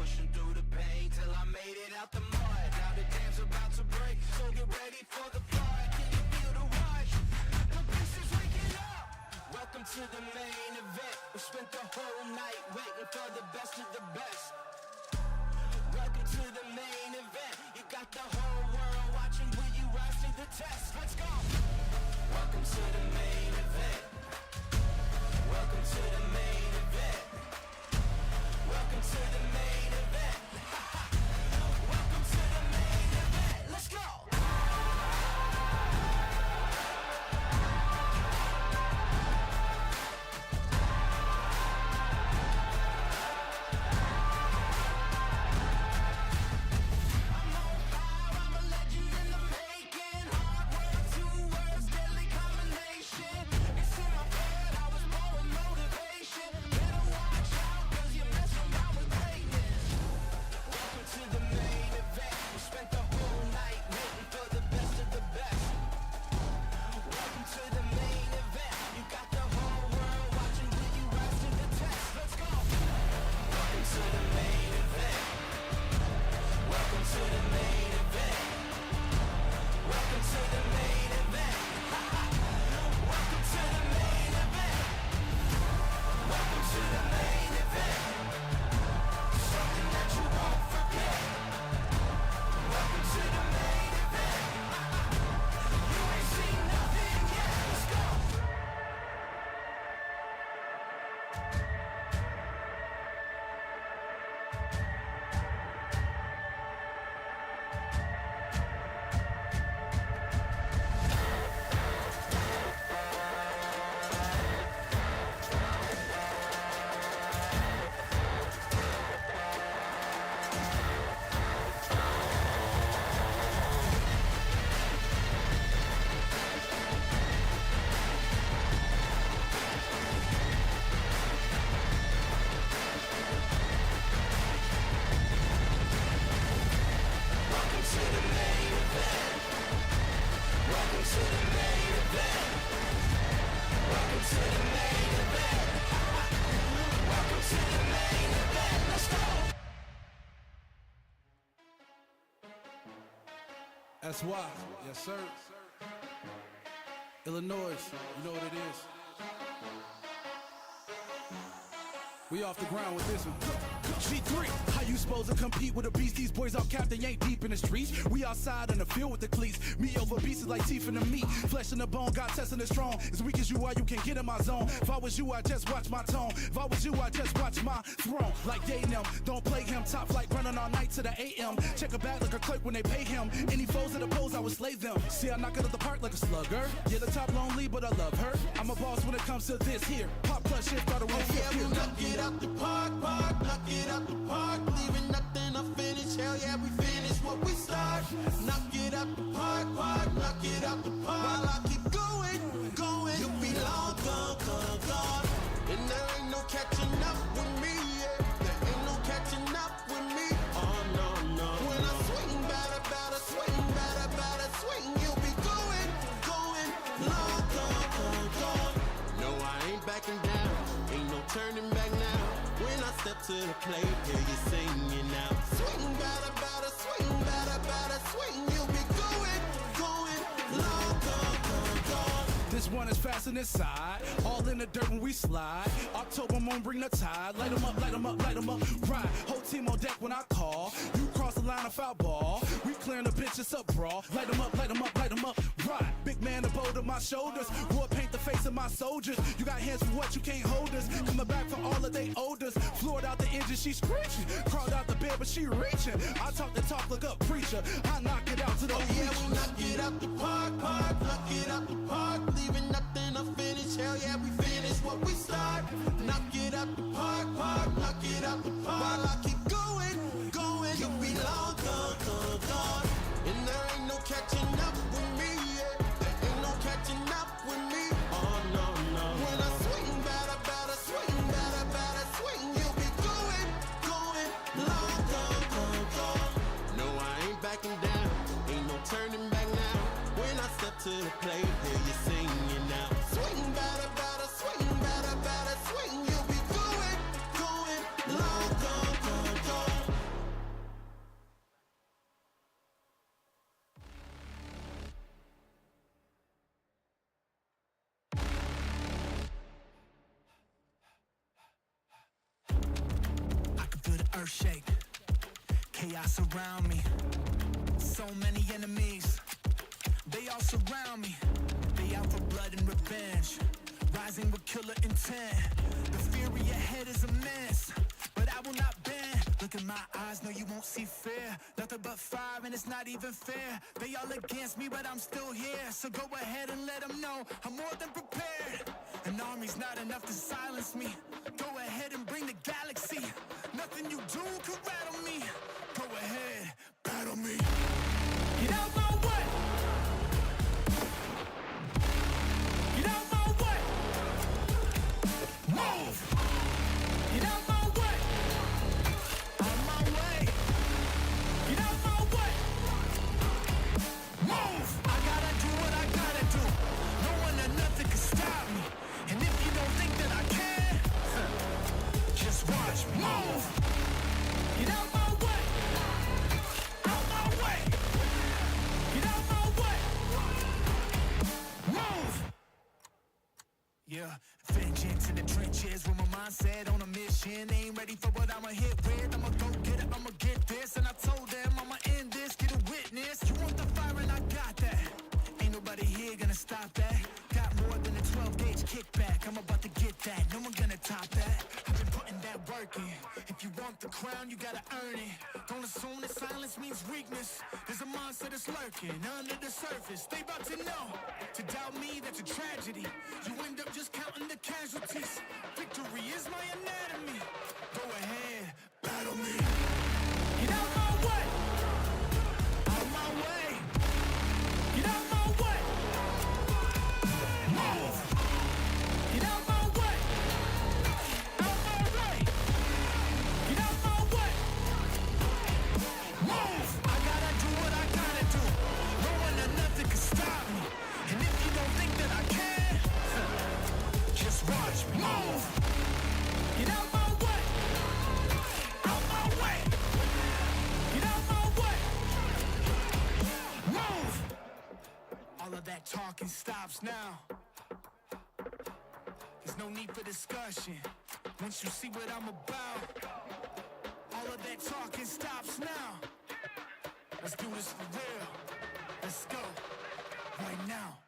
pushing through the pain till I made it out the mud. Now the dam's about to break, so get ready for the flood. Can you feel the rush? The beast is waking up. Welcome to the main event. We spent the whole night waiting for the best of the best. Welcome to the main event. You got the whole world watching. Will you rise to the test? Let's go. Welcome to the main event. Welcome to the main event. Welcome to the main event. Welcome to the main event. Let's go. That's why, yes sir. Illinois, you know what it is. We off the ground with this one. G3, how you supposed to compete with a beast? These boys all capped, they ain't deep in the streets. We outside in the field with the cleats. Me over beasts is like teeth in the meat. Flesh in the bone, God testing it strong. As weak as you are, you can get in my zone. If I was you, I'd just watch my tone. If I was you, I'd just watch my throne. Like dating them, don't play him. Top flight running all night to the AM. Check a bag like a clerk when they pay him. Any foes that oppose, I would slay them. See, I knock it at the park like a slugger. Yeah, the top lonely, but I love her. I'm a boss when it comes to this here. Pop plus shit, start a real yeah, we knock it out the park, knock it out the park. Leaving nothing unfinished, hell yeah, we finish what we start. Knock it out the park, knock it out the park. While I keep going, you'll be long gone. And there ain't no catching up with me, yeah. There ain't no catching up with me, oh no. When I swing, batter, swing, you'll be going, long gone. No, I ain't backing down, ain't no turning back now. When I step to the plate, hear you singing now. Swing, batter, swing, you'll be going, long gone. This one is fastened inside, all in the dirt when we slide. October moon bring the tide, light 'em up, ride. Whole team on deck when I call. You cross the line of foul ball. We clearing the bench, it's up, brawl. Light 'em up, ride. Big man, the boat on my shoulders. War paint the face of my soldiers. You got hands for what you can't hold us. Coming back for all of they odors. Floored out the engine, she screeching. Crawled out the bed, but she reaching. I talk the talk like a preacher. I knock it out to the yeah, we knock it out the park, knock it out the park. Leaving nothing unfinished, hell yeah, we finish what we start. Knock it out the park, knock it out the park. While I keep going, you'll be long gone. And there ain't no catching up with me, yeah. There ain't no catching up with me, oh no. When I swing, batter, swing, you'll be going, long gone. No, I ain't backing down, ain't no turning back now. When I step to the plate, hear you singing now. Swing, batter, swing, you'll be going, long gone. earth shake. Chaos around me. So many enemies. They all surround me. They out for blood and revenge. Rising with killer intent. The fury ahead is immense, but I will not bend. Look in my eyes, no you won't see fear. Nothing but fire and it's not even fair. They all against me, but I'm still here. So go ahead and let them know I'm more than prepared. An army's not enough to silence me. Go ahead and bring the galaxy. Nothing you do can rattle me. Go ahead, battle me. Get out my way. Get out my way. Move. Get out my way. On my way. Get out my way. Move. I gotta do what I gotta do. No one or nothing can stop me. And if you don't think that I can, just watch me. Move. Get out my way. Out my way. Get out my way. Move. Yeah, vengeance in the trenches with my mindset on a mission. Ain't ready for what I'ma hit with. I'ma go get it, I'ma get this. And I told them I'ma end this, get a witness. You want the fire and I got that. Ain't nobody here gonna stop that. Got more than a 12-gauge kickback. I'm about to get that, no one gonna top that. I've been putting that work in. If you want the crown, you gotta earn it. Don't assume that silence means weakness. There's a monster that's lurking under the surface. They about to know. To doubt me, that's a tragedy. You end up just counting the casualties. Victory is my anatomy. Go ahead, battle me. Get out my way. Out my way. Get out my way. Move. Get out my way. Out my way. Get out my way. Move. I gotta do what I gotta do. No one or nothing can stop me. And if you don't think that I can, just watch me. Move. Get out my way. Out my way. Get out my way. Move. All of that talking stops now. There's no need for discussion. Once you see what I'm about, all of that talking stops now. Let's do this for real. Let's go. Right now.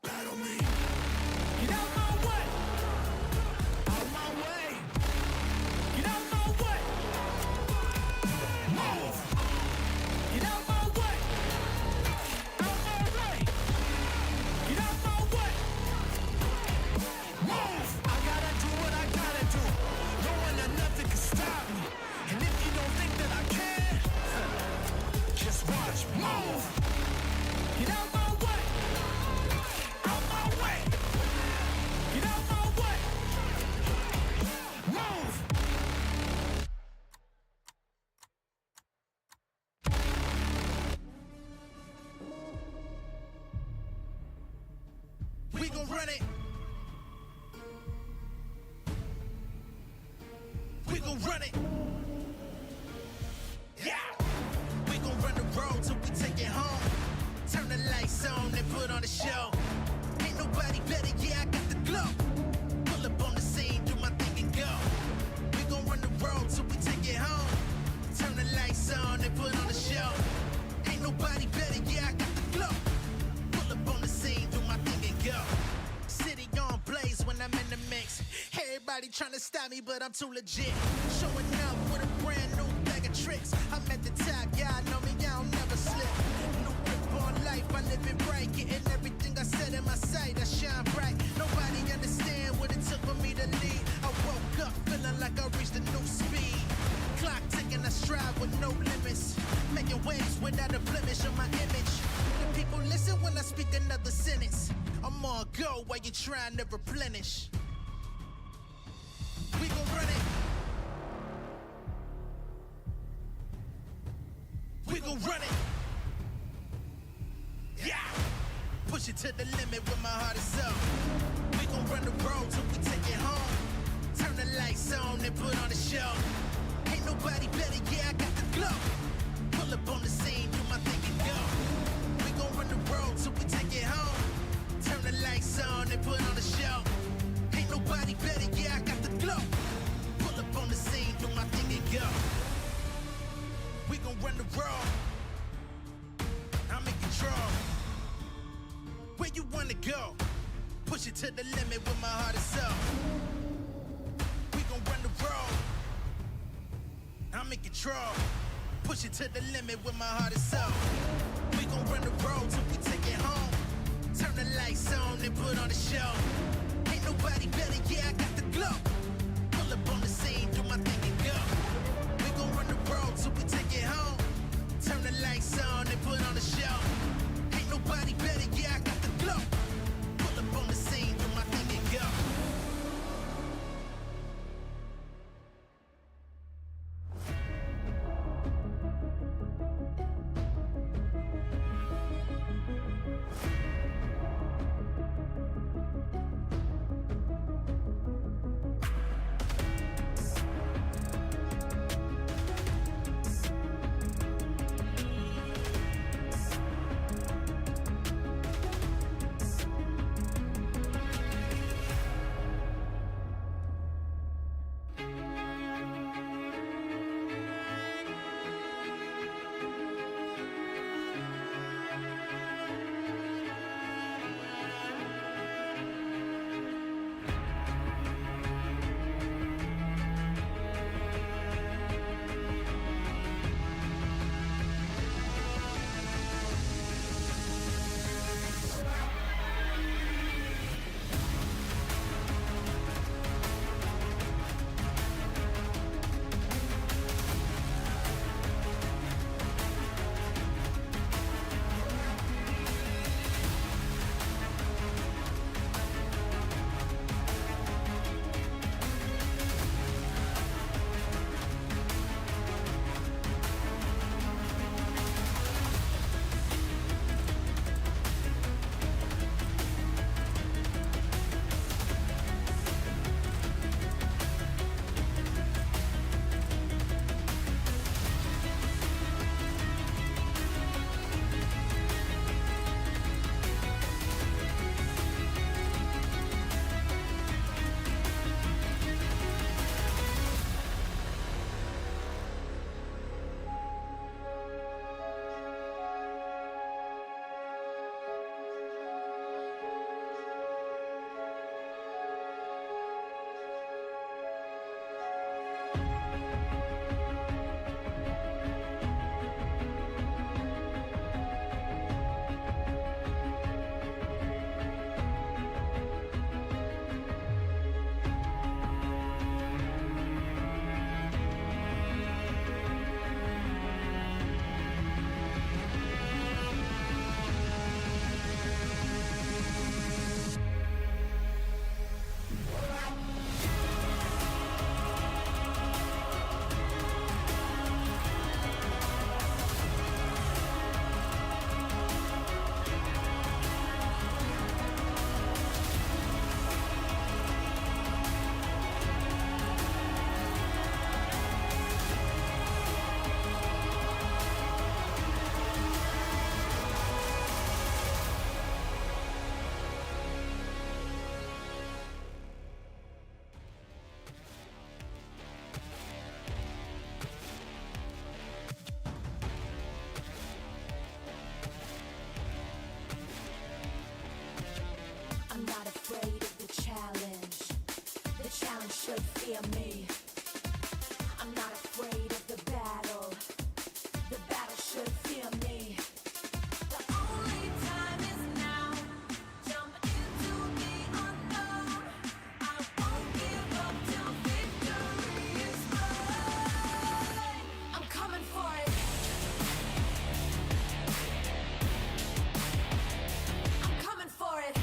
Battle me. Get out my way. Out my way. Get out my way. Move. Get out my way. Out my way. Get out my way. Move. I gotta do what I gotta do. No one or nothing can stop me. And if you don't think that I can, just watch me. Move. Get out my way. Out my way. Get out my way. Move. We gon' run it. We gon' run it. Yeah. We gon' run the road till we take it home. Turn the lights on and put on the show. Ain't nobody better, yeah, I got the glow. Pull up on the scene, do my thing and go. We gon' run the road till we take it home. Turn the lights on and put on the show. Ain't nobody better, yeah, I got the glow. Pull up on the scene, do my thing and go. City on blaze when I'm in the mix. Everybody tryna stop me, but I'm too legit. Showing up with a brand new bag of tricks. I'm at the top, yeah, I know me, I don't never slip. New grip on life, I live it right. Getting everything I said in my sight, I shine bright. Nobody understand what it took for me to lead. I woke up feeling like I reached a new speed. Clock ticking, I strive with no limits. Making waves without a blemish on my image. The people listen when I speak another sentence. I'm on go while you trying to replenish. We gon' run it. We gon' run it. Yeah. Push it to the limit with my heart is up. We gon' run the road till we take it home. Turn the lights on and put on the show. Ain't nobody better, yeah, I got the glow. Pull up on the scene, do my thing and go. We gon' run the road till we take it home. Turn the lights on and put on the show. Ain't nobody better, yeah, I got the glow. Pull up on the scene. you wanna go? Push it to the limit with my heart and soul. We gon' run the road. I'm in control. Push it to the limit with my heart and soul. We gon' run the road till we take it home. Turn the lights on and put on the show. Ain't nobody better, yeah, I got the glow. Pull up on the scene, do my thing and go. We gon' run the road till we take it home. Turn the lights on and put on the show. Ain't nobody better, yeah, I got the glow. Pull up on the scene, do my thing and go. should fear me. I'm not afraid of the battle. The battle should fear me. The only time is now. Jump into the unknown. I won't give up till victory is mine. I'm coming for it. I'm coming for it.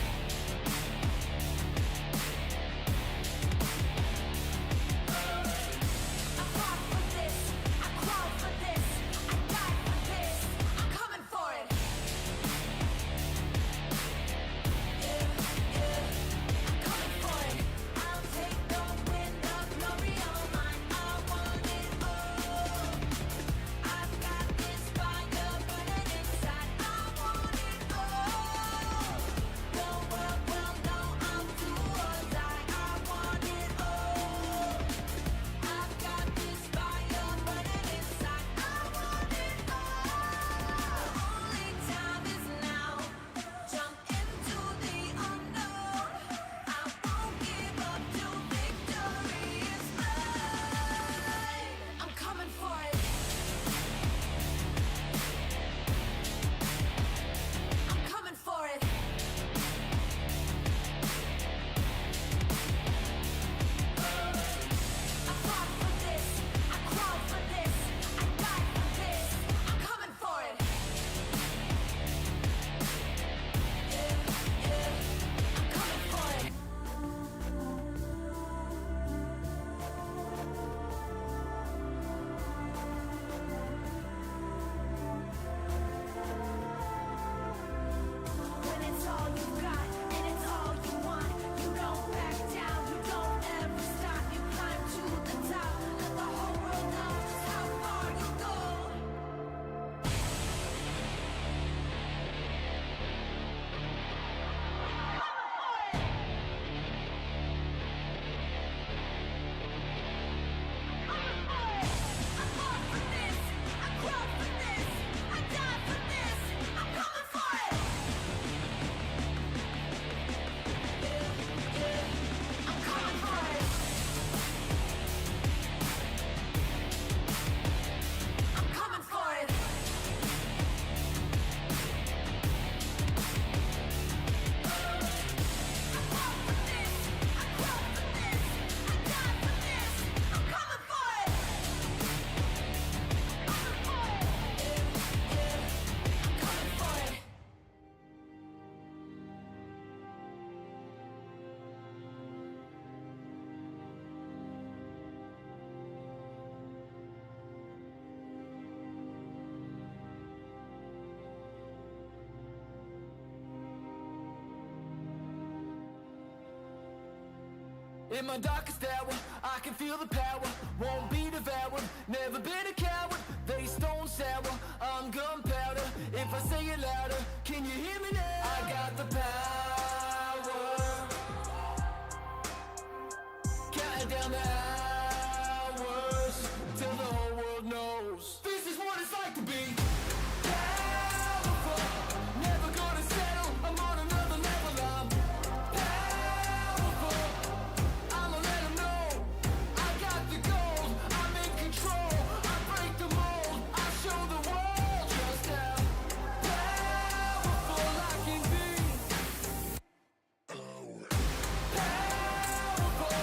In my darkest hour, I can feel the power. Won't be devoured, never been a coward. They stone sour, I'm gunpowder. If I say it louder, can you hear me now? I got the power. Counting down the hours till the whole world knows this is what it's like to be powerful. Never gonna settle, I'm on another level. I'm powerful. I'ma let 'em know I got the gold. I'm in control. I break the mold. I show the world just how powerful I can be. Powerful.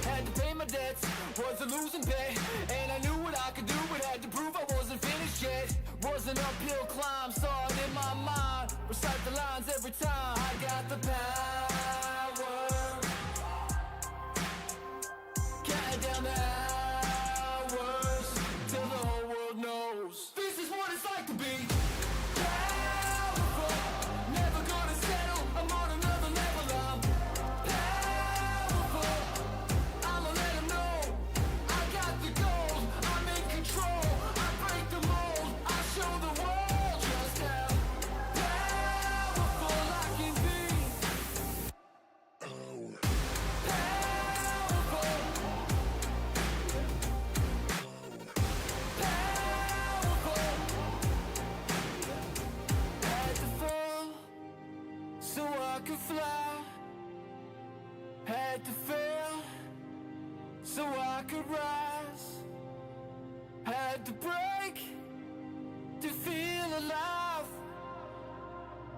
Had to pay my debts, was a losing bet, and I knew what I could do, but had to prove I wasn't finished yet. Was an uphill climb, saw it in my mind, recite the lines every time. I got the power, counting down the hours till the whole world knows this is what it's like to be powerful. Never gonna settle, I'm on another level. I'm powerful. I'ma let 'em know I got the gold. I'm in control. I break the mold. I show the world just how powerful I can be. Powerful. Powerful. Had to fall so I could fly. Had to fail so I could rise. Had to break to feel alive.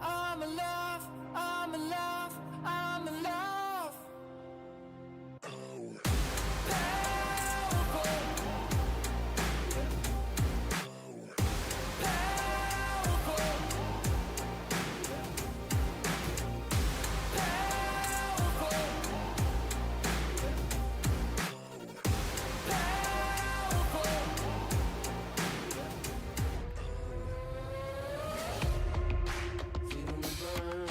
I'm alive, I'm alive, I'm alive. Powerful. Powerful. Feel me burn.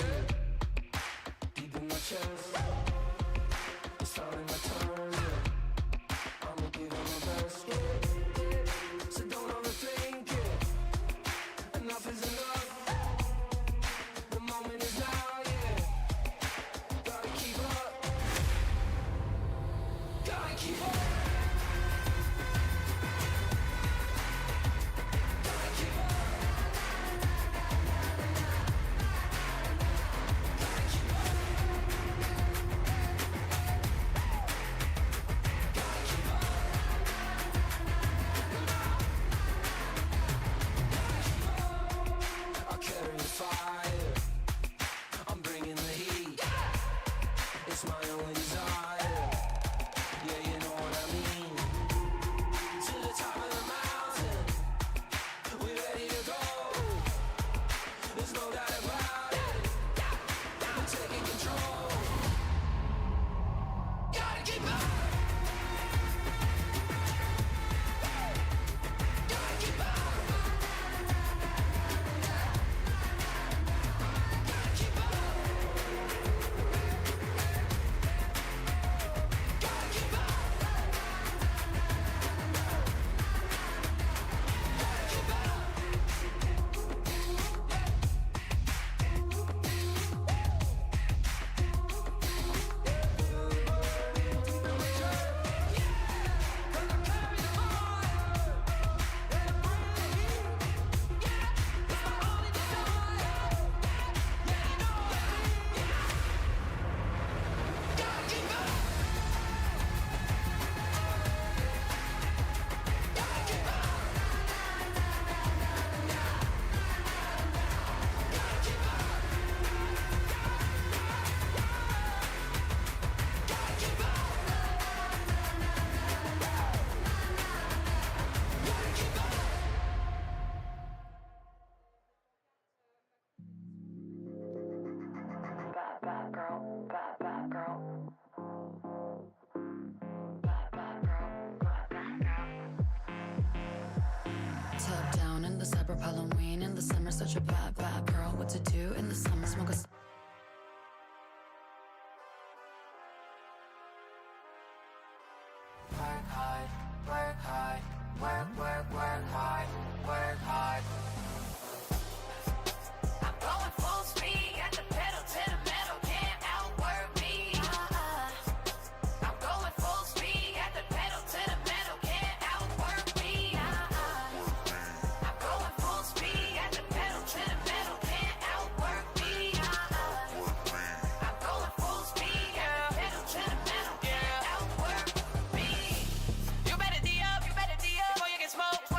the suburb Halloween in the summer. Such a bad, bad girl. What to do in the summer? Smoke a Work hard, work hard, work hard, work hard. I'm going full speed, got the pedal to the metal, can't outwork me. I'm going full speed, got the pedal to the metal, can't outwork me. I'm going full speed, got the pedal to the metal, can't outwork me. I'm going full speed, got the pedal to the metal, can't outwork me. You better D up before you get smoked.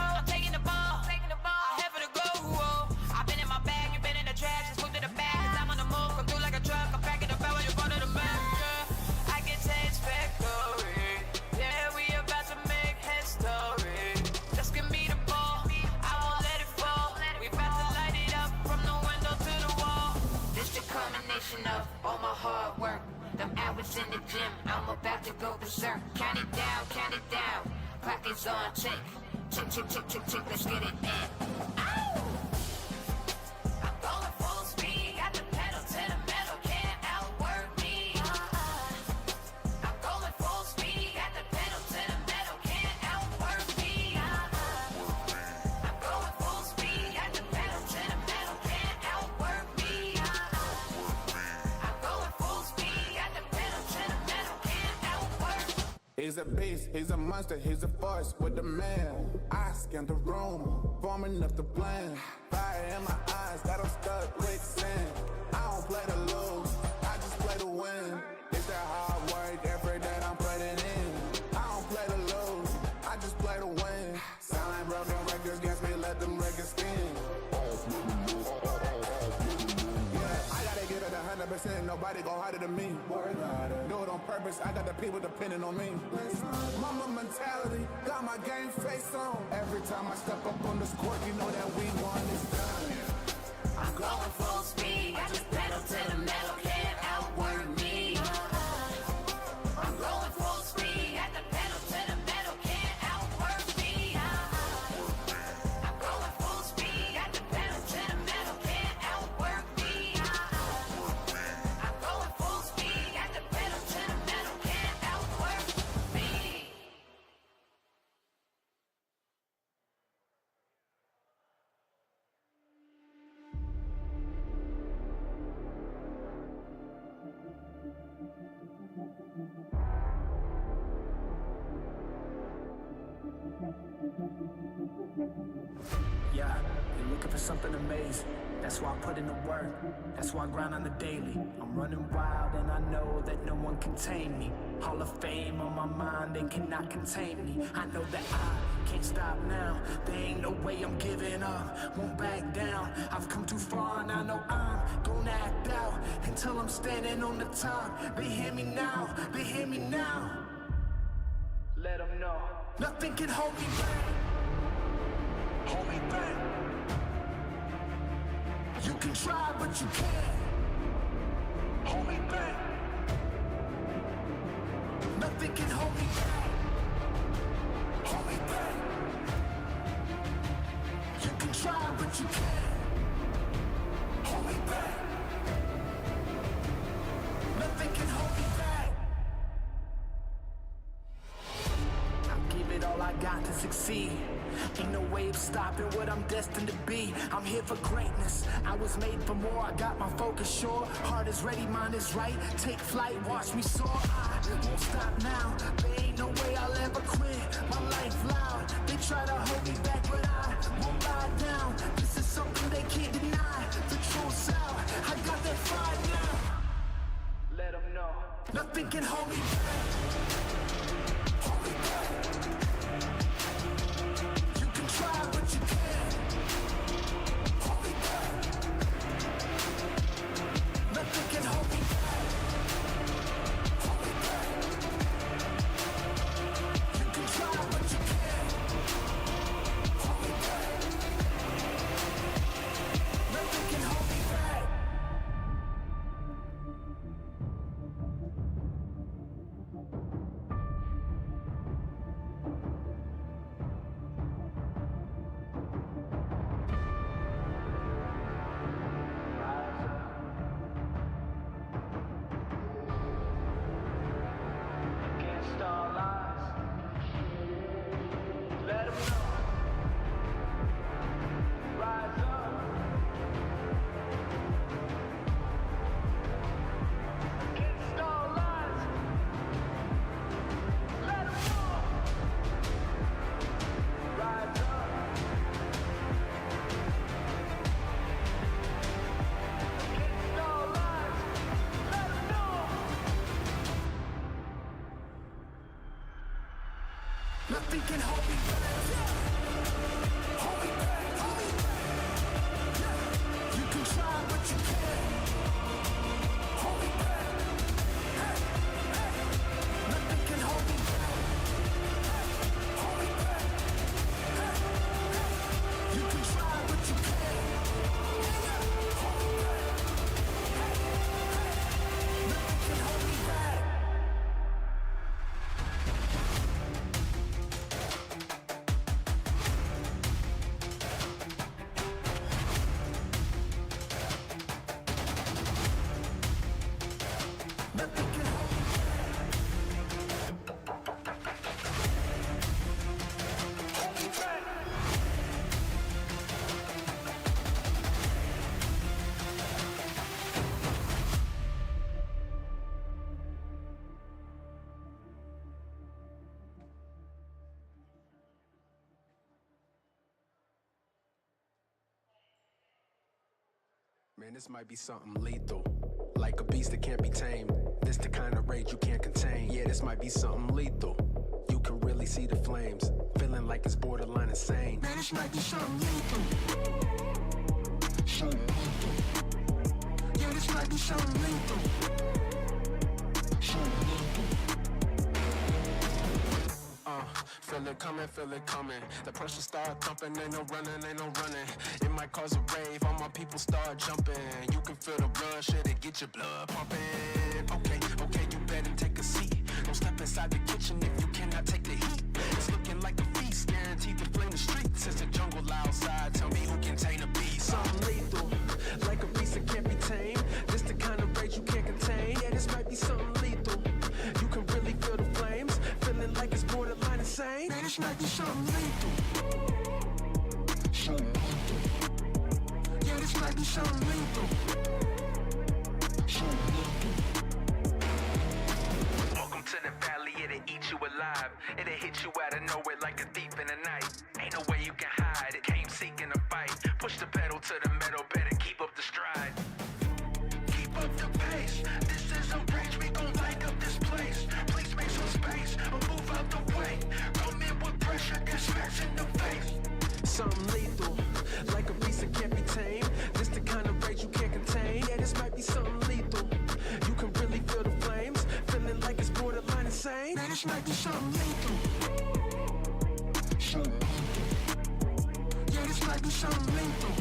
I'm taking the ball, I have it to go. I've been in my bag, you been in the trash, just moved to the back. Cause I'm on the move, come through like a truck. I'm packing the power, you front of the back. Yeah, I can taste victory. Yeah, we about to make history. Just give me the ball, I won't let it fall. We about to light it up from the window to the wall. This the culmination of all my hard work. Them hours in the gym, I'm about to go berserk. Count it down, clock is on tick. Tick, tick, tick, tick, tick, let's get it in. Ow! I'm going full speed, got the pedal to the metal, can't outwork me. I'm going full speed, got the pedal to the metal, can't outwork me. I'm going full speed, got the pedal to the metal, can't outwork me. I'm going full speed, got the pedal to the metal, can't outwork. He's a beast, he's a monster, he's a force with the man. I scanned the room, forming up the plan. Fire in my eyes, got him stuck quicksand. I don't play to lose, I just play to win. It's that hard work, every day I'm putting in. I don't play to lose, I just play to win. Sound like broken records against me, let them records spin. Yeah, I gotta give it 100%, nobody go harder than me. Do it on purpose, I got the people depending on me. Mama mentality, got my game face on. Every time I step up on this court, you know that we won this time. I'm going full speed, got the pedal to the metal, can't outwork me. I'm going full speed, got the pedal to the metal, can't outwork me. I'm going full speed, got the pedal to the metal, can't outwork me. I'm going full speed, got the pedal to the metal, can't outwork me. Yeah, you're looking for something amazing. That's why I put in the work. That's why I grind on the daily. I'm running wild and I know that no one can tame me. Hall of Fame on my mind, they cannot contain me. I know that I can't stop now. There ain't no way I'm giving up. Won't back down. I've come too far and I know I'm gonna act out until I'm standing on the top. They hear me now. They hear me now. Let them know. Nothing can hold me back. Hold me back. You can try, but you can't hold me back. Nothing can hold me back. Hold me back. You can try, but you can't hold me back. Nothing can hold me back. I'll give it all I got to succeed. Ain't no way of stopping what I'm destined to be. I'm here for greatness. I was made for more. I got my focus sure. Heart is ready, mind is right. Take flight, watch me soar. I won't stop now. There ain't no way I'll ever quit. My life loud. They try to hold me back, but I won't lie down. This is something they can't deny. The truth's out. I got that fire now. Let them know. Nothing can hold me back. Hold me back. Try, but you can't hold me back. Nothing can hold me back. Hold me back. You can try, but you can't hold me back. Nothing can hold me back. Nothing can hold me back. Hold me back. Hold me back. Yeah. You can try, but you can't. Hold me back. Hey, hey. Nothing can hold me back. Hold me back. Hey, hey. You can try, but you can't. Hold me back. Hey, hey. Nothing can hold me back. Nothing can hold me back. Man, this might be something lethal. Like a beast that can't be tamed. This the kind of rage you can't contain. Yeah, this might be something lethal. You can really see the flames. Feeling like it's borderline insane. Man, this might be something lethal. Something lethal. Yeah, this might be something lethal. Something lethal. Feel it coming. The pressure start thumping, ain't no running, ain't no running. It might cause a rave, all my people start jumping. You can feel the rush, it'll get your blood pumping. Okay, you better take a seat. Don't step inside the kitchen if you cannot take the heat. It's looking like a feast, guaranteed to flame the streets. It's a jungle outside, tell me who can tame the beast. Something lethal, like a beast that can't be tamed. This the kind of rage you can't contain. Yeah, this might be something lethal. You can really feel the flames, feeling like it's borderline insane. Man, this might be something lethal. Something lethal. Yeah, this might be something lethal. Something lethal. Welcome to the valley, it'll eat you alive. It'll hit you out of nowhere like a thief in the night. Ain't no way you can hide, it came seeking a fight. Push the pedal to the metal, better keep up the stride. Keep up the pace, this is a rage, we gon' light up this place. Please make some space, or move out the way. Come in with pressure, get smacks in the face. Something lethal, like a beast that can't be tamed. This the kind of rage you can't contain. Yeah, this might be something lethal. You can really feel the flames, feeling like it's borderline insane. Man, this might be something lethal. Something lethal. Yeah, this might be something lethal.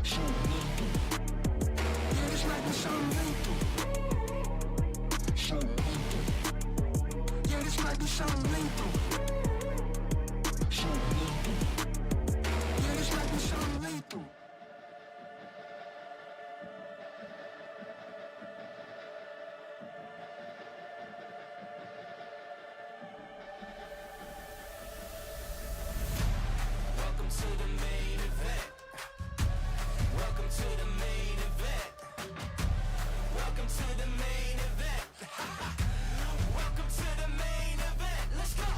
Something lethal. Yeah, this might be something lethal. Something lethal. Yeah, this might be something lethal. Something lethal. Yeah, this might be something lethal. Welcome to the main event. Welcome to the main event. Welcome to the main event. Welcome to the main event. Let's go.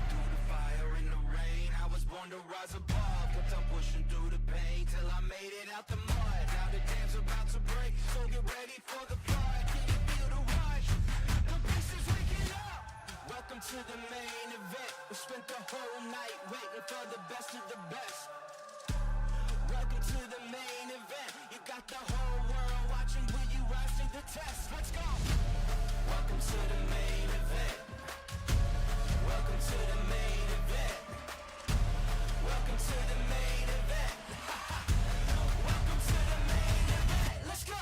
Through the fire and the rain, I was born to rise above. Kept on pushing through the pain till I made it out the mud. Now the dam's about to break, so get ready for the flood. Can you feel the rush? The beast is waking up. Welcome to the main event. We spent the whole night waiting for the best of the best. Welcome to the main event. You got the whole world watching. Will you rise to the test? Let's go. Welcome to the main event. Welcome to the main event. Welcome to the main event. Welcome to the main event. Let's go.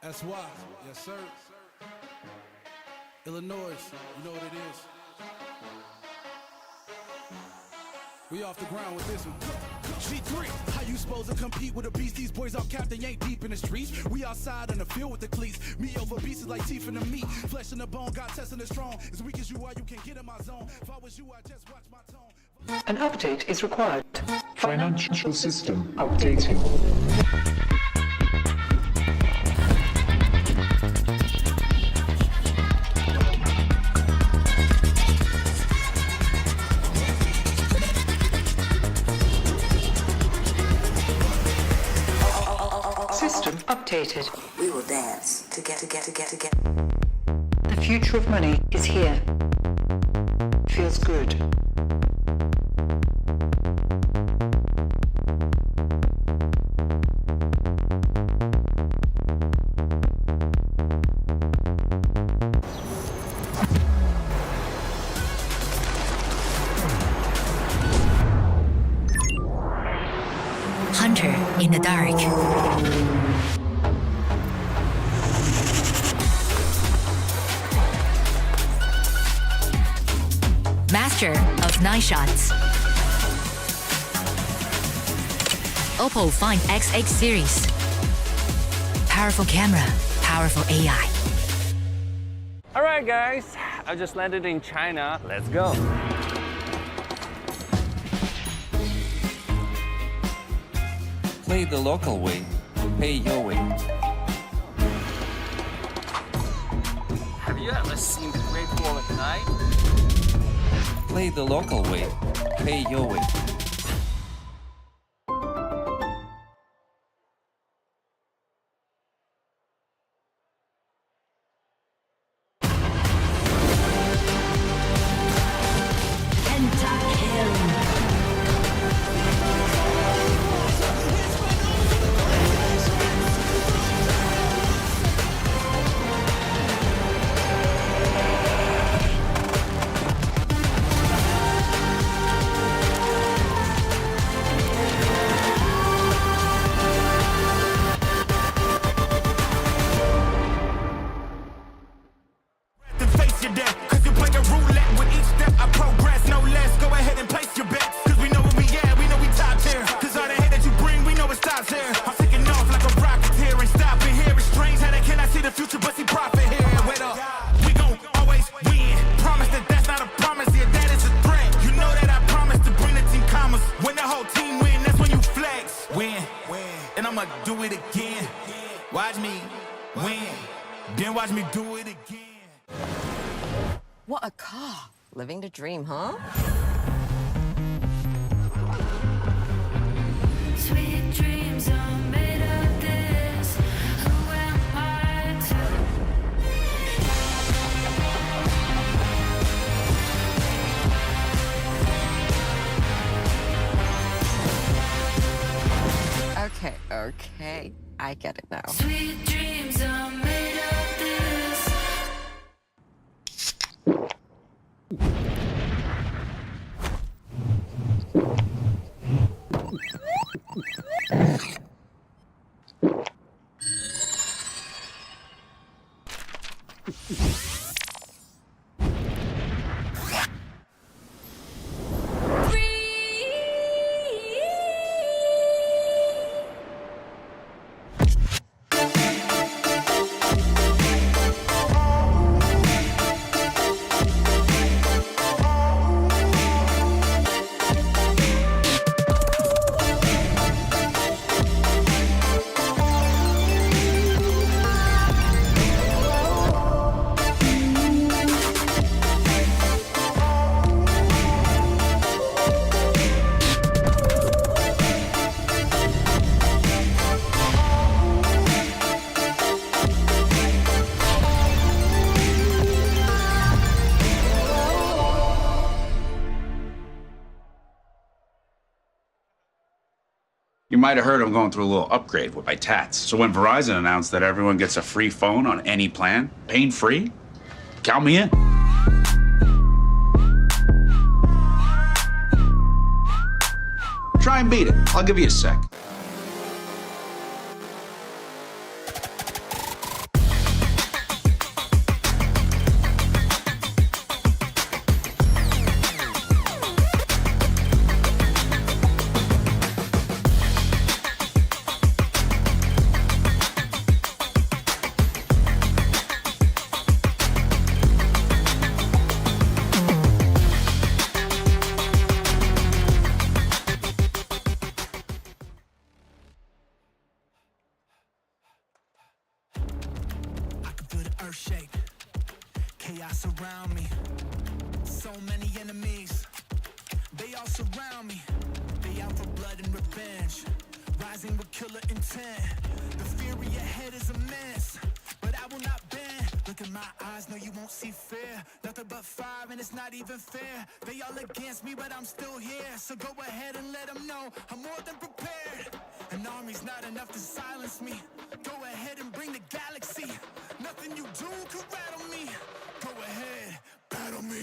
That's why, yes sir. Illinois, you know what it is. We off the ground with this one. G3, how you supposed to compete with a beast? These boys all capped, they ain't deep in the streets. We outside in the field with the cleats. Me over beasts is like teeth in the meat. Flesh in the bone, got testing it strong. As weak as you are, you can get in my zone. If I was you, I'd just watch my tone. An update is required. Financial system updating. System updated. We will dance to get. The future of money is here. Feels good. Hunter in the dark. Master of night shots. Oppo Find X8 series. Powerful camera, powerful AI. Alright guys, I just landed in China. Let's go. Play the local way, pay your way. Have you ever seen the Great Wall at night? Play the local way, pay your way. What a car. Living the dream, huh? Sweet dreams are made of this. Who am I Okay. I get it now. Sweet dreams are made of this. You might have heard I'm going through a little upgrade with my tats. So when Verizon announced that everyone gets a free phone on any plan, pain-free, count me in. try and beat it. I'll give you a sec. Shake, chaos around me. So many enemies, they all surround me. They out for blood and revenge, rising with killer intent. The fury ahead is immense, but I will not bend. Look in my eyes, no, you won't see fear. Nothing but fire, and it's not even fair. They all against me, but I'm still here. So go ahead and let them know I'm more than prepared. An army's not enough to silence me. Go ahead and bring the galaxy. Nothing you do can rattle me. Go ahead, battle me.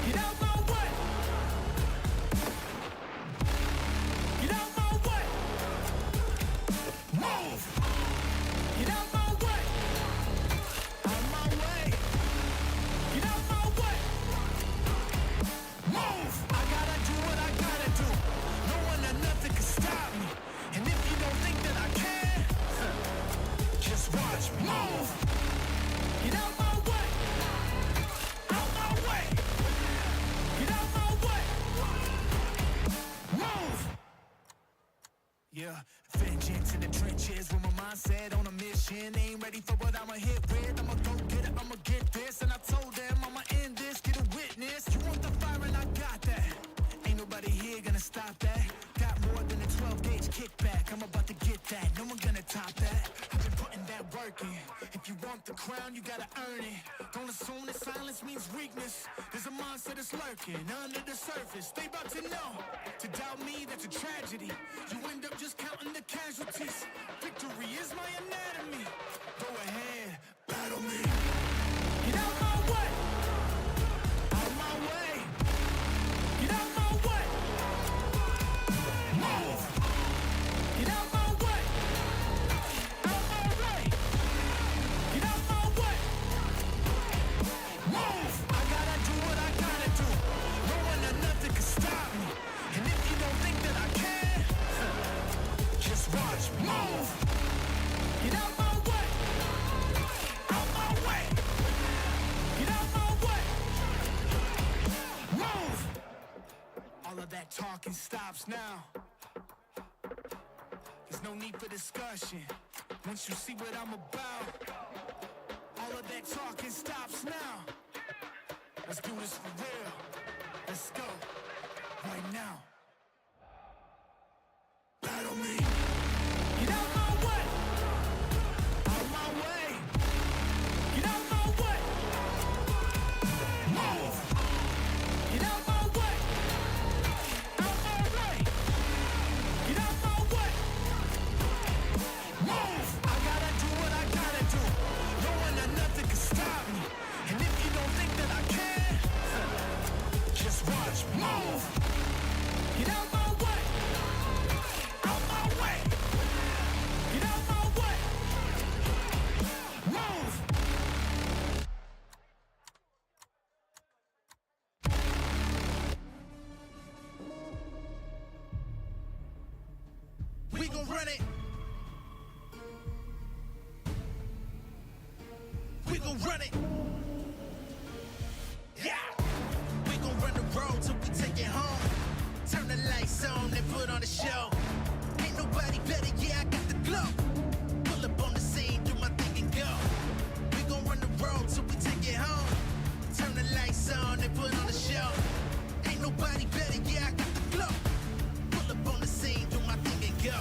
Get out my way. Get out my way. Move. Get out my way. Out my way. Get out my way. Move. I gotta do what I gotta do. No one or nothing can stop me. And if you don't think that I can, just watch me. Move. Get out my way. Out my way. Get out my way. Move. Yeah, vengeance in the trenches with my mindset on a mission. Ain't ready for what I'ma hit with. I'ma go get it, I'ma get this. And I told them I'ma end this, get a witness. You want the fire and I got that. Ain't nobody here gonna stop that. Got more than a 12 gauge kickback. I'm about to get that, no one gonna top that. I've been putting that work in. If you want the crown, you gotta earn it. Don't assume that silence means weakness. There's a monster that's lurking under the surface. They about to know. To doubt me, that's a tragedy. You end up just counting the casualties. Victory is my anatomy. Go ahead, battle me. Get out my way. Out my way. Get out my way. Move. Get out my way. Out my way. Get out my way. Move. I gotta do what I gotta do. No one or nothing can stop me. And if you don't think that I can, just watch me. Move. Get out my way. Out my way. Get out my way. Move. All of that talking stops now. There's no need for discussion. Once you see what I'm about, all of that talking stops now. Let's do this for real. Let's go. Right now. Battle me. Get out my way. Out my way. Get out my way. Move. Get out my way. Out my way. Get out my way. Move. I gotta do what I gotta do. No one or nothing can stop me. And if you don't think that I can, just watch me. Move. Get out my way. Out my way. Get out my way. Move. We gon' run it. We gon' run it. Yeah. We gon' run the road till we take it home. Turn the lights on and put on the show. Ain't nobody better, yeah, I got the glow. Pull up on the scene, do my thing and go. We gon' run the road till we take it home. Turn the lights on and put on the show. Ain't nobody better, yeah, I got the glow. Pull up on the scene, do my thing and go.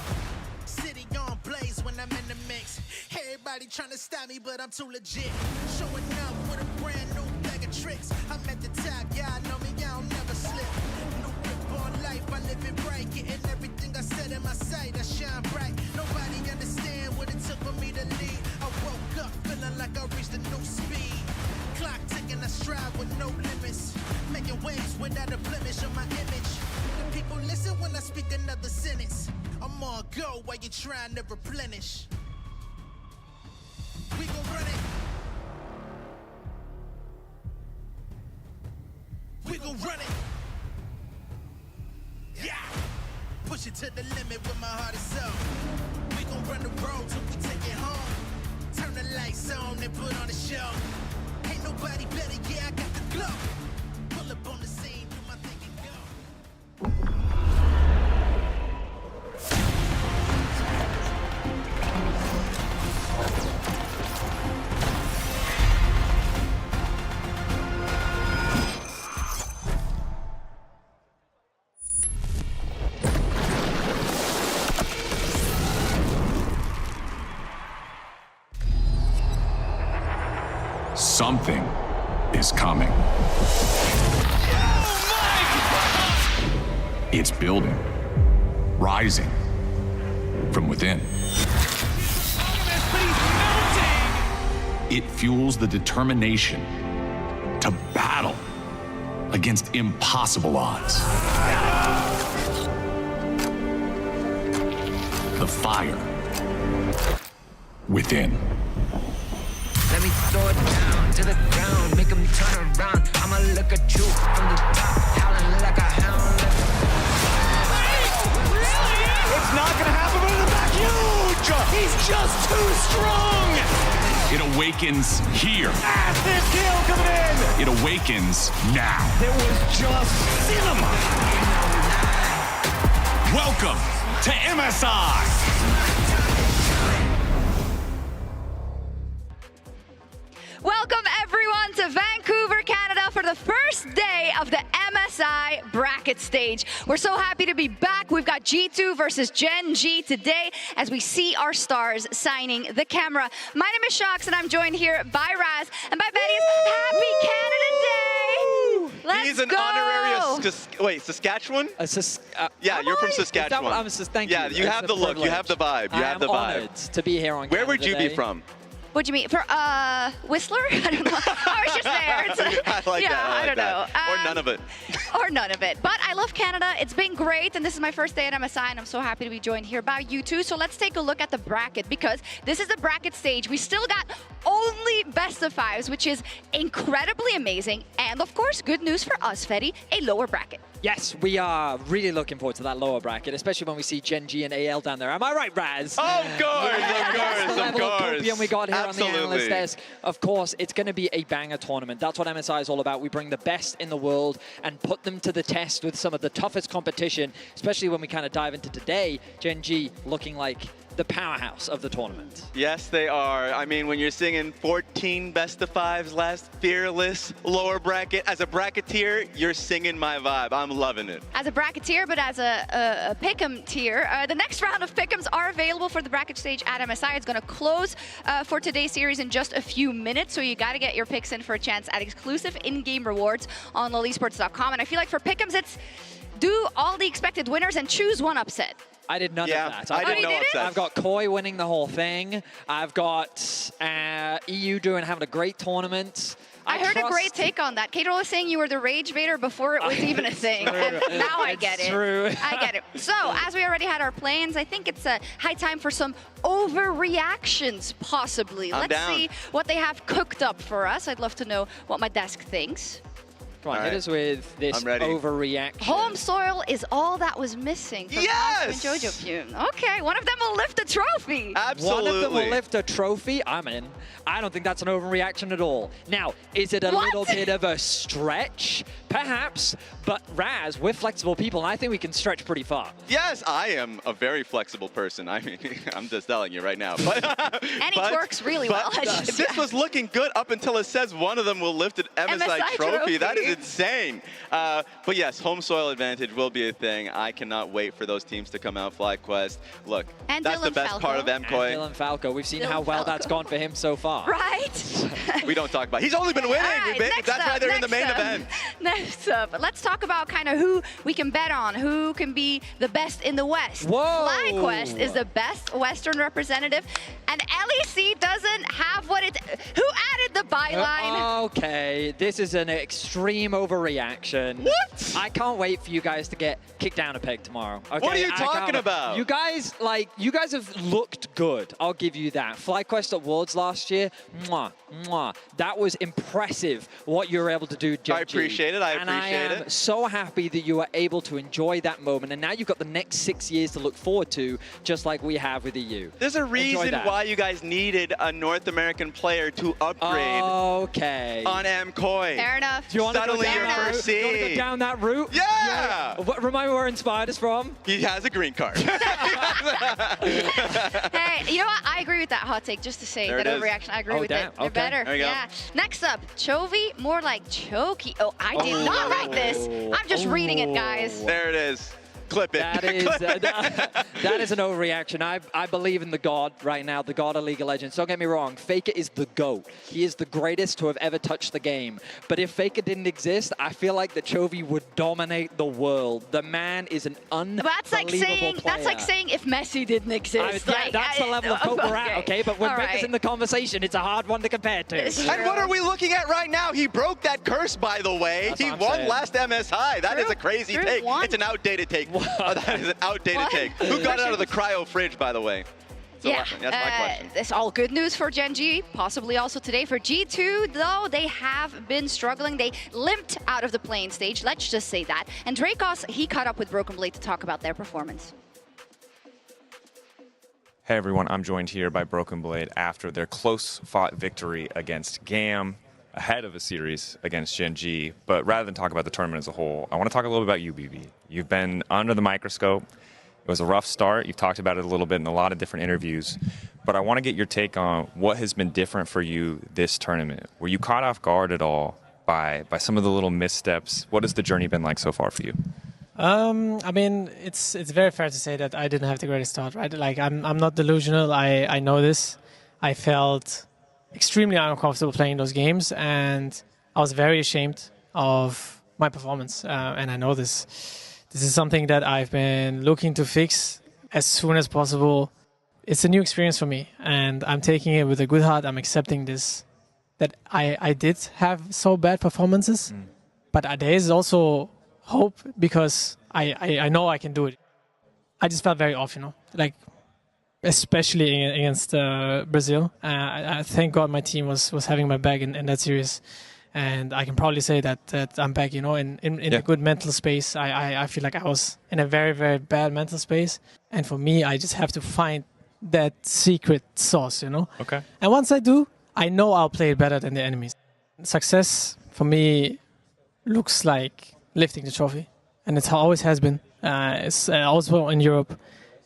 City on blaze when I'm in the mix. Everybody tryna stop me, but I'm too legit. Showing up with a brand new bag of tricks. I'm at the top, yeah, I know me, I'll never slip. New grip on life, I live it bright. Getting everything I said in my sight, I shine bright. Nobody understand what it took for me to lead. I woke up feeling like I reached a new speed. Clock ticking, I strive with no limits. Making waves without a blemish on my image. The people listen when I speak another low while you're trying to replenish. We gon' run it. We gon' run it. Yeah. Push it to the limit with my heart and soul. We gon' run the road till we take it home. Turn the lights on and put on a show. Ain't nobody better, yeah, I got the glow. Pull up on the scene, do my thing and go. Something is coming. It's building, rising from within. It fuels the determination to battle against impossible odds. The fire within. Let me throw it down to the ground, make them turn around. I'ma look at you from the top, howling like a hound. It's not gonna happen, but in the back, huge! He's just too strong! It awakens here. Massive kill coming in! It awakens now. It was just cinema! Welcome to MSI. Welcome everyone to Vancouver, Canada for the first day of the MSI bracket stage. We're so happy to be back. We've got G2 versus Gen.G today as we see our stars signing the camera. My name is Shox and I'm joined here by Raz and by Betty's Happy Canada Day. Let's He's an go. honorary Saskatchewan? Yeah, you're from Saskatchewan. Thank yeah, you. you have the look, you have the vibe, you have the vibe. To be here on Where would Canada you Day. be from? What do you mean? For Whistler? I don't know. I was just there. It's I like that. I don't know. Or none of it. Or none of it. But I love Canada. It's been great, and this is my first day at MSI, and I'm so happy to be joined here by you two. So let's take a look at the bracket, because this is the bracket stage. We still got only best of fives, which is incredibly amazing. And of course, good news for us, Fetty, a lower bracket. Yes, we are really looking forward to that lower bracket, especially when we see Gen.G and AL down there. Am I right, Raz? Of course, That's the level of course. copium we got here Absolutely. on the analyst desk. Of course, it's going to be a banger tournament. That's what MSI is all about. We bring the best in the world and put them to the test with some of the toughest competition, especially when we kind of dive into today. Gen.G looking like the powerhouse of the tournament. Yes, they are. I mean, when you're singing 14 best of fives last, fearless, lower bracket, as a bracketeer, you're singing my vibe. I'm loving it. As a bracketeer, but as a pick'em tier, the next round of pick'ems are available for the bracket stage at MSI. It's going to close for today's series in just a few minutes, so you got to get your picks in for a chance at exclusive in-game rewards on LoLesports.com. And I feel like for pick'ems, it's do all the expected winners and choose one upset. I did none of that. I did no upsets. I've got Koi winning the whole thing. I've got EU having a great tournament. I heard a great take on that. Kato was saying you were the Rage Vader before it was even a thing. And now I get it. True. I get it. So, as we already had our plans, I think it's a high time for some overreactions, possibly. I'm Let's down. see what they have cooked up for us. I'd love to know what my desk thinks. Come on, hit us with this overreaction. Home soil is all that was missing from Yes! Oscar and Jojo Fume. Okay, one of them will lift the trophy. Absolutely. One of them will lift a trophy. I'm in. I don't think that's an overreaction at all. Now, is it a little bit of a stretch? Perhaps. But Raz, we're flexible people, and I think we can stretch pretty far. Yes, I am a very flexible person. I mean, I'm just telling you right now. But, And he twerks really well. This was looking good up until it says one of them will lift an MSI trophy. That is insane. But yes, home soil advantage will be a thing. I cannot wait for those teams to come out. FlyQuest. Look, And that's the Dylan best part of MKOI. And Dylan Falco. We've seen Dylan how well Falco. that's gone for him so far. Right? We don't talk about it. He's only been winning. All right, next That's why up, they're in the next main up. event. Next up, let's talk about kind of who we can bet on, who can be the best in the West. Whoa! FlyQuest is the best Western representative, and LEC doesn't have what it. Who added the byline? Okay, this is an extreme extreme overreaction. What? I can't wait for you guys to get kicked down a peg tomorrow. Okay? What are you talking about? You guys have looked good. I'll give you that. FlyQuest at Worlds last year, mwah, mwah. That was impressive what you were able to do, Gen.G. I appreciate it. And I am so happy that you were able to enjoy that moment. And now you've got the next 6 years to look forward to, just like we have with the EU. There's a reason why you guys needed a North American player to upgrade on MCoy. Fair enough. Do you want to go Suddenly your down, first do you want to seed. go down that route? Yeah! What, remind me where Inspired is from? He has a green card. Hey, you know what? I agree with that hot take, just to say There that it is. overreaction. I agree Oh, with damn. it. They're Okay. better. There you go. Yeah. Next up, Chovy, more like Choky. Oh, I did not write this. I'm just reading it, guys. There it is. Clip it. That is, that is an overreaction. I believe in the God right now, the God of League of Legends. Don't get me wrong, Faker is the GOAT. He is the greatest to have ever touched the game. But if Faker didn't exist, I feel like the Chovy would dominate the world. The man is an unbelievable player. That's like saying if Messi didn't exist. That's the level of hope we're at, okay? But when Faker's in the conversation, it's a hard one to compare to. And what are we looking at right now? He broke that curse, by the way. That's He what I'm won saying. last MSI. That is a crazy take. It's an outdated take. That is an outdated take. Who got it out of the cryo fridge, by the way? Yeah, That's my question. it's all good news for Gen.G, possibly also today for G2, though they have been struggling. They limped out of the playing stage, let's just say that. And Dracos, he caught up with Broken Blade to talk about their performance. Hey everyone, I'm joined here by Broken Blade after their close-fought victory against GAM, ahead of a series against Gen.G. But rather than talk about the tournament as a whole, I want to talk a little bit about you, BB. You've been under the microscope. It was a rough start. You've talked about it a little bit in a lot of different interviews. But I want to get your take on what has been different for you this tournament. Were you caught off guard at all by some of the little missteps? What has the journey been like so far for you? I mean, it's very fair to say that I didn't have the greatest start, right? Like, I'm not delusional. I know this. I felt extremely uncomfortable playing those games, and I was very ashamed of my performance. And I know this. This is something that I've been looking to fix as soon as possible. It's a new experience for me, and I'm taking it with a good heart. I'm accepting this, that I did have so bad performances, but there is also hope because I know I can do it. I just felt very off, you know, like especially against Brazil. I thank God my team was having my back in that series, and I can probably say that I'm back, you know, in a good mental space. I feel like I was in a very, very bad mental space, and for me, I just have to find that secret sauce, you know. Okay. And once I do, I know I'll play it better than the enemies. Success for me looks like lifting the trophy, and it always has been. It's also in Europe.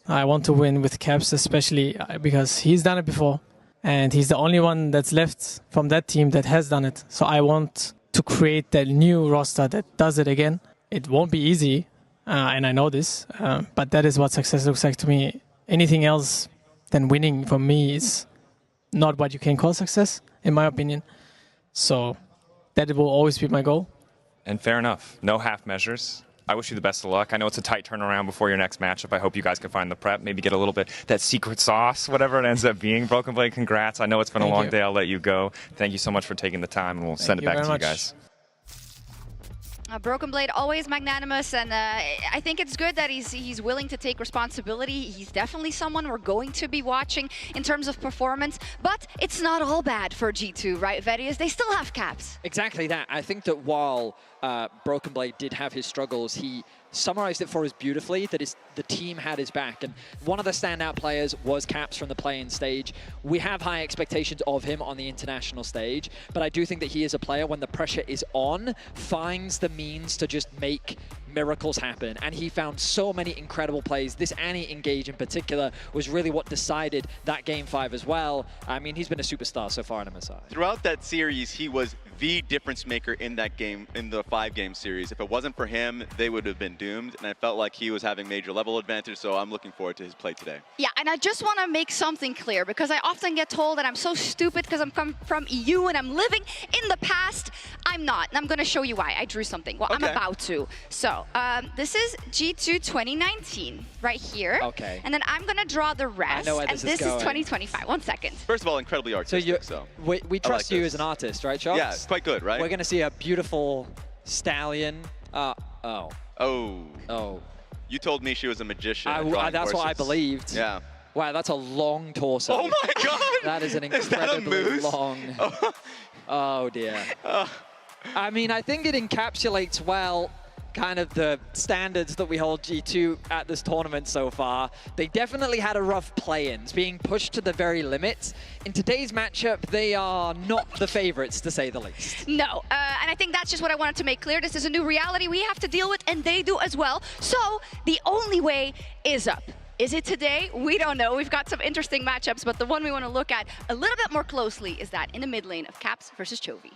I want to win with Caps, especially because he's done it before, and he's the only one that's left from that team that has done it. So I want to create that new roster that does it again. It won't be easy, and I know this, but that is what success looks like to me. Anything else than winning for me is not what you can call success, in my opinion. So that will always be my goal. And fair enough. No half measures. I wish you the best of luck. I know it's a tight turnaround before your next matchup. I hope you guys can find the prep, maybe get a little bit that secret sauce, whatever it ends up being. Broken Blade, congrats. I know it's been a long day. I'll let you go. Thank you so much for taking the time, and we'll send it back to you guys. Broken Blade, always magnanimous, and I think it's good that he's willing to take responsibility. He's definitely someone we're going to be watching in terms of performance, but it's not all bad for G2, right, Verius? They still have Caps. Exactly that. I think that while Broken Blade did have his struggles, he summarized it for us beautifully, that the team had his back. And one of the standout players was Caps from the play-in stage. We have high expectations of him on the international stage, but I do think that he is a player, when the pressure is on, finds the means to just make miracles happen. And he found so many incredible plays. This Annie engage in particular was really what decided that Game 5 as well. I mean, he's been a superstar so far in MSI. Throughout that series, he was the difference maker in that game, in the 5-game series. If it wasn't for him, they would have been doomed, and I felt like he was having major level advantage, so I'm looking forward to his play today. Yeah, and I just want to make something clear, because I often get told that I'm so stupid because I'm from EU and I'm living in the past. I'm not, and I'm going to show you why. I drew something. Well, I'm about to. So, this is G2 2019 right here. Okay. And then I'm going to draw the rest. I know where and this is 2025. 1 second. First of all, incredibly artistic, we trust you as an artist, right, Charles? Yeah, quite good, right? We're going to see a beautiful Stallion. Oh. You told me she was a magician. That's what I believed. Yeah. Wow, that's a long torso. Oh my God! That is an incredibly long. Oh dear. I mean, I think it encapsulates well kind of the standards that we hold G2 at this tournament so far. They definitely had a rough play-ins, being pushed to the very limits. In today's matchup, they are not the favorites, to say the least. No, and I think that's just what I wanted to make clear. This is a new reality we have to deal with, and they do as well. So the only way is up. Is it today? We don't know. We've got some interesting matchups, but the one we want to look at a little bit more closely is that in the mid lane of Caps versus Chovy.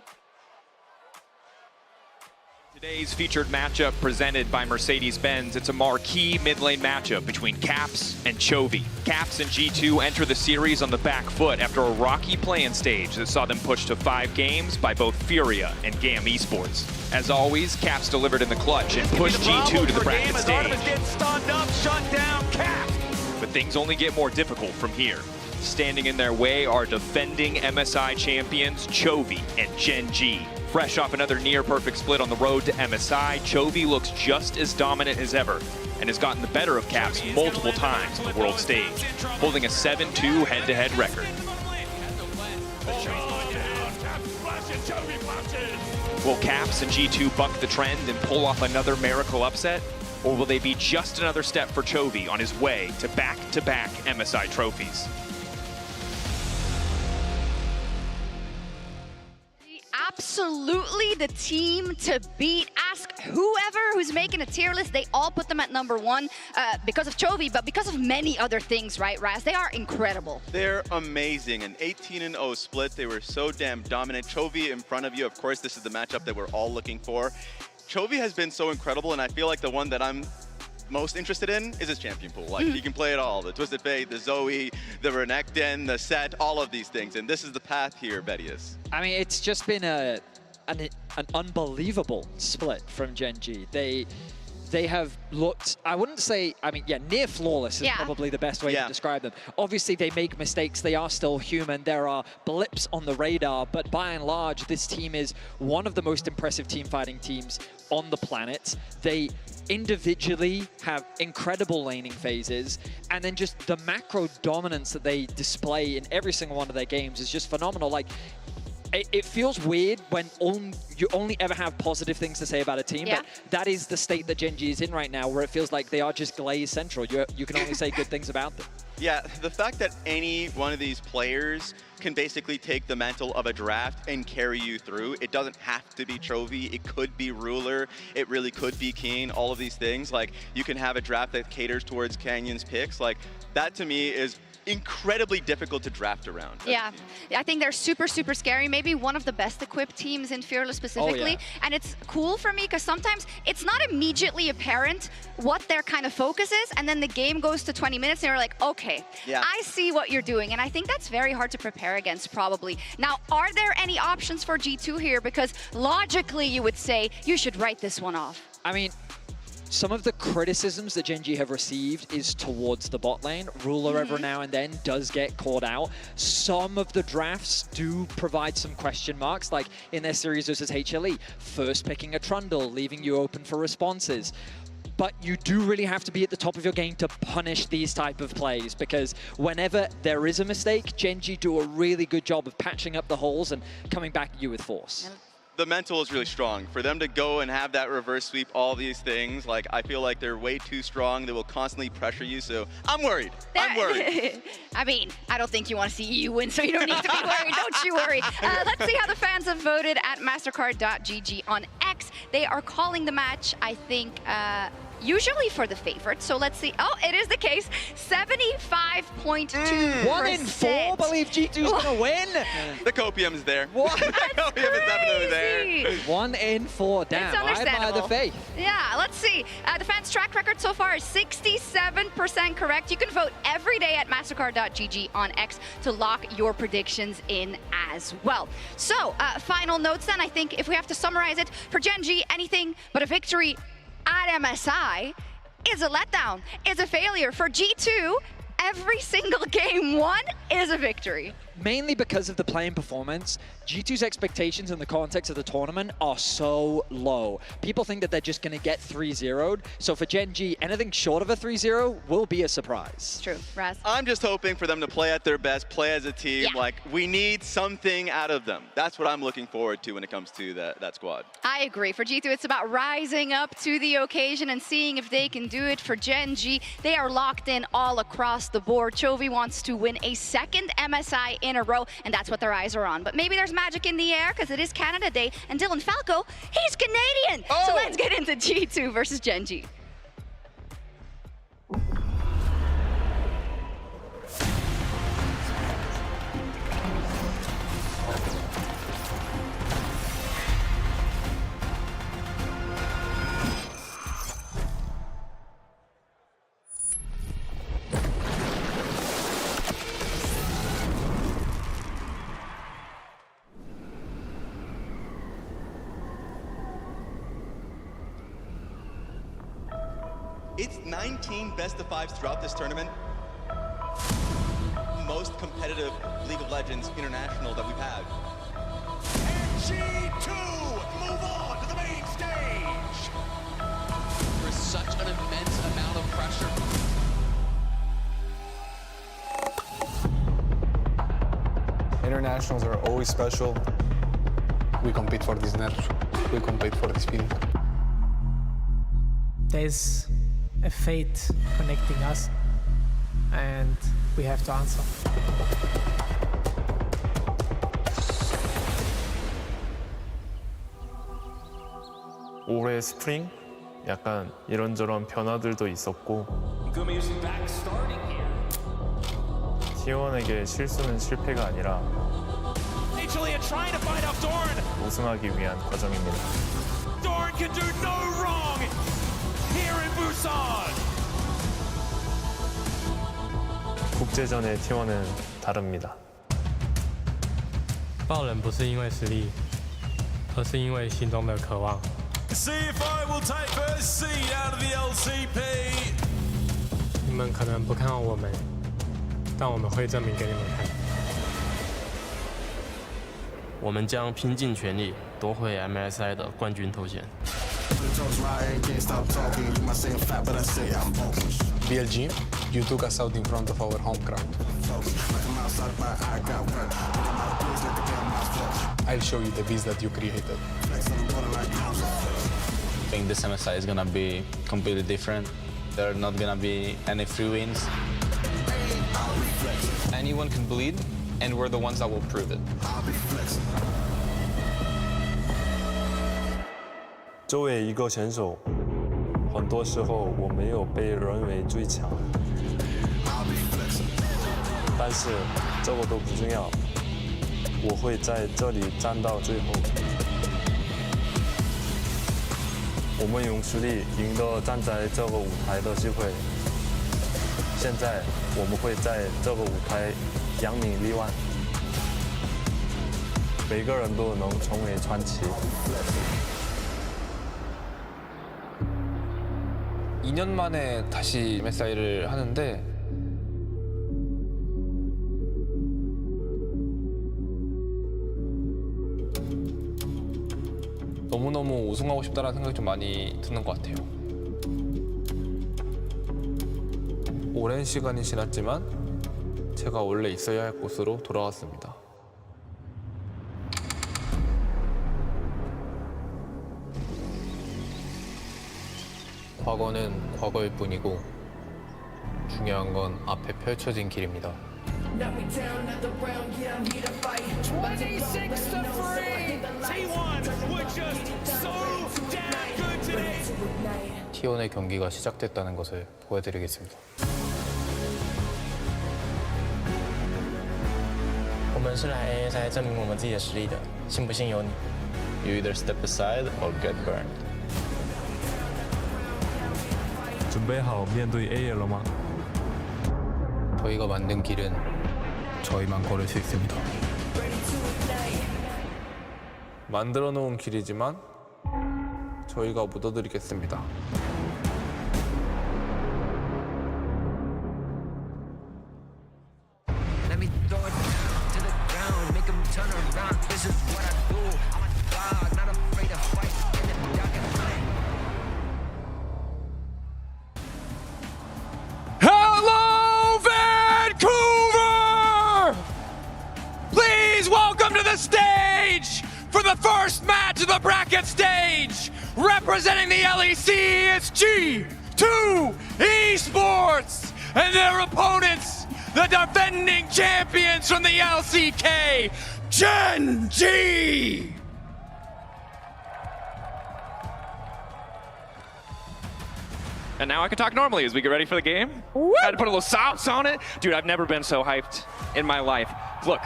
Today's featured matchup presented by Mercedes-Benz. It's a marquee mid-lane matchup between Caps and Chovy. Caps and G2 enter the series on the back foot after a rocky play-in stage that saw them pushed to 5 games by both Furia and Gen.G Esports. As always, Caps delivered in the clutch and pushed G2 to the bracket stage. But things only get more difficult from here. Standing in their way are defending MSI champions Chovy and Gen.G. Fresh off another near-perfect split on the road to MSI, Chovy looks just as dominant as ever and has gotten the better of Caps multiple times on the world stage, holding a 7-2 head-to-head record. Will Caps and G2 buck the trend and pull off another miracle upset? Or will they be just another step for Chovy on his way to back-to-back MSI trophies? Absolutely the team to beat. Ask whoever who's making a tier list, they all put them at #1 because of Chovy, but because of many other things, right, Raz? They are incredible. They're amazing. An 18-0 split. They were so damn dominant. Chovy in front of you, of course, this is the matchup that we're all looking for. Chovy has been so incredible, and I feel like the one that I'm most interested in is his champion pool. Like, he can play it all. The Twisted Fate, the Zoe, the Renekton, the Set, all of these things. And this is the path here, Betius. I mean, it's just been an unbelievable split from Gen.G. They have looked, I wouldn't say, I mean, yeah, near flawless is probably the best way to describe them. Obviously, they make mistakes. They are still human. There are blips on the radar, but by and large, this team is one of the most impressive team fighting teams on the planet. They individually have incredible laning phases, and then just the macro dominance that they display in every single one of their games is just phenomenal. Like, it feels weird when you only ever have positive things to say about a team, but that is the state that Gen.G is in right now, where it feels like they are just Glaze Central. You can only say good things about them. Yeah, the fact that any one of these players can basically take the mantle of a draft and carry you through. It doesn't have to be Chovy. It could be Ruler. It really could be Keen. All of these things. Like, you can have a draft that caters towards Canyon's picks. Like, that to me is incredibly difficult to draft around. Yeah, I think they're super, super scary. Maybe one of the best equipped teams in Fearless specifically. And it's cool for me because sometimes it's not immediately apparent what their kind of focus is, and then the game goes to 20 minutes and you're like, okay, I see what you're doing. And I think that's very hard to prepare against, probably. Now, are there any options for G2 here? Because logically you would say you should write this one off. I mean, some of the criticisms that Gen.G have received is towards the bot lane. Ruler every now and then does get called out. Some of the drafts do provide some question marks, like in their series versus HLE, first picking a Trundle, leaving you open for responses. But you do really have to be at the top of your game to punish these type of plays, because whenever there is a mistake, Gen.G do a really good job of patching up the holes and coming back at you with force. The mental is really strong. For them to go and have that reverse sweep, all these things, like, I feel like they're way too strong. They will constantly pressure you, so I'm worried. I'm worried. I mean, I don't think you want to see you win, so you don't need to be worried. Don't you worry. Let's see how the fans have voted at mastercard.gg on X. They are calling the match, I think, usually for the favorite. So let's see. Oh, it is the case. 75.2%. 1 in 4 believe G2's going to win. The copium's there. What? The copium is definitely there. 1 in 4. Damn, it's understandable. I admire the faith. Yeah, let's see. The fans' track record so far is 67% correct. You can vote every day at mastercard.gg on X to lock your predictions in as well. So, final notes then. I think if we have to summarize it, for Gen.G, anything but a victory at MSI is a letdown, is a failure. For G2, every single game won is a victory. Mainly because of the playing performance, G2's expectations in the context of the tournament are so low. People think that they're just going to get 3-0'd. So for Gen.G, anything short of a 3-0 will be a surprise. True. Raz? I'm just hoping for them to play at their best, play as a team. Yeah. Like, we need something out of them. That's what I'm looking forward to when it comes to that squad. I agree. For G2, it's about rising up to the occasion and seeing if they can do it. For Gen.G, they are locked in all across the board. Chovy wants to win a second MSI in a row, and that's what their eyes are on. But maybe there's magic in the air because it is Canada Day, and Dylan Falco, he's Canadian. Oh. So let's get into G2 versus Gen.G. It's 19 best of fives throughout this tournament. Most competitive League of Legends International that we've had. And G2 move on to the main stage. There's such an immense amount of pressure. Internationals are always special. We compete for this nerve. We compete for this feeling. There's a fate connecting us, and we have to answer. 올해 스프링 약간 이런저런 변화들도 있었고 T1에게 실수는 실패가 아니라 우승하기 위한 과정입니다. Dorn can do no wrong here in Busan. 국제전의 T1은 다릅니다. 爆冷不是因为实力，而是因为心中的渴望。 CFI will take first seed out of the LCP. 你们可能不看好我们，但我们会证明给你们看。我们将拼尽全力夺回 MSI 的冠军头衔。 BLG, you took us out in front of our home crowd. I'll show you the beast that you created. I think this MSI is gonna be completely different. There are not gonna be any free wins. Anyone can bleed, and we're the ones that will prove it. 作为一个选手，很多时候我没有被认为最强，但是这个都不重要，我会在这里站到最后。我们用实力赢得站在这个舞台的机会，现在我们会在这个舞台扬名立万，每个人都能成为传奇。 2년 만에 다시 MSI를 하는데 너무너무 우승하고 싶다는 생각이 좀 많이 드는 것 같아요. 오랜 시간이 지났지만 제가 원래 있어야 할 곳으로 돌아왔습니다. 과거는 과거일 뿐이고 중요한 건 앞에 펼쳐진 길입니다. 26-3. T1 were just so damn good today. T1의 경기가 시작됐다는 것을 보여드리겠습니다. 我们是来 ASI 证明我们自己的实力的，信不信由你。 You either step aside or get burned. 准备好面对 A 了吗？ 저희가 만든 길은 저희만 걸을 수 있습니다. 만들어 놓은 길이지만 저희가 묻어드리겠습니다. the stage for the first match of the bracket stage. Representing the LEC, it's G2 Esports and their opponents, the defending champions from the LCK, Gen.G. And now I can talk normally as we get ready for the game. Woo! Had to put a little sauce on it. Dude, I've never been so hyped in my life. Look,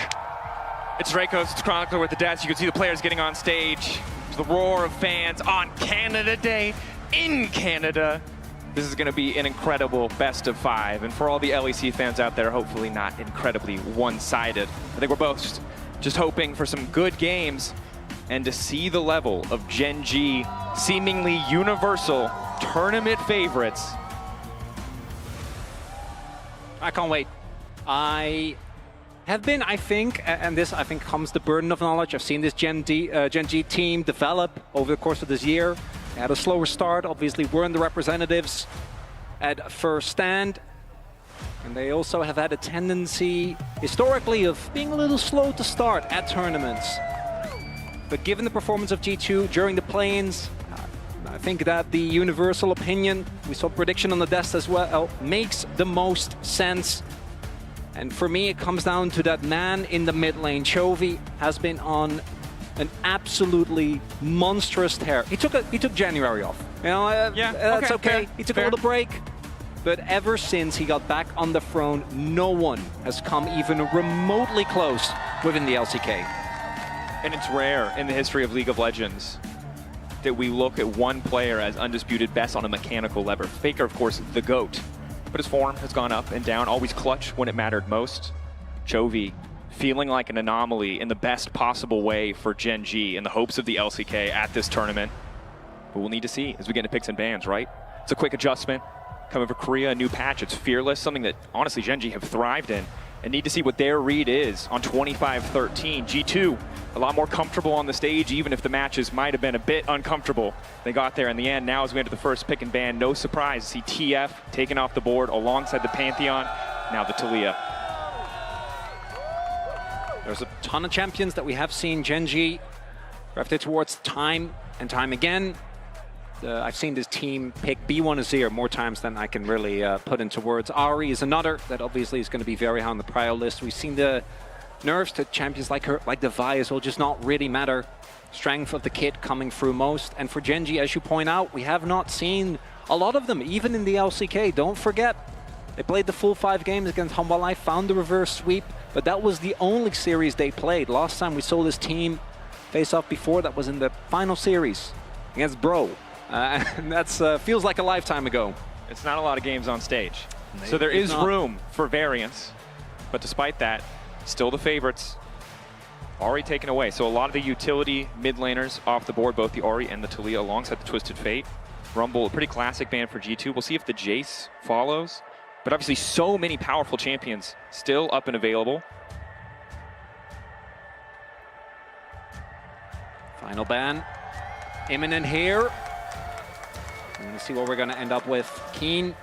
it's Dracos, it's Chronicler with the Dats. You can see the players getting on stage. The roar of fans on Canada Day in Canada. This is gonna be an incredible best of 5. And for all the LEC fans out there, hopefully not incredibly one-sided. I think we're both just hoping for some good games and to see the level of Gen.G, seemingly universal tournament favorites. I can't wait. I have been, I think, and this I think comes the burden of knowledge. I've seen this Gen.G team develop over the course of this year. They had a slower start, obviously weren't the representatives at first stand. And they also have had a tendency, historically, of being a little slow to start at tournaments. But given the performance of G2 during the play-ins, I think that the universal opinion, we saw prediction on the desk as well, makes the most sense. And for me, it comes down to that man in the mid lane. Chovy has been on an absolutely monstrous tear. He took January off. You know, that's okay. Fair, he took a little break. But ever since he got back on the throne, no one has come even remotely close within the LCK. And it's rare in the history of League of Legends that we look at one player as undisputed best on a mechanical level. Faker, of course, the GOAT. But his form has gone up and down, always clutch when it mattered most. Chovy feeling like an anomaly in the best possible way for Gen.G in the hopes of the LCK at this tournament. But we'll need to see as we get into picks and bans, right? It's a quick adjustment. Coming for Korea, a new patch. It's Fearless, something that honestly Gen.G have thrived in. And need to see what their read is on 25-13. G2, a lot more comfortable on the stage, even if the matches might have been a bit uncomfortable. They got there in the end. Now as we enter the first pick and ban, no surprise to see TF taken off the board alongside the Pantheon, now the Taliyah. There's a ton of champions that we have seen Gen.G drafted towards time and time again. I've seen this team pick B1 Azir more times than I can really put into words. Ahri is another that obviously is going to be very high on the prio list. We've seen the nerfs to champions like her, like the Vi as well, just not really matter. Strength of the kit coming through most. And for Gen.G, as you point out, we have not seen a lot of them, even in the LCK. Don't forget, they played the full 5 games against Humble Life, found the reverse sweep, but that was the only series they played. Last time we saw this team face off before, that was in the final series against Bro. And that's feels like a lifetime ago. It's not a lot of games on stage. So there is room for variance. But despite that, still the favorites. Ahri taken away. So a lot of the utility mid laners off the board, both the Ahri and the Taliyah alongside the Twisted Fate. Rumble, a pretty classic ban for G2. We'll see if the Jace follows. But obviously so many powerful champions still up and available. Final ban imminent here. We're going to see what we're going to end up with. Keen.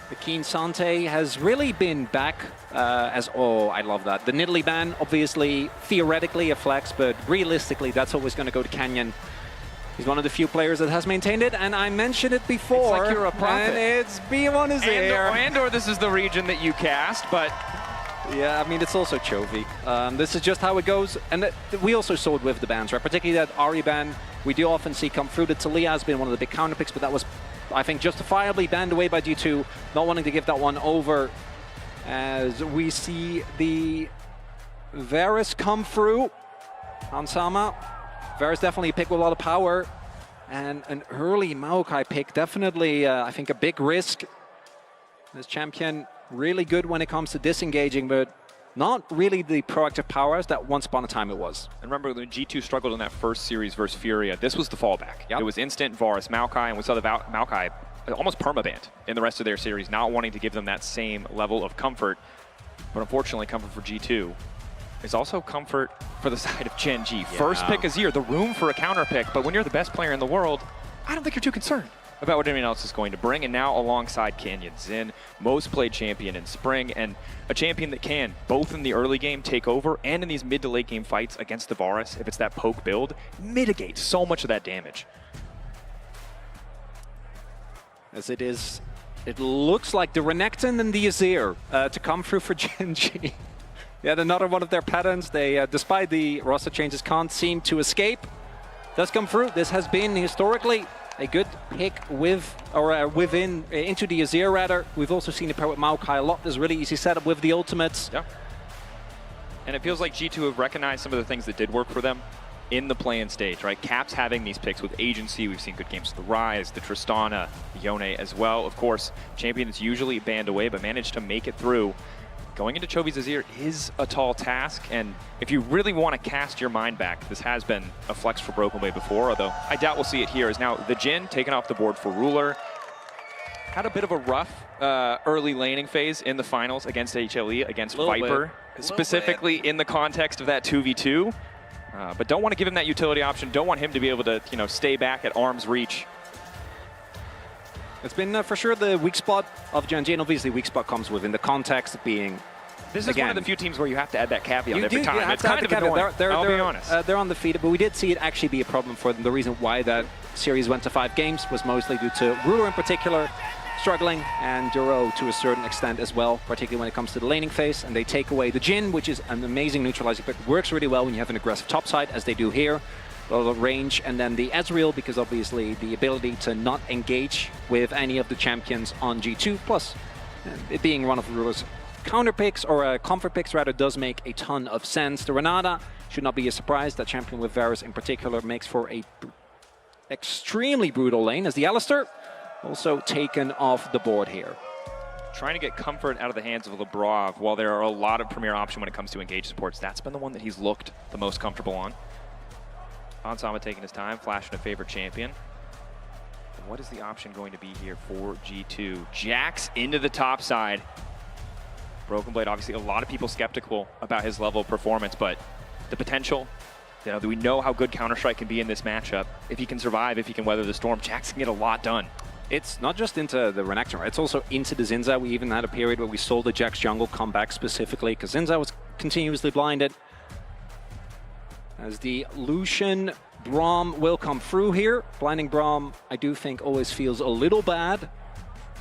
The Keen Sante has really been back as, oh, I love that. The Nidalee ban, obviously, theoretically a flex, but realistically, that's always going to go to Canyon. He's one of the few players that has maintained it, and I mentioned it before. It's like you're a prophet. And it's B1 is here. And/or this is the region that you cast, but... Yeah, I mean, it's also Chovy. This is just how it goes. And we also saw it with the bans, right? Particularly that Ahri ban, we do often see come through. The Taliyah has been one of the big counter picks, but that was, I think, justifiably banned away by G2, not wanting to give that one over. As we see the Varus come through on Sama. Varus definitely a pick with a lot of power. And an early Maokai pick, definitely, I think, a big risk. This champion really good when it comes to disengaging, but not really the proactive powers that once upon a time it was. And remember, when G2 struggled in that first series versus Furia, this was the fallback. Yep. It was instant Varus, Maokai, and we saw the Maokai almost permabanned in the rest of their series, not wanting to give them that same level of comfort. But unfortunately, comfort for G2 is also comfort for the side of Gen.G. Yeah. First pick Azir, the room for a counter pick, but when you're the best player in the world, I don't think you're too concerned about what anyone else is going to bring. And now alongside Canyon, Xin, most played champion in spring, and a champion that can, both in the early game, take over, and in these mid to late game fights against the Varus, if it's that poke build, mitigate so much of that damage. As it is, it looks like the Renekton and the Azir to come through for Gen.G. Yet another one of their patterns. They, despite the roster changes, can't seem to escape. Does come through. This has been historically a good pick with, or into the Azir rather. We've also seen it pair with Maokai a lot. There's really easy setup with the ultimates. Yeah. And it feels like G2 have recognized some of the things that did work for them in the play-in stage, right? Caps having these picks with agency. We've seen good games with the Ryze, the Tristana, the Yone as well. Of course, champion that's usually banned away, but managed to make it through. Going into Chovy's Azir is a tall task, and if you really want to cast your mind back, this has been a flex for Broken Blade before, although I doubt we'll see it here, as now the Jhin taken off the board for Ruler. Had a bit of a rough early laning phase in the finals against HLE, against Viper, specifically in the context of that 2v2. But don't want to give him that utility option, don't want him to be able to, stay back at arm's reach. It's been for sure the weak spot of Gen.G, and obviously weak spot comes within the context of being. This is one of the few teams where you have to add that caveat every time. Yeah, it's kind of annoying, I'll be honest. They're undefeated, but we did see it actually be a problem for them. The reason why that series went to 5 games was mostly due to Ruler in particular struggling, and Duro to a certain extent as well, particularly when it comes to the laning phase. And they take away the Jhin, which is an amazing neutralizing pick. Works really well when you have an aggressive top side, as they do here. A lot of range, and then the Ezreal, because obviously the ability to not engage with any of the champions on G2, plus it being one of Ruler's counter picks, or comfort picks rather, does make a ton of sense. The Renata should not be a surprise. That champion with Varus in particular makes for a extremely brutal lane, as the Alistar also taken off the board here. Trying to get comfort out of the hands of Lebrov, while there are a lot of premier options when it comes to engage supports. That's been the one that he's looked the most comfortable on. Ansama taking his time, flashing a favorite champion. What is the option going to be here for G2? Jax into the top side. Broken Blade, obviously a lot of people skeptical about his level of performance, but the potential, we know how good Counter-Strike can be in this matchup. If he can survive, if he can weather the storm, Jax can get a lot done. It's not just into the Renekton, it's also into the Zinza. We even had a period where we saw the Jax jungle come back specifically, because Zinza was continuously blinded. As the Lucian Braum will come through here. Blinding Braum, I do think, always feels a little bad.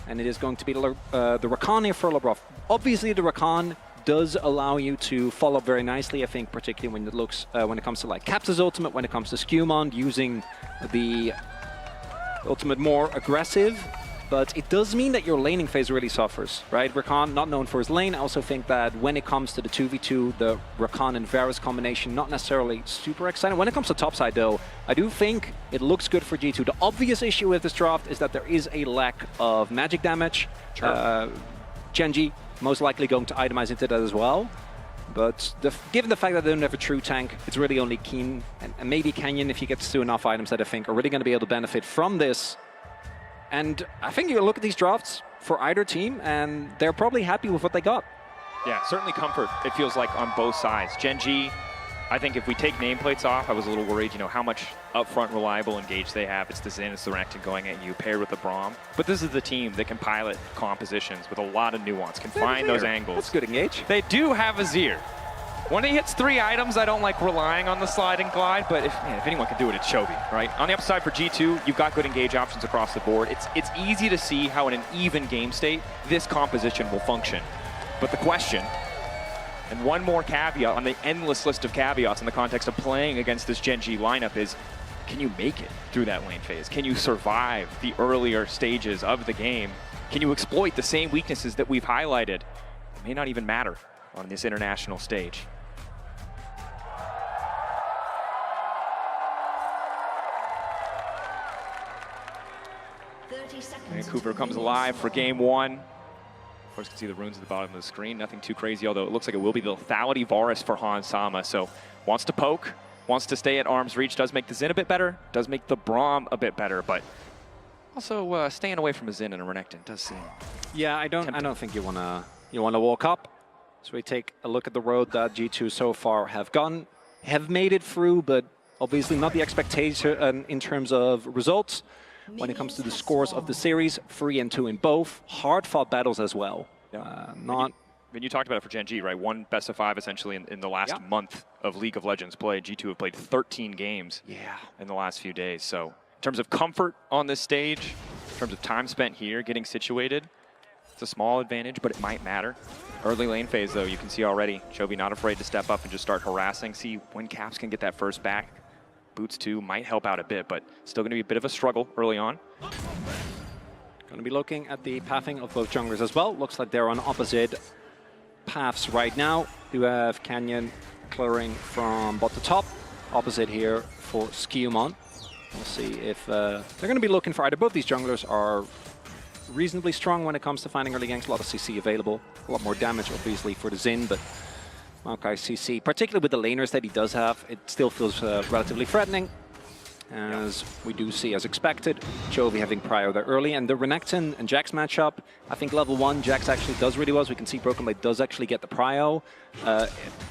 And it is going to be the Rakan here for Lebrov. Obviously, the Rakan does allow you to follow up very nicely, I think, particularly when it comes to like Caps' ultimate, when it comes to Skewmond, using the ultimate more aggressive. But it does mean that your laning phase really suffers, right? Rakan, not known for his lane. I also think that when it comes to the 2v2, the Rakan and Varus combination, not necessarily super exciting. When it comes to topside, though, I do think it looks good for G2. The obvious issue with this draft is that there is a lack of magic damage. Sure. Gen.G most likely going to itemize into that as well. But given the fact that they don't have a true tank, it's really only Keen and maybe Canyon, if he gets to enough items that I think are really going to be able to benefit from this. And I think you look at these drafts for either team, and they're probably happy with what they got. Yeah, certainly comfort, it feels like, on both sides. Gen.G, I think if we take nameplates off, I was a little worried, how much upfront reliable engage they have. It's the Xin, it's the Renekton going at you, paired with the Braum. But this is the team that can pilot compositions with a lot of nuance, can find those angles. That's good engage. They do have Azir. When he hits 3 items, I don't like relying on the slide and glide, but if anyone can do it, it's Chovy, right? On the upside for G2, you've got good engage options across the board. It's easy to see how in an even game state, this composition will function. But the question, and one more caveat on the endless list of caveats in the context of playing against this Gen.G lineup is, can you make it through that lane phase? Can you survive the earlier stages of the game? Can you exploit the same weaknesses that we've highlighted? It may not even matter on this international stage. Vancouver comes alive for game 1. Of course, you can see the runes at the bottom of the screen. Nothing too crazy, although it looks like it will be the lethality Varus for Ansama. So wants to poke, wants to stay at arm's reach, does make the Xin a bit better, does make the Braum a bit better, but also staying away from a Xin and a Renekton does seem. Yeah, I don't think you wanna walk up. So we take a look at the road that G2 so far have made it through, but obviously not the expectation in terms of results. when it comes to the scores of the series, 3 and 2 in both. Hard-fought battles as well. Not. And you talked about it for Gen.G, right? One best of 5 essentially in the last month of League of Legends play. G2 have played 13 games in the last few days. So in terms of comfort on this stage, in terms of time spent here, getting situated, it's a small advantage, but it might matter. Early lane phase, though, you can see already, Chovy not afraid to step up and just start harassing. See when Caps can get that first back. Boots, too, might help out a bit, but still going to be a bit of a struggle early on. Going to be looking at the pathing of both junglers as well. Looks like they're on opposite paths right now. You have Canyon clearing from bot to top. Opposite here for Skiumon. We'll see if they're going to be looking for either. Both these junglers are reasonably strong when it comes to finding early ganks. A lot of CC available. A lot more damage, obviously, for the Xin, but Maokai's CC, particularly with the laners that he does have, it still feels relatively threatening. As we do see, as expected, Chovy having prio there early. And the Renekton and Jax matchup, I think level 1, Jax actually does really well. As we can see, Broken Blade does actually get the prio.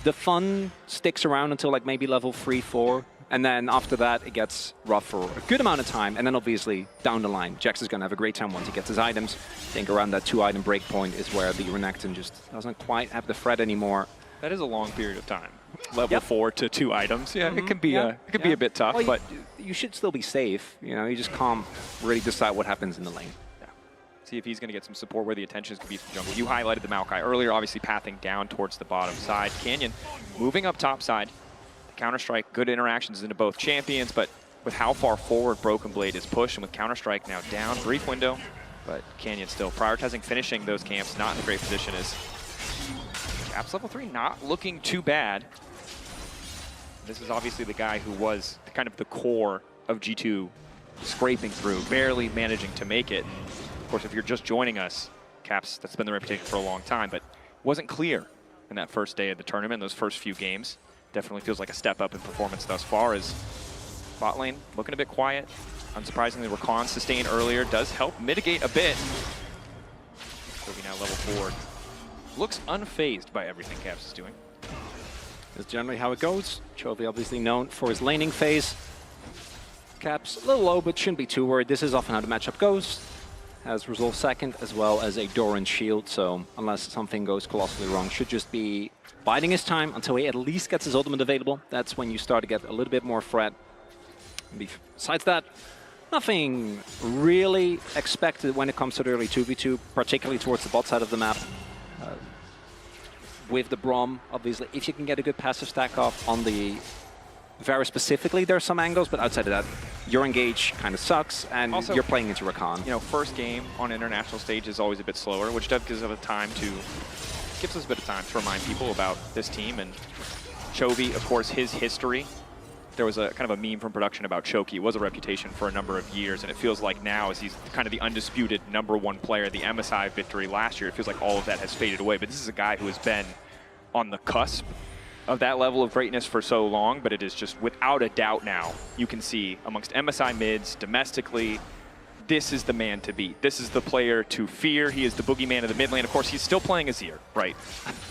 The fun sticks around until like maybe level 3, 4. And then after that, it gets rough for a good amount of time. And then obviously, down the line, Jax is going to have a great time once he gets his items. I think around that 2-item breakpoint is where the Renekton just doesn't quite have the threat anymore. That is a long period of time. Level 4 to 2 items. Yeah, it can be be a bit tough, well, but you should still be safe. You know, you just can't really decide what happens in the lane. See if he's going to get some support where the attention is going to be from jungle. You highlighted the Maokai earlier, obviously pathing down towards the bottom side. Canyon moving up top side. Counter-Strike, good interactions into both champions, but with how far forward Broken Blade is pushed, and with Counter-Strike now down, brief window, but Canyon still prioritizing finishing those camps, not in a great position as Caps level 3 not looking too bad. This is obviously the guy who was kind of the core of G2 scraping through, barely managing to make it. Of course, if you're just joining us, Caps, that's been the reputation for a long time, but wasn't clear in that first day of the tournament, those first few games. Definitely feels like a step up in performance thus far as bot lane looking a bit quiet. Unsurprisingly, Rakan sustained earlier does help mitigate a bit. Chovy now level 4. Looks unfazed by everything Caps is doing. That's generally how it goes. Chovy obviously known for his laning phase. Caps a little low, but shouldn't be too worried. This is often how the matchup goes. Has Resolve second as well as a Doran shield, so unless something goes colossally wrong, should just be biding his time until he at least gets his ultimate available. That's when you start to get a little bit more threat. Besides that, nothing really expected when it comes to the early 2v2, particularly towards the bot side of the map. With the Braum, obviously, if you can get a good passive stack off on the very specifically, there are some angles, but outside of that, your engage kind of sucks, and also, you're playing into Rakan. You know, first game on international stage is always a bit slower, which gives us a bit of time to remind people about this team. And Chovy, of course, his history. There was a kind of a meme from production about Choki. It was a reputation for a number of years, and it feels like now, as he's kind of the undisputed #1 player, the MSI victory last year, it feels like all of that has faded away. But this is a guy who has been on the cusp of that level of greatness for so long, but it is just without a doubt now, you can see amongst MSI mids, domestically, this is the man to beat. This is the player to fear. He is the boogeyman of the mid lane. Of course, he's still playing Azir, right?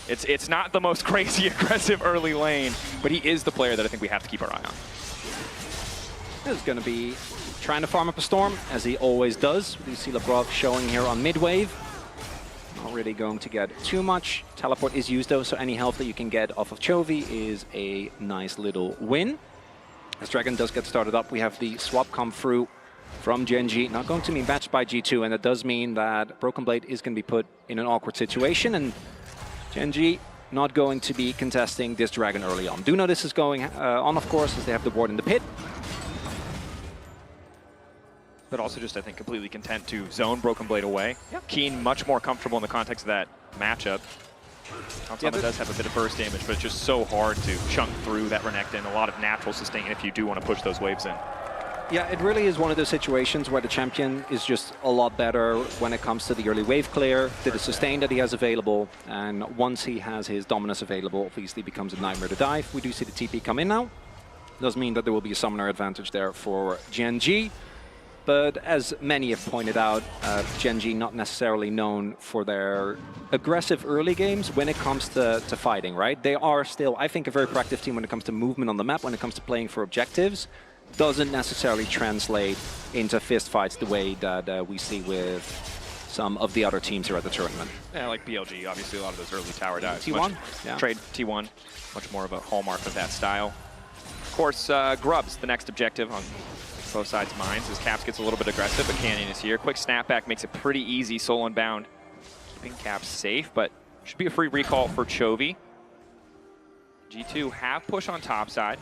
It's not the most crazy aggressive early lane, but he is the player that I think we have to keep our eye on. This is going to be trying to farm up a storm, as he always does. We see Labrov showing here on mid wave. Not really going to get too much. Teleport is used though, so any health that you can get off of Chovy is a nice little win. As Dragon does get started up, we have the swap come through from Gen.G. Not going to be matched by G2, and that does mean that Broken Blade is going to be put in an awkward situation, and Gen.G not going to be contesting this Dragon early on. Do know this is going on, of course, as they have the ward in the pit. But also just, I think, completely content to zone Broken Blade away. Yep. Keen much more comfortable in the context of that matchup. Kansama does have a bit of burst damage, but it's just so hard to chunk through that Renekton. A lot of natural sustain if you do want to push those waves in. Yeah, it really is one of those situations where the champion is just a lot better when it comes to the early wave clear, to the sustain that he has available, and once he has his dominance available, obviously becomes a nightmare to dive. We do see the TP come in now. Does mean that there will be a summoner advantage there for Gen.G. But as many have pointed out, Gen.G not necessarily known for their aggressive early games when it comes to fighting, right? They are still, I think, a very proactive team when it comes to movement on the map, when it comes to playing for objectives. doesn't necessarily translate into fistfights the way that we see with some of the other teams here at the tournament. Yeah, like BLG, obviously a lot of those early tower dives. T1, yeah. Trade T1, much more of a hallmark of that style. Of course, Grubs, the next objective on both sides' minds, as Caps gets a little bit aggressive, but Canyon is here. Quick snapback makes it pretty easy, solo unbound, keeping Caps safe, but should be a free recall for Chovy. G2 have push on top side.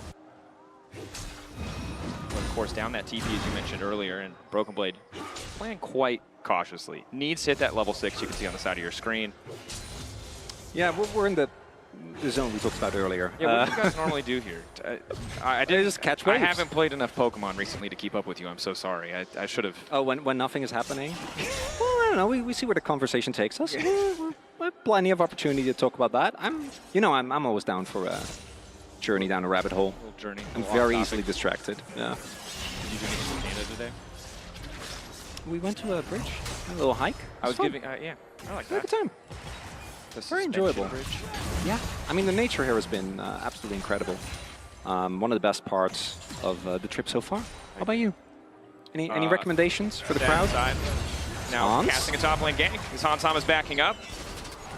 But of course, down that TP, as you mentioned earlier, and Broken Blade playing quite cautiously. Needs to hit that level 6 you can see on the side of your screen. Yeah, we're in the zone we talked about earlier. Yeah, what do you guys normally do here? I didn't just catch waves. I haven't played enough Pokemon recently to keep up with you. I'm so sorry. I should have. Oh, when nothing is happening? Well, I don't know. We see where the conversation takes us. We have plenty of opportunity to talk about that. I'm always down for a journey down a rabbit hole. A little journey. I'm very easily distracted. Yeah. Did you do anything in Canada today? We went to a bridge, a little hike. I was giving, yeah, I like that. Good time. Very enjoyable. Bridge. Yeah, I mean the nature here has been absolutely incredible. One of the best parts of the trip so far. How about you? Any recommendations for the crowd? Side. Now Hans? casting a top lane gank. As Hans is backing up.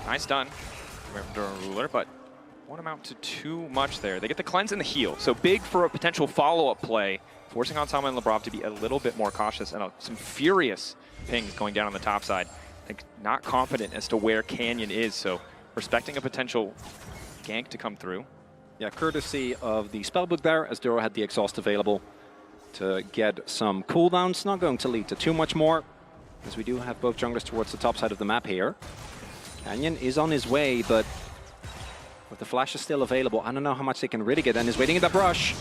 Nice done. Ruler, but won't amount to too much there. They get the cleanse and the heal, so big for a potential follow-up play, forcing Hansama and Labrov to be a little bit more cautious, and some furious pings going down on the top side. I think not confident as to where Canyon is, so respecting a potential gank to come through. Yeah, courtesy of the spellbook there, as Duro had the exhaust available to get some cooldowns. Not going to lead to too much more, as we do have both junglers towards the top side of the map here. Canyon is on his way, but with the flashes still available, I don't know how much they can really get, and is waiting in the brush.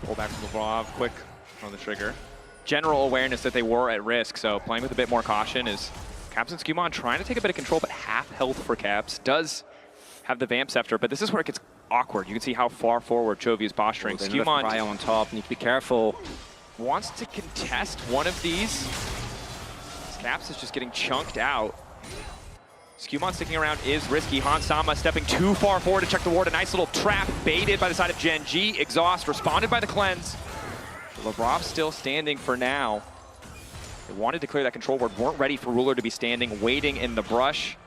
Pull back from Labrov, quick on the trigger. General awareness that they were at risk, so playing with a bit more caution is Caps and Skumon trying to take a bit of control, but half health for Caps. Does have the Vamp Scepter, but this is where it gets awkward. You can see how far forward Chovy is posturing. Skumon on top, need to be careful. Wants to contest one of these. Caps is just getting chunked out. Skumon sticking around is risky. Hansama stepping too far forward to check the ward. A nice little trap baited by the side of Gen.G. Exhaust responded by the cleanse. Labrov still standing for now. They wanted to clear that control ward, weren't ready for Ruler to be standing, waiting in the brush.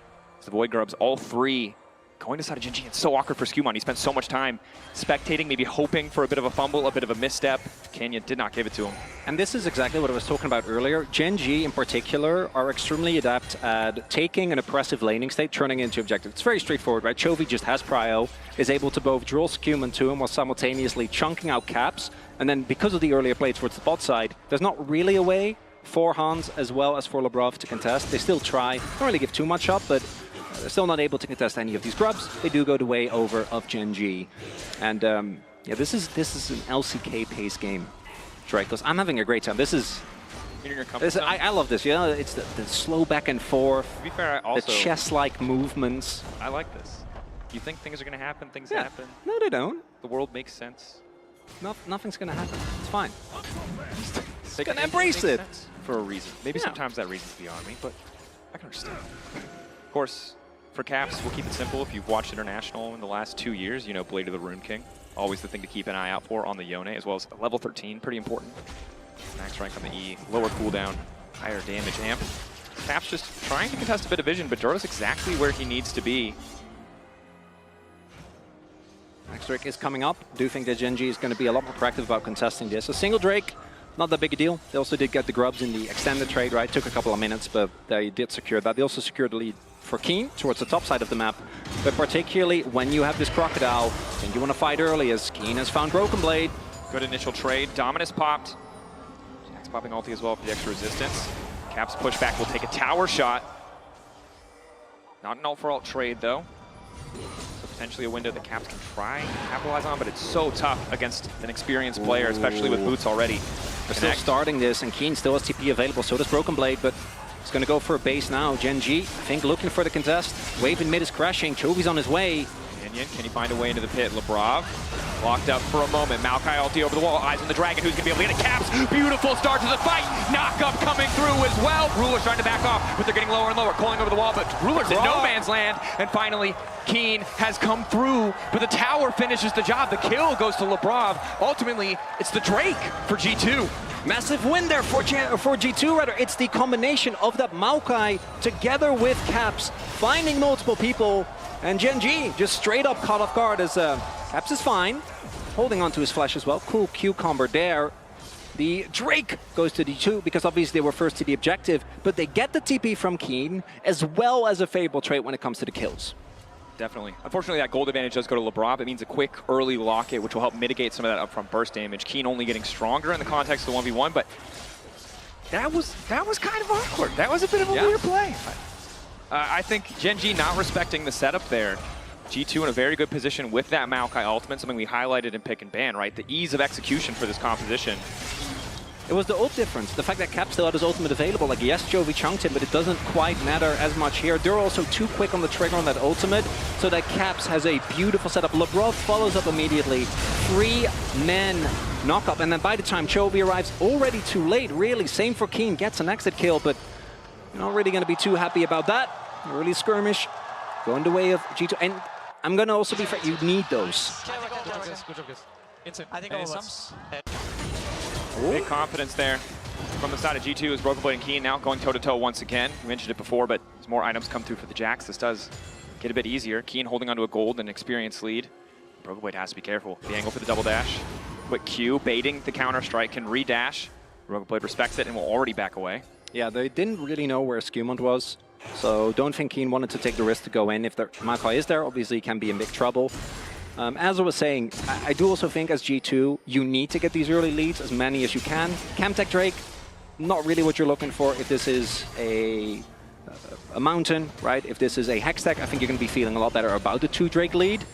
The Void Grubs, all three, going to side of Gen.G. It's so awkward for Skumon. He spent so much time spectating, maybe hoping for a bit of a fumble, a bit of a misstep. Canyon did not give it to him. And this is exactly what I was talking about earlier. Gen.G in particular are extremely adept at taking an oppressive laning state, turning it into objective. It's very straightforward, right? Chovy just has prio, is able to both draw Skumon to him while simultaneously chunking out Caps. And then because of the earlier play towards the bot side, there's not really a way for Hans as well as for Labrov to contest. They still try, don't really give too much up, but they're still not able to contest any of these grubs. They do go the way over of Gen.G. And yeah, this is an LCK pace game, Dracos. I'm having a great time. I love this. Yeah, it's the slow back and forth. To be fair, also, the chess-like movements. I like this. You think things are going to happen, things happen. No, they don't. The world makes sense. Nothing's going to happen. It's fine. Just going to embrace it. For a reason. Maybe sometimes that reason's beyond me, but I can understand. Of course, for Caps, we'll keep it simple. If you've watched International in the last 2 years, you know Blade of the Rune King. Always the thing to keep an eye out for on the Yone, as well as level 13, pretty important. Max rank on the E, lower cooldown, higher damage amp. Caps just trying to contest a bit of vision, but Jordo's exactly where he needs to be. Next Drake is coming up. Do think that Gen.G is going to be a lot more proactive about contesting this. A single Drake, not that big a deal. They also did get the grubs in the extended trade, right? Took a couple of minutes, but they did secure that. They also secured the lead for Keen towards the top side of the map. But particularly when you have this Crocodile, and you want to fight early, as Keen has found Broken Blade. Good initial trade. Dominus popped. Jack's popping ulti as well for the extra resistance. Caps pushback will take a tower shot. Not an ult for ult trade, though. Potentially a window that Caps can try and capitalize on, but it's so tough against an experienced player, especially with boots already. They're still starting this, and Keen still has TP available, so does Broken Blade, but he's going to go for a base now. Gen.G, I think, looking for the contest. Wave in mid is crashing. Chovy's on his way. Canyon, can he find a way into the pit? Labrov Locked up for a moment. Maokai ulti over the wall. Eyes on the dragon. Who's going to be able to get it? Caps. Beautiful start to the fight. Knock up coming through as well. Ruler's trying to back off, but they're getting lower and lower. Calling over the wall, but Ruler's in no man's land. And finally, Keen has come through, but the tower finishes the job. The kill goes to Lebrov. Ultimately, it's the Drake for G2. Massive win there for G2, rather. It's the combination of that Maokai together with Caps, finding multiple people, and Gen.G just straight up caught off guard as Caps is fine, holding onto his flash as well. Cool cucumber there. The Drake goes to D2 because obviously they were first to the objective, but they get the TP from Keen as well as a favorable trait when it comes to the kills. Definitely. Unfortunately, that gold advantage does go to Lebrov. It means a quick early lock-it, which will help mitigate some of that upfront burst damage. Keen only getting stronger in the context of the 1v1, but that was kind of awkward. That was a bit of a weird play. I think Gen.G not respecting the setup there. G2 in a very good position with that Maokai ultimate, something we highlighted in pick and ban, right? The ease of execution for this composition. It was the ult difference. The fact that Cap still had his ultimate available. Like, yes, Chovy chunked him, but it doesn't quite matter as much here. They're also too quick on the trigger on that ultimate, so that Caps has a beautiful setup. Lebrov follows up immediately. 3-man knock-up, and then by the time Chovy arrives, already too late, really. Same for Keen, gets an exit kill, but you're not really going to be too happy about that. Early skirmish, going the way of G2. And I'm going to also be fair, you need those. I think all of us. Big confidence there from the side of G2 as Broken Blade and Keen now going toe-to-toe once again. We mentioned it before, but as more items come through for the Jax, this does get a bit easier. Keen holding onto a gold and experience lead. Broken Blade has to be careful. The angle for the double dash. Quick Q, baiting the counter-strike, can re-dash. Broken Blade respects it and will already back away. Yeah, they didn't really know where Skewmont was, so don't think Keen wanted to take the risk to go in. If Maokai is there, obviously he can be in big trouble. As I was saying, I do also think as G2, you need to get these early leads, as many as you can. Camtech Drake, not really what you're looking for. If this is a mountain, right? If this is a Hextech, I think you're going to be feeling a lot better about the 2 Drake lead.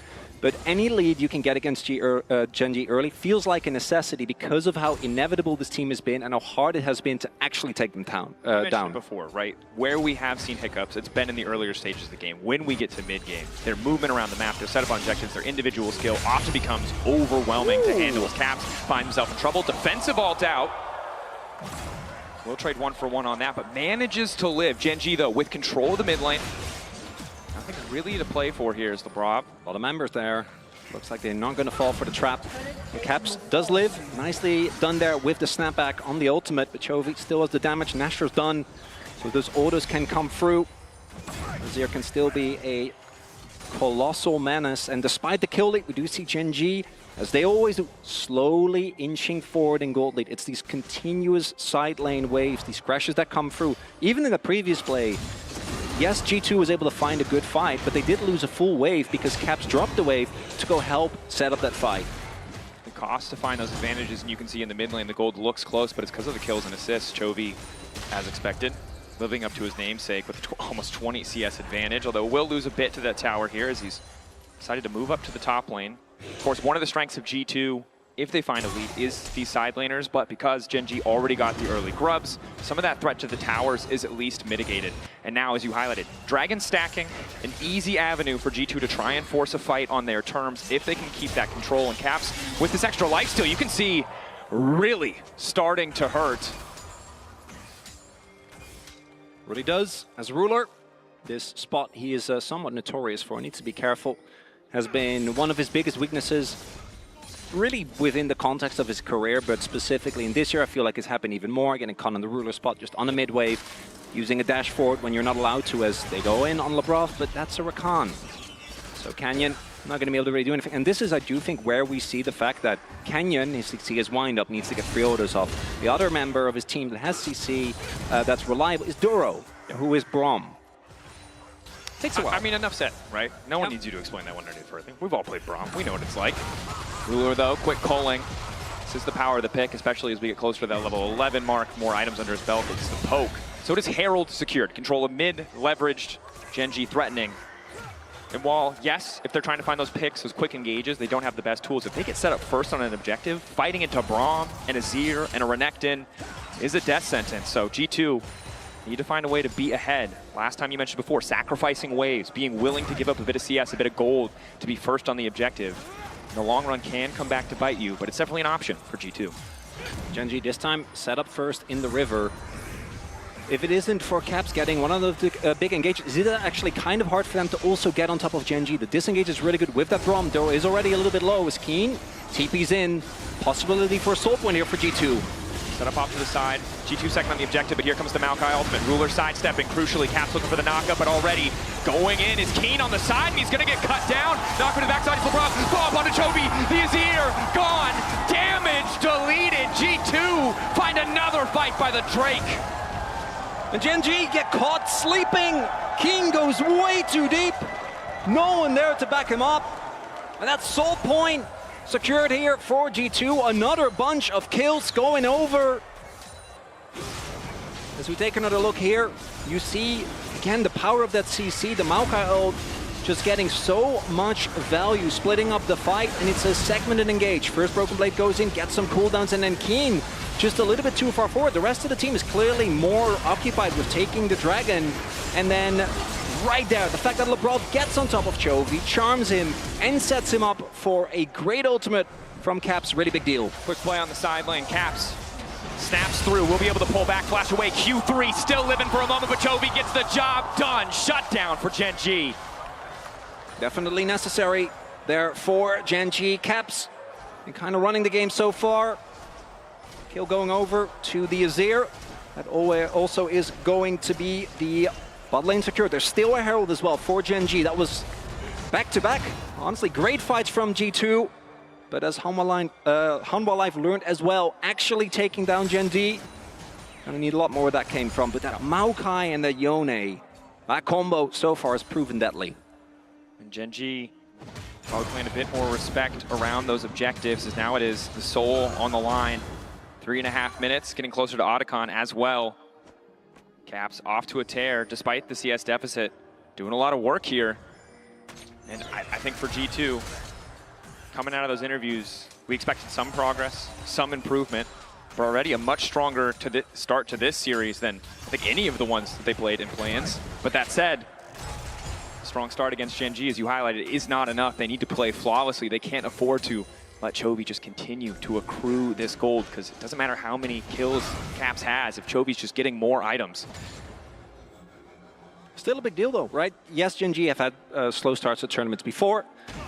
But any lead you can get against Gen.G early feels like a necessity because of how inevitable this team has been and how hard it has been to actually take them down. You mentioned it before, right? Where we have seen hiccups, it's been in the earlier stages of the game. When we get to mid-game, their movement around the map, their setup on objectives, their individual skill often becomes overwhelming to handle as Caps finds himself in trouble. Defensive ult out. We'll trade 1-for-1 on that, but manages to live. Gen.G, though, with control of the mid lane. Nothing really to play for here is Lebrov. A lot of members there. Looks like they're not going to fall for the trap. The Caps does live. Nicely done there with the snapback on the ultimate, but Chovy still has the damage. Nashor's done, so those orders can come through. Azir can still be a colossal menace, and despite the kill lead, we do see Gen.G, as they always do, slowly inching forward in gold lead. It's these continuous side lane waves, these crashes that come through. Even in the previous play, yes, G2 was able to find a good fight, but they did lose a full wave because Caps dropped the wave to go help set up that fight. The cost to find those advantages, and you can see in the mid lane, the gold looks close, but it's because of the kills and assists. Chovy, as expected, living up to his namesake with almost 20 CS advantage, although will lose a bit to that tower here as he's decided to move up to the top lane. Of course, one of the strengths of G2, if they find a lead, is these side laners, but because Gen.G already got the early grubs, some of that threat to the towers is at least mitigated. And now, as you highlighted, Dragon stacking, an easy avenue for G2 to try and force a fight on their terms if they can keep that control. And Caps, with this extra lifesteal, you can see really starting to hurt. What he does as ruler, this spot he is somewhat notorious for, needs to be careful, has been one of his biggest weaknesses, really within the context of his career, but specifically in this year, I feel like it's happened even more, getting caught on the ruler spot just on the mid wave, using a dash forward when you're not allowed to as they go in on Lebrov, but that's a Rakan. So Canyon, not going to be able to really do anything. And this is, I do think, where we see the fact that Canyon, his CC wind up, needs to get 3 orders off. The other member of his team that has CC that's reliable is Duro, who is Braum. Takes a while. I mean, enough said, right? No one needs you to explain that one any further. We've all played Braum. We know what it's like. Ruler, though, quick culling. This is the power of the pick, especially as we get closer to that level 11 mark. More items under his belt. It's the poke. So does Herald secured. Control of mid, leveraged, Gen.G threatening. And while, yes, if they're trying to find those picks, those quick engages, they don't have the best tools. If they get set up first on an objective, fighting into Braum and Azir and a Renekton is a death sentence. So G2 need to find a way to be ahead. Last time you mentioned before, sacrificing waves, being willing to give up a bit of CS, a bit of gold to be first on the objective. in the long run can come back to bite you, but it's definitely an option for G2. Gen.G this time set up first in the river. If it isn't for Caps getting one of the big engages, is it actually kind of hard for them to also get on top of Gen.G? The disengage is really good with that Braum, though is already a little bit low. Is Keen, TP's in, possibility for a soul point here for G2. Set up off to the side. G2 second on the objective, but here comes the Maokai ultimate. Ruler sidestepping, crucially. Caps looking for the knockup, but already going in is Keen on the side, and he's going to get cut down. Knock to the backside, it's LeBron. Bomb onto Chovy. The Azir gone. Damage deleted. G2 find another fight by the Drake. And Gen.G get caught sleeping. Keen goes way too deep. No one there to back him up. And that soul point secured here for G2. Another bunch of kills going over. As we take another look here, you see again the power of that CC, the Maokai ult just getting so much value, splitting up the fight, and it's a segmented engage. First Broken Blade goes in, gets some cooldowns, and then Keen just a little bit too far forward. The rest of the team is clearly more occupied with taking the dragon, and then right there, the fact that LeBron gets on top of Chovy, charms him, and sets him up for a great ultimate from Caps, really big deal. Quick play on the side lane, Caps snaps through, we'll be able to pull back, flash away. Q3 still living for a moment, but Chovy gets the job done. Shutdown for Gen.G. Definitely necessary there for Gen.G. Caps, and kind of running the game so far. Kill going over to the Azir. That also is going to be the bot lane secure. There's still a Herald as well for Gen.G. That was back-to-back. Honestly, great fights from G2. But as Hanwha Life learned as well, actually taking down Gen.G, gonna need a lot more where that came from. But that Maokai and that Yone, that combo so far has proven deadly. And Gen.G probably playing a bit more respect around those objectives, as now it is the soul on the line. 3.5 minutes, getting closer to Otacon as well. Caps off to a tear despite the CS deficit. Doing a lot of work here. And I think for G2, coming out of those interviews, we expected some progress, some improvement, but already a much stronger start to this series than I think any of the ones that they played in play-ins. But that said, a strong start against Gen.G, as you highlighted, is not enough. They need to play flawlessly. They can't afford to let Chovy just continue to accrue this gold, because it doesn't matter how many kills Caps has if Chovy's just getting more items. Still a big deal though, right? Yes, Gen.G have had slow starts at tournaments before.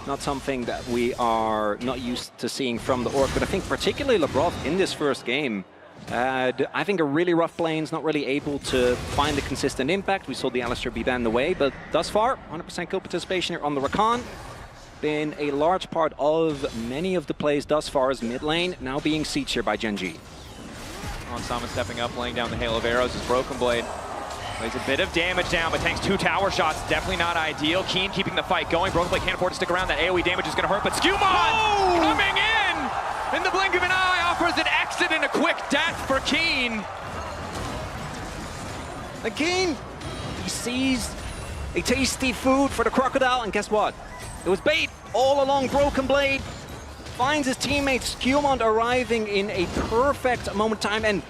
Not something that we are not used to seeing from the Orc, but I think particularly Labrov in this first game had, I think, a really rough lanes, not really able to find the consistent impact. We saw the Alistar be banned away, but thus far, 100% kill participation here on the Rakan. Been a large part of many of the plays thus far as mid lane, now being sieged here by Gen.G. Sama stepping up, laying down the hail of arrows as Broken Blade lays a bit of damage down, but tanks 2 tower shots. Definitely not ideal. Keen keeping the fight going. Broken Blade can't afford to stick around. That AoE damage is going to hurt, but Skewmon coming in the blink of an eye, offers an exit and a quick death for Keen. And Keen, he sees a tasty food for the crocodile, and guess what? It was bait all along. Broken Blade finds his teammate Skewmon arriving in a perfect moment of time, and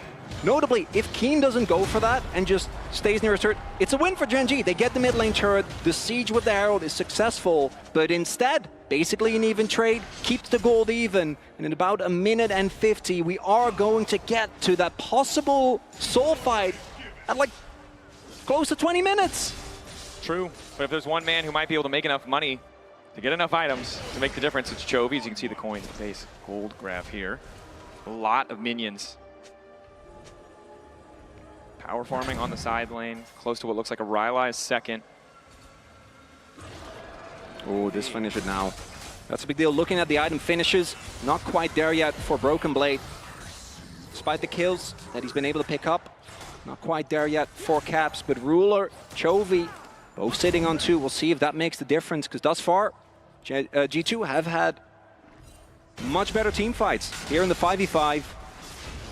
notably, if Keen doesn't go for that and just stays near his turret, it's a win for Gen.G. They get the mid lane turret, the siege with the Herald is successful, but instead, basically an even trade, keeps the gold even, and in about 1 minute and 50, we are going to get to that possible soul fight at like close to 20 minutes. True, but if there's one man who might be able to make enough money to get enough items to make the difference, it's Chovy. As you can see the coin base gold graph here. A lot of minions. Power farming on the side lane, close to what looks like a Rylai's second. Oh, this finishes now. That's a big deal. Looking at the item finishes, not quite there yet for Broken Blade. Despite the kills that he's been able to pick up, not quite there yet for Caps, but Ruler, Chovy, both sitting on 2. We'll see if that makes the difference, because thus far, G2 have had much better team fights here in the 5v5.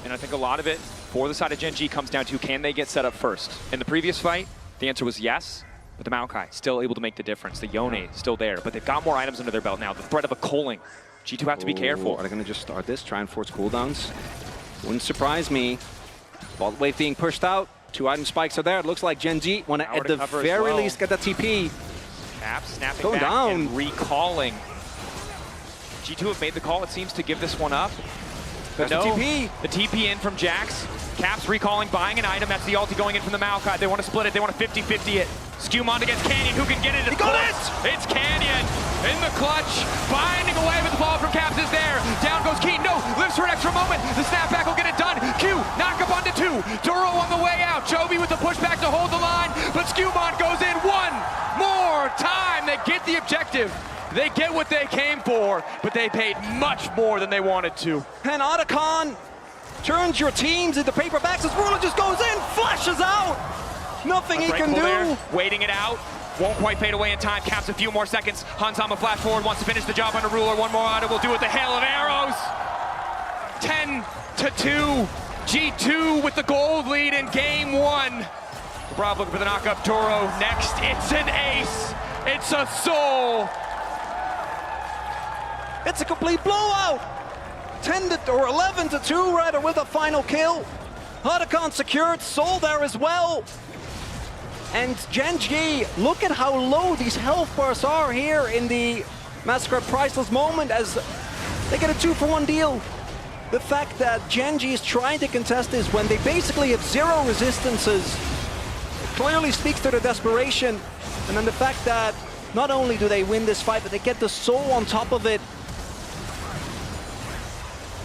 And I think a lot of it for the side of Gen.G comes down to, can they get set up first? In the previous fight, the answer was yes, but the Maokai still able to make the difference. The Yone still there, but they've got more items under their belt now. The threat of a culling. G2 have to be careful. Are they going to just start this, try and force cooldowns? Wouldn't surprise me. Bot wave being pushed out. 2 item spikes are there. It looks like Gen.G want to, at the very least, get that TP. Caps snapping going back down and recalling. G2 have made the call, it seems, to give this one up. But There's no, the TP in from Jax. Caps recalling, buying an item. That's the ulti going in from the Maokai. They want to split it. They want to 50-50 it. Skewmon against Canyon. Who can get it? He got it! It's Canyon in the clutch. Binding away, but the ball from Caps is there. Down goes Keaton. No, lives for an extra moment. The snapback will get it done. Q, knock up onto 2. Duro on the way out. Chovy with the pushback to hold the line. But Skewmon goes in one more time. They get the objective. They get what they came for, but they paid much more than they wanted to. And Otacon turns your teams into paperbacks as Ruler just goes in, flashes out. Nothing he can do. There, waiting it out. Won't quite fade away in time. Caps a few more seconds. Hanzama flash forward, wants to finish the job under Ruler. One more item will do it. The hail of arrows. 10-2. G2 with the gold lead in game 1. Brav looking for the knockup. Toro next. It's an ace. It's a soul. It's a complete blowout. 11-2 rather with a final kill. Otacon secured, Soul there as well. And Gen.G, look at how low these health bars are here in the Massacre Priceless moment as they get a 2-for-1 deal. The fact that Gen.G is trying to contest this when they basically have 0 resistances, it clearly speaks to their desperation. And then the fact that not only do they win this fight, but they get the Soul on top of it.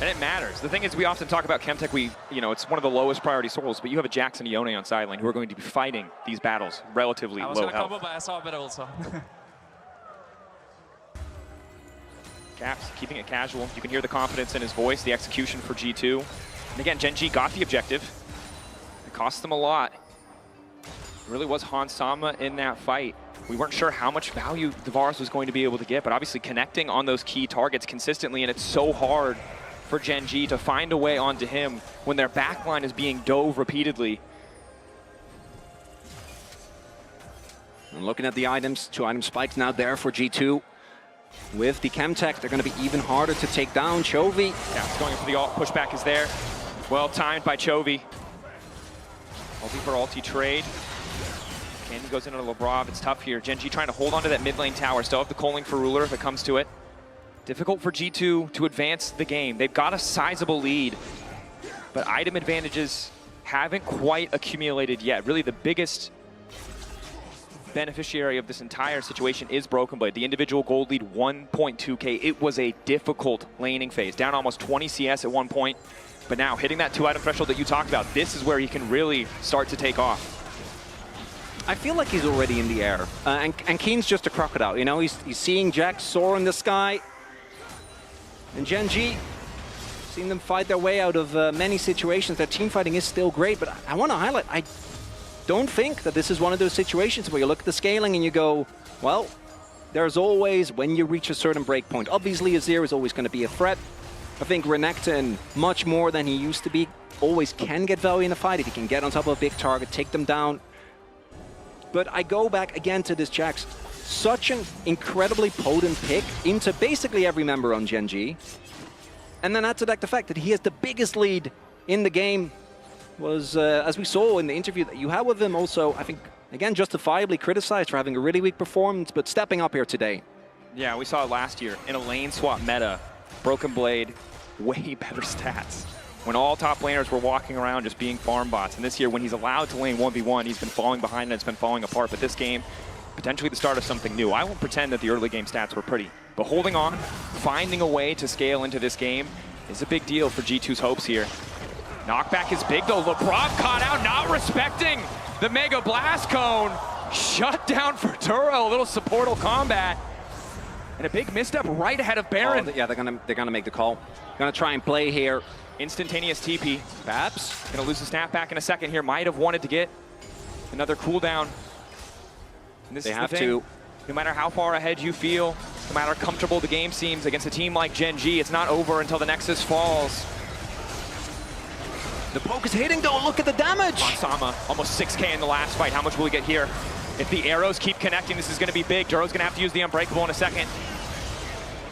And it matters. The thing is, we often talk about Chemtech, it's one of the lowest priority souls, but you have a Jax and a Yone on sideline who are going to be fighting these battles relatively low health. Combo, but I saw a bit also. Caps keeping it casual. You can hear the confidence in his voice, the execution for G2. And again, Gen.G got the objective. It cost them a lot. It really was Hanzama in that fight. We weren't sure how much value Tavares was going to be able to get, but obviously connecting on those key targets consistently, and it's so hard for Gen.G to find a way onto him when their backline is being dove repeatedly. And looking at the items, 2 item spikes now there for G2. With the Chemtech, they're going to be even harder to take down. Chovy. Yeah, it's going for the ult. Pushback is there. Well timed by Chovy. Ulti for ulti trade. Canyon goes into Lebrov. It's tough here. Gen.G trying to hold on to that mid lane tower. Still have the calling for Ruler if it comes to it. Difficult for G2 to advance the game. They've got a sizable lead, but item advantages haven't quite accumulated yet. Really, the biggest beneficiary of this entire situation is Broken Blade. The individual gold lead, 1.2k. It was a difficult laning phase, down almost 20 CS at one point, but now hitting that 2-item threshold that you talked about, this is where he can really start to take off. I feel like he's already in the air, and Keen's just a crocodile. You know, he's seeing Jax soar in the sky. And Gen.G, seen them fight their way out of many situations. Their team fighting is still great, but I want to highlight, I don't think that this is one of those situations where you look at the scaling and you go, well, there's always, when you reach a certain breakpoint, obviously Azir is always going to be a threat. I think Renekton, much more than he used to be, always can get value in a fight if he can get on top of a big target, take them down. But I go back again to this Jax. Such an incredibly potent pick into basically every member on Gen.G. And then add to that the fact that he has the biggest lead in the game was, as we saw in the interview that you had with him, also, I think, again, justifiably criticized for having a really weak performance, but stepping up here today. Yeah, we saw it last year in a lane swap meta. Broken Blade, way better stats. When all top laners were walking around just being farm bots. And this year, when he's allowed to lane 1v1, he's been falling behind and it's been falling apart. But this game, potentially the start of something new. I won't pretend that the early game stats were pretty, but holding on, finding a way to scale into this game is a big deal for G2's hopes here. Knockback is big though. Lebrov caught out, not respecting the Mega Blast Cone. Shut down for Turo, a little supportal combat. And a big misstep right ahead of Baron. Oh, yeah, they're gonna make the call. Gonna try and play here. Instantaneous TP. Babs gonna lose the snapback in a second here. Might have wanted to get another cooldown. And this they is have the thing. to. No matter how far ahead you feel, no matter how comfortable the game seems against a team like Gen.G, it's not over until the Nexus falls. The poke is hitting though, look at the damage! Hanzama, almost 6k in the last fight. How much will we get here? If the arrows keep connecting, this is gonna be big. Duro's gonna have to use the Unbreakable in a second.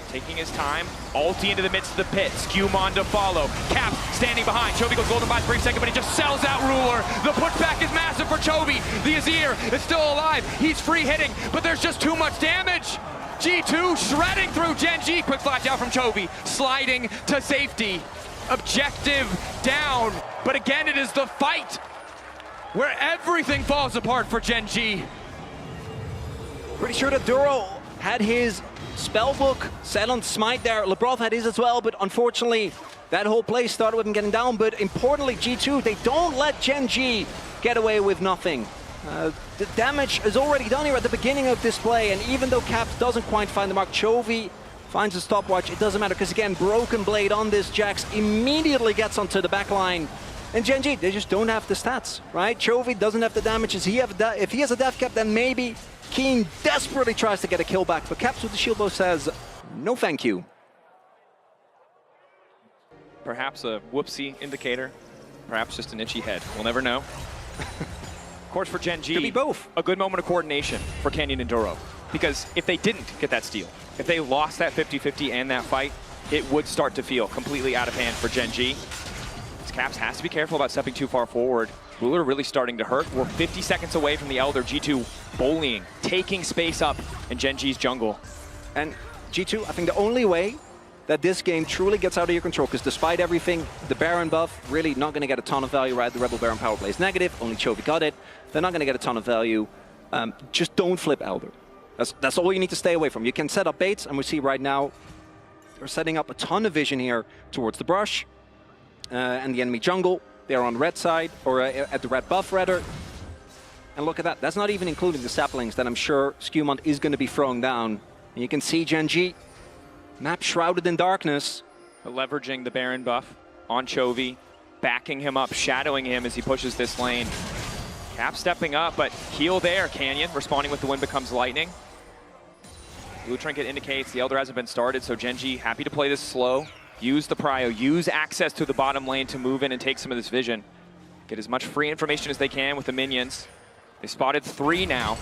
Taking his time, ulti into the midst of the pit. Skewmon to follow. Cap standing behind. Chovy goes golden by 3 seconds, but he just sells out Ruler. The pushback is massive for Chovy. The Azir is still alive. He's free hitting, but there's just too much damage. G2 shredding through Gen.G. Quick flash out from Chovy. Sliding to safety. Objective down. But again, it is the fight where everything falls apart for Gen.G. Pretty sure that Duro had his spellbook set on Smite there. Labrov had his as well, but unfortunately, that whole play started with him getting down. But importantly, G2, they don't let Gen.G get away with nothing. The damage is already done here at the beginning of this play, and even though Caps doesn't quite find the mark, Chovy finds a stopwatch. It doesn't matter, because again, Broken Blade on this Jax immediately gets onto the back line. And Gen.G, they just don't have the stats, right? Chovy doesn't have the damage. If he has a death cap, then maybe Keen desperately tries to get a kill back, but Caps with the shield bow says, no thank you. Perhaps a whoopsie indicator, perhaps just an itchy head. We'll never know. Of course, for Gen.G, could be both. A good moment of coordination for Canyon and Duro. Because if they didn't get that steal, if they lost that 50-50 and that fight, it would start to feel completely out of hand for Gen.G. Caps has to be careful about stepping too far forward. Ruler really starting to hurt. We're 50 seconds away from the Elder. G2 bullying, taking space up in Gen.G's jungle. And G2, I think the only way that this game truly gets out of your control, because despite everything, the Baron buff, really not going to get a ton of value, right? The Rebel Baron power play is negative, only Chovy got it. They're not going to get a ton of value. Just don't flip Elder. That's all you need to stay away from. You can set up baits, and we see right now, they're setting up a ton of vision here towards the brush and the enemy jungle. They're on red side, or at the red buff rather. And look at that, that's not even including the saplings that I'm sure Skewmont is going to be throwing down. And you can see Gen.G, map shrouded in darkness. Leveraging the Baron buff on Chovy, backing him up, shadowing him as he pushes this lane. Cap stepping up, but heal there, Canyon, responding with the wind becomes lightning. Blue Trinket indicates the Elder hasn't been started, so Gen.G happy to play this slow. Use the prio, use access to the bottom lane to move in and take some of this vision. Get as much free information as they can with the minions. They spotted 3 now.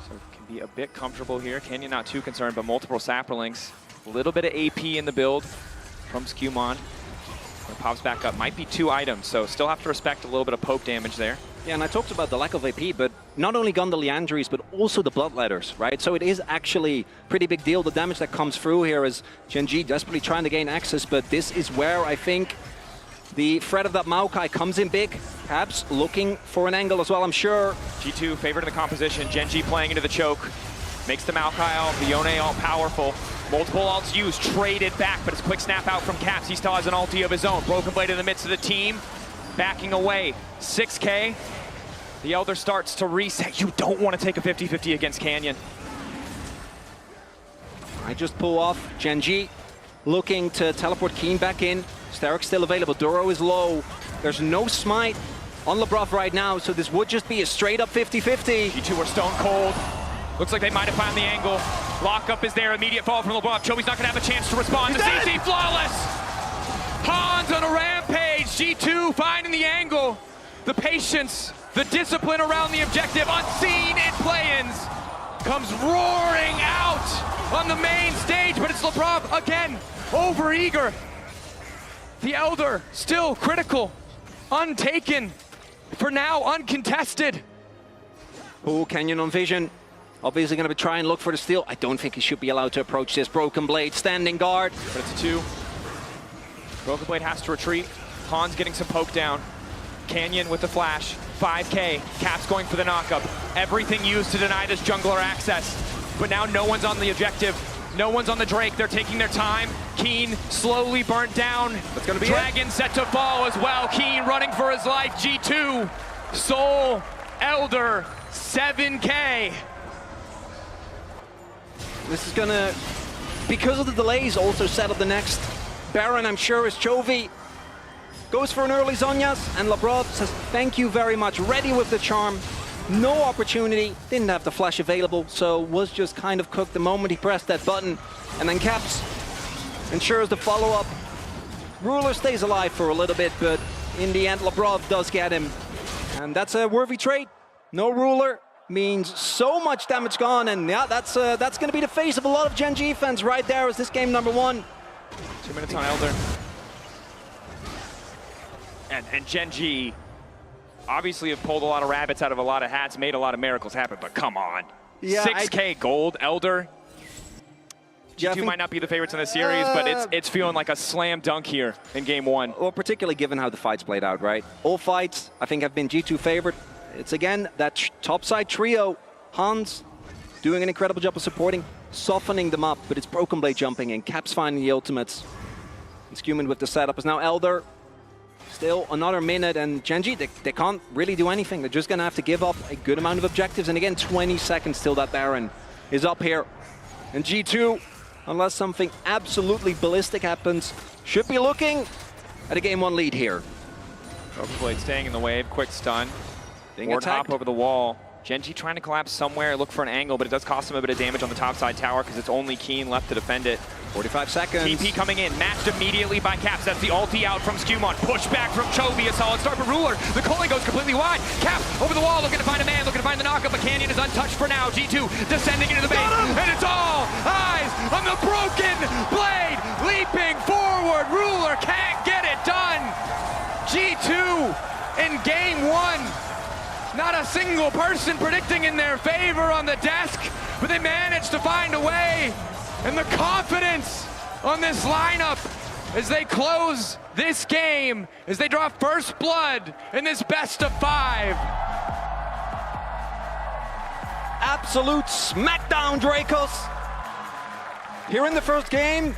So can be a bit comfortable here. Canyon not too concerned, but multiple saplings. A little bit of AP in the build from Skewmon. It pops back up, might be 2 items, so still have to respect a little bit of poke damage there. Yeah, and I talked about the lack of AP, but not only gun the Leandries, but also the Bloodletters, right? So it is actually a pretty big deal, the damage that comes through here is Gen.G desperately trying to gain access, but this is where I think the threat of that Maokai comes in big. Caps looking for an angle as well, I'm sure. G2 favored in the composition, Gen.G playing into the choke. Makes the Maokai off, the Yone all powerful. Multiple ults used, traded back, but it's a quick snap out from Caps. He still has an ulti of his own. Broken Blade in the midst of the team. Backing away, 6K. The Elder starts to reset. You don't want to take a 50-50 against Canyon. I just pull off. Gen.G looking to teleport Keen back in. Starrick's still available. Duro is low. There's no smite on Labrov right now, so this would just be a straight up 50-50. G2 are stone cold. Looks like they might have found the angle. Lockup is there, immediate fall from Labrov. Chovy's not gonna have a chance to respond. The CC flawless! Hans on a rampage. G2 finding the angle. The patience, the discipline around the objective, unseen in play-ins, comes roaring out on the main stage, but it's Labrov again, over-eager. The Elder still critical, untaken, for now uncontested. Oh, Canyon on vision. Obviously going to try and look for the steal. I don't think he should be allowed to approach this. Broken Blade, standing guard. But it's a 2. Broken Blade has to retreat. Hans getting some poke down. Canyon with the flash. 5K. Caps going for the knockup. Everything used to deny this jungler access. But now no one's on the objective. No one's on the Drake. They're taking their time. Keen slowly burnt down. That's going to be Dragon it. set to fall as well. Keen running for his life. G2. Soul. Elder. 7K. This is gonna, because of the delays, also set up the next Baron, I'm sure, is Chovy. Goes for an early Zhonya's, and Labrov says, thank you very much, ready with the charm. No opportunity, didn't have the flash available, so was just kind of cooked the moment he pressed that button. And then Caps ensures the follow-up. Ruler stays alive for a little bit, but in the end, Labrov does get him. And that's a worthy trade. No Ruler means so much damage gone, and yeah, that's going to be the face of a lot of Gen.G fans right there as this game number 1. 2 minutes on Elder. And Gen.G obviously have pulled a lot of rabbits out of a lot of hats, made a lot of miracles happen, but come on. Yeah, 6K gold, Elder. G2 might not be the favorites in the series, but it's feeling like a slam dunk here in game one. Well, particularly given how the fights played out, right? All fights, I think, have been G2 favorite. It's, again, that topside trio. Hans doing an incredible job of supporting, softening them up, but it's Broken Blade jumping in, Caps finding the ultimates. And Scuman with the setup is now Elder. Still another minute, and Gen.G, they can't really do anything. They're just going to have to give up a good amount of objectives. And again, 20 seconds till that Baron is up here. And G2, unless something absolutely ballistic happens, should be looking at a game one lead here. Broken Blade staying in the wave, quick stun. Being Ward attacked. hop over the wall. Gen.G trying to collapse somewhere, look for an angle, but it does cost him a bit of damage on the top side tower because it's only Keen left to defend it. 45 seconds. TP coming in, matched immediately by Caps. That's the ulti out from Scuman. Push back from Chovy, a solid start, but Ruler, the calling goes completely wide. Caps over the wall, looking to find a man, looking to find the knockup, but Canyon is untouched for now. G2 descending into the base, and it's all eyes on the Broken Blade, leaping forward. Ruler can't get it done. G2 in game one. Not a single person predicting in their favor on the desk, but they managed to find a way. And the confidence on this lineup as they close this game, as they draw first blood in this best of 5. Absolute smackdown, Dracos. Here in the first game,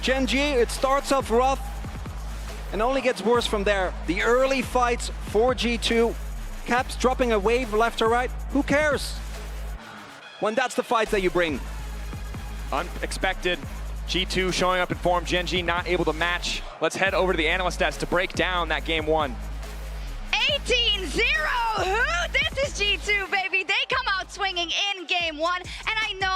Gen.G, it starts off rough and only gets worse from there. The early fights for G2, Caps dropping a wave left or right, who cares? When that's the fights that you bring. Unexpected. G2 showing up in form, Gen.G not able to match. Let's head over to the analyst desk to break down that game one. 18-0, who? This is G2, baby. They come out swinging in game one. And I know,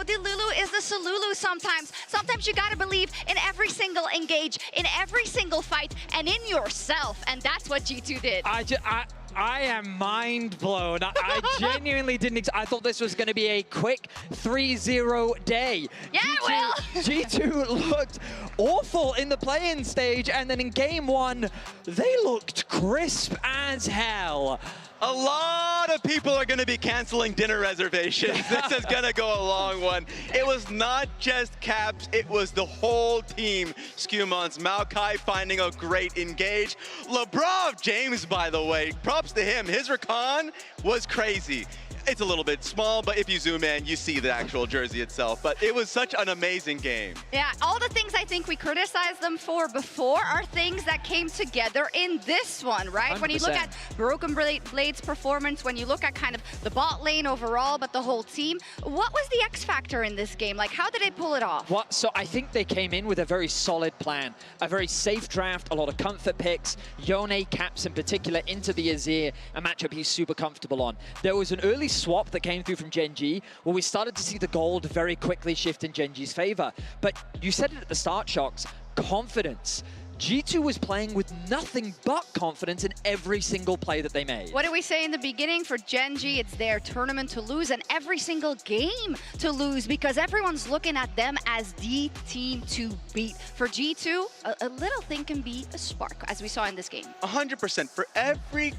the Lulu is the Salulu sometimes. Sometimes you gotta believe in every single engage, in every single fight, and in yourself. And that's what G2 did. I am mind blown. I genuinely didn't. I thought this was going to be a quick 3-0 day. Yeah, G2 looked awful in the play-in stage, and then in game one, they looked crisp as hell. A lot of people are going to be canceling dinner reservations. This is going to go a long one. It was not just Caps, it was the whole team. Scuman's Maokai finding a great engage. LeBron James, by the way, props to him. His recon was crazy. It's a little bit small, but if you zoom in, you see the actual jersey itself. But it was such an amazing game. Yeah, all the things I think we criticized them for before are things that came together in this one, right? 100%. When you look at Broken Blade's performance, when you look at kind of the bot lane overall, but the whole team, what was the X factor in this game? Like, how did they pull it off? So I think they came in with a very solid plan, a very safe draft, a lot of comfort picks, Yone, Caps in particular, into the Azir, a matchup he's super comfortable on. There was an early swap that came through from Gen.G, where we started to see the gold very quickly shift in Gen.G's favor. But you said it at the start, Shocks, confidence. G2 was playing with nothing but confidence in every single play that they made. What did we say in the beginning? For Gen.G, it's their tournament to lose and every single game to lose because everyone's looking at them as the team to beat. For G2, a little thing can be a spark, as we saw in this game. 100%. For every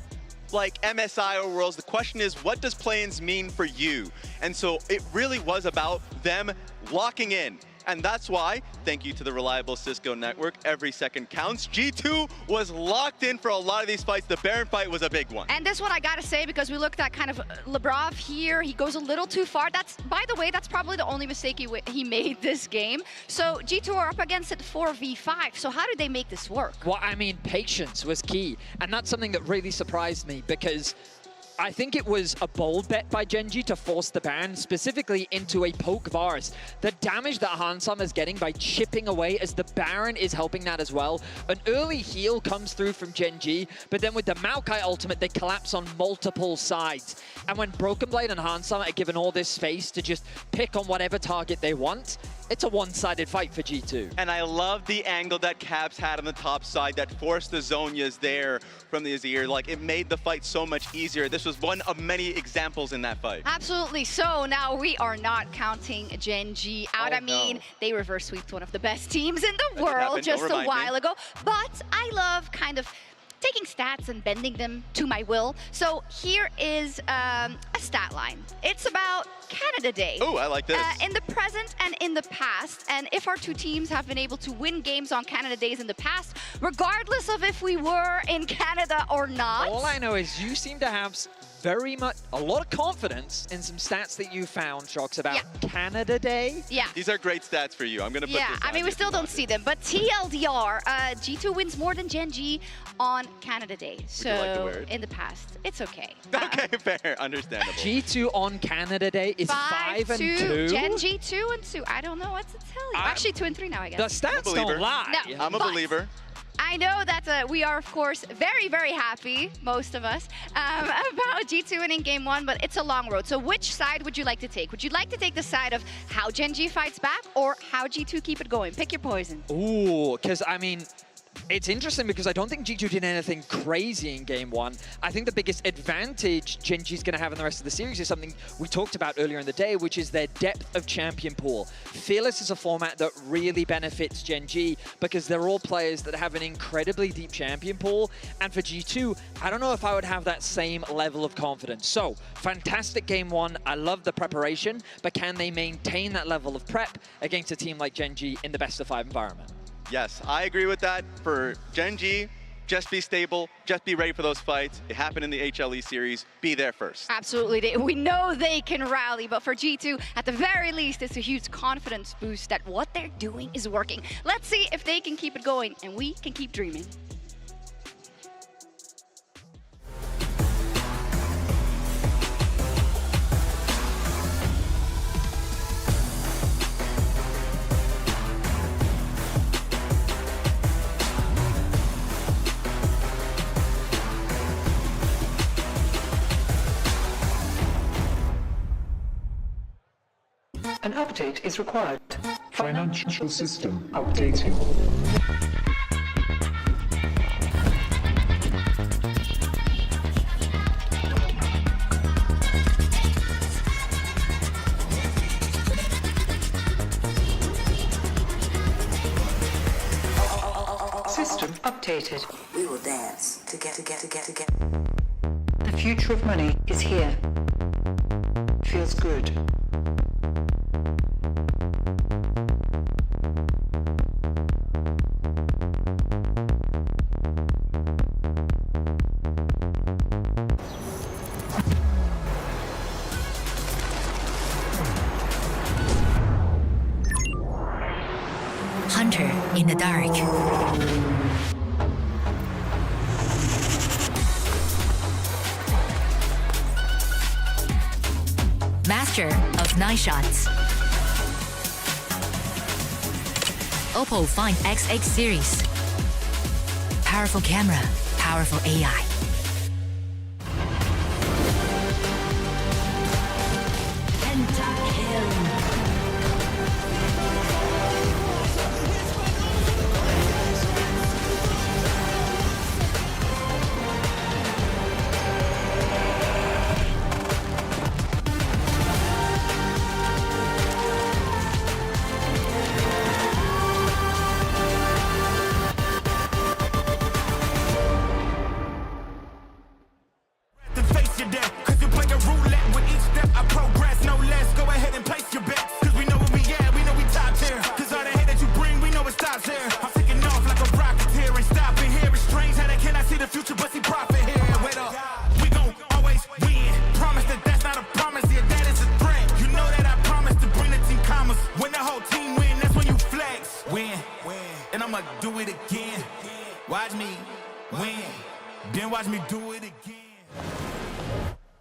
MSI or Worlds, the question is, what does play-ins mean for you? And so it really was about them locking in. And that's why, thank you to the reliable Cisco network, every second counts. G2 was locked in for a lot of these fights. The Baron fight was a big one. And this one I gotta say, because we looked at kind of Lebrov here, he goes a little too far. That's, by the way, that's probably the only mistake he made this game. So G2 are up against it 4v5. So how did they make this work? Well, I mean, patience was key. And that's something that really surprised me because I think it was a bold bet by Gen.G to force the ban, specifically into a poke Varus. The damage that Hansam is getting by chipping away as the Baron is helping that as well. An early heal comes through from Gen.G, but then with the Maokai ultimate, they collapse on multiple sides. And when Broken Blade and Hansam are given all this space to just pick on whatever target they want, it's a one-sided fight for G2. And I love the angle that Caps had on the top side that forced the Zhonyas there from the Azir. Like, it made the fight so much easier. This was one of many examples in that fight. Absolutely. So now we are not counting Gen.G out. Oh, no. They reverse sweeped one of the best teams in the world just a while ago. But I love kind of taking stats and bending them to my will. So here is a stat line. It's about Canada Day. Oh, I like this. In the present and in the past. And if our two teams have been able to win games on Canada Days in the past, regardless of if we were in Canada or not. All I know is you seem to have a lot of confidence in some stats that you found, Shocks, about Canada Day. Yeah. These are great stats for you. I'm going to put this on. I mean, we still don't see them. But TLDR, G2 wins more than Gen.G on Canada Day. So in the past, it's okay. Okay, fair. Understandable. G2 on Canada Day is 5-2. Gen.G 2-2. I don't know what to tell you. Actually, 2-3 now, I guess. The stats don't lie. No, I'm a believer. I know that we are, of course, very, very happy, most of us, about G2 winning game 1, but it's a long road. So which side would you like to take? Would you like to take the side of how Gen.G fights back or how G2 keep it going? Pick your poison. Ooh, because, I mean, it's interesting because I don't think G2 did anything crazy in game 1. I think the biggest advantage Gen.G is going to have in the rest of the series is something we talked about earlier in the day, which is their depth of champion pool. Fearless is a format that really benefits Gen.G because they're all players that have an incredibly deep champion pool. And for G2, I don't know if I would have that same level of confidence. So, fantastic game 1. I love the preparation, but can they maintain that level of prep against a team like Gen.G in the best of 5 environment? Yes, I agree with that. For Gen.G, just be stable, just be ready for those fights. It happened in the HLE series. Be there first. Absolutely. We know they can rally, but for G2, at the very least, it's a huge confidence boost that what they're doing is working. Let's see if they can keep it going, and we can keep dreaming. An update is required. Financial system updating. System updated. We will dance together. The future of money is here. Feels good. Hunter in the dark. Master of 9 shots. Oppo Find XX series. Powerful camera, powerful AI.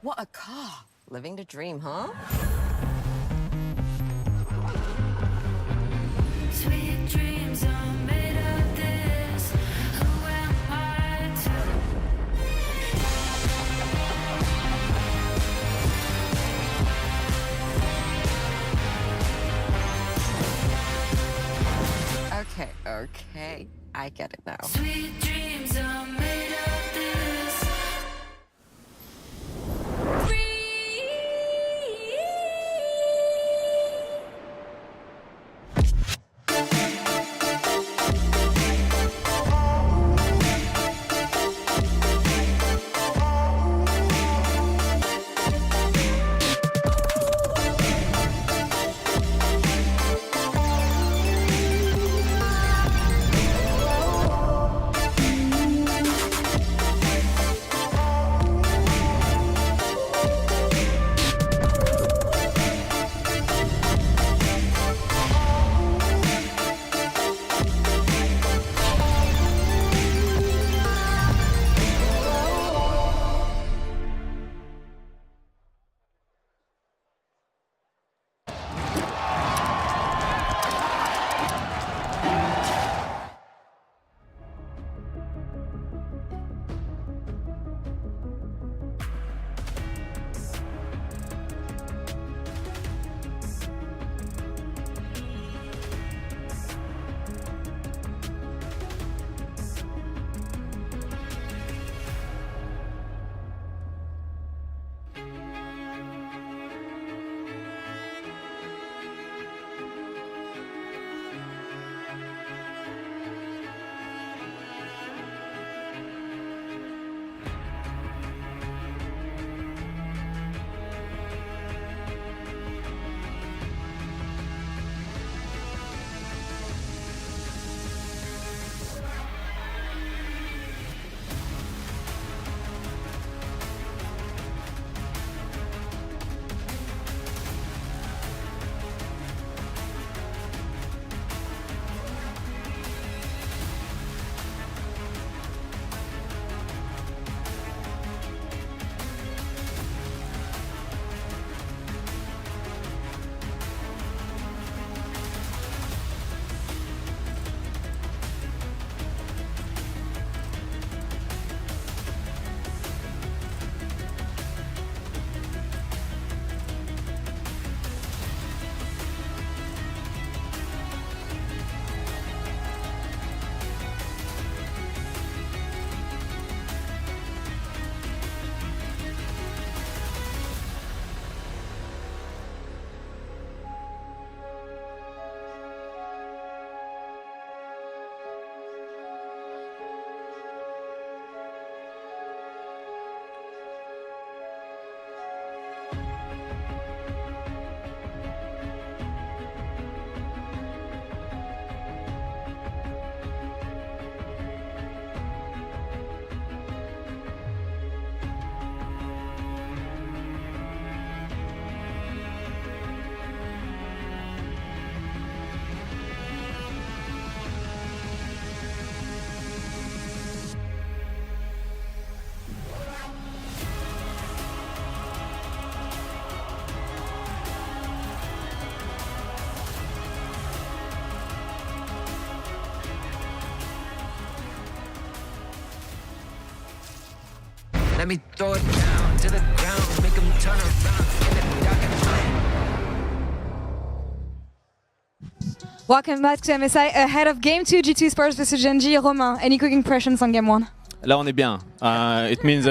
What a car. Living the dream, huh? Sweet dreams are made of this. Who am I Okay. I get it now. Sweet dreams are made of this. Let me throw it down to the ground, make them turn around. Welcome back to MSI. Ahead of Game 2, G2 Sports versus Gen.G. Romain, any quick impressions on Game 1? Là, on est bien. It means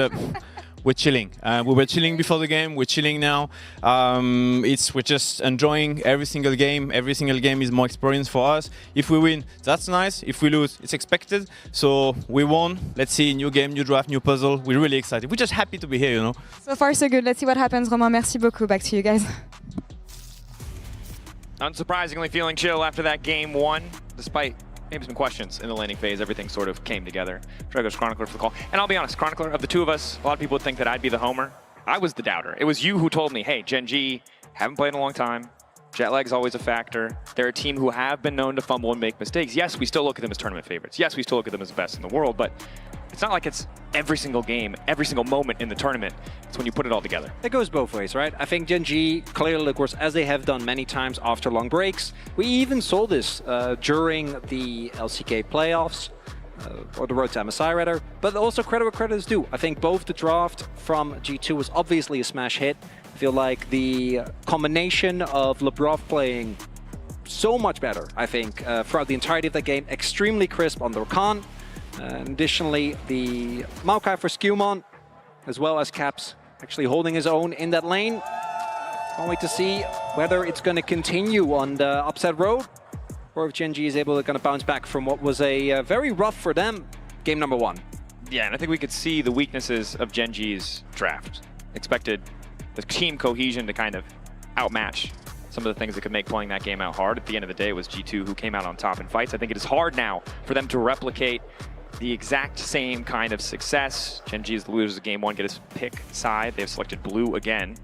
we're chilling. We were chilling before the game. We're chilling now. We're just enjoying every single game. Every single game is more experience for us. If we win, that's nice. If we lose, it's expected. So we won. Let's see, new game, new draft, new puzzle. We're really excited. We're just happy to be here, you know. So far, so good. Let's see what happens. Romain, merci beaucoup. Back to you guys. Unsurprisingly feeling chill after that game 1, despite maybe some questions in the landing phase. Everything sort of came together. Drago's Chronicler for the call. And I'll be honest, Chronicler, of the two of us, a lot of people would think that I'd be the homer. I was the doubter. It was you who told me, hey, Gen.G, haven't played in a long time. Jet lag's always a factor. They're a team who have been known to fumble and make mistakes. Yes, we still look at them as tournament favorites. Yes, we still look at them as the best in the world, but it's not like it's every single game, every single moment in the tournament. It's when you put it all together. It goes both ways, right? I think Gen.G clearly, of course, as they have done many times after long breaks. We even saw this during the LCK playoffs, or the road to MSI rather, but also credit where credit is due. I think both the draft from G2 was obviously a smash hit. I feel like the combination of Lebrov playing so much better, I think, throughout the entirety of the game, extremely crisp on the Rakan. Additionally, the Maokai for Skewmon, as well as Caps actually holding his own in that lane. Can't wait to see whether it's going to continue on the upset road, or if Gen.G is able to kind of bounce back from what was a very rough for them game number 1. Yeah, and I think we could see the weaknesses of Gen.G's draft. Expected the team cohesion to kind of outmatch some of the things that could make playing that game out hard. At the end of the day, it was G2 who came out on top in fights. I think it is hard now for them to replicate the exact same kind of success. Gen.G is the losers of game 1, get his pick side. They've selected blue again.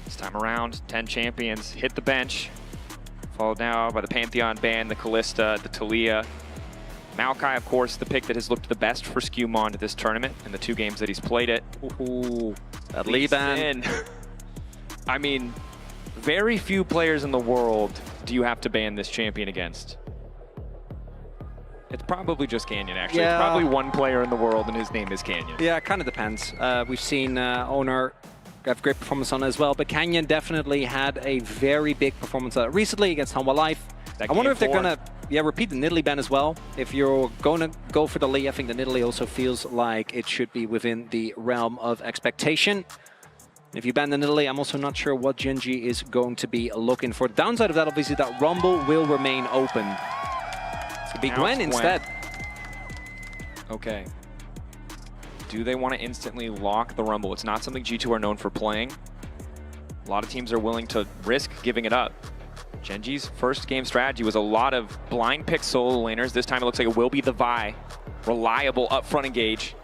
This time around, 10 champions hit the bench. Followed now by the Pantheon ban, the Kalista, the Taliyah. Maokai, of course, the pick that has looked the best for Skewmon at this tournament in the 2 games that he's played it. Ooh, that Lee ban. I mean, very few players in the world do you have to ban this champion against. It's probably just Canyon, actually. Yeah. It's probably one player in the world, and his name is Canyon. Yeah, it kind of depends. We've seen Owner have great performance on it as well, but Canyon definitely had a very big performance recently against Hanwha Life. I wonder if they're going to repeat the Nidalee ban as well. If you're going to go for the Lee, I think the Nidalee also feels like it should be within the realm of expectation. If you ban the Nidalee, I'm also not sure what Gen.G is going to be looking for. The downside of that, obviously, that Rumble will remain open. It's going to be Gwen instead. Okay. Do they want to instantly lock the Rumble? It's not something G2 are known for playing. A lot of teams are willing to risk giving it up. Gen.G's first game strategy was a lot of blind pick solo laners. This time it looks like it will be the Vi. Reliable upfront engage.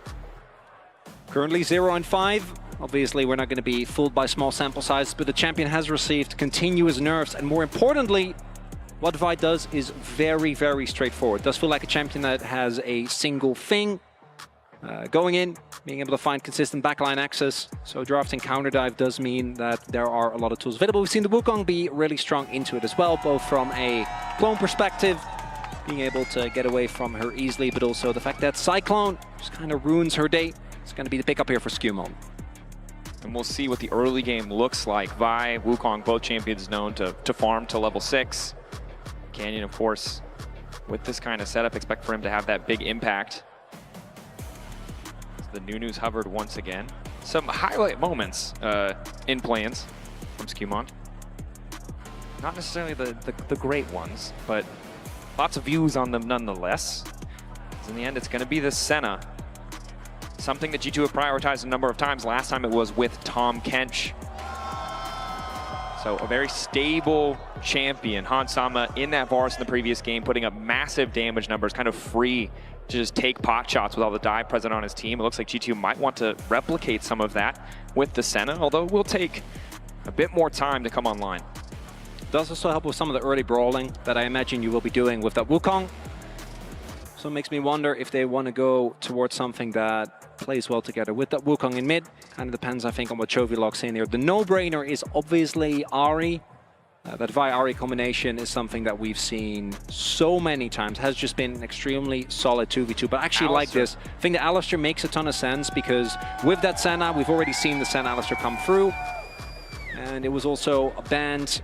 Currently 0-5. Obviously, we're not going to be fooled by small sample sizes, but the champion has received continuous nerfs, and more importantly, what Vi does is very, very straightforward. It does feel like a champion that has a single thing. Going in, being able to find consistent backline access. So drafting counter dive does mean that there are a lot of tools available. We've seen the Wukong be really strong into it as well, both from a clone perspective, being able to get away from her easily, but also the fact that Cyclone just kind of ruins her day. It's going to be the pickup here for Skewmon. And we'll see what the early game looks like. Vi, Wukong, both champions known to farm to level 6. Canyon, of course, with this kind of setup, expect for him to have that big impact. The Nunu's hovered once again. Some highlight moments in plans from Skewmon. Not necessarily the great ones, but lots of views on them nonetheless. In the end, it's going to be the Senna. Something that G2 have prioritized a number of times. Last time it was with Tom Kench. So a very stable champion. Hans Sama in that Varus in the previous game, putting up massive damage numbers, kind of free to just take pot shots with all the dive present on his team. It looks like G2 might want to replicate some of that with the Senna, although it will take a bit more time to come online. It does also help with some of the early brawling that I imagine you will be doing with that Wukong. So it makes me wonder if they want to go towards something that plays well together with that Wukong in mid. Kind of depends, I think, on what Chovy locks in here. The no-brainer is obviously Ahri. That Vi-Ahri combination is something that we've seen so many times. Has just been an extremely solid 2v2. But actually like this, I think the Alistar makes a ton of sense because with that Senna, we've already seen the Senna Alistar come through. And it was also banned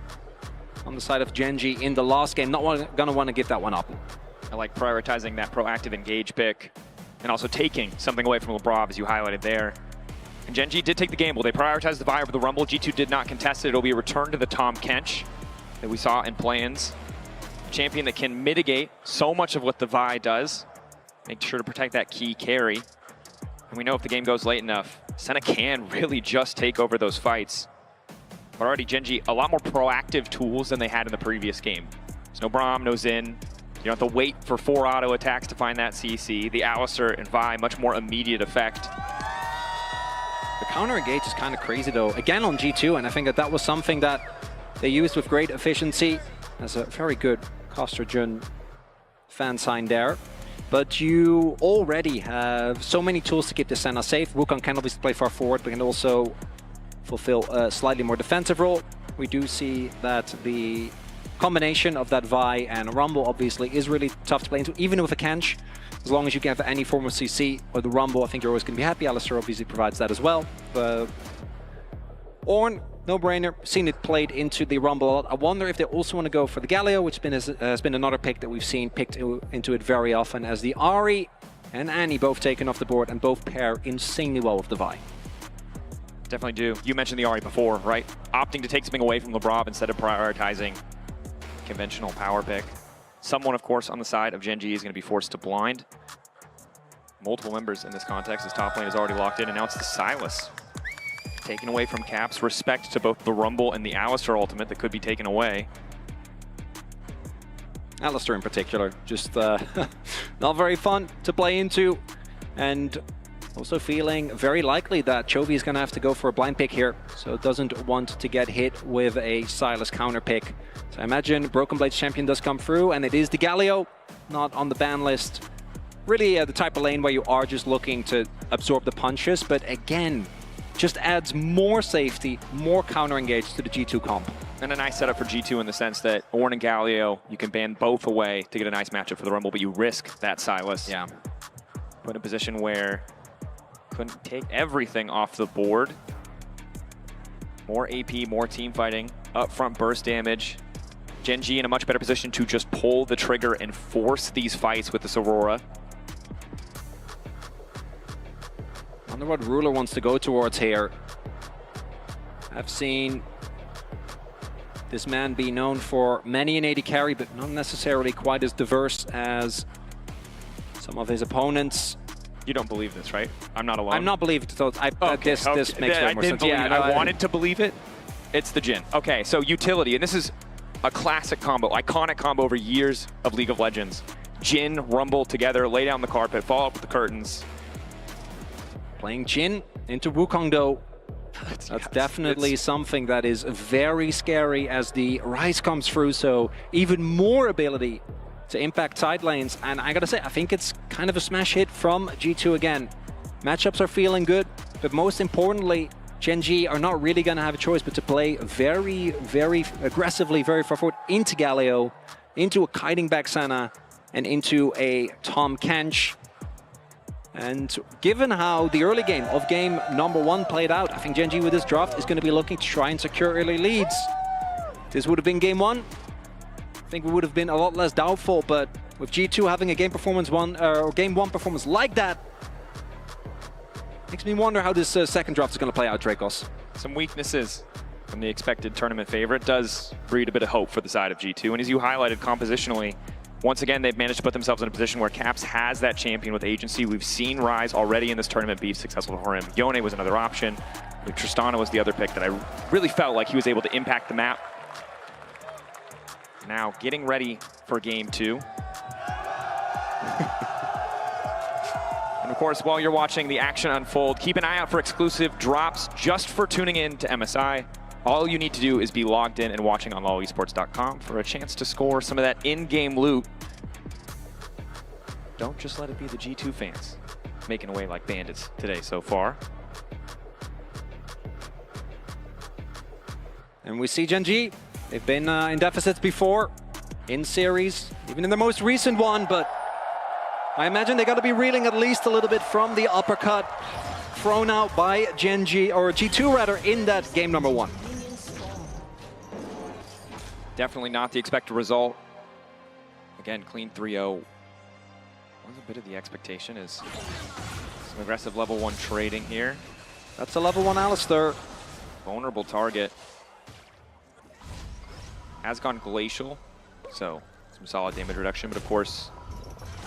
on the side of Gen.G in the last game. Not gonna want to give that one up. I like prioritizing that proactive engage pick and also taking something away from LeBron, as you highlighted there. And Gen.G did take the gamble. They prioritized the Vi over the Rumble. G2 did not contest it. It'll be a return to the Tahm Kench that we saw in play-ins. Champion that can mitigate so much of what the Vi does. Make sure to protect that key carry. And we know if the game goes late enough, Senna can really just take over those fights. But already Gen.G, a lot more proactive tools than they had in the previous game. There's no Braum, no Xin. You don't have to wait for 4 auto attacks to find that CC. The Alistar and Vi, much more immediate effect. The counter engage is kind of crazy though, again on G2, and I think that was something that they used with great efficiency. As a very good Coster Jun fan sign there. But you already have so many tools to keep the Senna safe. Wukong can obviously play far forward, but can also fulfill a slightly more defensive role. We do see that the combination of that Vi and Rumble obviously is really tough to play into, even with a Kench. As long as you can have any form of CC or the Rumble, I think you're always going to be happy. Alistar obviously provides that as well. But Ornn, no-brainer. Seen it played into the Rumble a lot. I wonder if they also want to go for the Galio, which has been another pick that we've seen picked into it very often, as the Ahri and Annie both taken off the board and both pair insanely well with the Vi. Definitely do. You mentioned the Ahri before, right? Opting to take something away from LeBron instead of prioritizing conventional power pick. Someone, of course, on the side of Gen.G is going to be forced to blind. Multiple members in this context. His top lane is already locked in, and now it's the Sylas. Taken away from Caps. Respect to both the Rumble and the Alistar ultimate that could be taken away. Alistar in particular, just not very fun to play into. And also feeling very likely that Chovy is going to have to go for a blind pick here. So doesn't want to get hit with a Sylas counter pick. So I imagine Broken Blade's champion does come through, and it is the Galio, not on the ban list. Really the type of lane where you are just looking to absorb the punches, but again, just adds more safety, more counter engage to the G2 comp. And a nice setup for G2 in the sense that Ornn and Galio, you can ban both away to get a nice matchup for the Rumble, but you risk that Sylas. Yeah. Put in a position where couldn't take everything off the board. More AP, more team fighting, upfront burst damage. Gen.G in a much better position to just pull the trigger and force these fights with this Aurora. I wonder what Ruler wants to go towards here. I've seen this man be known for many an AD carry, but not necessarily quite as diverse as some of his opponents. You don't believe this, right? I'm not alone. I'm not believing it. So this makes way more sense. I wanted to believe it. It's the Jhin. Okay, so utility, and this is a classic combo, iconic combo over years of League of Legends. Jhin, Rumble together, lay down the carpet, fall up with the curtains. Playing Jhin into Wukong though. That's definitely something that is very scary as the Rise comes through, so even more ability to impact side lanes. And I gotta say, I think it's kind of a smash hit from G2 again. Matchups are feeling good, but most importantly, Gen.G are not really gonna have a choice but to play very, very aggressively, very far forward into Galio, into a kiting back Senna, and into a Tahm Kench. And given how the early game of game number 1 played out, I think Gen.G with this draft is going to be looking to try and secure early leads. This would have been game 1. I think we would have been a lot less doubtful, but with G2 having a game one performance like that, makes me wonder how this second draft is going to play out, Dracos. Some weaknesses from the expected tournament favorite does breed a bit of hope for the side of G2. And as you highlighted compositionally, once again, they've managed to put themselves in a position where Caps has that champion with agency. We've seen Rise already in this tournament be successful for him. Yone was another option. Tristana was the other pick that I really felt like he was able to impact the map. Now getting ready for game 2. And of course, while you're watching the action unfold, keep an eye out for exclusive drops just for tuning in to MSI. All you need to do is be logged in and watching on LoLEsports.com for a chance to score some of that in-game loot. Don't just let it be the G2 fans making away like bandits today so far. And we see Gen.G They've been in deficits before, in series, even in the most recent one, but I imagine they got to be reeling at least a little bit from the uppercut thrown out by Gen.G, or G2 rather, in that game number 1. Definitely not the expected result. Again, clean 3-0. Was a bit of the expectation is some aggressive level 1 trading here. That's a level 1 Alistair. Vulnerable target. Has gone glacial, so some solid damage reduction, but of course,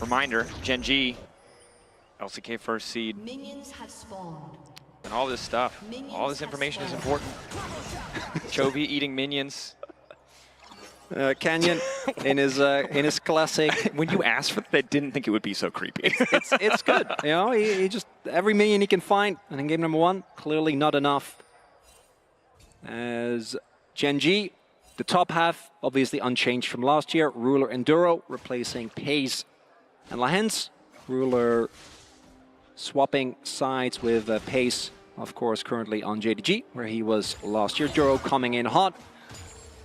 reminder, Gen.G, LCK first seed. Minions have spawned. And all this stuff, all this information is important. Chovy eating minions. Canyon in his classic. When you asked for that, I didn't think it would be so creepy. It's good. You know, he just, every minion he can find. And in game number 1, clearly not enough. As Gen.G, the top half, obviously unchanged from last year. Ruler Enduro replacing Pace and Lahens. Ruler swapping sides with Pace, of course, currently on JDG, where he was last year. Duro coming in hot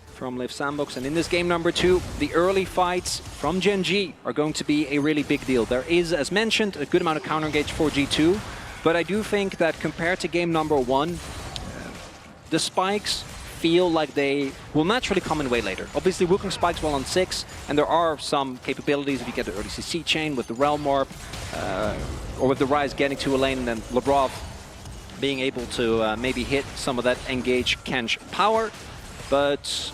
from Liv Sandbox. And in this game number 2, the early fights from Gen.G are going to be a really big deal. There is, as mentioned, a good amount of counter engage for G2, but I do think that compared to game number 1, the spikes feel like they will naturally come in way later. Obviously, Wukong spikes well on 6, and there are some capabilities if you get the early CC chain with the Realm Warp, or with the Rise getting to a lane, and then Labrov being able to maybe hit some of that engage Kench power. But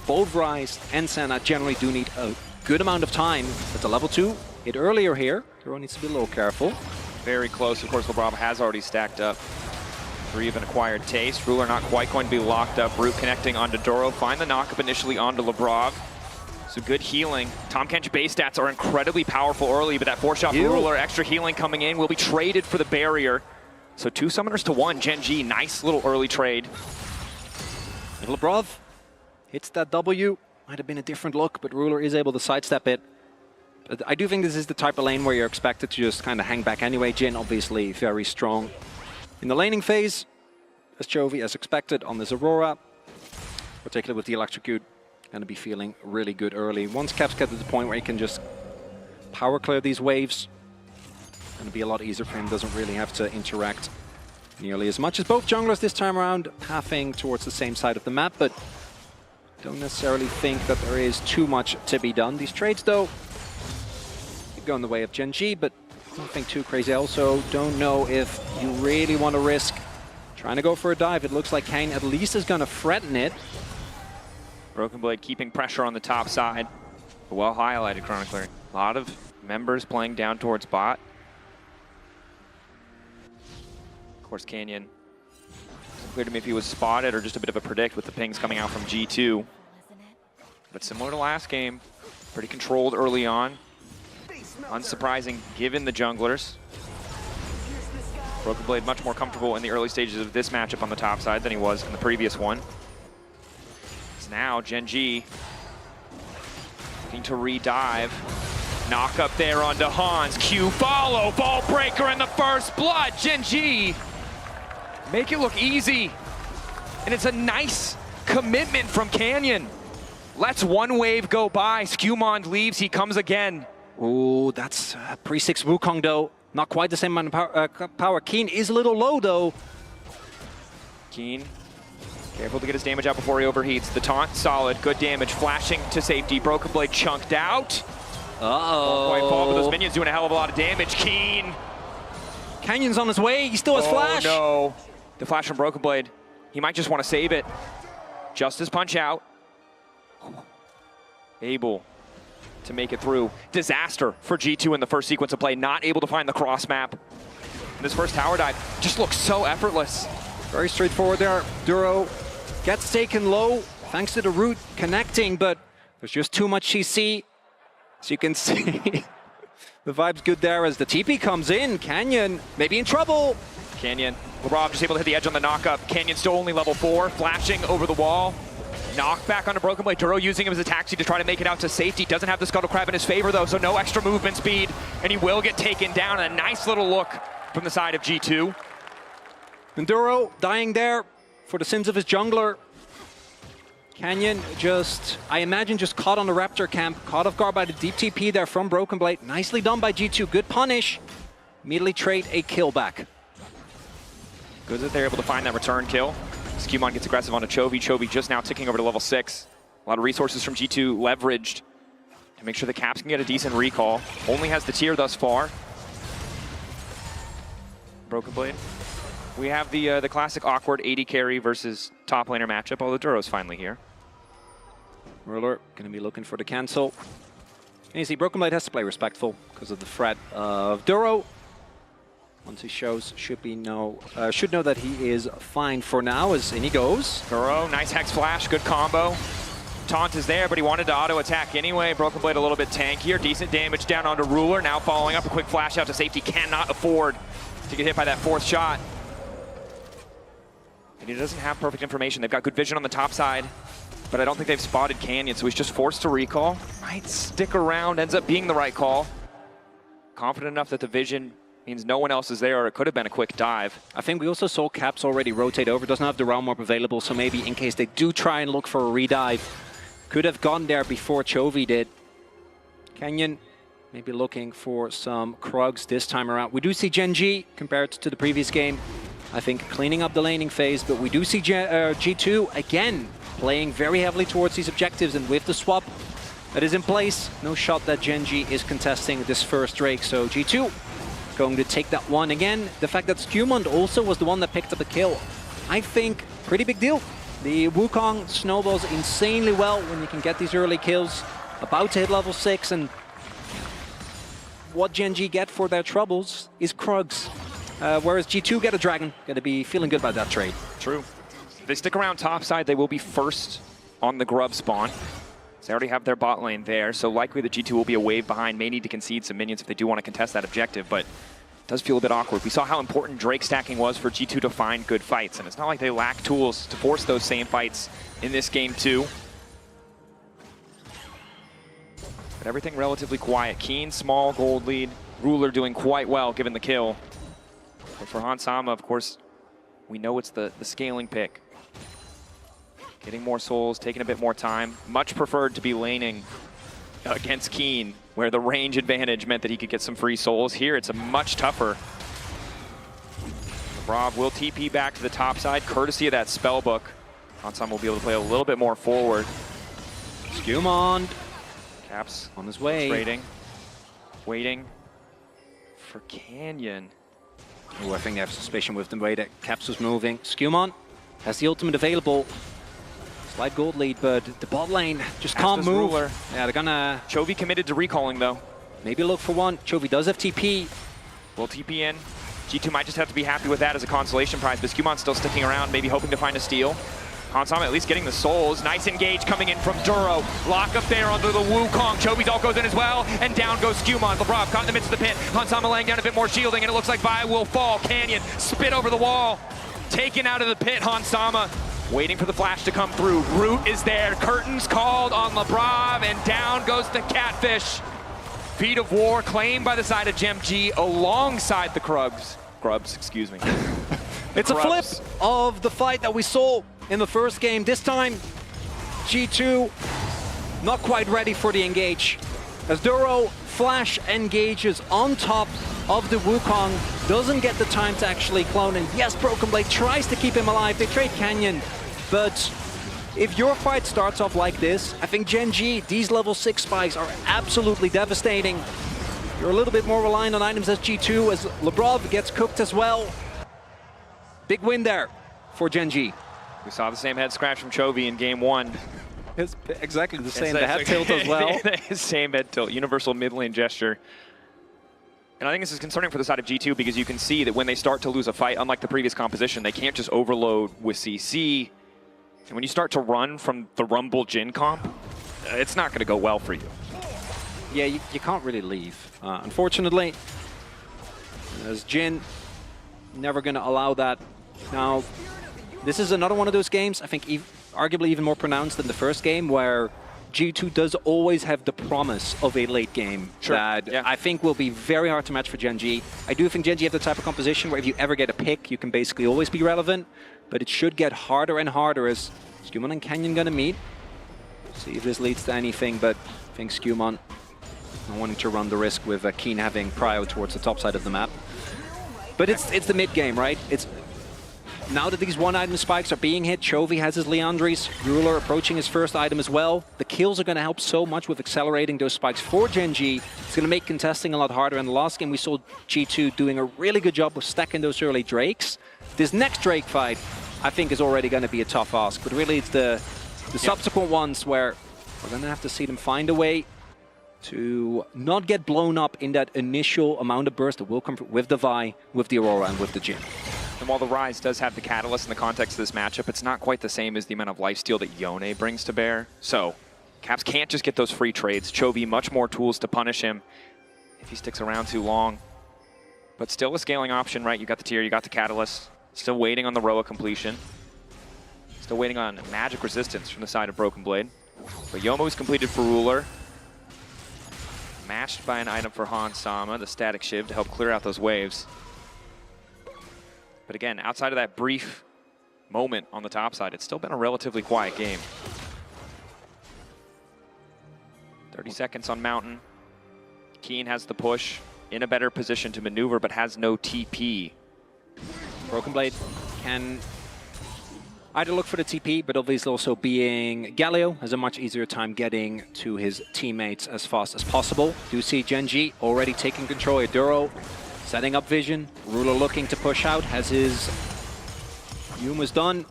both Rise and Senna generally do need a good amount of time. It's a level 2 hit earlier here. Hero needs to be a little careful. Very close. Of course, Labrov has already stacked up 3 of an acquired taste. Ruler not quite going to be locked up. Root connecting onto Doro. Find the knock-up initially onto Labrov. So good healing. Tahm Kench base stats are incredibly powerful early, but that 4-shot for Ruler, extra healing coming in, will be traded for the barrier. So 2 summoners to 1. Gen.G, nice little early trade. And Labrov hits that W. Might have been a different look, but Ruler is able to sidestep it. But I do think this is the type of lane where you're expected to just kind of hang back anyway. Jin, obviously, very strong in the laning phase, as Chovy, as expected, on this Aurora, particularly with the Electrocute, going to be feeling really good early. Once Caps get to the point where he can just power clear these waves, going to be a lot easier for him. Doesn't really have to interact nearly as much as both junglers this time around, pathing towards the same side of the map, but don't necessarily think that there is too much to be done. These trades, though, go in the way of Gen.G, but nothing too crazy. I also don't know if you really want to risk trying to go for a dive. It looks like Kane at least is going to threaten it. Broken Blade keeping pressure on the top side. Well highlighted, Chronicler. A lot of members playing down towards bot. Of course, Canyon. It's clear to me if he was spotted or just a bit of a predict with the pings coming out from G2. But similar to last game, pretty controlled early on. Unsurprising given the junglers. Broken Blade much more comfortable in the early stages of this matchup on the top side than he was in the previous one. It's now Gen.G looking to re-dive. Knock up there onto Hans. Q follow, ball breaker in the first blood. Gen.G make it look easy. And it's a nice commitment from Canyon. Lets one wave go by. Skewmond leaves, he comes again. Ooh, that's pre-6 Wukong, though. Not quite the same amount of power. Keen is a little low, though. Keen, careful to get his damage out before he overheats. The taunt, solid, good damage. Flashing to safety. Broken Blade chunked out. Uh-oh. Quite fall, but those minions doing a hell of a lot of damage. Keen. Canyon's on his way. He still has flash. Oh, no. The flash from Broken Blade. He might just want to save it. Justice punch out. Able to make it through. Disaster for G2 in the first sequence of play. Not able to find the cross map. And this first tower dive just looks so effortless. Very straightforward there. Duro gets taken low thanks to the root connecting, but there's just too much CC. So you can see the vibe's good there as the TP comes in. Canyon maybe in trouble. Canyon. Labrov just able to hit the edge on the knockup. Canyon still only level 4, flashing over the wall. Knock back onto Broken Blade. Duro using him as a taxi to try to make it out to safety. Doesn't have the Scuttle Crab in his favor, though, so no extra movement speed. And he will get taken down. A nice little look from the side of G2. And Duro dying there for the sins of his jungler. Canyon just, I imagine, just caught on the Raptor camp, caught off guard by the deep TP there from Broken Blade. Nicely done by G2, good punish. Immediately trade a kill back. Good that they're able to find that return kill. Skewmon gets aggressive on a Chovy. Chovy just now ticking over to level 6. A lot of resources from G2 leveraged to make sure the Caps can get a decent recall. Only has the tier thus far. Broken Blade. We have the classic awkward AD carry versus top laner matchup, although Duro's finally here. Ruler going to be looking for the cancel. And you see Broken Blade has to play respectful because of the threat of Duro. Once he shows, should know that he is fine for now, as in he goes. Duro, nice Hex Flash, good combo. Taunt is there, but he wanted to auto attack anyway. Broken Blade a little bit tankier, decent damage down onto Ruler. Now following up a quick flash out to safety, cannot afford to get hit by that 4th shot. And he doesn't have perfect information. They've got good vision on the top side, but I don't think they've spotted Canyon, so he's just forced to recall. Might stick around, ends up being the right call. Confident enough that the vision means no one else is there, or it could have been a quick dive. I think we also saw Caps already rotate over. Doesn't have the realm orb available, so maybe in case they do try and look for a redive, could have gone there before Chovy did. Canyon maybe looking for some Krugs this time around. We do see Gen.G compared to the previous game, I think, cleaning up the laning phase, but we do see G2 again playing very heavily towards these objectives, and with the swap that is in place, no shot that Gen.G is contesting this first Drake, so G2 going to take that one again. The fact that Skewmon also was the one that picked up the kill, I think, pretty big deal. The Wukong snowballs insanely well when you can get these early kills. About to hit level 6, and what Gen.G get for their troubles is Krugs. Whereas G2 get a Dragon. Gonna be feeling good about that trade. True. If they stick around topside, they will be first on the Grub spawn. They already have their bot lane there, so likely the G2 will be a wave behind, may need to concede some minions if they do want to contest that objective, but it does feel a bit awkward. We saw how important Drake stacking was for G2 to find good fights, and it's not like they lack tools to force those same fights in this game too. But everything relatively quiet. Keen, small gold lead. Ruler doing quite well given the kill. But for Hansama, of course, we know it's the scaling pick. Getting more souls, taking a bit more time. Much preferred to be laning against Keen, where the range advantage meant that he could get some free souls. Here, it's a much tougher. Brav will TP back to the top side, courtesy of that spellbook. Hansama will be able to play a little bit more forward. Skewmon. Caps on his way. Waiting for Canyon. Oh, I think they have suspicion with the way that Caps was moving. Skewmon has the ultimate available. Slight gold lead, but the bot lane just can't move. Ruler. Yeah, they're gonna... Chovy committed to recalling, though. Maybe look for one. Chovy does have TP. Will TP in. G2 might just have to be happy with that as a consolation prize, but Skewmon's still sticking around, maybe hoping to find a steal. Hansama at least getting the souls. Nice engage coming in from Duro. Lock up there onto the Wukong. Chovy's ult goes in as well, and down goes Skewmon. Labrov caught in the midst of the pit. Hansama laying down a bit more shielding, and it looks like Vi will fall. Canyon spit over the wall. Taken out of the pit, Hansama. Waiting for the flash to come through. Root is there. Curtains called on Labrov, and down goes the Catfish. Feat of War claimed by the side of Gen.G alongside the Grubs, excuse me. It's a flip of the fight that we saw in the first game. This time, G2 not quite ready for the engage. As Duro flash engages on top of the Wukong, doesn't get the time to actually clone, and yes, Broken Blade tries to keep him alive. They trade Canyon, but if your fight starts off like this, I think Gen.G, these level 6 spikes are absolutely devastating. You're a little bit more reliant on items as G2, as Labrov gets cooked as well. Big win there for Gen.G. We saw the same head scratch from Chovy in game 1. It's exactly the same, the head tilt as well. Same head tilt, universal mid lane gesture. And I think this is concerning for the side of G2 because you can see that when they start to lose a fight, unlike the previous composition, they can't just overload with CC. And when you start to run from the Rumble Jhin comp, it's not going to go well for you. Yeah, you can't really leave. Unfortunately, as Jhin, never going to allow that. Now, this is another one of those games, I think arguably even more pronounced than the first game, where G2 does always have the promise of a late game that I think will be very hard to match for Gen.G. I do think Gen.G have the type of composition where if you ever get a pick, you can basically always be relevant, but it should get harder and harder as Skumon and Canyon gonna meet. See if this leads to anything, but I think Skumon not wanting to run the risk with Keen having prio towards the top side of the map. But it's the mid game, right? It's now that these one-item spikes are being hit, Chovy has his Liandry's, Ruler approaching his first item as well. The kills are going to help so much with accelerating those spikes for Gen.G. It's going to make contesting a lot harder. In the last game, we saw G2 doing a really good job of stacking those early Drakes. This next Drake fight, I think, is already going to be a tough ask. But really, it's the subsequent ones where we're going to have to see them find a way to not get blown up in that initial amount of burst that will come with the Vi, with the Aurora, and with the Jhin. And while the Rise does have the Catalyst in the context of this matchup, it's not quite the same as the amount of lifesteal that Yone brings to bear. So, Caps can't just get those free trades. Chovy, much more tools to punish him if he sticks around too long. But still a scaling option, right? You got the tier, you got the Catalyst. Still waiting on the Roa completion. Still waiting on magic resistance from the side of Broken Blade. But Youmuu's completed for Ruler. Matched by an item for Han Sama, the Static Shiv, to help clear out those waves. But again, outside of that brief moment on the top side, it's still been a relatively quiet game. 30 seconds on Mountain. Keen has the push, in a better position to maneuver, but has no TP. Broken Blade can either look for the TP, but obviously also being Galio has a much easier time getting to his teammates as fast as possible. Do see Gen.G already taking control of Duro. Setting up vision, Ruler looking to push out, has his Yuma's done.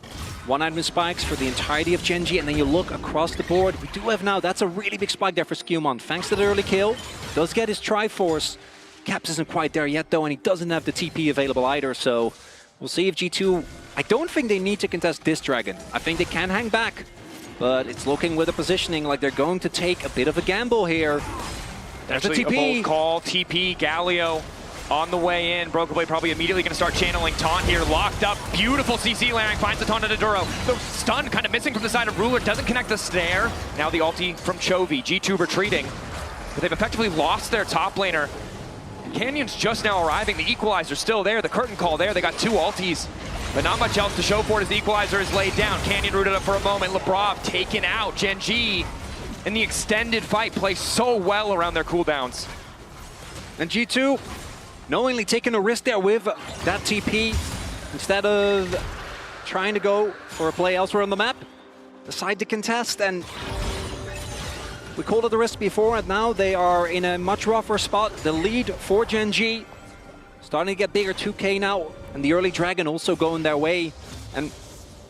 One item spikes for the entirety of Gen.G, and then you look across the board. We do have now, that's a really big spike there for Skumon. Thanks to the early kill, does get his Triforce. Caps isn't quite there yet though, and he doesn't have the TP available either, so we'll see if G2, I don't think they need to contest this Dragon. I think they can hang back, but it's looking with the positioning like they're going to take a bit of a gamble here. There's a TP. A bold call, TP, Galio. On the way in, Broken Blade probably immediately going to start channeling Taunt here, locked up, beautiful CC landing, finds the Taunt to Duro. The stun kind of missing from the side of Ruler, doesn't connect the snare. Now the ulti from Chovy, G2 retreating, but they've effectively lost their top laner. Canyon's just now arriving, the Equalizer's still there, the curtain call there, they got two ultis, but not much else to show for it as the Equalizer is laid down. Canyon rooted up for a moment, Lebrov taken out, Gen.G in the extended fight plays so well around their cooldowns. And G2, knowingly taking a risk there with that TP, instead of trying to go for a play elsewhere on the map, decide to contest, and we called it a risk before, and now they are in a much rougher spot. The lead for Gen.G starting to get bigger, 2K now, and the early Dragon also going their way. And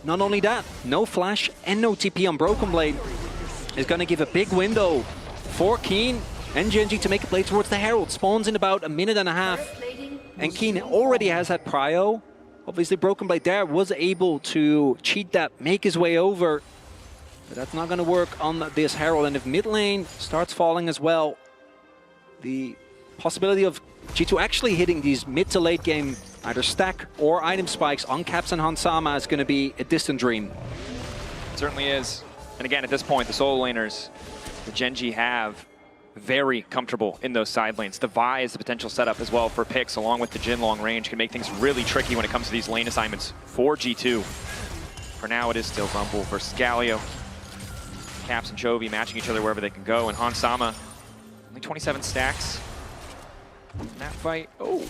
not only that, no flash and no TP on Broken Blade is going to give a big window for Keen and Gen.G to make a play towards the Herald. Spawns in about a minute and a half, and Keen already has that prio. Obviously Broken Blade there was able to cheat that, make his way over, but that's not going to work on this Herald. And if mid lane starts falling as well, the possibility of G2 actually hitting these mid to late game either stack or item spikes on Caps and Han Sama is going to be a distant dream. It certainly is. And again, at this point, the solo laners, the Gen.G have very comfortable in those side lanes. The Vi is the potential setup as well for picks, along with the Jhin long range, can make things really tricky when it comes to these lane assignments for G2. For now, it is still Rumble versus Galio. Caps and Chovy matching each other wherever they can go, and Han Sama, only 27 stacks in that fight. Oh,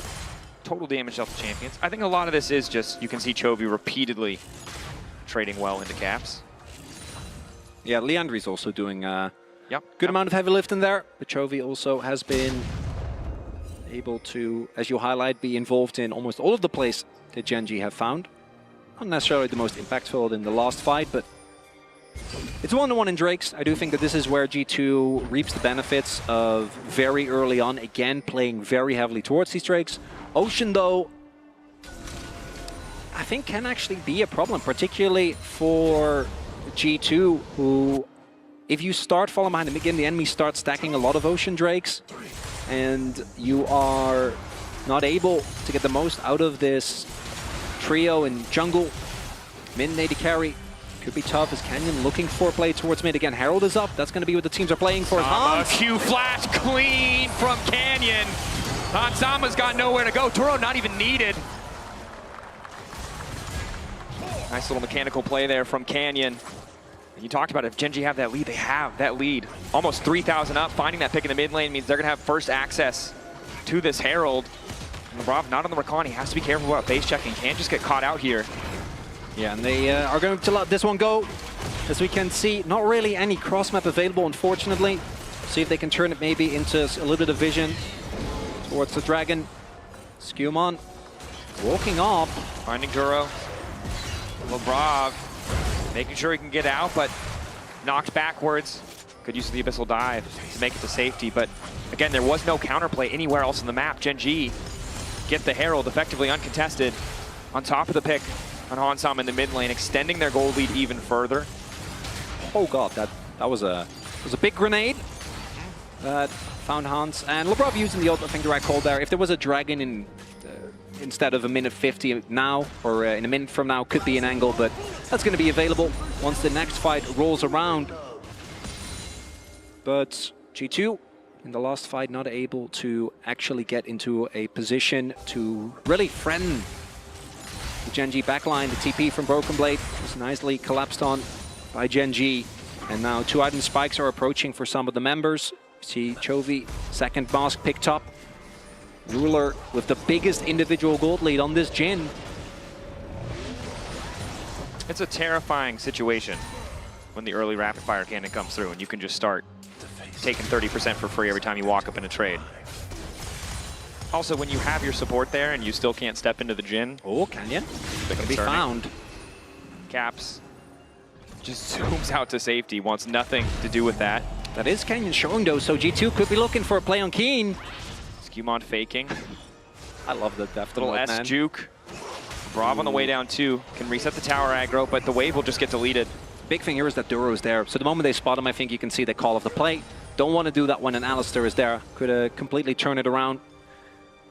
total damage dealt to champions. I think a lot of this is just, you can see Chovy repeatedly trading well into Caps. Yeah, Liandry's also doing good amount of heavy lifting there, but Chovy also has been able to, as you highlight, be involved in almost all of the plays that Gen.G have found. Not necessarily the most impactful in the last fight, but it's 1-1 in Drakes. I do think that this is where G2 reaps the benefits of very early on, again, playing very heavily towards these Drakes. Ocean, though, I think can actually be a problem, particularly for G2, who, if you start falling behind the mid game, the enemy starts stacking a lot of Ocean Drakes, and you are not able to get the most out of this trio in jungle. Mid and AD carry could be tough as Canyon looking for play towards mid. Again, Herald is up. That's going to be what the teams are playing for. Q flash clean from Canyon. Hansama's got nowhere to go. Duro not even needed. Nice little mechanical play there from Canyon. You talked about it. If Gen.G have that lead, they have that lead. Almost 3,000 up. Finding that pick in the mid lane means they're going to have first access to this Herald. Rob not on the recon. He has to be careful about base checking. Can't just get caught out here. Yeah, and they are going to let this one go. As we can see, not really any cross map available, unfortunately. See if they can turn it maybe into a little bit of vision towards the dragon. Skewmon walking off. Finding Duro. Lebrov making sure he can get out, but knocked backwards. Good use of the Abyssal Dive to make it to safety, but again, there was no counterplay anywhere else on the map. Gen.G get the Herald effectively uncontested on top of the pick on Hansam in the mid lane, extending their gold lead even further. Oh god, that was a big grenade that found Hans, and Lebrov using the ult. I think the right call there. If there was a dragon in instead of a minute 50 now, or in a minute from now, could be an angle, but that's going to be available once the next fight rolls around. But G2 in the last fight not able to actually get into a position to really friend the Gen.G backline. The TP from Broken Blade was nicely collapsed on by Gen.G, and now 2 item spikes are approaching for some of the members. See Chovy, second mask picked up. Ruler with the biggest individual gold lead on this Jhin. It's a terrifying situation when the early rapid fire cannon comes through and you can just start taking 30% for free every time you walk up in a trade. Also, when you have your support there and you still can't step into the Jhin. Oh, can you? Gonna be found. Caps just zooms out to safety, wants nothing to do with that. That is Canyon showing though, so G2 could be looking for a play on Keen. Skewmon faking. I love the deft. Little S juke. Brav on the way down too. Can reset the tower aggro, but the wave will just get deleted. Big thing here is that Duro is there. So the moment they spot him, I think you can see the call of the play. Don't want to do that when an Alistar is there. Could completely turn it around.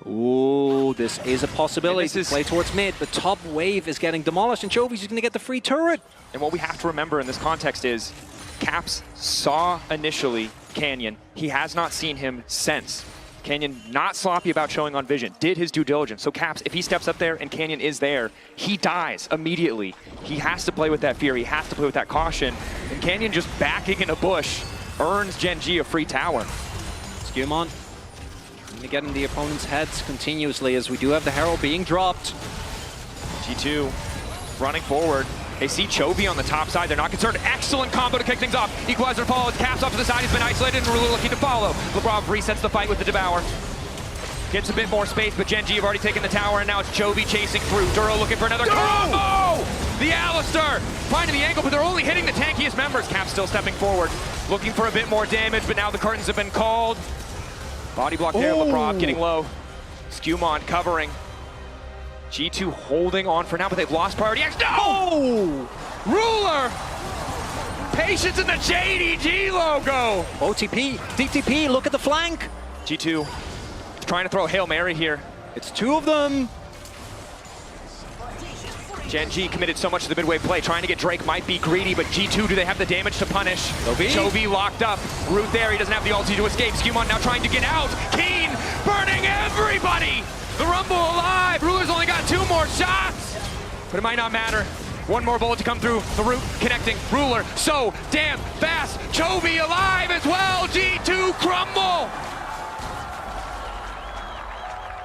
Ooh, this is a possibility to play towards mid. The top wave is getting demolished, and Chovy's going to get the free turret. And what we have to remember in this context is Caps saw initially Canyon. He has not seen him since. Canyon not sloppy about showing on vision, did his due diligence. So Caps, if he steps up there and Canyon is there, he dies immediately. He has to play with that fear, he has to play with that caution. And Canyon just backing in a bush earns Gen.G a free tower. Skewmon trying to get in the opponent's heads continuously as we do have the Herald being dropped. G2 running forward. They see Chovy on the top side. They're not concerned. Excellent combo to kick things off. Equalizer follows. Caps off to the side. He's been isolated and really looking to follow. Lebrov resets the fight with the Devour. Gets a bit more space, but Gen.G have already taken the tower, and now it's Chovy chasing through. Duro looking for another combo! The Alistar finding the angle, but they're only hitting the tankiest members. Caps still stepping forward, looking for a bit more damage, but now the curtains have been called. Body block there. Lebrov getting low. Skewmon covering. G2 holding on for now, but they've lost priority. No! Ruler! Patience in the Gen.G logo! OTP, DTP, look at the flank! G2 trying to throw a Hail Mary here. It's 2 of them. Gen.G committed so much to the midway play. Trying to get Drake might be greedy, but G2, do they have the damage to punish? Chovy locked up. Root there, he doesn't have the ulti to escape. Skewmon now trying to get out. Keen burning everybody! The Rumble alive! Ruler's only got 2 more shots! But it might not matter. 1 more bullet to come through. The root connecting. Ruler so damn fast. Chovy alive as well. G2 crumble!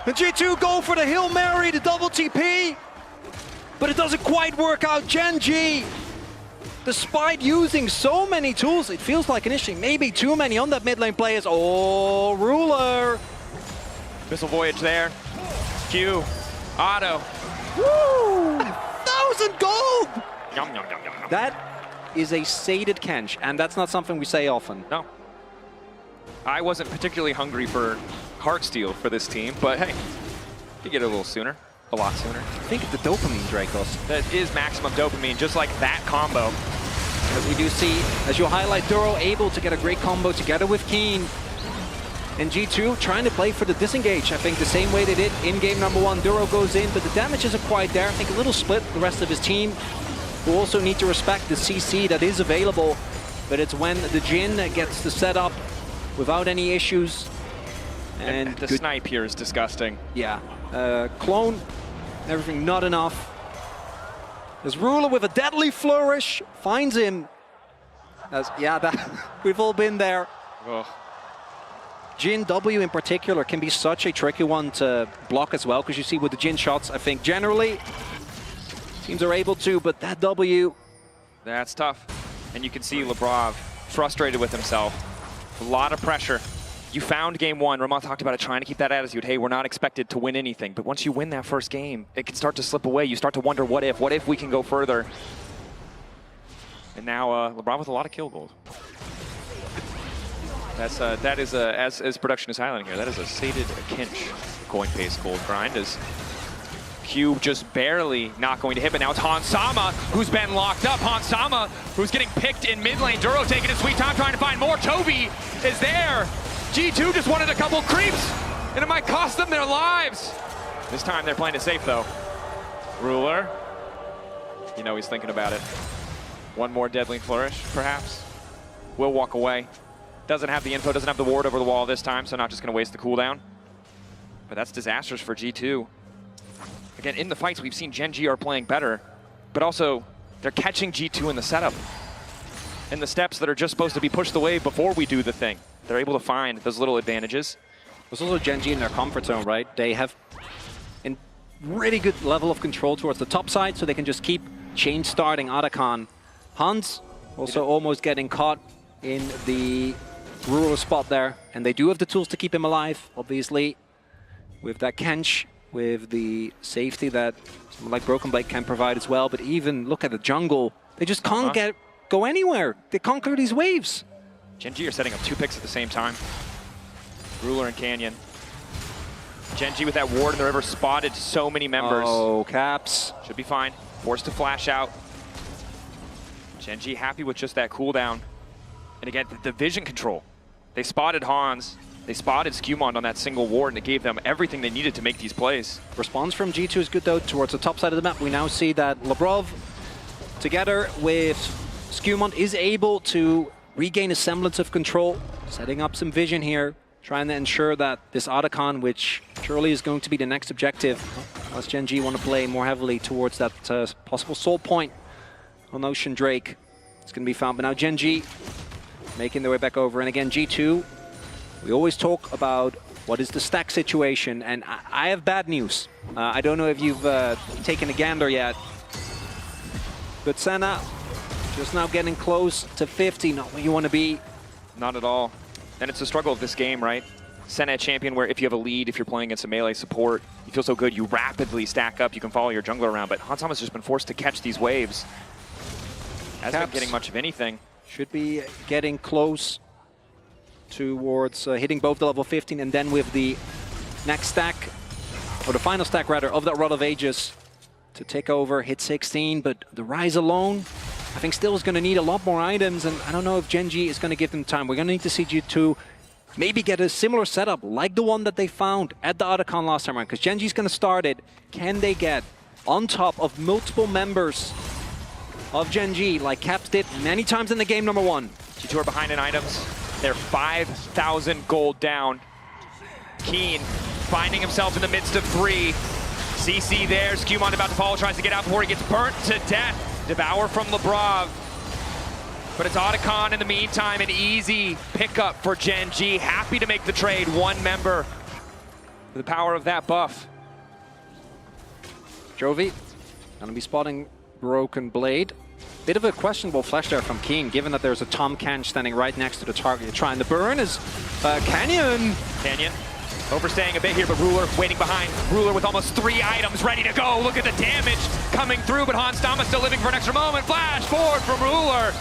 The G2 go for the Hail Mary, the double TP. But it doesn't quite work out. Gen.G, despite using so many tools, it feels like initially maybe too many on that mid lane players. Oh, Ruler! Missile Voyage there. Q, Auto. Woo! 1,000 gold! Yum, yum, yum, yum, yum. That is a sated Kench, and that's not something we say often. No. I wasn't particularly hungry for Heartsteel for this team, but hey, you get it a little sooner. A lot sooner. I think it's the dopamine, Dracos. That is maximum dopamine, just like that combo. As we do see, as you highlight, Duro able to get a great combo together with Keen. And G2 trying to play for the disengage. I think the same way they did in game number 1. Duro goes in, but the damage isn't quite there. I think a little split the rest of his team, who also need to respect the CC that is available. But it's when the Jhin gets the setup without any issues. And the snipe here is disgusting. Yeah. Clone, everything not enough. As Ruler with a deadly flourish finds him. We've all been there. Oh. Gen.W in particular can be such a tricky one to block as well, because you see with the Jin shots, I think generally teams are able to, but that W... That's tough. And you can see Lebrov frustrated with himself. A lot of pressure. You found game one. Roman talked about it, trying to keep that attitude. Hey, we're not expected to win anything. But once you win that first game, it can start to slip away. You start to wonder, what if we can go further? And now Lebrov with a lot of kill gold. That is as production is highlighting here, that is a sated Kinch coin pace gold grind, as Q just barely not going to hit, but now it's Hansama who's been locked up. Hansama who's getting picked in mid lane. Duro taking his sweet time trying to find more. Chovy is there. G2 just wanted a couple creeps, and it might cost them their lives. This time they're playing it safe though. Ruler, you know he's thinking about it. One more deadly flourish, perhaps. Will walk away. Doesn't have the info, doesn't have the ward over the wall this time, so not just going to waste the cooldown. But that's disastrous for G2. Again, in the fights, we've seen Gen.G are playing better, but also they're catching G2 in the setup. In the steps that are just supposed to be pushed away before we do the thing. They're able to find those little advantages. There's also Gen.G in their comfort zone, right? They have a really good level of control towards the top side, so they can just keep chain starting Otacon. Hans also almost getting caught in the rural spot there, and they do have the tools to keep him alive, obviously, with that Kench, with the safety that someone like Broken Blade can provide as well. But even look at the jungle, they just can't go anywhere. They can't clear these waves. Gen.G are setting up 2 picks at the same time. Ruler and Canyon. Gen.G with that ward in the river spotted so many members. Oh, Caps. Should be fine. Forced to flash out. Gen.G happy with just that cooldown. And again, the vision control. They spotted Hans, they spotted Skewmond on that single ward, and it gave them everything they needed to make these plays. Response from G2 is good though, towards the top side of the map. We now see that Lebrov, together with Skewmond, is able to regain a semblance of control, setting up some vision here, trying to ensure that this Otacon, which surely is going to be the next objective, unless Gen.G want to play more heavily towards that possible soul point on Ocean Drake, it's going to be found. But now Gen.G making their way back over. And again, G2, we always talk about what is the stack situation, and I have bad news. I don't know if you've taken a gander yet, but Senna just now getting close to 50, not where you want to be. Not at all. And it's the struggle of this game, right? Senna champion, where if you have a lead, if you're playing against a melee support, you feel so good, you rapidly stack up, you can follow your jungler around, but Hansama's just been forced to catch these waves. Hasn't been getting much of anything. Should be getting close towards hitting both the level 15, and then with the next stack, or the final stack rather, of that Rod of Ages to take over, hit 16, but the Rise alone, I think still is going to need a lot more items, and I don't know if Gen.G is going to give them time. We're going to need to see G2 maybe get a similar setup like the one that they found at the Otacon last time around, because Gen.G is going to start it. Can they get on top of multiple members of Gen.G, like Caps did many times in the game number 1. G2 are behind in items. They're 5,000 gold down. Keen finding himself in the midst of 3. CC there, Skewmond about to follow, tries to get out before he gets burnt to death. Devour from Lebrov. But it's Otacon in the meantime, an easy pickup for Gen.G. Happy to make the trade, 1 member. The power of that buff. Chovy gonna be spotting Broken Blade. Bit of a questionable flash there from Keen, given that there's a Tom Kench standing right next to the target. Trying to burn is Canyon. Canyon overstaying a bit here, but Ruler waiting behind. Ruler with almost 3 items ready to go. Look at the damage coming through, but Hansama still living for an extra moment. Flash forward from Ruler.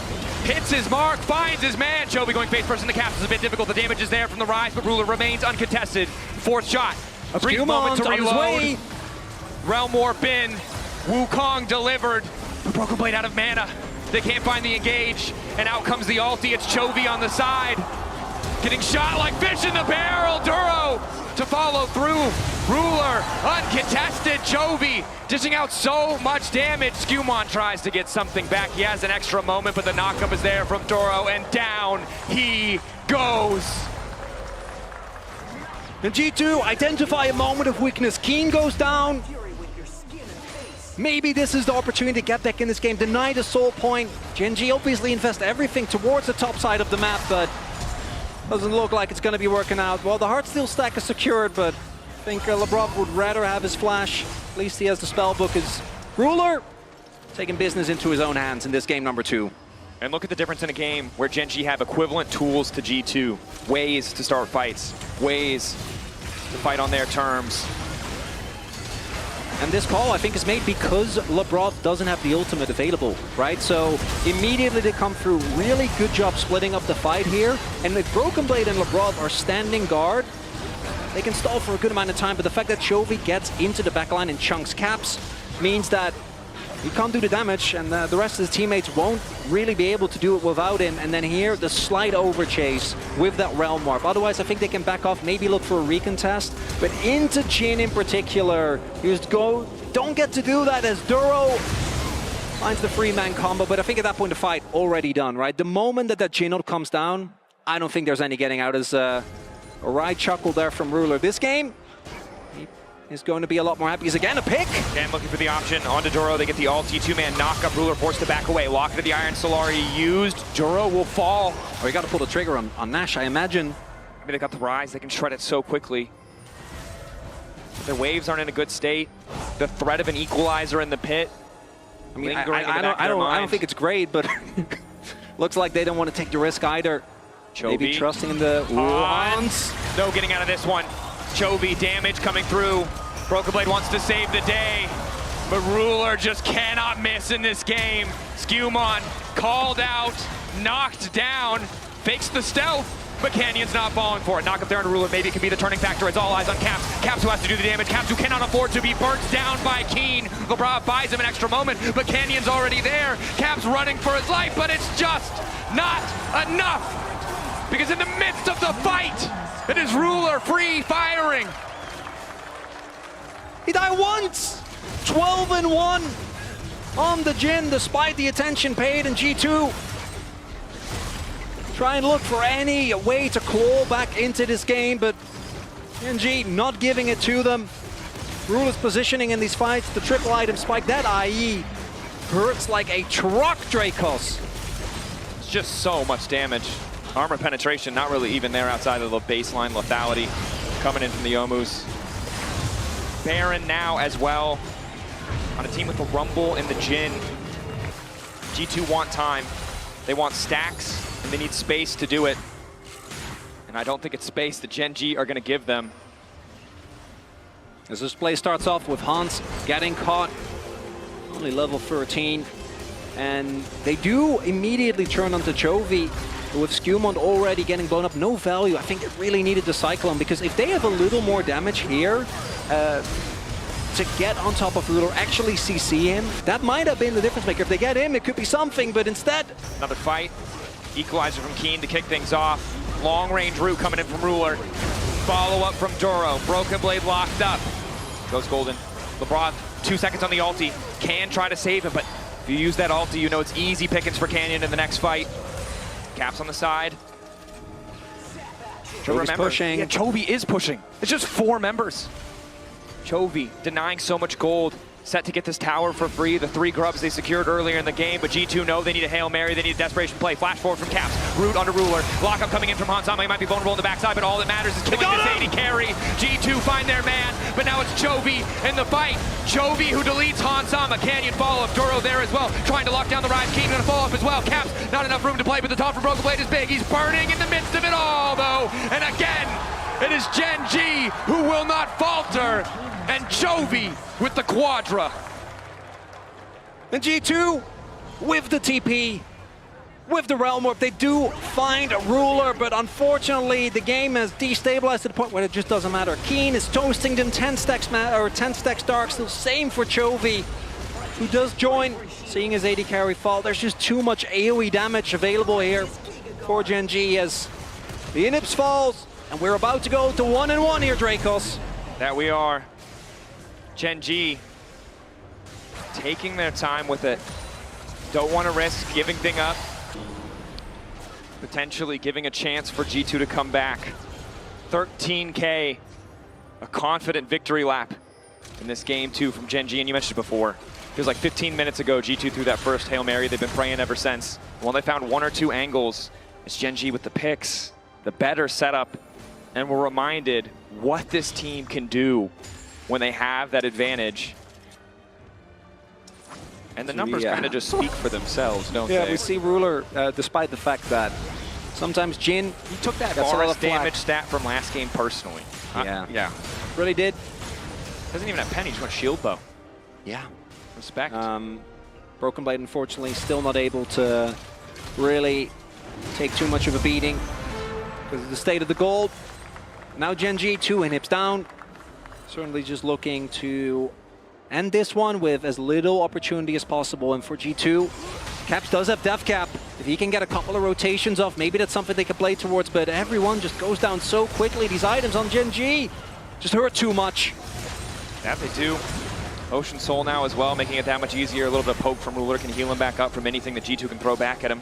Hits his mark, finds his man. Chovy going face first in the Caps is a bit difficult. The damage is there from the Rise, but Ruler remains uncontested. 4th shot. A brief moment to reload. Realm Warp in. Wukong delivered. Broken Blade out of mana. They can't find the engage, and out comes the ulti. It's Chovy on the side. Getting shot like fish in the barrel. Duro to follow through. Ruler, uncontested. Chovy dishing out so much damage. Skewmond tries to get something back. He has an extra moment, but the knockup is there from Duro, and down he goes. And G2 identify a moment of weakness. Keen goes down. maybe this is the opportunity to get back in this game, deny the soul point. Gen.G obviously invest everything towards the top side of the map, but doesn't look like it's going to be working out. Well, the Heartsteel stack is secured, but I think Lebrov would rather have his flash. At least he has the spellbook. His Ruler taking business into his own hands in this game number 2. And look at the difference in a game where Gen.G have equivalent tools to G2. Ways to start fights. Ways to fight on their terms. And this call, I think, is made because Lebrov doesn't have the ultimate available, right? So immediately they come through. Really good job splitting up the fight here. And if Broken Blade and Lebrov are standing guard, they can stall for a good amount of time. But the fact that Chovy gets into the backline and chunks caps means that he can't do the damage, and the rest of his teammates won't really be able to do it without him. And then here, the slight overchase with that Realm Warp. Otherwise, I think they can back off, maybe look for a recontest. But into Jhin in particular, you just don't get to do that as Duro finds the 3-man combo. But I think at that point, the fight already done, right? The moment that Jhin ult comes down, I don't think there's any getting out. As a right chuckle there from Ruler. This game is going to be a lot more happy. He's again a pick. Again, looking for the option onto Duro. They get the ulti, 2-man knockup. Ruler forced to back away. Lock into the Iron Solari used. Duro will fall. Oh, you got to pull the trigger on Nash, I imagine. I mean, they got the Rise. They can shred it so quickly. Their waves aren't in a good state. The threat of an equalizer in the pit. I mean, I don't think it's great, but looks like they don't want to take the risk either. Chovy. Maybe trusting in the Hans. No getting out of this one. Chovy, damage coming through. Broken Blade wants to save the day, but Ruler just cannot miss in this game. Skewmon called out, knocked down, fakes the stealth, but Canyon's not falling for it. Knock up there on Ruler, maybe it can be the turning factor. It's all eyes on Caps. Caps who has to do the damage. Caps who cannot afford to be burnt down by Keen. Lebrov buys him an extra moment, but Canyon's already there. Caps running for his life, but it's just not enough. Because in the midst of the fight, it is Ruler free firing. He died once! 12-1 on the Jhin, despite the attention paid in G2. Try and look for any way to claw back into this game, but Gen.G not giving it to them. Ruler's positioning in these fights, the triple item spike, that IE hurts like a truck, Dracos. It's just so much damage. Armor penetration, not really even there outside of the baseline lethality coming in from the Yomus. Baron now as well on a team with the Rumble and the Jhin. G2 want time. They want stacks, and they need space to do it. And I don't think it's space that Gen.G are going to give them. As this play starts off with Hans getting caught, only level 13. And they do immediately turn onto Chovy. With Skewmon already getting blown up, no value. I think they really needed the Cyclone, because if they have a little more damage here to get on top of Ruler, actually CC him, that might have been the difference maker. If they get him, it could be something, but instead... Another fight. Equalizer from Keen to kick things off. Long-range route coming in from Ruler. Follow-up from Duro. Broken Blade locked up. Goes Golden. Lebrov, 2 seconds on the ulti. Can try to save him, but if you use that ulti, you know it's easy pickings for Canyon in the next fight. Caps on the side. Chovy's pushing. Yeah, Chovy is pushing. It's just 4 members. Chovy denying so much gold. Set to get this tower for free. The 3 grubs they secured earlier in the game, but G2 know they need a Hail Mary. They need a desperation play. Flash forward from Caps. Root onto Ruler. Lockup coming in from Hansama. He might be vulnerable in the backside, but all that matters is killing this 80 carry. G2 find their man, but now it's Chovy in the fight. Chovy who deletes Hansama. Canyon follow-up. Duro there as well, trying to lock down the Rise. Keen gonna fall off as well. Caps, not enough room to play, but the top from Broken Blade is big. He's burning in the midst of it all, though. And again, it is Gen.G who will not falter. And Chovy with the Quadra. And G2 with the TP, with the Realm Warp, they do find a Ruler, but unfortunately the game has destabilized to the point where it just doesn't matter. Keen is toasting them 10 stacks Dark, still same for Chovy, who does join, seeing his 80 carry fall. There's just too much AoE damage available here for Gen.G as the Inhibits falls, and we're about to go to 1-1 here, Dracos. That we are. Gen.G taking their time with it. Don't want to risk giving thing up. Potentially giving a chance for G2 to come back. 13K, a confident victory lap in this game too from Gen.G, and you mentioned it before. Feels like 15 minutes ago, G2 threw that first Hail Mary. They've been praying ever since. Well, they found 1 or 2 angles. It's Gen.G with the picks, the better setup, and we're reminded what this team can do when they have that advantage. And the numbers kind of just speak for themselves, don't they? Yeah, we see Ruler, despite the fact that sometimes Jin... He took that Varus damage stat from last game personally. Yeah. Really did. Doesn't even have Penny, just went shield bow. Yeah. Respect. Broken Blade, unfortunately, still not able to really take too much of a beating because of the state of the gold. Now Gen.G, 2 inhibs down. Certainly just looking to end this one with as little opportunity as possible. And for G2, Caps does have Death Cap. If he can get a couple of rotations off, maybe that's something they can play towards, but everyone just goes down so quickly. These items on Gen.G just hurt too much. Yeah, they do. Ocean Soul now as well, making it that much easier. A little bit of poke from Ruler can heal him back up from anything that G2 can throw back at him.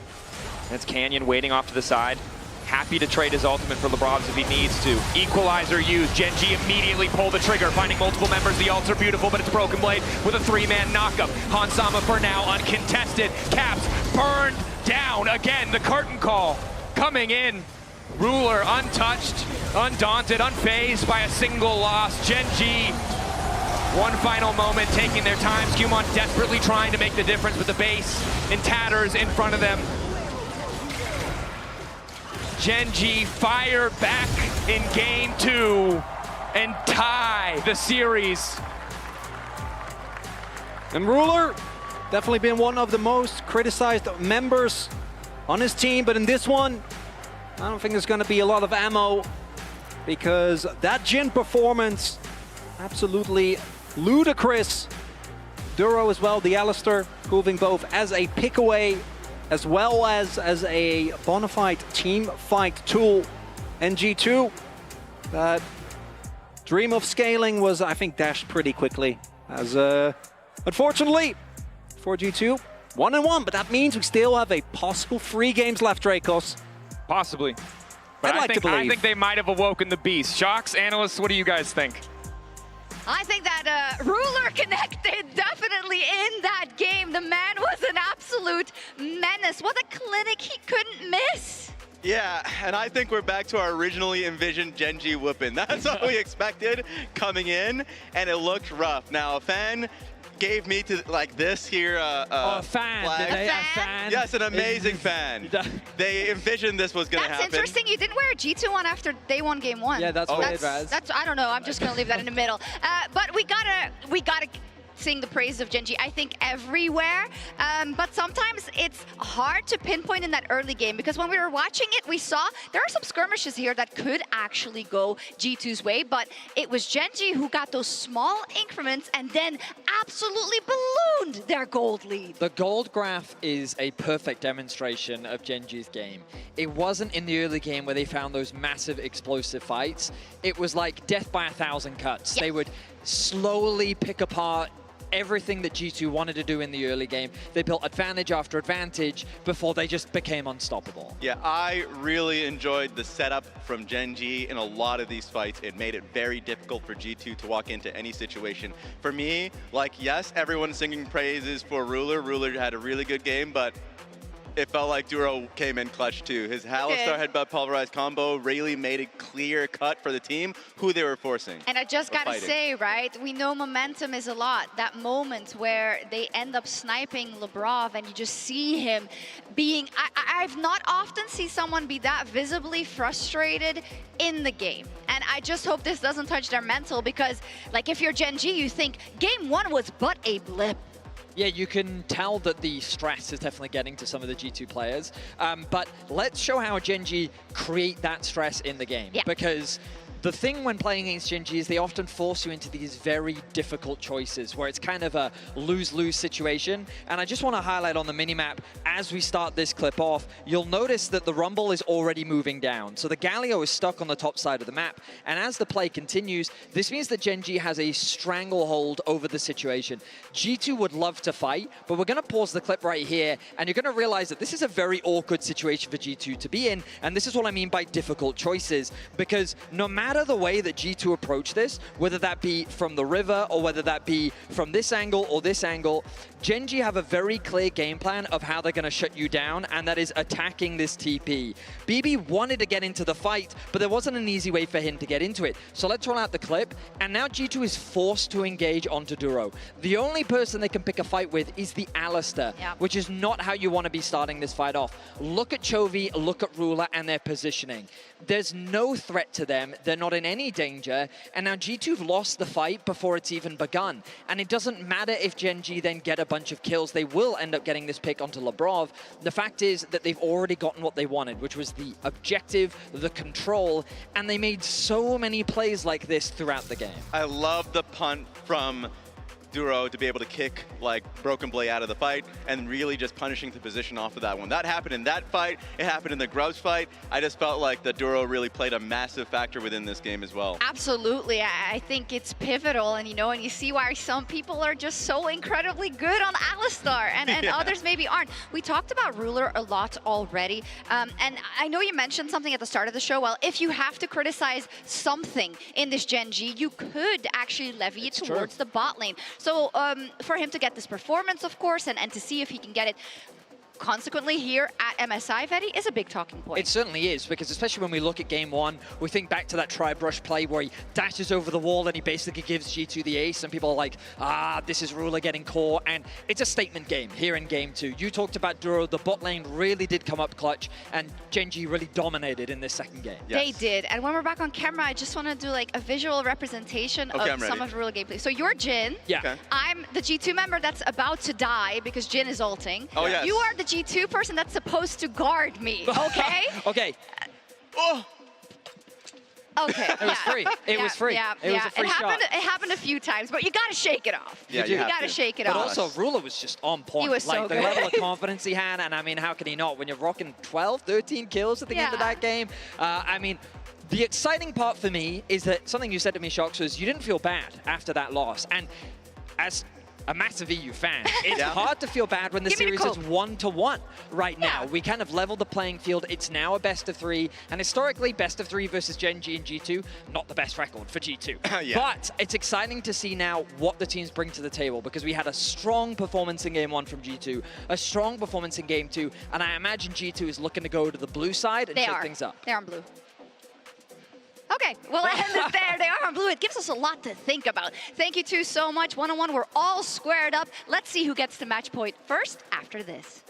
That's Canyon waiting off to the side. Happy to trade his ultimate for Lebrovs if he needs to. Equalizer used. Gen.G immediately pull the trigger, finding multiple members. The ults are beautiful, but it's Broken Blade with a 3-man knockup. Hansama for now uncontested. Caps burned down again. The curtain call coming in. Ruler untouched, undaunted, unfazed by a single loss. Gen.G, one final moment, taking their time. Skumon desperately trying to make the difference with the base in tatters in front of them. Gen.G fire back in game 2 and tie the series. And Ruler, definitely been one of the most criticized members on his team, but in this one, I don't think there's going to be a lot of ammo because that Jin performance, absolutely ludicrous. Duro as well, the Alistair, proving both as a pick away as well as a bona fide team fight tool. And G2, that dream of scaling was, I think, dashed pretty quickly. As unfortunately, for G2, 1-1, but that means we still have a possible 3 games left, Dracos. Possibly. But I think they might have awoken the beast. Shocks, analysts, what do you guys think? I think that Ruler connected definitely in that game. The man was an absolute menace. What a clinic he couldn't miss. Yeah, and I think we're back to our originally envisioned Gen.G whooping. That's what we expected coming in, and it looked rough. Now, a fan gave me to like this here a fan. Flag. Did they a fan? Yes, an amazing fan. They envisioned this was going to happen. That's interesting. You didn't wear a G2 one after day 1, game 1. Yeah, that's weird, Raz. That's I don't know. I'm just going to leave that in the middle. But we gotta sing the praise of Gen.G, I think, everywhere. But sometimes it's hard to pinpoint in that early game because when we were watching it, we saw there are some skirmishes here that could actually go G2's way, but it was Gen.G who got those small increments and then absolutely ballooned their gold lead. The gold graph is a perfect demonstration of Gen.G's game. It wasn't in the early game where they found those massive explosive fights. It was like death by 1,000 cuts. Yep. They would slowly pick apart everything that G2 wanted to do in the early game. They built advantage after advantage before they just became unstoppable. Yeah, I really enjoyed the setup from Gen.G in a lot of these fights. It made it very difficult for G2 to walk into any situation. For me, like, yes, everyone's singing praises for Ruler. Ruler had a really good game, but it felt like Duro came in clutch too. His Alistar headbutt pulverized combo really made it clear cut for the team who they were forcing. And I just gotta say, right, we know momentum is a lot. That moment where they end up sniping Lebrov and you just see him being, I've not often seen someone be that visibly frustrated in the game. And I just hope this doesn't touch their mental because, like, if you're Gen.G, you think game 1 was but a blip. Yeah, you can tell that the stress is definitely getting to some of the G2 players. But let's show how Gen.G create that stress in the game. Yeah. Because the thing when playing against Gen.G is they often force you into these very difficult choices where it's kind of a lose-lose situation. And I just want to highlight on the minimap, as we start this clip off, you'll notice that the Rumble is already moving down. So the Galio is stuck on the top side of the map. And as the play continues, this means that Gen.G has a stranglehold over the situation. G2 would love to fight, but we're going to pause the clip right here, and you're going to realize that this is a very awkward situation for G2 to be in. And this is what I mean by difficult choices, because no matter matter the way that G2 approach this, whether that be from the river or whether that be from this angle or this angle, Gen.G have a very clear game plan of how they're going to shut you down, and that is attacking this TP. BB wanted to get into the fight, but there wasn't an easy way for him to get into it. So let's roll out the clip, and now G2 is forced to engage onto Duro. The only person they can pick a fight with is the Alistair, which is not how you want to be starting this fight off. Look at Chovy, look at Ruler, and their positioning. There's no threat to them, they're not in any danger, and now G2 have lost the fight before it's even begun. And it doesn't matter if Gen.G then get a bunch of kills, they will end up getting this pick onto Labrov. The fact is that they've already gotten what they wanted, which was the objective, the control, and they made so many plays like this throughout the game. I love the punt from Duro to be able to kick like Broken Blade out of the fight and really just punishing the position off of that one. That happened in that fight. It happened in the Grubs fight. I just felt like the Duro really played a massive factor within this game as well. Absolutely. I think it's pivotal, and and you see why some people are just so incredibly good on Alistar and others maybe aren't. We talked about Ruler a lot already, and I know you mentioned something at the start of the show. Well, if you have to criticize something in this Gen.G, you could actually levy it towards the bot lane. So for him to get this performance, of course, and to see if he can get it consequently here at MSI, Fetty, is a big talking point. It certainly is, because especially when we look at game one, we think back to that tri-brush play where he dashes over the wall and he basically gives G2 the ace, and people are like, this is Ruler getting core, and it's a statement game here in game two. You talked about Duro, the bot lane really did come up clutch, and Gen.G really dominated in this second game. Yes. They did, and when we're back on camera, I just want to do like a visual representation of some of Ruler gameplay. So you're Jin. Yeah. Okay. I'm the G2 member that's about to die because Jin is ulting. Oh, yes. You are the G2 person that's supposed to guard me, okay? Okay. Okay. It was free. It was free. Yeah, it was a free shot. It happened a few times, but you got to shake it off. Yeah, you got to shake it but off. But also, Ruler was just on point. He was so like, the good. level of confidence he had, and I mean, how can he not? When you're rocking 12, 13 kills at the end of that game, I mean, the exciting part for me is that something you said to me, Shox, was you didn't feel bad after that loss. And as a massive EU fan, it's hard to feel bad when the series is 1-1 right now. We kind of leveled the playing field. It's now a best of 3, and historically, best of 3 versus Gen.G and G2, not the best record for G2. But it's exciting to see now what the teams bring to the table, because we had a strong performance in game 1 from G2, a strong performance in game 2, and I imagine G2 is looking to go to the blue side and shake things up. They're on blue. Okay, we'll end it there. They are on blue. It gives us a lot to think about. Thank you two so much. 1-on-1, we're all squared up. Let's see who gets to match point first after this.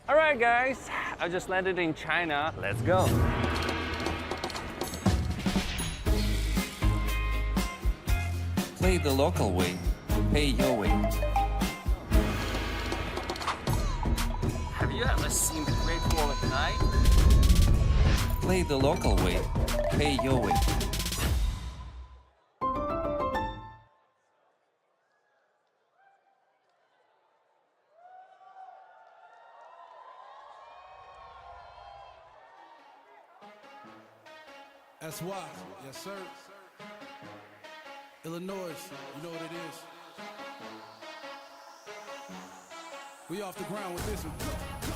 Alright guys, I just landed in China. Let's go. Play the local way, pay your way. Have you ever seen the Great Wall at night? Play the local way, pay your way. That's why, yes sir. Illinois, you know what it is. We off the ground with this one.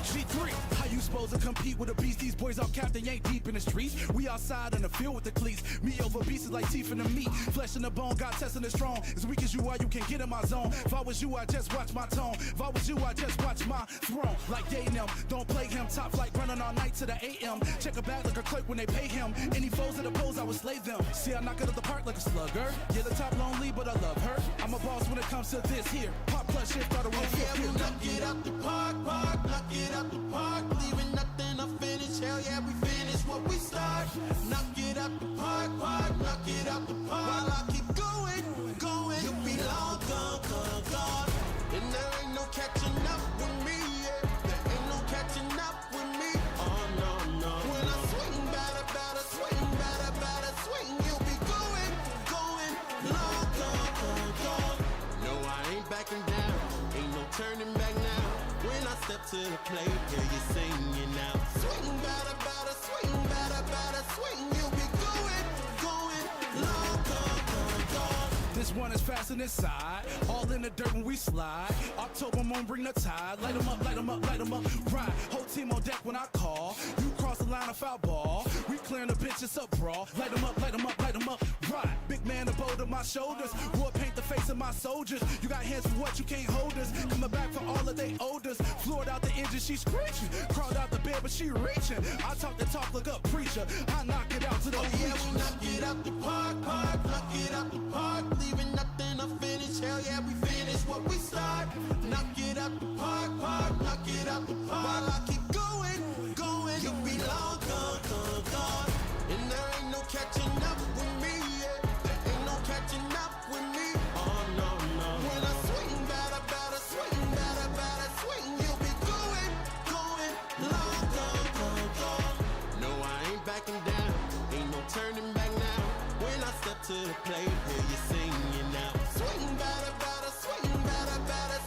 G3, how you supposed to compete with a beast? These boys all capped, they ain't deep in the streets. We outside in the field with the cleats. Me over beasts is like teeth in the meat. Flesh in the bone, got testing it strong. As weak as you are, you can get in my zone. If I was you, I just watch my tone. If I was you, I just watch my throne. Like Day them, don't play him. Top flight running all night to the AM. Check a bag like a clerk when they pay him. Any foes in the pose, I would slay them. See, I knock it up the park like a slugger. Yeah, the top lonely, but I love her. I'm a boss when it comes to this here. Pop plus shit, start a roll. Yeah, we knock it out the park, knock it out the park, leaving nothing unfinished. Hell yeah, we finish what we start. Knock it out the park, knock it out the park. While I keep going, you'll be long gone. And there ain't no catching up with me, yeah. There ain't no catching up with me. Oh no. When I swing, batter, swing, you'll be going, long gone. No, I ain't backing down, ain't no turning back now. When I step to the plate, hear you singing now. Swing, batter, swing, swing. You'll be going, long gone. This one is fastened inside, all in the dirt when we slide. October moon bring the tide, light 'em up, ride. Whole team on deck when I call. You cross the line of foul ball. We clearing the bitches up, brawl. Light 'em up, ride. Big man, the boat on my shoulders. War paint the face of my soldiers. You got hands for what you can't hold us. Coming back for all of they odors. Floored out the engine, she screeching. Crawled out the bed, but she reaching. I talk the talk like a preacher. I knock it out to the yeah, we knock it out the park, knock it out the park, leaving nothing unfinished. Hell yeah, we finish what we start. Knock it out the park, knock it out the park. While I keep going, you'll be long gone. And there ain't no catching up with me, yeah. There ain't no catching up with me. Oh no. When I swing, batter, swing, swing, you'll be going, long gone. No, I ain't backing down, ain't no turning back now. When I step to the plate, hear you singing now. Swing, batter, swing,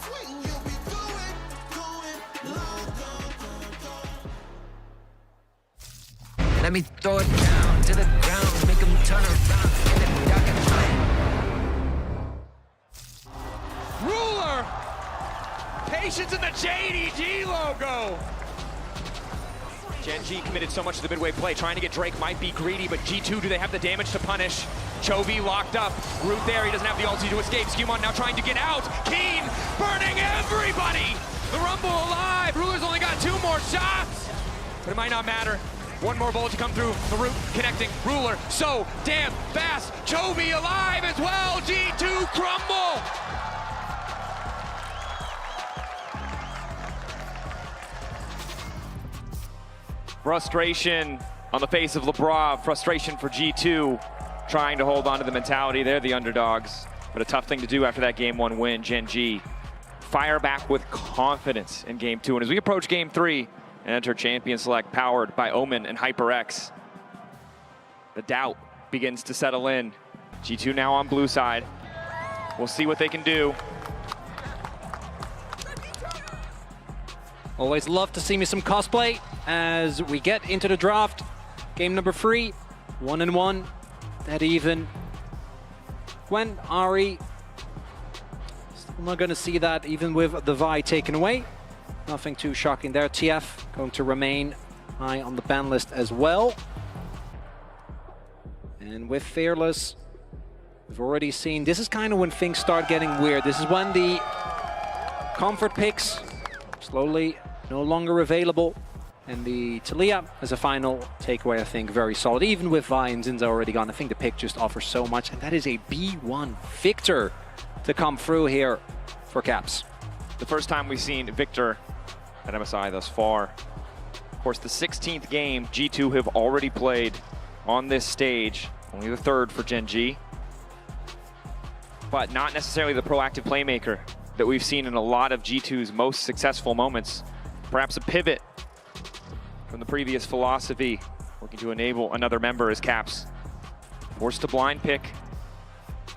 swing, you'll be going, long gone. Let me throw it down to the ground, make them turn around, and then duck and fight. Ruler! Patience in the Gen.G logo! Gen.G committed so much to the midway play, trying to get Drake, might be greedy, but G2, do they have the damage to punish? Chovy locked up, Root there, he doesn't have the ulti to escape. Skewmon now trying to get out, Keen burning everybody! The Rumble alive, Ruler's only got 2 more shots! But it might not matter. One more bullet to come through, the Root connecting, Ruler so damn fast, Chovy alive as well, G2! crumble! Frustration on the face of Lebrov, frustration for G2, trying to hold on to the mentality. They're the underdogs, but a tough thing to do after that Game 1 win. Gen.G fire back with confidence in Game 2. And as we approach Game 3 and enter Champion Select powered by Omen and HyperX, the doubt begins to settle in. G2 now on blue side. We'll see what they can do. Always love to see me some cosplay as we get into the draft. Game number 3, 1-1, dead even. Gwen, Ari, still not going to see that even with the Vi taken away. Nothing too shocking there. TF going to remain high on the ban list as well. And with Fearless, we've already seen, this is kind of when things start getting weird. This is when the comfort picks slowly no longer available. And the Talia as a final takeaway, I think, very solid. Even with Vi and Zinza already gone, I think the pick just offers so much. And that is a B1 Victor to come through here for Caps. The first time we've seen Victor at MSI thus far. Of course, the 16th game G2 have already played on this stage. Only the third for Gen.G. But not necessarily the proactive playmaker that we've seen in a lot of G2's most successful moments. Perhaps a pivot from the previous philosophy, looking to enable another member as Caps forced to blind pick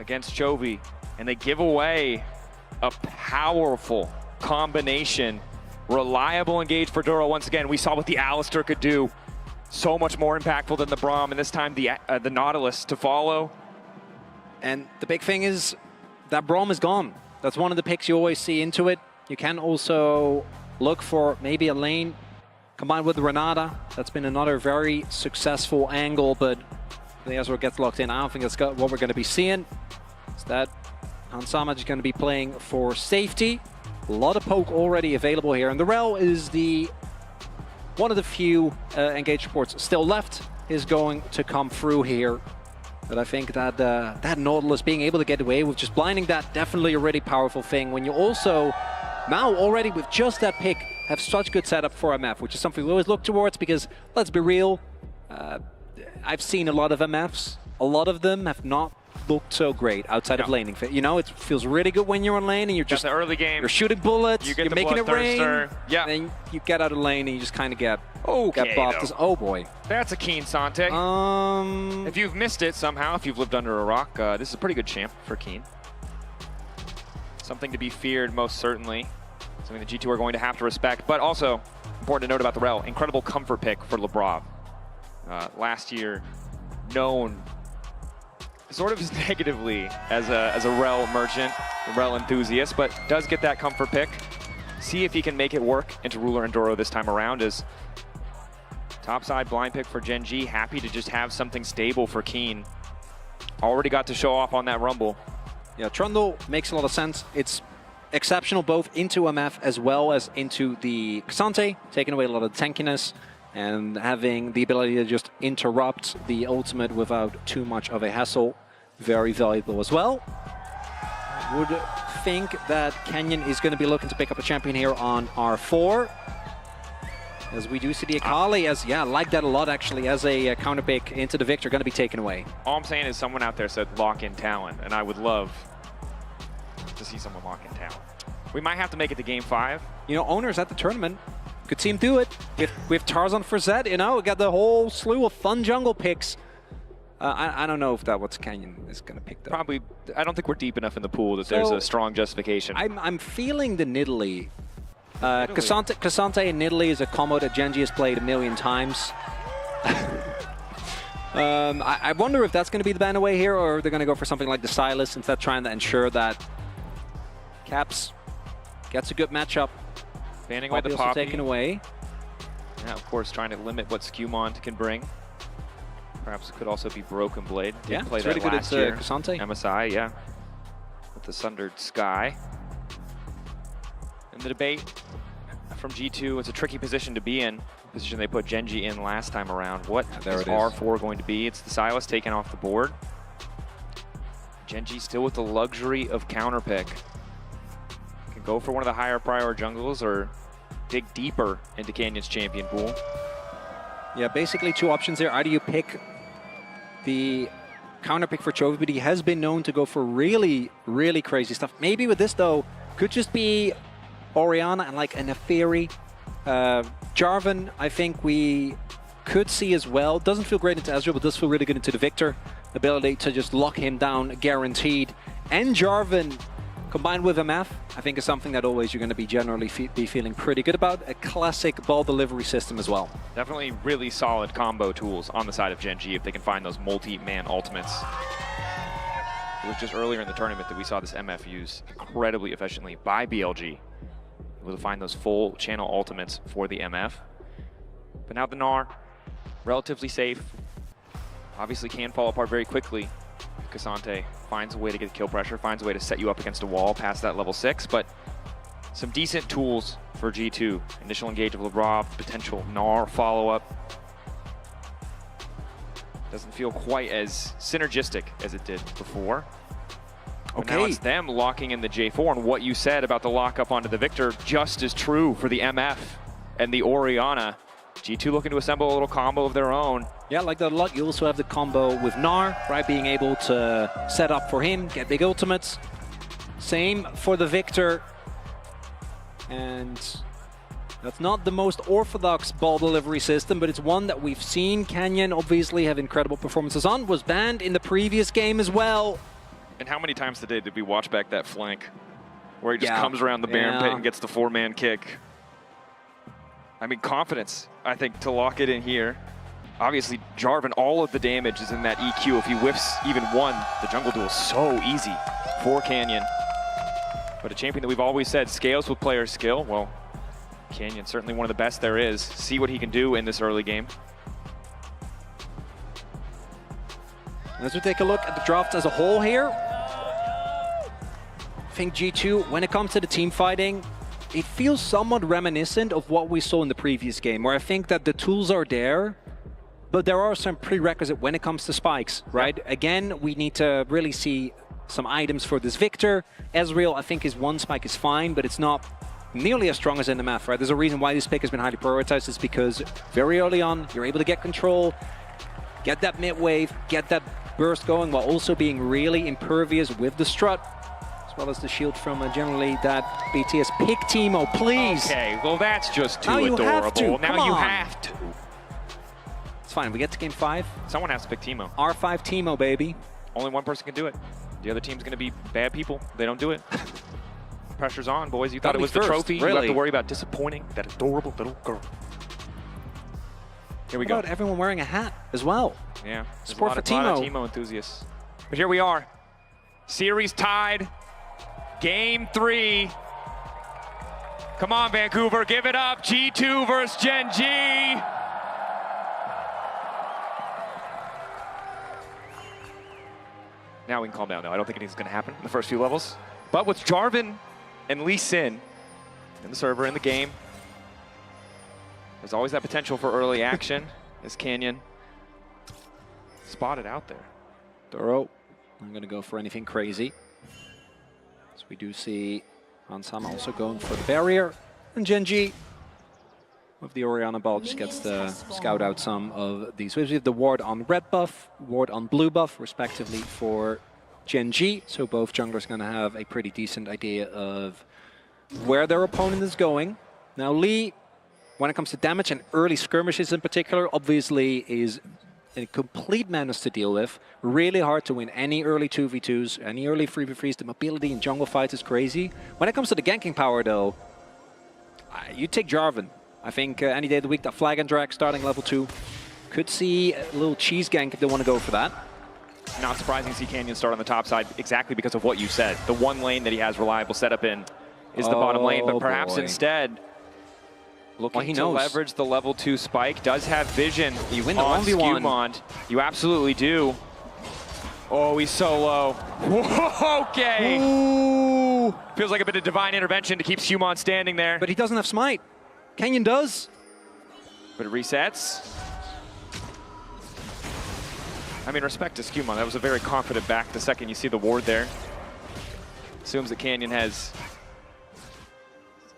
against Chovy, and they give away a powerful combination. Reliable engage for Duro once again. We saw what the Alistair could do. So much more impactful than the Braum, and this time the Nautilus to follow. And the big thing is that Braum is gone. That's one of the picks you always see into it. You can also look for maybe a lane combined with Renata. That's been another very successful angle, but the Ezreal gets locked in. I don't think that's what we're going to be seeing. Instead, Hansamaj is going to be playing for safety. A lot of poke already available here, and the Rel is one of the few engaged supports still left, is going to come through here. But I think that that Nautilus being able to get away with just blinding that, definitely a really powerful thing. When you also, now already with just that pick, have such good setup for MF, which is something we always look towards because, let's be real, I've seen a lot of MFs. A lot of them have not looked so great outside of laning. You know, it feels really good when you're on lane and you're just the early game. You're shooting bullets, you're making it rain. Yeah. Then you get out of lane and you just kind of get okay, bopped. Oh boy. That's a keen Sante. If you've missed it somehow, if you've lived under a rock, this is a pretty good champ for Keen. Something to be feared, most certainly. Something that G2 are going to have to respect. But also, important to note about the Rel, incredible comfort pick for Lebrov. Last year, known sort of negatively as a Rel merchant, a Rel enthusiast, but does get that comfort pick. See if he can make it work into Ruler and Doro this time around, as topside blind pick for Gen.G. Happy to just have something stable for Keen. Already got to show off on that Rumble. Yeah, Trundle makes a lot of sense. It's exceptional both into MF as well as into the Xante, taking away a lot of tankiness and having the ability to just interrupt the ultimate without too much of a hassle. Very valuable as well. I would think that Canyon is going to be looking to pick up a champion here on R4. As we do see the Akali as, I like that a lot actually, as a counter pick into the Victor, going to be taken away. All I'm saying is someone out there said lock in Talon, and I would love to see someone lock in Talon. We might have to make it to Game 5. You know, owners at the tournament could see him do it. With Tarzan for Zed, you know, we got the whole slew of fun jungle picks. I don't know if that what Canyon is going to pick though. Probably, I don't think we're deep enough in the pool that there's a strong justification. I'm feeling the Nidalee. Cassante and Nidalee is a combo that Gen.G has played a million times. I wonder if that's going to be the ban away here, or they're going to go for something like the Silas instead, trying to ensure that Caps gets a good matchup. Banning away the Poppy. Taken away. Yeah, of course, trying to limit what Skewmont can bring. Perhaps it could also be Broken Blade. Didn't play it's that really good. last year. Cassante. MSI, yeah. With the Sundered Sky. In the debate from G2, it's a tricky position to be in. Position they put Gen.G in last time around. What is R4 going to be? It's the Silas taken off the board. Gen.G still with the luxury of counter pick. Can go for one of the higher priority jungles or dig deeper into Canyon's champion pool. Yeah, basically two options there. Either you pick the counter pick for Chovy, but he has been known to go for really, really crazy stuff. Maybe with this, though, could just be Orianna and like a Neferi. Jarvan, I think we could see as well. Doesn't feel great into Ezreal, but does feel really good into the Victor. Ability to just lock him down, guaranteed. And Jarvan, combined with MF, I think is something that always you're going to be generally be feeling pretty good about. A classic ball delivery system as well. Definitely really solid combo tools on the side of Gen.G if they can find those multi-man ultimates. It was just earlier in the tournament that we saw this MF used incredibly efficiently by BLG. Able to find those full channel ultimates for the MF. But now the Gnar, relatively safe. Obviously can fall apart very quickly. Cassante finds a way to get kill pressure, finds a way to set you up against a wall past that level 6, but some decent tools for G2. Initial engage of Labrov, potential Gnar follow-up. Doesn't feel quite as synergistic as it did before. But now it's them locking in the J4, and what you said about the lockup onto the Victor just as true for the MF and the Orianna. G2 looking to assemble a little combo of their own. Yeah, like that a lot. You also have the combo with Gnar, right? Being able to set up for him, get big ultimates. Same for the Victor. And that's not the most orthodox ball delivery system, but it's one that we've seen Canyon obviously have incredible performances on. Was banned in the previous game as well. And how many times today did we watch back that flank where he just comes around the Baron pit and gets the 4-man kick? I mean, confidence, I think, to lock it in here. Obviously, Jarvan, all of the damage is in that EQ. If he whiffs even one, the jungle duel is so easy for Canyon. But a champion that we've always said scales with player skill. Well, Canyon, certainly one of the best there is. See what he can do in this early game. As we take a look at the draft as a whole here, I think G2, when it comes to the team fighting, it feels somewhat reminiscent of what we saw in the previous game, where I think that the tools are there, but there are some prerequisites when it comes to spikes, right? Again, we need to really see some items for this Victor. Ezreal, I think his one spike is fine, but it's not nearly as strong as in the MF, right? There's a reason why this pick has been highly prioritized. It's because very early on, you're able to get control, get that mid wave, get that burst going, while also being really impervious with the strut, as well as the shield from generally that BTS. Pick Teemo, please. Okay, well that's just too now you adorable. have to. Now you have to. It's fine, we get to game 5. Someone has to pick Teemo. R5 Teemo, baby. Only one person can do it. The other team's gonna be bad people. They don't do it. Pressure's on, boys. You thought it was the trophy. Really? You have to worry about disappointing that adorable little girl. Here we go. What about everyone wearing a hat as well? Yeah. Support for A lot of Teemo. Teemo enthusiasts. But here we are. Series tied. Game 3. Come on, Vancouver. Give it up. G2 versus Gen.G. Now we can calm down. No, I don't think anything's going to happen in the first few levels. But with Jarvan and Lee Sin in the server, in the game, there's always that potential for early action as Canyon spotted out there. Doro, I'm going to go for anything crazy. So we do see Hansama also going for the barrier. And Gen.G with the Orianna ball just gets to scout out some of these. We have the ward on red buff, ward on blue buff, respectively for Gen.G. So both junglers going to have a pretty decent idea of where their opponent is going. Now Lee, when it comes to damage and early skirmishes in particular, obviously is a complete menace to deal with. Really hard to win any early 2v2s, any early 3v3s. The mobility in jungle fights is crazy. When it comes to the ganking power though, you take Jarvan. I think any day of the week that flag and drag starting level 2 could see a little cheese gank if they want to go for that. Not surprising to see Canyon start on the top side exactly because of what you said. The one lane that he has reliable setup in is the bottom lane, but perhaps instead looking to leverage the level 2 spike. Does have vision you win the on 1v1. Skewmont. You absolutely do. Oh, he's so low. Okay. Ooh. Feels like a bit of divine intervention to keep Skewmont standing there. But he doesn't have smite. Canyon does. But it resets. I mean, respect to Skewmon. That was a very confident back the second you see the ward there. Assumes that Canyon has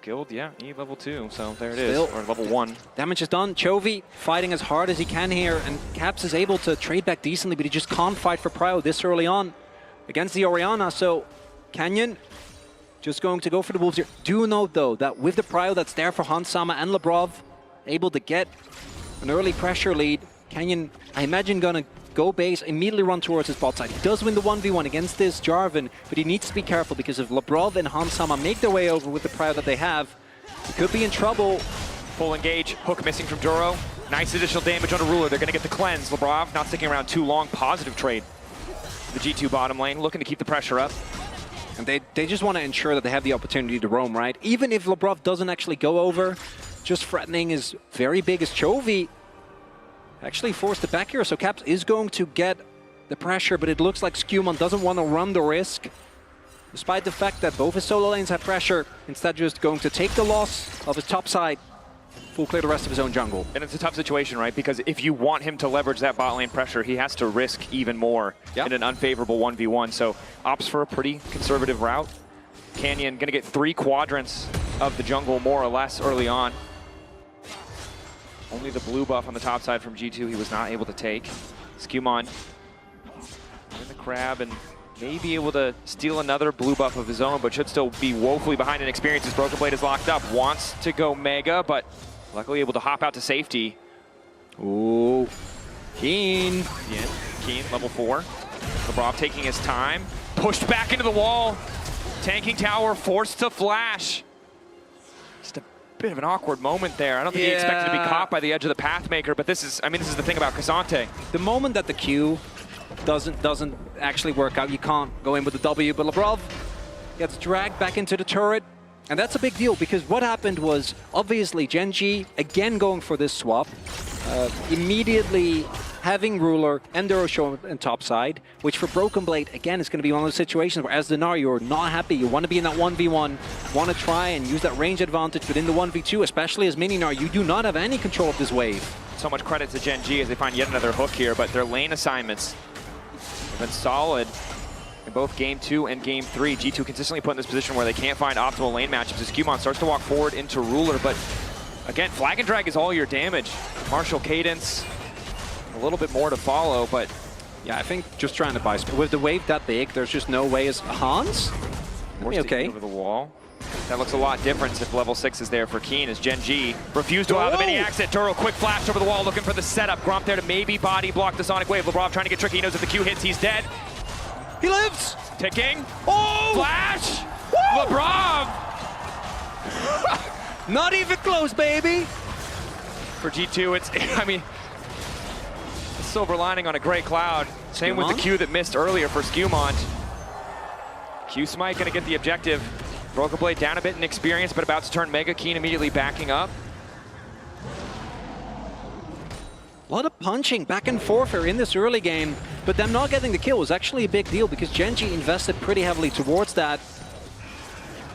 skilled, yeah, E level 2, so there it is, or level 1. Damage is done. Chovy fighting as hard as he can here, and Caps is able to trade back decently, but he just can't fight for Prio this early on against the Orianna. So Canyon just going to go for the Wolves here. Do note, though, that with the Prio that's there for Hansama and Labrov, able to get an early pressure lead, Canyon, I imagine, gonna go base, immediately run towards his bot side. He does win the 1v1 against this Jarvan, but he needs to be careful because if Labrov and Hansama make their way over with the Prio that they have, he could be in trouble. Full engage, hook missing from Duro. Nice additional damage on a Ruler. They're gonna get the cleanse. Labrov not sticking around too long. Positive trade. The G2 bottom lane looking to keep the pressure up. And they just want to ensure that they have the opportunity to roam, right? Even if Labrov doesn't actually go over, just threatening is very big as Chovy actually forced it back here. So Caps is going to get the pressure, but it looks like Skewmon doesn't want to run the risk. Despite the fact that both his solo lanes have pressure, instead just going to take the loss of his top side, full clear the rest of his own jungle. And it's a tough situation, right? Because if you want him to leverage that bot lane pressure, he has to risk even more in an unfavorable 1v1. So opts for a pretty conservative route. Canyon gonna get 3 quadrants of the jungle more or less early on. Only the blue buff on the top side from G2 he was not able to take. Skewmon in the crab and may be able to steal another blue buff of his own, but should still be woefully behind in experience as Broken Blade is locked up. Wants to go Mega, but luckily able to hop out to safety. Ooh, Keen. Yeah, Keen, level 4. Labrov taking his time. Pushed back into the wall. Tanking tower, forced to flash. Just a bit of an awkward moment there. I don't think he expected to be caught by the edge of the Pathmaker, but this is, I mean, this is the thing about K'Sante. The moment that the Q doesn't actually work out, you can't go in with the W, but Labrov gets dragged back into the turret. And that's a big deal because what happened was obviously Gen.G again going for this swap, immediately having Ruler and Duro show in top side, which for Broken Blade again is going to be one of those situations where as Dinar you're not happy, you want to be in that 1v1, want to try and use that range advantage, but in the 1v2, especially as Mininar, you do not have any control of this wave. So much credit to Gen.G as they find yet another hook here, but their lane assignments have been solid. In both Game 2 and Game 3, G2 consistently put in this position where they can't find optimal lane matchups as Skewmon starts to walk forward into Ruler, but again, Flag and Drag is all your damage. Martial Cadence, a little bit more to follow, but yeah, I think just trying to buy with the wave that big, there's just no way as Hans. Okay. Over the wall. That looks a lot different if level 6 is there for Keen as Gen.G refused to allow the mini exit. Duro, quick flash over the wall looking for the setup. Gromp there to maybe body block the Sonic Wave. Labrov trying to get tricky. He knows if the Q hits, he's dead. He lives! Ticking. Oh! Flash! Woo! Labrov! Not even close, baby! For G2, it's, I mean, a silver lining on a gray cloud. Same with the Q that missed earlier for Skewmon. Q Smite gonna get the objective. Broken Blade down a bit in experience, but about to turn Mega. Keen immediately backing up. A lot of punching back and forth here in this early game, but them not getting the kill was actually a big deal because Gen.G invested pretty heavily towards that,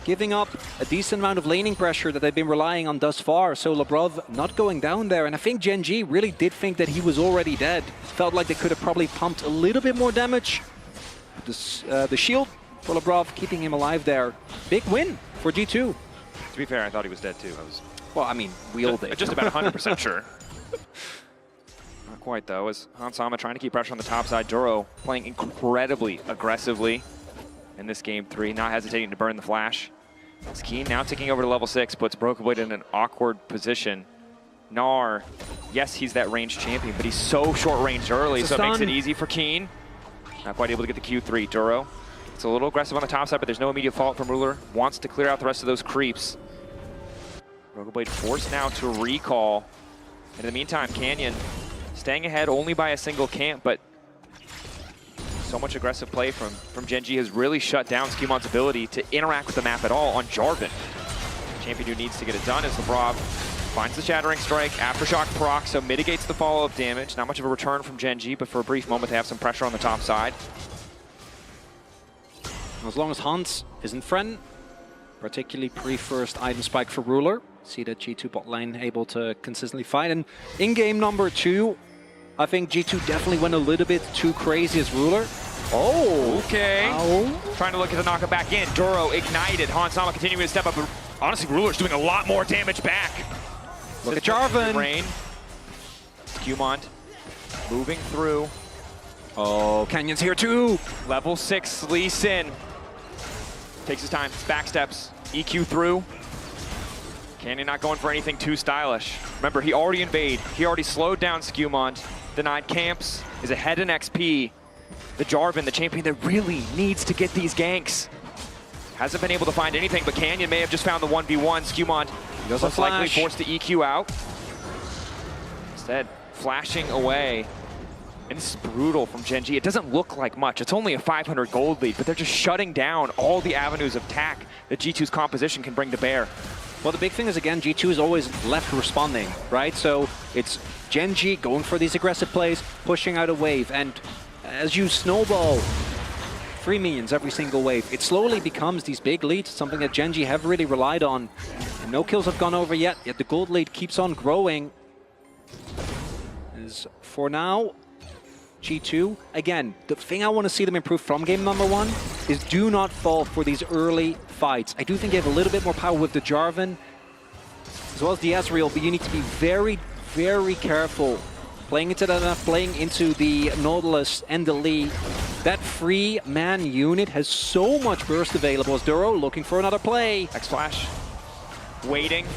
giving up a decent amount of laning pressure that they've been relying on thus far. So Labrov not going down there, and I think Gen.G really did think that he was already dead. Felt like they could have probably pumped a little bit more damage. The shield for Labrov keeping him alive there. Big win for G2. To be fair, I thought he was dead too. Well, I mean, we all did. Just about 100% sure. Not quite though, as Hansama trying to keep pressure on the top side. Duro playing incredibly aggressively in this Game 3, not hesitating to burn the flash. Skeen now ticking over to level 6, puts Broken Blade in an awkward position. Gnar, yes, he's that ranged champion, but he's so short range early, so it makes it easy for Keen. Not quite able to get the Q3. Duro, it's a little aggressive on the top side, but there's no immediate fault from Ruler. Wants to clear out the rest of those creeps. Broken Blade forced now to recall. In the meantime, Canyon staying ahead only by a single camp, but so much aggressive play from Gen.G has really shut down Skewmon's ability to interact with the map at all on Jarvan. Champion who needs to get it done is Labrov. Finds the Shattering Strike, Aftershock proc, so mitigates the follow-up damage. Not much of a return from Gen.G, but for a brief moment they have some pressure on the top side. As long as Hans isn't friend, particularly pre-first item spike for Ruler. See that G2 bot lane able to consistently fight. And in game number 2, I think G2 definitely went a little bit too crazy as Ruler. Oh, okay. Ow. Trying to look at the knock it back in. Duro ignited. Hansama continuing to step up. But honestly, Ruler's doing a lot more damage back. Look at Jarvan. Rain. Skewmont moving through. Oh, Canyon's here too. Level 6 Lee Sin. Takes his time, backsteps, EQ through. Canyon not going for anything too stylish. Remember, he already invaded. He already slowed down Skewmont. Denied camps, is ahead in XP. The Jarvan, the champion that really needs to get these ganks. Hasn't been able to find anything, but Canyon may have just found the 1v1. Skewmont most likely forced to EQ out. Instead, flashing away. And this is brutal from Gen.G. It doesn't look like much. It's only a 500 gold lead, but they're just shutting down all the avenues of attack that G2's composition can bring to bear. Well, the big thing is, again, G2 is always left responding, right? So it's Gen.G going for these aggressive plays, pushing out a wave, and as you snowball 3 minions every single wave, it slowly becomes these big leads, something that Gen.G have really relied on. And no kills have gone over yet the gold lead keeps on growing. As for now, G2, again, the thing I want to see them improve from game number 1 is do not fall for these early fights. I do think they have a little bit more power with the Jarvan, as well as the Ezreal, but you need to be very, very careful playing into that, playing into the Nautilus and the Lee. That 3-man unit has so much burst available as Duro looking for another play. X-Flash, waiting.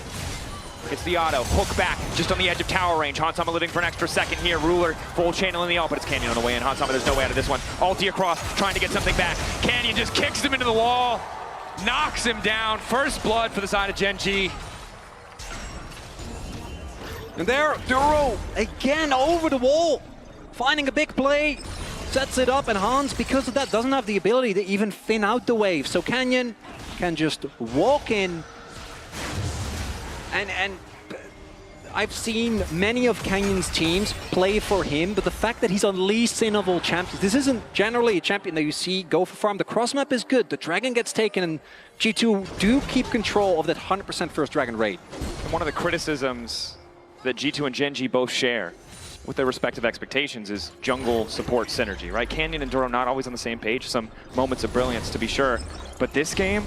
It's the auto, hook back, just on the edge of tower range. Hansama living for an extra second here. Ruler, full channeling the ult, but it's Canyon on the way in. Hansama, there's no way out of this one. Ulti across, trying to get something back. Canyon just kicks him into the wall, knocks him down. First blood for the side of Gen.G. And there, Duro, again over the wall, finding a big play, sets it up, and Hans, because of that, doesn't have the ability to even thin out the wave. So Canyon can just walk in. And I've seen many of Canyon's teams play for him, but the fact that he's on Lee Sin of all champions, this isn't generally a champion that you see go for farm. The cross map is good, the dragon gets taken, and G2 do keep control of that 100% first dragon rate. And one of the criticisms that G2 and Gen.G both share with their respective expectations is jungle support synergy, right? Canyon and Duro not always on the same page, some moments of brilliance to be sure, but this game,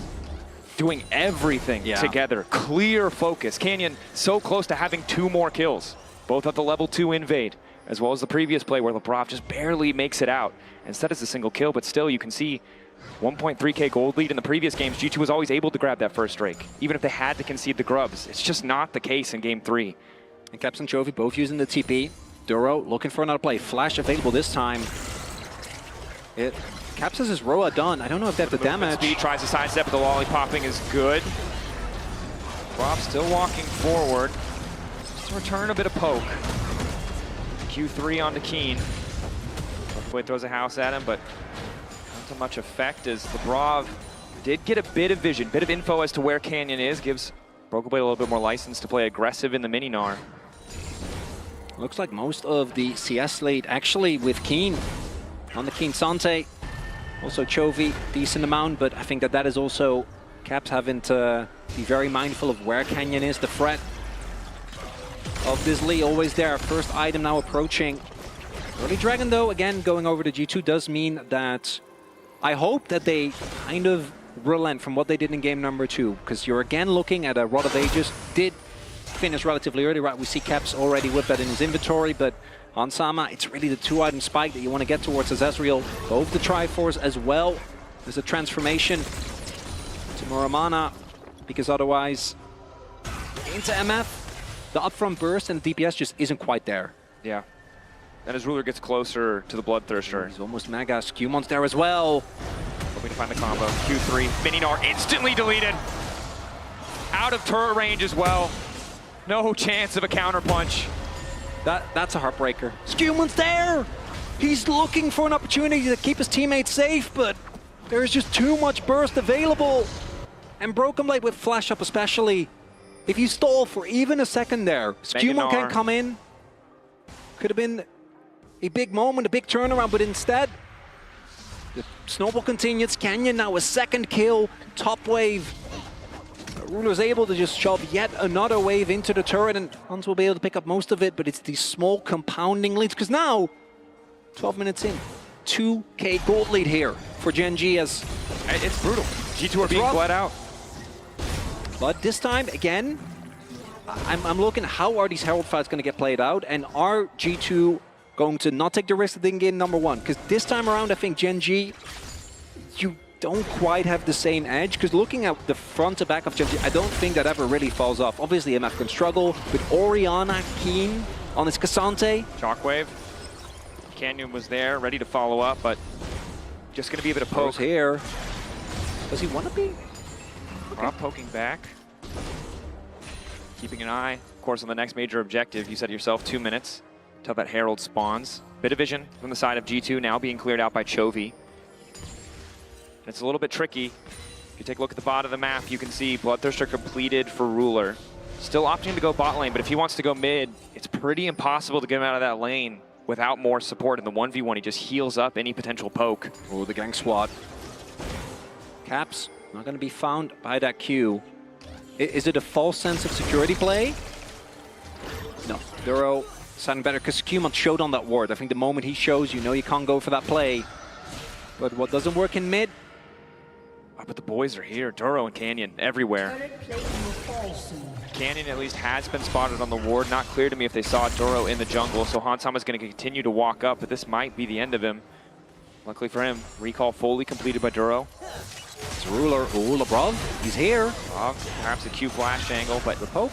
doing everything together, clear focus. Canyon so close to having 2 more kills, both at the level 2 invade, as well as the previous play where Lebrov just barely makes it out. Instead it's a single kill, but still you can see 1.3k gold lead in the previous games. G2 was always able to grab that first Drake, even if they had to concede the grubs. It's just not the case in game 3. And Caps and Chovy both using the TP. Duro looking for another play. Flash available this time. Caps has his Roa done. I don't know if they have the damage. Speed tries to sidestep, but the lollipopping is good. Rob still walking forward. Just to return a bit of poke. Q3 onto Keen. Boy throws a house at him, but not too much effect as Lebrov did get a bit of vision, bit of info as to where Canyon is. Gives Broken Blade a little bit more license to play aggressive in the mini-Gnar. Looks like most of the CS late actually with Keen. On the Keen Sante. Also Chovy, decent amount, but I think that is also Caps having to be very mindful of where Canyon is. The threat of this Lee always there. First item now approaching. Early Dragon though, again, going over to G2 does mean that I hope that they kind of relent from what they did in game number 2, because you're again looking at a Rod of Ages. Did finish relatively early, right? We see Caps already with that in his inventory, but on Sama, it's really the 2-item spike that you want to get towards as Ezreal. Both the Triforce as well. There's a transformation to Muramana, because otherwise, into MF, the upfront burst and the DPS just isn't quite there. Yeah. And as Ruler gets closer to the Bloodthirster. He's almost mega. Skewmont's there as well. Hoping to find the combo. Q3, mini-Gnar instantly deleted. Out of turret range as well. No chance of a counterpunch. That's a heartbreaker. Skewmont's there! He's looking for an opportunity to keep his teammates safe, but there's just too much burst available. And Broken Blade with Flash Up especially. If you stall for even a second there, Skewmont can come in. Could have been a big moment, a big turnaround, but instead, the snowball continues. Canyon now a second kill, top wave. Ruler's able to just shove yet another wave into the turret, and Hans will be able to pick up most of it, but it's these small compounding leads, because now, 12 minutes in, 2k gold lead here for Gen.G as... It's brutal. G2 are being bled out. But this time, again, I'm looking how are these Herald fights going to get played out, and are G2 going to not take the risk of getting in #1? Because this time around, I think Gen.G, you don't quite have the same edge, because looking at the front to back of Gen.G, I don't think that ever really falls off. Obviously, MF can struggle, but Orianna keen on his Cassante. Shockwave. Canyon was there, ready to follow up, but just going to be a bit of poke. Here. Does he want to be? Rob poking back. Keeping an eye, of course, on the next major objective. You said yourself 2 minutes till that Herald spawns. Bit of vision from the side of G2 now being cleared out by Chovy. It's a little bit tricky. If you take a look at the bottom of the map, you can see Bloodthirster completed for Ruler. Still opting to go bot lane, but if he wants to go mid, it's pretty impossible to get him out of that lane without more support. In the 1v1, he just heals up any potential poke. Oh, the gang squad. Caps not going to be found by that Q. Is it a false sense of security play? No. Duro sounding better because Qmont showed on that ward. I think the moment he shows, you know you can't go for that play. But what doesn't work in mid? Oh, but the boys are here. Duro and Canyon everywhere. Canyon at least has been spotted on the ward. Not clear to me if they saw Duro in the jungle. So Hansama's going to continue to walk up, but this might be the end of him. Luckily for him, recall fully completed by Duro. It's Ruler. Ooh, Labrov, he's here. Perhaps a Q flash angle, but the poke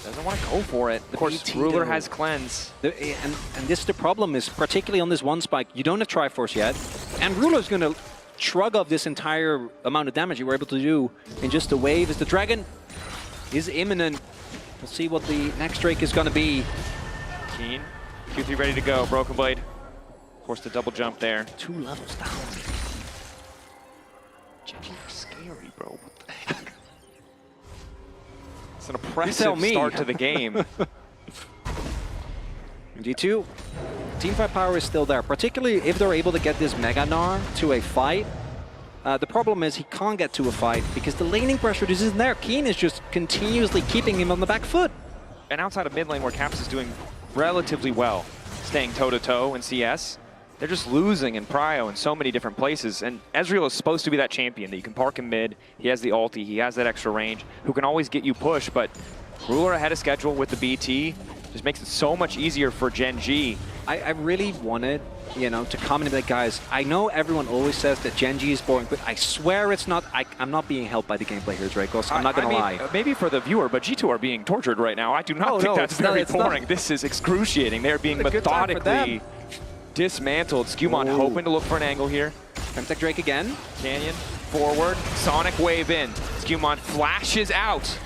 doesn't want to go for it. Of course, Ruler has cleanse. And this is the problem, is particularly on this one spike, you don't have Triforce yet, and Ruler's going to shrug off this entire amount of damage you were able to do in just a wave. As the dragon is imminent. We'll see what the next Drake is going to be. Keen, Q3 ready to go. Broken Blade. Of course, the double jump there. 2 levels down. Gen.G are scary, bro. What the heck? It's an oppressive start to the game. G2, teamfight power is still there, particularly if they're able to get this Mega Gnar to a fight. The problem is he can't get to a fight because the laning pressure just isn't there. Keen is just continuously keeping him on the back foot. And outside of mid lane, where Caps is doing relatively well, staying toe-to-toe in CS, they're just losing in Prio in so many different places. And Ezreal is supposed to be that champion that you can park in mid. He has the ulti, he has that extra range, who can always get you push, but Ruler ahead of schedule with the BT just makes it so much easier for Gen.G. I really wanted, you know, to comment and be like, guys, I know everyone always says that Gen.G is boring, but I swear it's not. I'm not being helped by the gameplay here, Dracos. I'm not going to lie. Maybe for the viewer, but G2 are being tortured right now. I do not think that's very boring. This is excruciating. They're being methodically dismantled. Skewmon hoping to look for an angle here. Femtech Drake again. Canyon forward. Sonic wave in. Skewmon flashes out.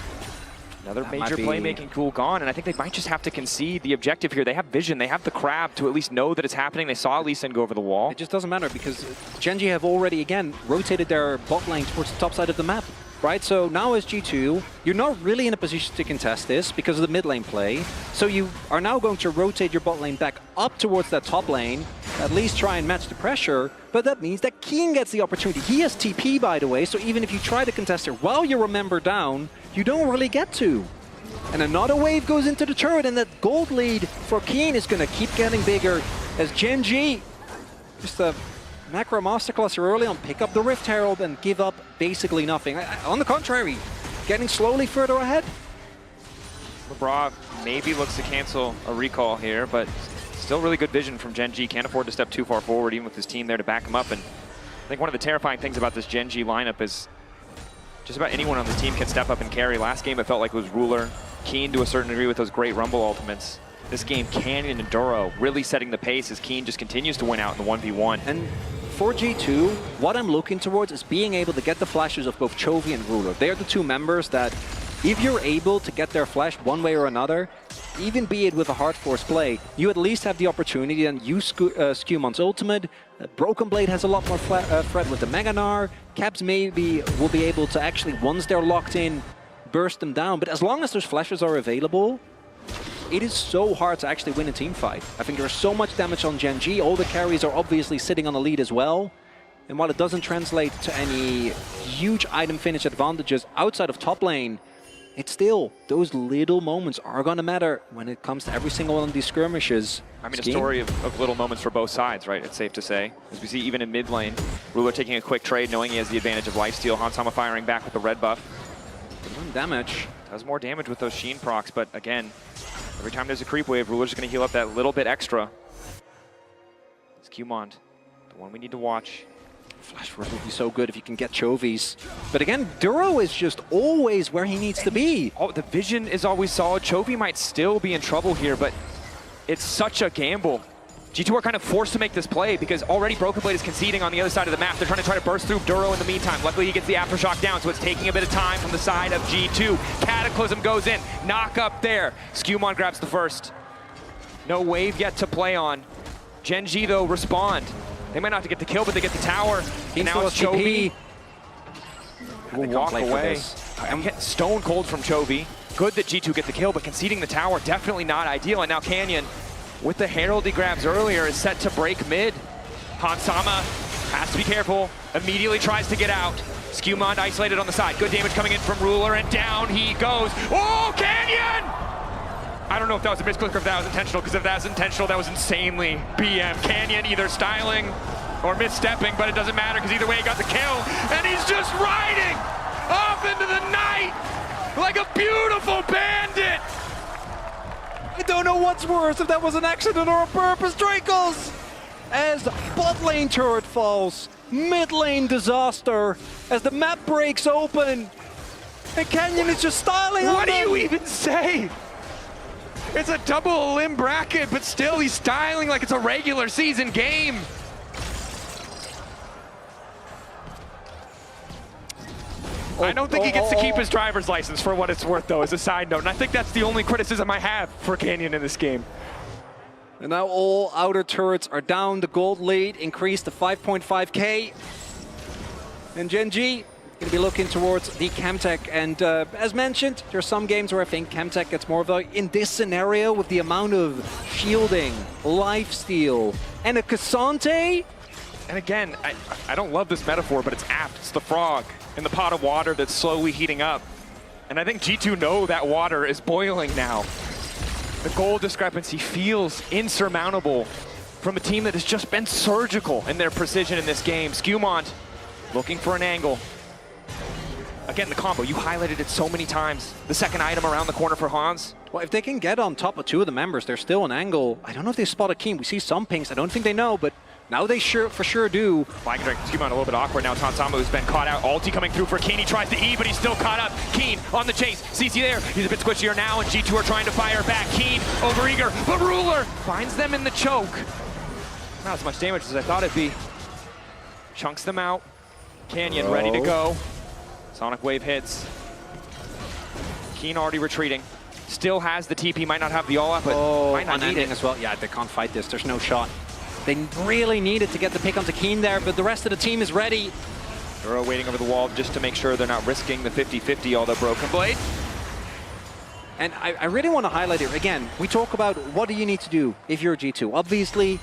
Another major playmaking tool gone, and I think they might just have to concede the objective here. They have vision, they have the crab to at least know that it's happening. They saw Lee Sin go over the wall. It just doesn't matter because Gen.G have already, again, rotated their bot lane towards the top side of the map, right? So now as G2, you're not really in a position to contest this because of the mid lane play. So you are now going to rotate your bot lane back up towards that top lane, at least try and match the pressure, but that means that Keen gets the opportunity. He has TP, by the way, so even if you try to contest it while you're a member down, you don't really get to. And another wave goes into the turret, and that gold lead for Keen is going to keep getting bigger as Gen.G, just a macro masterclass early on, pick up the Rift Herald and give up basically nothing. On the contrary, getting slowly further ahead. Labrov maybe looks to cancel a recall here, but still really good vision from Gen.G. Can't afford to step too far forward, even with his team there to back him up. And I think one of the terrifying things about this Gen.G lineup is just about anyone on this team can step up and carry. Last game, it felt like it was Ruler, Keen to a certain degree with those great Rumble ultimates. This game, Canyon and Duro really setting the pace as Keen just continues to win out in the 1v1. And for G2, what I'm looking towards is being able to get the flashes of both Chovy and Ruler. They're the two members that, if you're able to get their flash one way or another, even be it with a hard force play, you at least have the opportunity and use Skewmont's ultimate. Broken Blade has a lot more threat with the Mega Gnar. Caps maybe will be able to actually, once they're locked in, burst them down. But as long as those flashes are available, it is so hard to actually win a team fight. I think there's so much damage on Gen.G. All the carries are obviously sitting on the lead as well. And while it doesn't translate to any huge item finish advantages outside of top lane, it's still, those little moments are going to matter when it comes to every single one of these skirmishes. I mean, a story of little moments for both sides, right? It's safe to say. As we see, even in mid lane, Ruler taking a quick trade, knowing he has the advantage of lifesteal. Hansama firing back with the red buff. Good damage. Does more damage with those Sheen procs, but again, every time there's a creep wave, Ruler's going to heal up that little bit extra. It's Qmond, the one we need to watch. Flash rush would be so good if you can get Chovy's. But again, Duro is just always where he needs to be. Oh, the vision is always solid. Chovy might still be in trouble here, but it's such a gamble. G2 are kind of forced to make this play because already Broken Blade is conceding on the other side of the map. They're trying to burst through Duro in the meantime. Luckily, he gets the Aftershock down, so it's taking a bit of time from the side of G2. Cataclysm goes in. Knock up there. Skewmon grabs the first. No wave yet to play on. Gen.G, though, respond. They might not have to get the kill, but they get the tower. And now it's Chovy. Will walk away. I'm getting stone cold from Chovy. Good that G2 get the kill, but conceding the tower, definitely not ideal. And now Canyon, with the herald he grabs earlier, is set to break mid. Hansama has to be careful. Immediately tries to get out. Skewmond isolated on the side. Good damage coming in from Ruler, and down he goes. Oh, Canyon! I don't know if that was a misclick or if that was intentional, because if that was intentional, that was insanely BM. Canyon either styling or misstepping, but it doesn't matter, because either way he got the kill, and he's just riding off into the night like a beautiful bandit! I don't know what's worse, if that was an accident or a purpose. Dracos! As bot lane turret falls, mid lane disaster, as the map breaks open, and Canyon is just styling on What do them. you even say? It's a double limb bracket, but still he's styling like it's a regular season game. I don't think he gets to keep his driver's license, for what it's worth, though, as a side note. And I think that's the only criticism I have for Canyon in this game. And now all outer turrets are down. The gold lead increased to 5.5k. And Gen.G going to be looking towards the Chemtech. And as mentioned, there are some games where I think Chemtech gets more value. In this scenario, with the amount of shielding, lifesteal, and a Cassante. And again, I don't love this metaphor, but it's apt. It's the frog in the pot of water that's slowly heating up. And I think G2 know that water is boiling now. The goal discrepancy feels insurmountable from a team that has just been surgical in their precision in this game. Skewmond looking for an angle. Again, the combo, you highlighted it so many times. The second item around the corner for Hans. Well, if they can get on top of two of the members, there's still an angle. I don't know if they spot a Keen. We see some pings. I don't think they know, but now they for sure do. Flying Drake, Skewmond a little bit awkward now. Hansama, who's been caught out. Ulti coming through for Keen. He tries to E, but he's still caught up. Keen on the chase. CC there. He's a bit squishier now, and G2 are trying to fire back. Keen overeager, but Ruler finds them in the choke. Not as much damage as I thought it'd be. Chunks them out. Canyon ready to go. Sonic Wave hits. Keen already retreating. Still has the TP, might not have the all-up, but might not need it. As well. Yeah, they can't fight this. There's no shot. They really needed to get the pick onto Keen there, but the rest of the team is ready. Duro waiting over the wall just to make sure they're not risking the 50-50, all the Broken Blade. And I really want to highlight here, again, we talk about what do you need to do if you're G2. Obviously,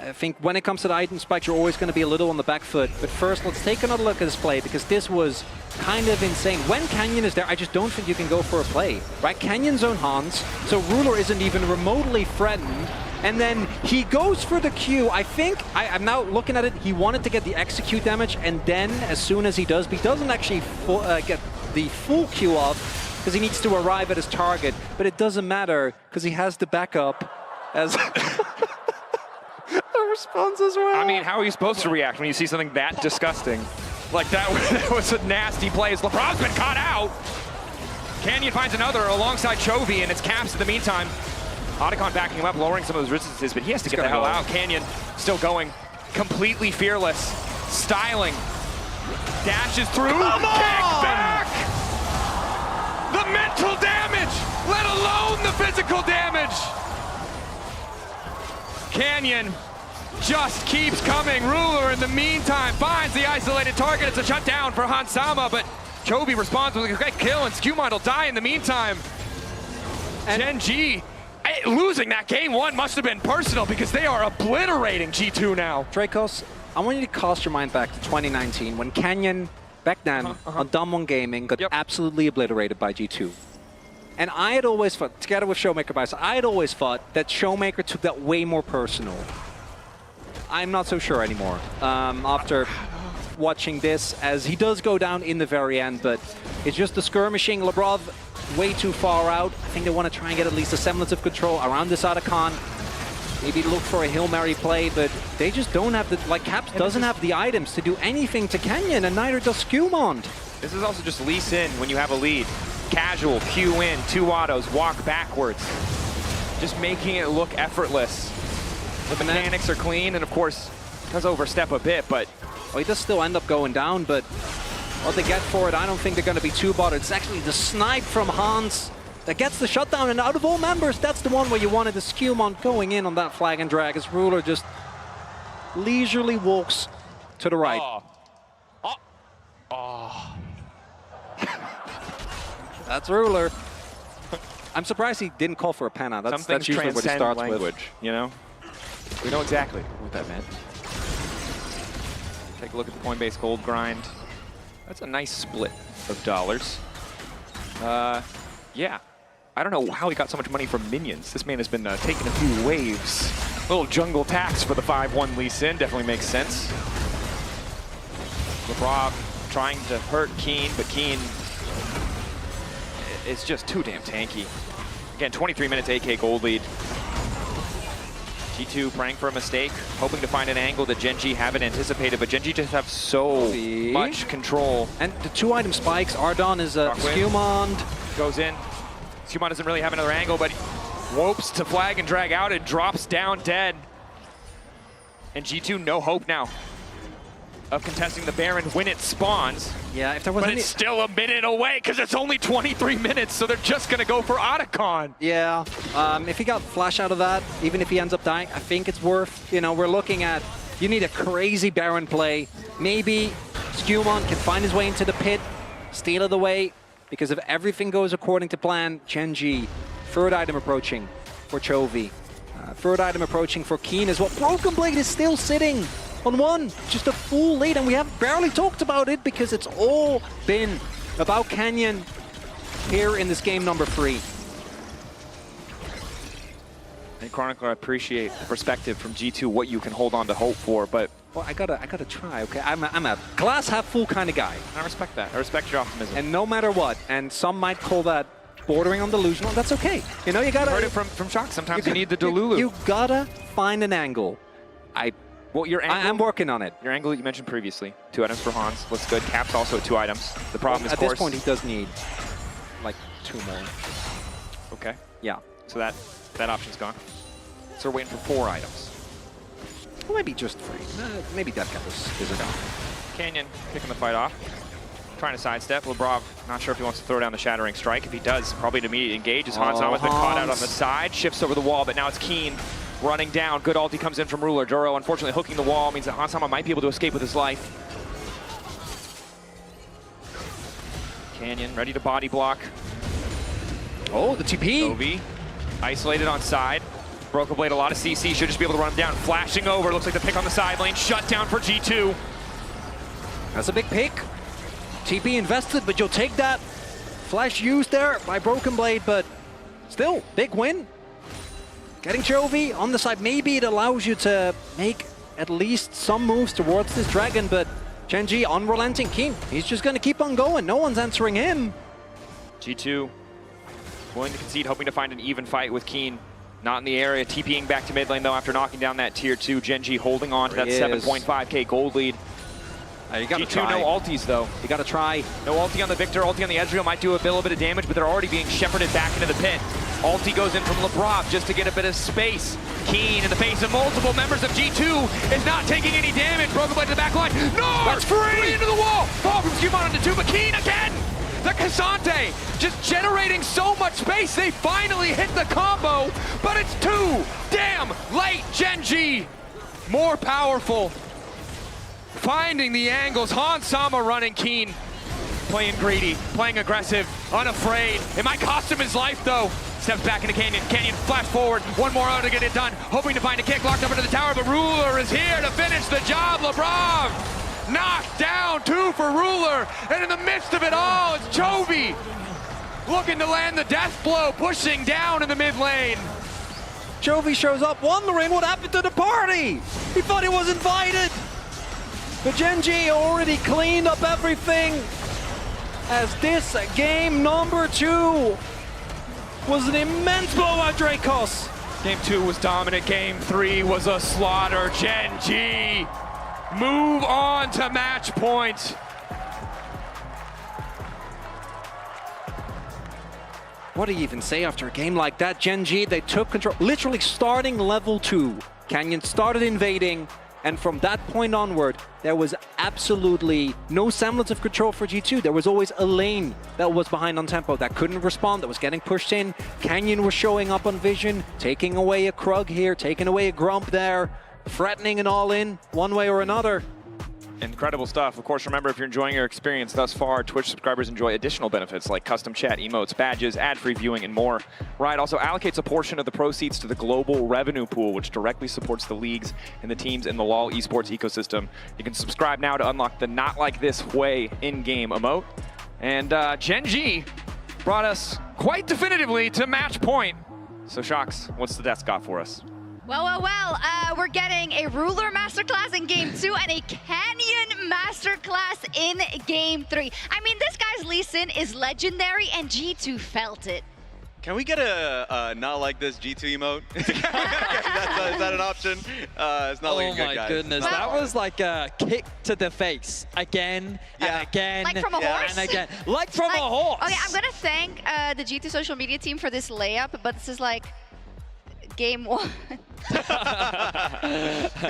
I think when it comes to the item spikes, you're always going to be a little on the back foot. But first, let's take another look at this play, because this was kind of insane. When Canyon is there, I just don't think you can go for a play, right? Canyon's own Hans, so Ruler isn't even remotely threatened. And then he goes for the Q. I think, I'm now looking at it, he wanted to get the execute damage, and then as soon as he does, but he doesn't actually get the full Q off, because he needs to arrive at his target. But it doesn't matter, because he has the backup as... response as well. I mean, how are you supposed to react when you see something that disgusting? Like that was a nasty play. As LeBron's been caught out. Canyon finds another alongside Chovy, and it's Caps in the meantime. Otacon backing him up, lowering some of those resistances, but he has to get the hell out. Canyon still going, completely fearless, styling, dashes through, kick back! The mental damage, let alone the physical damage. Canyon just keeps coming. Ruler in the meantime finds the isolated target. It's a shutdown for Hansama, but Chovy responds with a great kill, and Skewmond will die in the meantime. And Gen.G losing that game one must have been personal, because they are obliterating G2 now. Dracos, I want you to cast your mind back to 2019 when Canyon, back then, on Dumb One Gaming, got absolutely obliterated by G2. And I had always thought, together with Showmaker by side, I had always thought that Showmaker took that way more personal. I'm not so sure anymore after watching this, as he does go down in the very end, but it's just the skirmishing. Labrov way too far out. I think they want to try and get at least a semblance of control around this Otacon. Maybe look for a Hail Mary play, but they just don't have the, like, Caps doesn't have the items to do anything to Canyon, and neither does Skumond. This is also just Lee Sin when you have a lead. Casual, Q in, 2 autos, walk backwards. Just making it look effortless. The mechanics are clean, and of course, does overstep a bit, but... Well, he does still end up going down, but what they get for it, I don't think they're going to be too bothered. It's actually the snipe from Hans that gets the shutdown, and out of all members, that's the one where you wanted the Skumond going in on that flag and drag, as Ruler just leisurely walks to the right. That's Ruler. I'm surprised he didn't call for a penna. That's usually what he starts language, with. You know? We know exactly what that meant. Take a look at the Coinbase gold grind. That's a nice split of dollars. Yeah. I don't know how he got so much money from minions. This man has been taking a few waves. Little jungle tax for the 5-1 Lee Sin definitely makes sense. Labrov trying to hurt Keen, but Keen is just too damn tanky. Again, 23 minutes AK gold lead. G2 praying for a mistake, hoping to find an angle that Gen.G haven't anticipated, but Gen.G just have so much control. And the 2-item spikes, Ardon is a Skumond. Goes in. Skumond doesn't really have another angle, but he whoops to flag and drag out and drops down dead. And G2 no hope now of contesting the Baron when it spawns. Yeah, if there was but it's still a minute away because it's only 23 minutes, so they're just going to go for Otacon. Yeah, if he got flash out of that, even if he ends up dying, I think it's worth, you know, we're looking at, you need a crazy Baron play. Maybe Skumond can find his way into the pit, steal it away, because if everything goes according to plan, Gen.G, 3rd item approaching for Chovy. 3rd item approaching for Keen as well. Broken Blade is still sitting on 1, just a full lead, and we have barely talked about it because it's all been about Canyon here in this game number 3. And Chronicle, I appreciate the perspective from G2, what you can hold on to hope for, but... Well, I gotta try, okay? I'm a glass half full kind of guy. I respect that. I respect your optimism. And no matter what, and some might call that bordering on delusional, that's okay. You know, you gotta... Heard it from Shock. Sometimes you need the Delulu. You gotta find an angle. Well, your angle, I'm working on it. Your angle that you mentioned previously, 2 items for Hans, looks good. Caps also at 2 items. The problem is, at this point, he does need like 2 more. Okay. Yeah. So that option's gone. So we're waiting for 4 items. Well, maybe just 3. Maybe Death Cap is gone. Canyon kicking the fight off. Trying to sidestep. Labrov, not sure if he wants to throw down the Shattering Strike. If he does, probably to immediately engage as Hans has been caught out on the side. Shifts over the wall, but now it's Keen running down. Good ulti comes in from Ruler. Duro, unfortunately, hooking the wall means that Hansama might be able to escape with his life. Canyon ready to body block. Oh, the TP. Chovy isolated on side. Broken Blade, a lot of CC. Should just be able to run him down. Flashing over. Looks like the pick on the side lane. Shut down for G2. That's a big pick. TP invested, but you'll take that. Flash used there by Broken Blade, but still, big win. Getting Chovy on the side, maybe it allows you to make at least some moves towards this dragon, but Gen.G unrelenting. Keen, he's just going to keep on going. No one's answering him. G2 willing to concede, hoping to find an even fight with Keen. Not in the area, TPing back to mid lane though after knocking down that tier 2. Gen.G holding on to that 7.5k gold lead. You gotta G2 try. no ultis though. You gotta try. No ulti on the Victor, ulti on the Ezreal might do a little bit of damage, but they're already being shepherded back into the pit. Ulti goes in from Labrov just to get a bit of space. Keen in the face of multiple members of G2 is not taking any damage. Broken Blade to the back line. No! That's free! Into the wall! Fall from Skumond into 2, but Keen again! The Cassante just generating so much space. They finally hit the combo, but it's too damn late. Gen.G more powerful. Finding the angles. Hansama running Keen. Playing greedy, playing aggressive, unafraid. It might cost him his life though. Steps back into Canyon. Canyon flash forward. One more out to get it done. Hoping to find a kick locked up into the tower, but Ruler is here to finish the job. LeBron knocked down 2 for Ruler. And in the midst of it all, it's Chovy looking to land the death blow, pushing down in the mid lane. Chovy shows up wondering what happened to the party. He thought he was invited. But Gen.G already cleaned up everything, as this game number 2 was an immense blowout Dracos. Game 2 was dominant. Game 3 was a slaughter. Gen.G move on to match point. What do you even say after a game like that? Gen.G, they took control, literally starting level 2. Canyon started invading, and from that point onward, there was absolutely no semblance of control for G2. There was always a lane that was behind on tempo, that couldn't respond, that was getting pushed in. Canyon was showing up on vision, taking away a Krug here, taking away a Grump there, threatening an all-in one way or another. Incredible stuff. Of course, remember, if you're enjoying your experience thus far, Twitch subscribers enjoy additional benefits like custom chat, emotes, badges, ad-free viewing, and more. Riot also allocates a portion of the proceeds to the global revenue pool, which directly supports the leagues and the teams in the LoL Esports ecosystem. You can subscribe now to unlock the Not Like This Way in-game emote. And Gen.G brought us quite definitively to match point. So, Shocks, what's the desk got for us? Well, we're getting a Ruler Masterclass in Game 2 and a Canyon Masterclass in Game 3. I mean, this guy's Lee Sin is legendary, and G2 felt it. Can we get a not like this G2 emote? Is that an option? It's not looking good, guys. Oh my goodness, that was like a kick to the face again and again. Like from a horse? And again. Like from a horse. Okay, I'm gonna thank the G2 social media team for this layup, but this is like Game 1.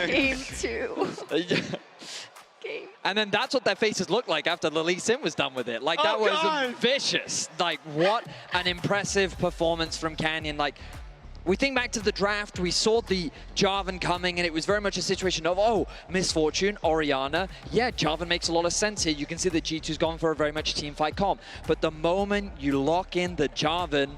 Game 2. And then that's what their faces looked like after the Lee Sin was done with it. Like, that was vicious. Like, what an impressive performance from Canyon. Like, we think back to the draft, we saw the Jarvan coming, and it was very much a situation of, oh, misfortune, Orianna. Yeah, Jarvan makes a lot of sense here. You can see that G2's gone for a very much teamfight comp. But the moment you lock in the Jarvan,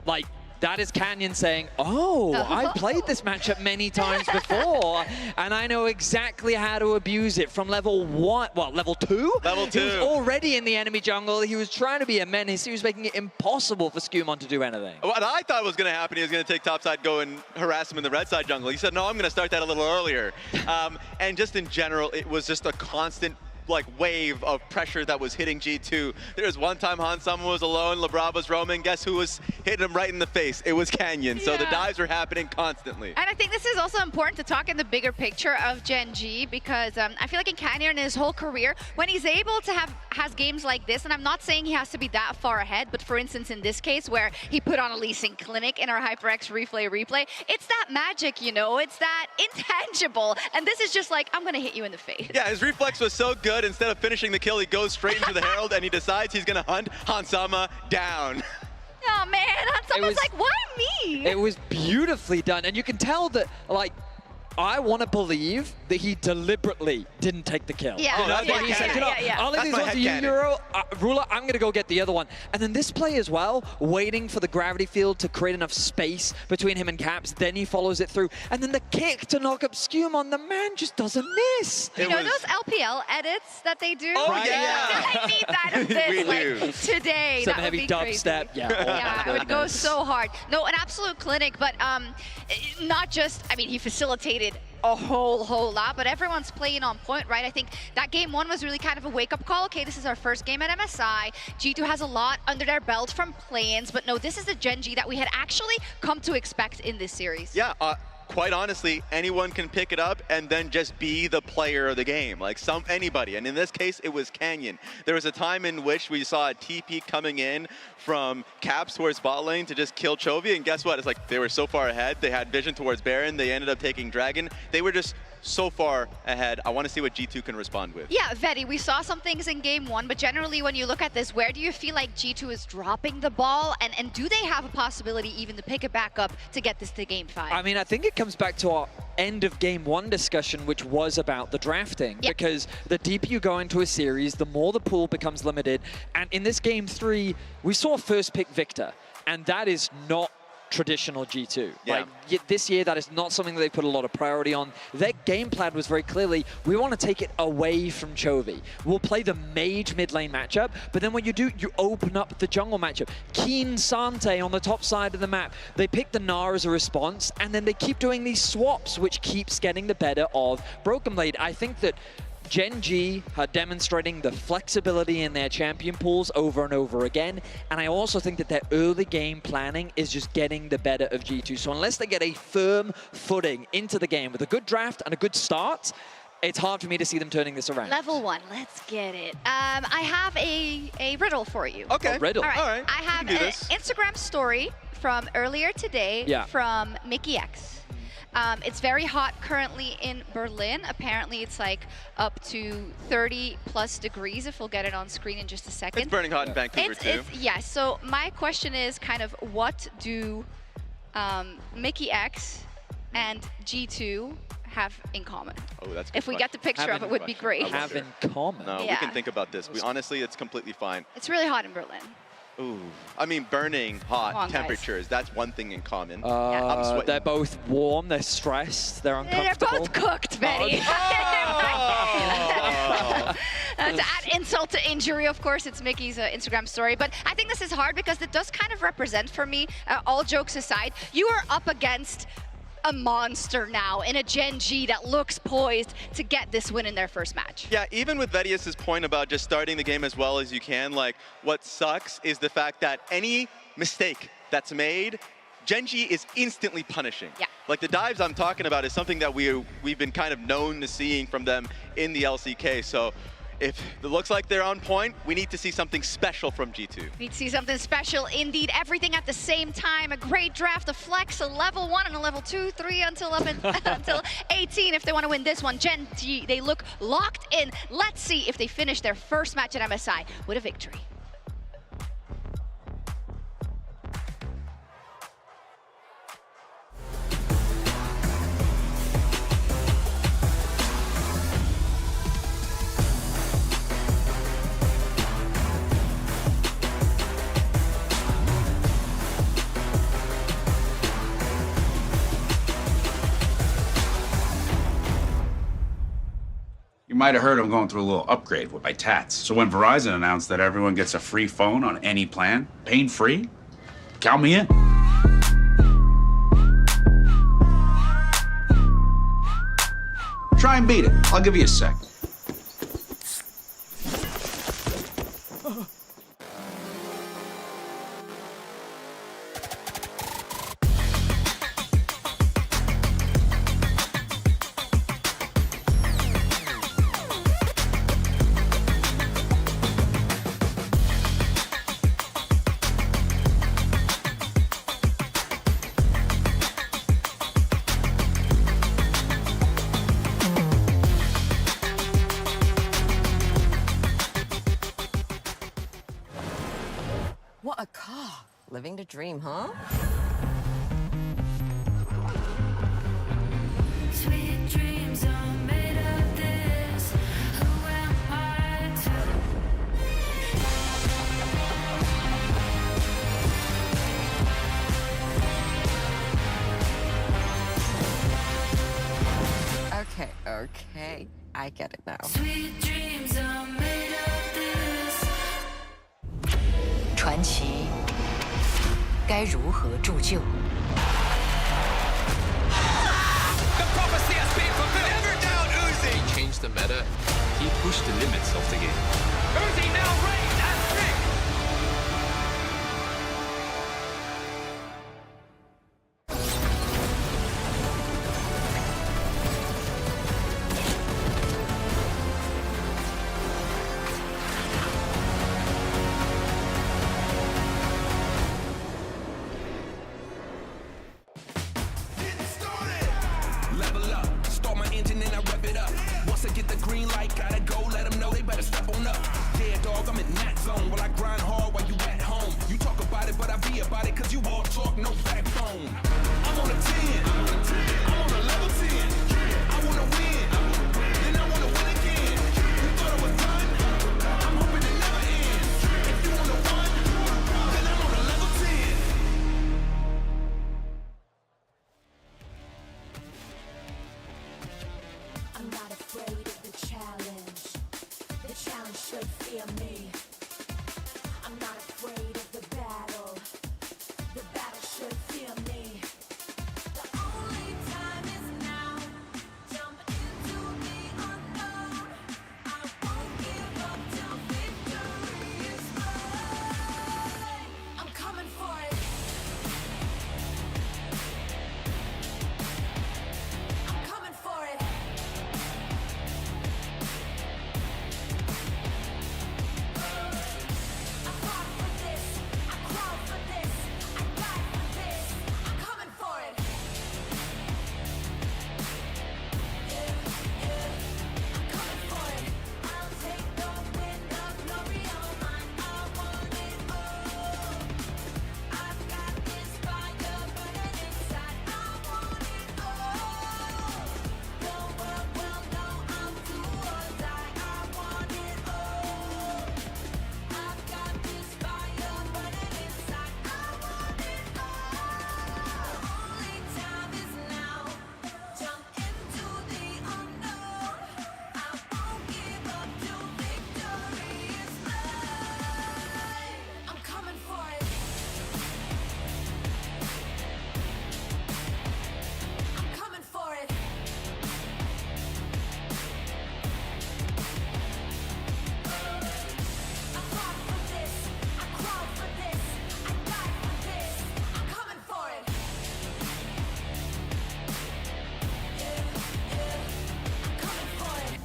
like, that is Canyon saying, oh, I've played this matchup many times before, and I know exactly how to abuse it from level 1, well, level 2? Level 2. He was already in the enemy jungle. He was trying to be a menace. He was making it impossible for Skumon to do anything. What I thought was going to happen, he was going to take topside, go and harass him in the red side jungle. He said, no, I'm going to start that a little earlier. And just in general, it was just a constant wave of pressure that was hitting G2. There was one time Hansama was alone, LeBron was roaming. Guess who was hitting him right in the face? It was Canyon. So the dives were happening constantly. And I think this is also important to talk in the bigger picture of Gen.G, because I feel like in Canyon in his whole career, when he's able to has games like this, and I'm not saying he has to be that far ahead, but for instance in this case where he put on a Lee Sin clinic in our HyperX replay, it's that magic, you know, it's that intangible, and this is just like, I'm gonna hit you in the face. Yeah, his reflex was so good. Instead of finishing the kill, he goes straight into the Herald and he decides he's gonna hunt Hansama down. Oh man, Hansama's like, why me? It was beautifully done, and you can tell that, like, I want to believe that he deliberately didn't take the kill. Yeah, He said, you know, I'll leave these ones to you, Ruler, I'm going to go get the other one. And then this play as well, waiting for the gravity field to create enough space between him and Caps, then he follows it through. And then the kick to knock up Skumon, the man just doesn't miss. You know those LPL edits that they do? Oh, yeah. I need that of this, like, today. Some that heavy would be dubstep. crazy. Yeah, it would go so hard. No, an absolute clinic, but not just, I mean, he facilitated a whole lot, but everyone's playing on point, right? I think that game 1 was really kind of a wake-up call. Okay, this is our first game at MSI. G2 has a lot under their belt from play-ins, but no, this is the Gen.G that we had actually come to expect in this series. Yeah, quite honestly, anyone can pick it up and then just be the player of the game, like anybody. And in this case, it was Canyon. There was a time in which we saw a TP coming in from Caps towards bot lane to just kill Chovy, and guess what? It's like they were so far ahead. They had vision towards Baron. They ended up taking Dragon. They were just so far ahead. I want to see what G2 can respond with. Yeah, Vedi, we saw some things in game 1, but generally when you look at this, where do you feel like G2 is dropping the ball, and do they have a possibility even to pick it back up to get this to game 5? I mean, I think it comes back to our end of game 1 discussion, which was about the drafting, because the deeper you go into a series, the more the pool becomes limited. And in this game 3, we saw first pick Victor, and that is not traditional G2. Yeah. Like this year, that is not something that they put a lot of priority on. Their game plan was very clearly, we want to take it away from Chovy. We'll play the mage mid lane matchup, but then when you do, you open up the jungle matchup. Keen Sante on the top side of the map. They pick the Gnar as a response, and then they keep doing these swaps, which keeps getting the better of Broken Blade. I think that Gen.G are demonstrating the flexibility in their champion pools over and over again, and I also think that their early game planning is just getting the better of G2. So unless they get a firm footing into the game with a good draft and a good start, it's hard for me to see them turning this around. Level 1, let's get it. I have a riddle for you. Okay. A riddle. All right. I We have can do an this. Instagram story from earlier today from Mickey X. It's very hot currently in Berlin. Apparently it's like up to 30+ degrees, if we'll get it on screen in just a second. It's burning hot in Vancouver too. Yeah, so my question is kind of what do Mickey X and G2 have in common? Oh, that's a good If we question. get the picture of it, would be great. Have in common. No, we Yeah. can think about this. Honestly, it's completely fine. It's really hot in Berlin. Ooh, I mean, burning hot Come on, guys. temperatures, that's one thing in common. I'm sweating. They're both warm, they're stressed, they're They're uncomfortable. both cooked, Betty. To add insult to injury, of course, it's Mickey's Instagram story. But I think this is hard because it does kind of represent for me, all jokes aside, you are up against a monster now in a Gen.G that looks poised to get this win in their first match. Yeah, even with Vedius's point about just starting the game as well as you can, like, what sucks is the fact that any mistake that's made, Gen.G is instantly punishing. Yeah. Like, the dives I'm talking about is something that we've been kind of known to seeing from them in the LCK. So if it looks like they're on point, we need to see something special from G2. We need to see something special indeed. Everything at the same time. A great draft, a flex, a level 1 and a level 2, 3 until 18 if they want to win this one. Gen.G, they look locked in. Let's see if they finish their first match at MSI with a victory. You might have heard I'm going through a little upgrade with my tats. So when Verizon announced that everyone gets a free phone on any plan, pain-free, count me in. Try and beat it. I'll give you a sec. What a car. Living the dream, huh? Sweet dreams are made of this. Who am I Okay. I get it now. Sweet dreams are made of this. 传奇该如何铸就？ He changed the meta. He pushed the limits of the game. Uzi now reigns as king. Level up, start my engine and I rev it up. Once I get the green light, gotta go, let them know they better step on up. Yeah, dog, I'm in that zone. While I grind hard while you at home. You talk about it, but I be about it, cause you all talk, no backbone. I'm on a 10, I'm on a level 10. I wanna win, then I wanna win again. You thought it was done? I'm hoping it never ends. If you wanna win, then I'm on a level 10. should fear me. I'm not afraid of the battle. The battle should fear me. The only time is now. Jump into the unknown. I won't give up till victory is mine. I'm coming for it. I'm coming for it. I fought for this. I crawled for this. I died for this. I'm coming for it. I'm coming for it. I'll take the wind of glory on mine. I want it all. I've got this fire burning inside. I want it all. The world will know I'm do or die. I want it all. I've got this fire burning inside. I want it all. Only time is now. Jump into the unknown. I won't give up till victory is mine. I'm coming for it. I'm coming for it. I fought for this. I crawled for this. I died for this. I'm coming for it. I'm coming for it.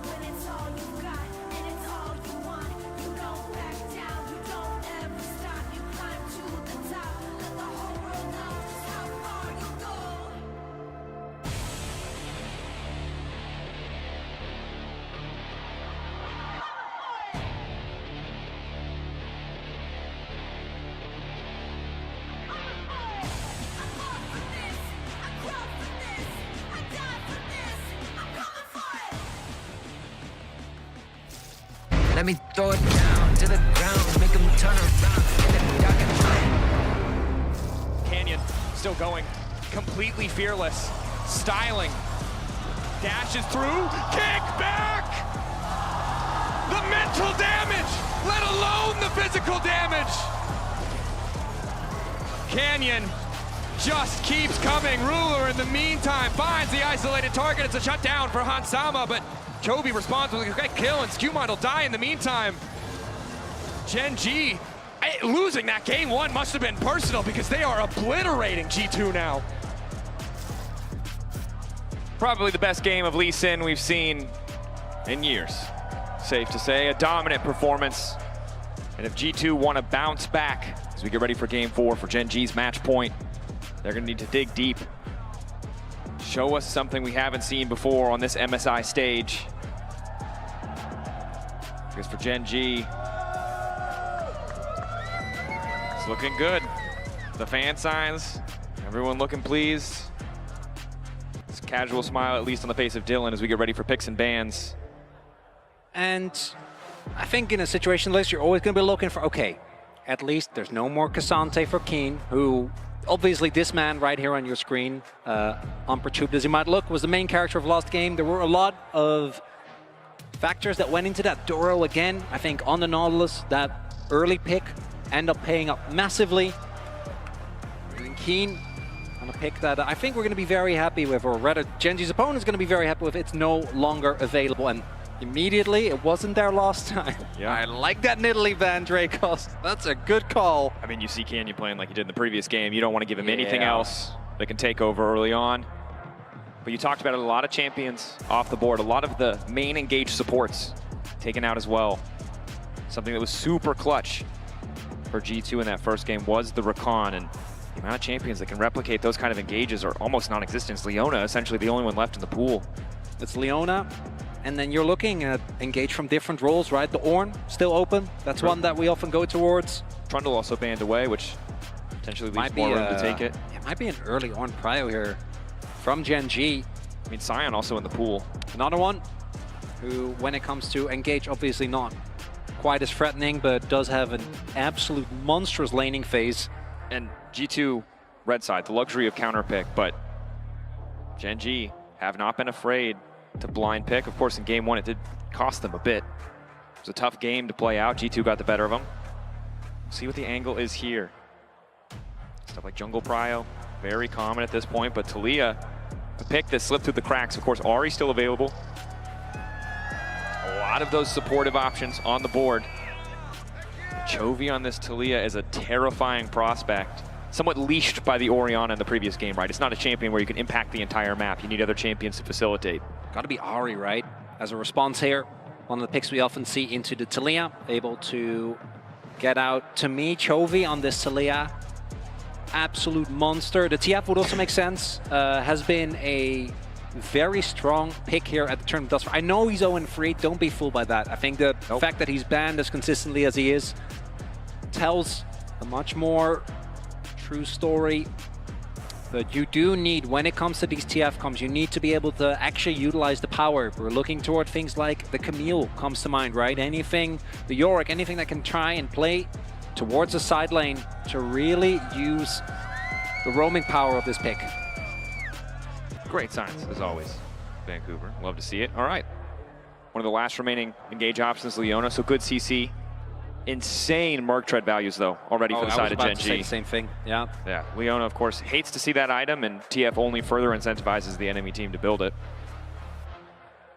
When it's all you got and it's all you want, you don't back down, you don't ever stop, you climb to the top, let the whole world know just how far you go. I fought for this, I crawled for this, I died for this, I'm coming for it. Let me throw it down to the ground, make them turn around in the dark and light. Canyon still going, completely fearless, styling, dashes through, kick back! The mental damage, let alone the physical damage! Canyon just keeps coming. Ruler in the meantime finds the isolated target. It's a shutdown for Hansama, but Chovy responds with a great kill, and Skewmine will die in the meantime. Gen.G losing that game one must have been personal because they are obliterating G2 now. Probably the best game of Lee Sin we've seen in years. Safe to say, a dominant performance. And if G2 want to bounce back as we get ready for game 4 for Gen.G's match point, they're going to need to dig deep. Show us something we haven't seen before on this MSI stage. Because for Gen.G, it's looking good. The fan signs, everyone looking pleased. It's a casual smile, at least on the face of Dylan, as we get ready for picks and bans. And I think in a situation like this, you're always going to be looking for, okay, at least there's no more Cassante for Keen, who obviously this man right here on your screen, unperturbed as he might look, was the main character of last game. There were a lot of factors that went into that. Doro again, I think on the Nautilus, that early pick ended up paying up massively. And Keen on a pick that I think we're going to be very happy with, or rather Gen.G's opponent is going to be very happy with. It's no longer available, and immediately it wasn't there last time. Yeah. I like that Nidalee ban, Dracos. That's a good call. I mean, you see Canyon playing like he did in the previous game. You don't want to give him anything else that can take over early on. But you talked about it, a lot of champions off the board, a lot of the main engaged supports taken out as well. Something that was super clutch for G2 in that first game was the Rakan, and the amount of champions that can replicate those kind of engages are almost non-existent. Leona, essentially the only one left in the pool. It's Leona, and then you're looking at engage from different roles, right? The Ornn still open. That's one that we often go towards. Trundle also banned away, which potentially leaves more room to take it. It might be an early Ornn prio here from Gen.G. I mean, Sion also in the pool. Another one who, when it comes to engage, obviously not quite as threatening, but does have an absolute monstrous laning phase. And G2 red side, the luxury of counter pick, but Gen.G have not been afraid to blind pick. Of course, in game one, it did cost them a bit. It was a tough game to play out. G2 got the better of them. See what the angle is here. Stuff like jungle prio, very common at this point, but Taliyah, a pick that slipped through the cracks. Of course, Ahri still available. A lot of those supportive options on the board. Chovy on this Taliyah is a terrifying prospect. Somewhat leashed by the Orianna in the previous game, right? It's not a champion where you can impact the entire map. You need other champions to facilitate. Got to be Ahri, right? As a response here, one of the picks we often see into the Taliyah, able to get out. To me, Chovy on this Taliyah, absolute monster. The TF would also make sense. Has been a very strong pick here at the tournament thus far. I know he's 0-3, don't be fooled by that. I think the fact that he's banned as consistently as he is tells a much more true story. But you do need, when it comes to these TF comps, you need to be able to actually utilize the power. We're looking toward things like the Camille comes to mind, right? Anything, the Yorick, anything that can try and play towards the side lane to really use the roaming power of this pick. Great signs, as always, Vancouver. Love to see it. All right. One of the last remaining engage options, Leona, so good CC. Insane Merc Tread values, though, already for the side of Gen.G. I was about to say the same thing, yeah. Yeah, Leona, of course, hates to see that item, and TF only further incentivizes the enemy team to build it.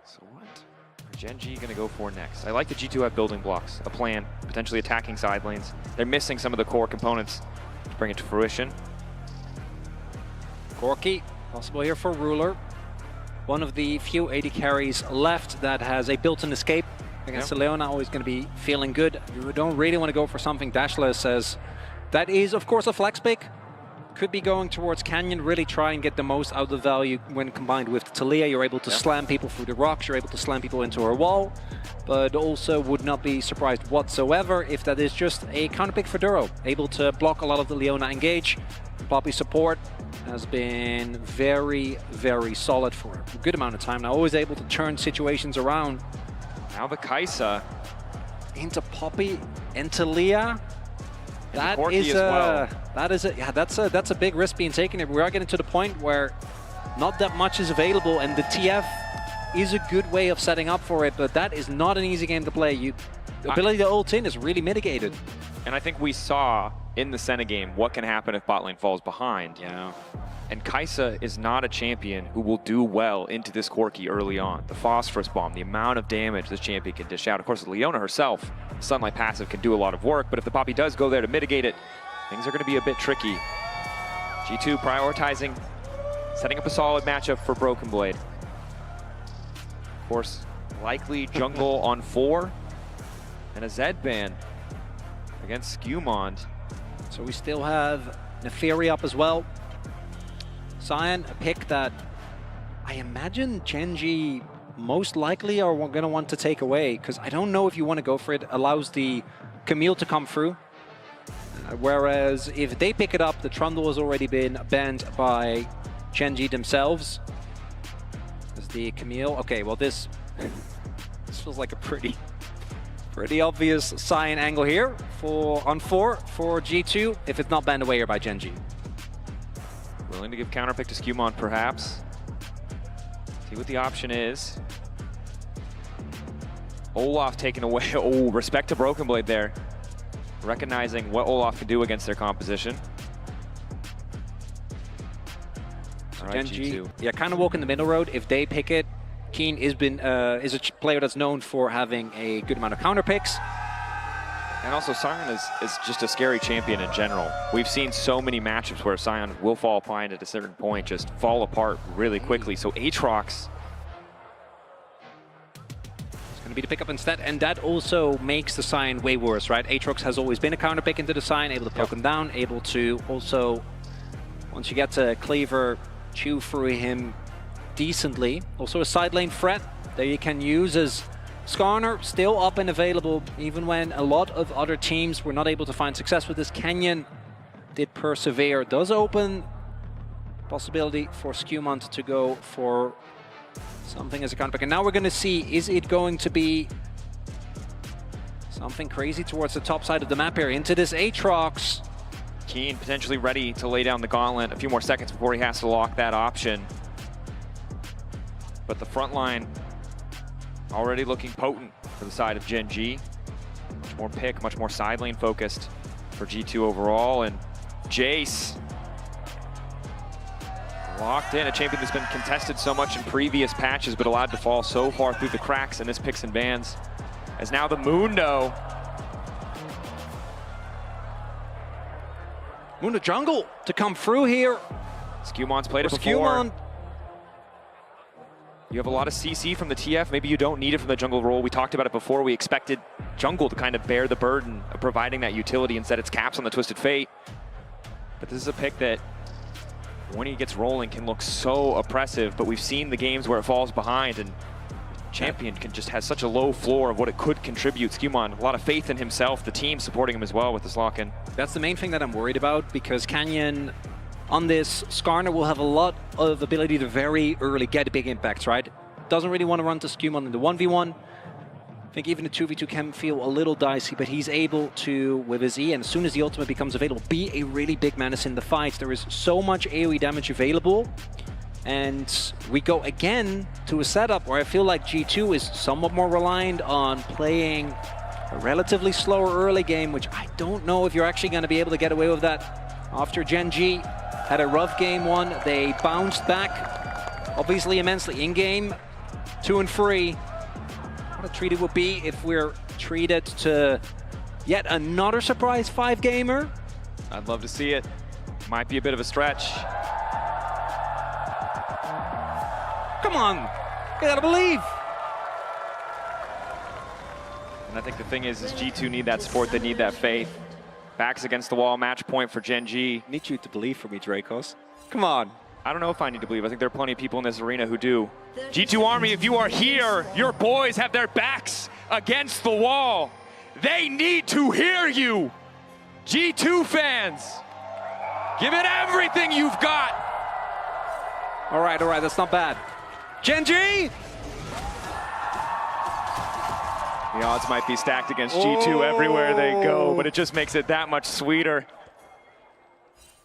So what are Gen.G going to go for next? I like the G2 have building blocks, a plan, potentially attacking side lanes. They're missing some of the core components to bring it to fruition. Corki, possible here for Ruler. One of the few AD carries left that has a built-in escape. Against Leona, always going to be feeling good. You don't really want to go for something. Dashla says that is, of course, a flex pick. Could be going towards Canyon, really try and get the most out of the value when combined with Taliyah. You're able to slam people through the rocks, you're able to slam people into a wall, but also would not be surprised whatsoever if that is just a counter pick for Duro. Able to block a lot of the Leona engage. Poppy support has been very, very solid for a good amount of time now. Always able to turn situations around. Now the Kai'Sa into Poppy and Taliyah. That's a big risk being taken. We are getting to the point where not that much is available, and the TF is a good way of setting up for it, but that is not an easy game to play. The ability to ult in is really mitigated. And I think we saw in the Senna game what can happen if bot lane falls behind. Yeah. And Kai'Sa is not a champion who will do well into this Corki early on. The Phosphorus Bomb, the amount of damage this champion can dish out. Of course, Leona herself, Sunlight passive, can do a lot of work, but if the Poppy does go there to mitigate it, things are going to be a bit tricky. G2 prioritizing, setting up a solid matchup for Broken Blade. Of course, likely jungle on 4, and a Zed ban against Skewmond. So we still have Neferi up as well. Cyan, a pick that I imagine Gen.G most likely are going to want to take away, because I don't know if you want to go for it. Allows the Camille to come through. Whereas if they pick it up, the Trundle has already been banned by Gen.G themselves. There's the Camille. Okay, well this feels like a pretty obvious Cyan angle here on 4 for G2, if it's not banned away here by Gen.G. Willing to give counterpick to Skewmond, perhaps. See what the option is. Olaf taken away. Oh, respect to Broken Blade there. Recognizing what Olaf can do against their composition. All right, Gen.G, yeah, kind of walking the middle road. If they pick it, Keen is a player that's known for having a good amount of counter picks. And also, Sion is just a scary champion in general. We've seen so many matchups where Sion will fall behind at a certain point, just fall apart really quickly. So Aatrox is going to be the pickup instead, and that also makes the Sion way worse, right? Aatrox has always been a counter pick into the Sion, able to poke him down, able to also, once you get to Cleaver, chew through him decently. Also a side lane threat that you can use as Skarner, still up and available, even when a lot of other teams were not able to find success with this. Canyon did persevere. Does open possibility for Skewmond to go for something as a counterpick. And now we're going to see, is it going to be Something crazy towards the top side of the map here, into this Aatrox. Keen potentially ready to lay down the gauntlet. A few more seconds before he has to lock that option. But the front line already looking potent for the side of Gen.G. Much more pick, much more side lane focused for G2 overall. And Jace locked in, a champion that's been contested so much in previous patches, but allowed to fall so far through the cracks in this picks and bans. As now the Mundo. Mundo jungle to come through here. Scumon's played it before. You have a lot of CC from the TF. Maybe you don't need it from the jungle role. We talked about it before. We expected jungle to kind of bear the burden of providing that utility. Instead, it's Caps on the Twisted Fate. But this is a pick that, when he gets rolling, can look so oppressive. But we've seen the games where it falls behind, and Champion can just has such a low floor of what it could contribute. Scumon, a lot of faith in himself, the team supporting him as well with this lock-in. That's the main thing that I'm worried about, because Canyon on this Skarner will have a lot of ability to very early get big impacts, right? Doesn't really want to run to Scumon in the 1v1. I think even the 2v2 can feel a little dicey, but he's able to, with his E, and as soon as the ultimate becomes available, be a really big menace in the fights. There is so much AoE damage available. And we go again to a setup where I feel like G2 is somewhat more reliant on playing a relatively slower early game, which I don't know if you're actually going to be able to get away with that. After Gen.G had a rough game one, they bounced back, obviously immensely in-game, 2 and 3. What a treat it would be if we're treated to yet another surprise 5-gamer. I'd love to see it. Might be a bit of a stretch. Come on, you gotta believe. And I think the thing is G2 need that support, they need that faith. Backs against the wall, match point for Gen.G. Need you to believe for me, Dracos. Come on. I don't know if I need to believe. I think there are plenty of people in this arena who do. G2 Army, if you are here, your boys have their backs against the wall. They need to hear you. G2 fans, give it everything you've got. All right, that's not bad. Gen.G! The odds might be stacked against G2 everywhere they go, but it just makes it that much sweeter.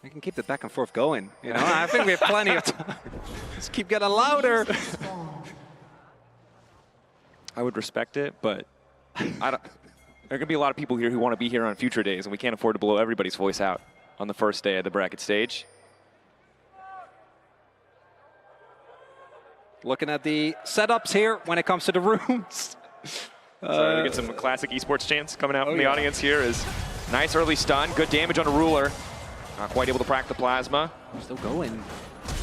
We can keep the back and forth going, you know? I think we have plenty of time. Just keep getting louder. I would respect it, but there are going to be a lot of people here who want to be here on future days, and we can't afford to blow everybody's voice out on the first day of the bracket stage. Looking at the setups here when it comes to the rooms. Sorry to get some classic esports chants coming out from the audience here. Is nice early stun, good damage on a ruler. Not quite able to crack the plasma. Still going.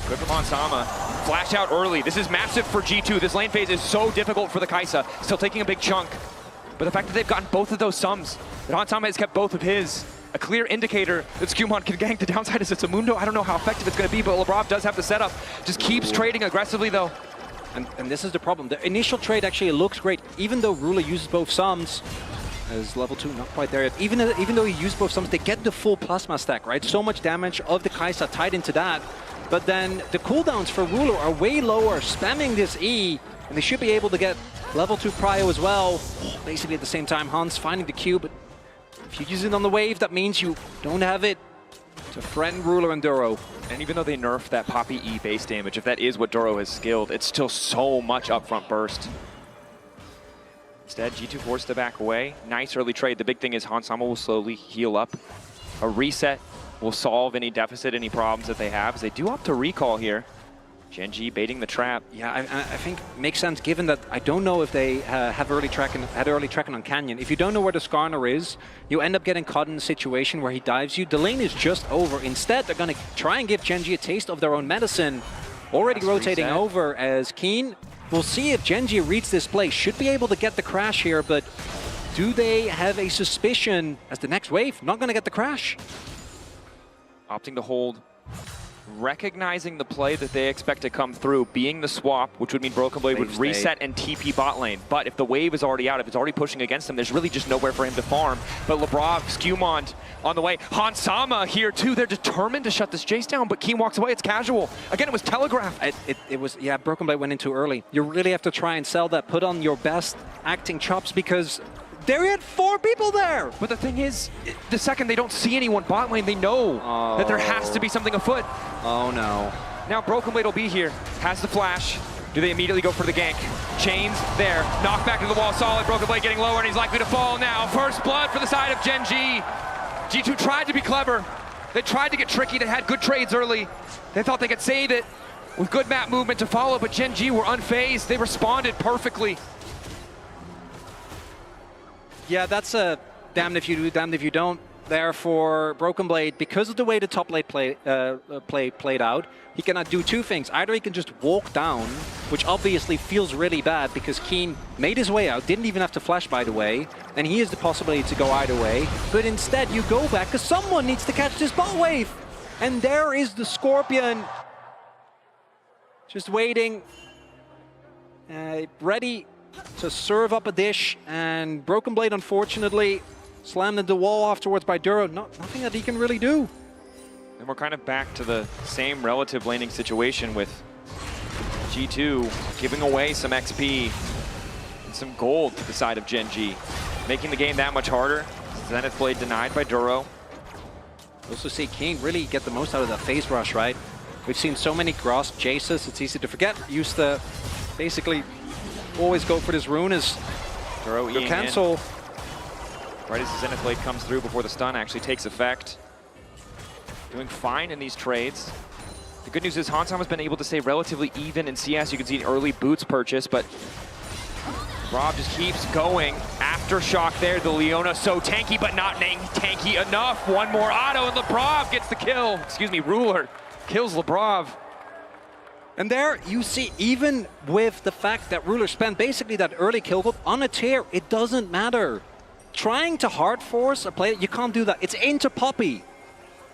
Good from Hansama. Flash out early. This is massive for G2. This lane phase is so difficult for the Kai'Sa. Still taking a big chunk. But the fact that they've gotten both of those sums, that Hansama has kept both of his, a clear indicator that Scumon can gank. The downside is it's a Mundo. I don't know how effective it's going to be, but Labrov does have the setup. Just keeps trading aggressively, though. And this is the problem. The initial trade actually looks great, even though Ruler uses both sums. As level 2, not quite there yet. Even though he used both sums, they get the full plasma stack, right? So much damage of the Kai'Sa tied into that. But then the cooldowns for Ruler are way lower, spamming this E, and they should be able to get level 2 prio as well. Basically at the same time, Hans finding the Q, but if you use it on the wave, that means you don't have it to friend Ruler and Duro. And even though they nerfed that Poppy E base damage, if that is what Duro has skilled, it's still so much upfront burst. Instead, G2 forced to back away. Nice early trade. The big thing is Hansama will slowly heal up. A reset will solve any deficit, any problems that they have, as they do opt to recall here. Gen.G baiting the trap. Yeah, I think makes sense given that I don't know if they had early tracking on Canyon. If you don't know where the Skarner is, you end up getting caught in a situation where he dives you. The lane is just over. Instead, they're going to try and give Gen.G a taste of their own medicine. Already rotating over as Keen. We'll see if Gen.G reads this play. Should be able to get the crash here, but do they have a suspicion as the next wave? Not going to get the crash. Opting to hold. Recognizing the play that they expect to come through, being the swap, which would mean Broken Blade would reset and TP bot lane. But if the wave is already out, if it's already pushing against him, there's really just nowhere for him to farm. But Labrov, Scumon on the way. Hansama here too. They're determined to shut this Jace down, but Keen walks away. It's casual. Again, it was telegraphed. It was, yeah, Broken Blade went in too early. You really have to try and sell that. Put on your best acting chops because There had 4 people there. But the thing is, the second they don't see anyone bot lane, they know that there has to be something afoot. Oh no. Now Broken Blade will be here, has the flash. Do they immediately go for the gank? Chains there, knock back to the wall, solid. Broken Blade getting lower and he's likely to fall now. First blood for the side of Gen.G. G2 tried to be clever. They tried to get tricky, they had good trades early. They thought they could save it with good map movement to follow, but Gen.G were unfazed. They responded perfectly. Yeah, that's a damned if you do, damned if you don't there for Broken Blade. Because of the way the top lane played out, he cannot do 2 things. Either he can just walk down, which obviously feels really bad because Keen made his way out, didn't even have to flash, by the way, and he has the possibility to go either way. But instead, you go back because someone needs to catch this bot wave. And there is the Scorpion, just waiting, ready to serve up a dish, and Broken Blade, unfortunately, slammed into the wall afterwards by Duro. Nothing that he can really do. And we're kind of back to the same relative laning situation with G2 giving away some XP and some gold to the side of Gen.G, making the game that much harder. Zenith Blade denied by Duro. We also see King really get the most out of the phase rush, right? We've seen so many grasp chases, it's easy to forget. Used to basically always go for this rune as Duro the cancel. Right as the Zenith Blade comes through before the stun actually takes effect. Doing fine in these trades. The good news is Hansam has been able to stay relatively even in CS. You can see an early boots purchase, but Rob just keeps going. Aftershock there, the Leona so tanky, but not tanky enough. One more auto and Lebrov gets the kill. Excuse me, Ruler kills Lebrov. And there you see, even with the fact that Ruler spent basically that early kill gold on a tier, it doesn't matter. Trying to hard force a player, you can't do that. It's into Poppy,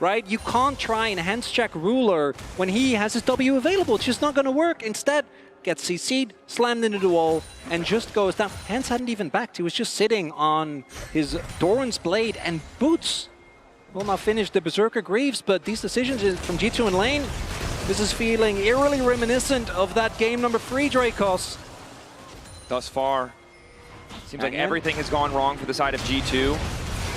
right? You can't try and hands check Ruler when he has his W available. It's just not going to work. Instead, gets CC'd, slammed into the wall, and just goes down. Hans hadn't even backed. He was just sitting on his Doran's Blade, and Boots will now finish the Berserker Greaves, but these decisions from G2 in lane, this is feeling eerily reminiscent of that game number 3, Dracos. Thus far, seems like everything has gone wrong for the side of G2.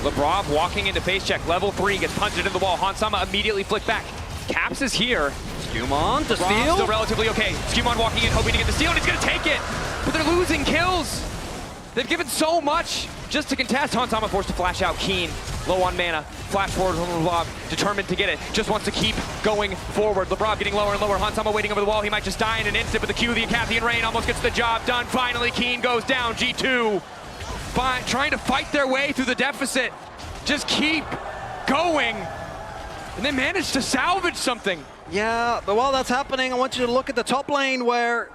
Lebrov walking into face check, level 3, gets punched into the wall. Hansama immediately flicked back. Caps is here. Skewmon to steal. Still relatively okay. Skewmon walking in, hoping to get the steal, and he's going to take it. But they're losing kills. They've given so much just to contest. Hansama forced to flash out. Keen, low on mana. Flash forward from Lebrov, determined to get it. Just wants to keep going forward. Lebrov getting lower and lower. Hansama waiting over the wall. He might just die in an instant, but the Q, the Acathian Rain almost gets the job done. Finally, Keen goes down. G2 trying to fight their way through the deficit. Just keep going. And they managed to salvage something. Yeah, but while that's happening, I want you to look at the top lane where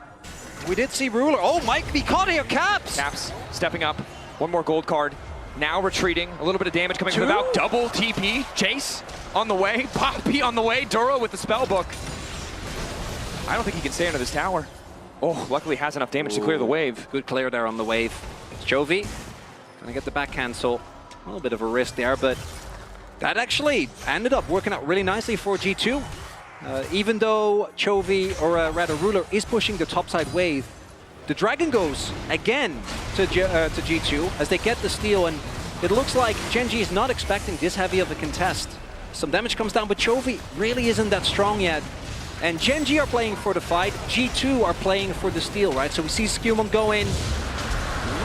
we did see Ruler. Oh, Mike, be caught here, Caps. Caps stepping up. One more gold card. Now retreating. A little bit of damage coming from about double TP. Chase on the way. Poppy on the way. Duro with the spell book. I don't think he can stay under this tower. Oh, luckily has enough damage to clear the wave. Good clear there on the wave. Chovy gonna get the back cancel. A little bit of a risk there, but that actually ended up working out really nicely for G2. Even though Chovy, or rather Ruler, is pushing the topside wave, the Dragon goes again to G2 as they get the steal, and it looks like Gen.G is not expecting this heavy of a contest. Some damage comes down, but Chovy really isn't that strong yet. And Gen.G are playing for the fight, G2 are playing for the steal, right? So we see Skewmon go in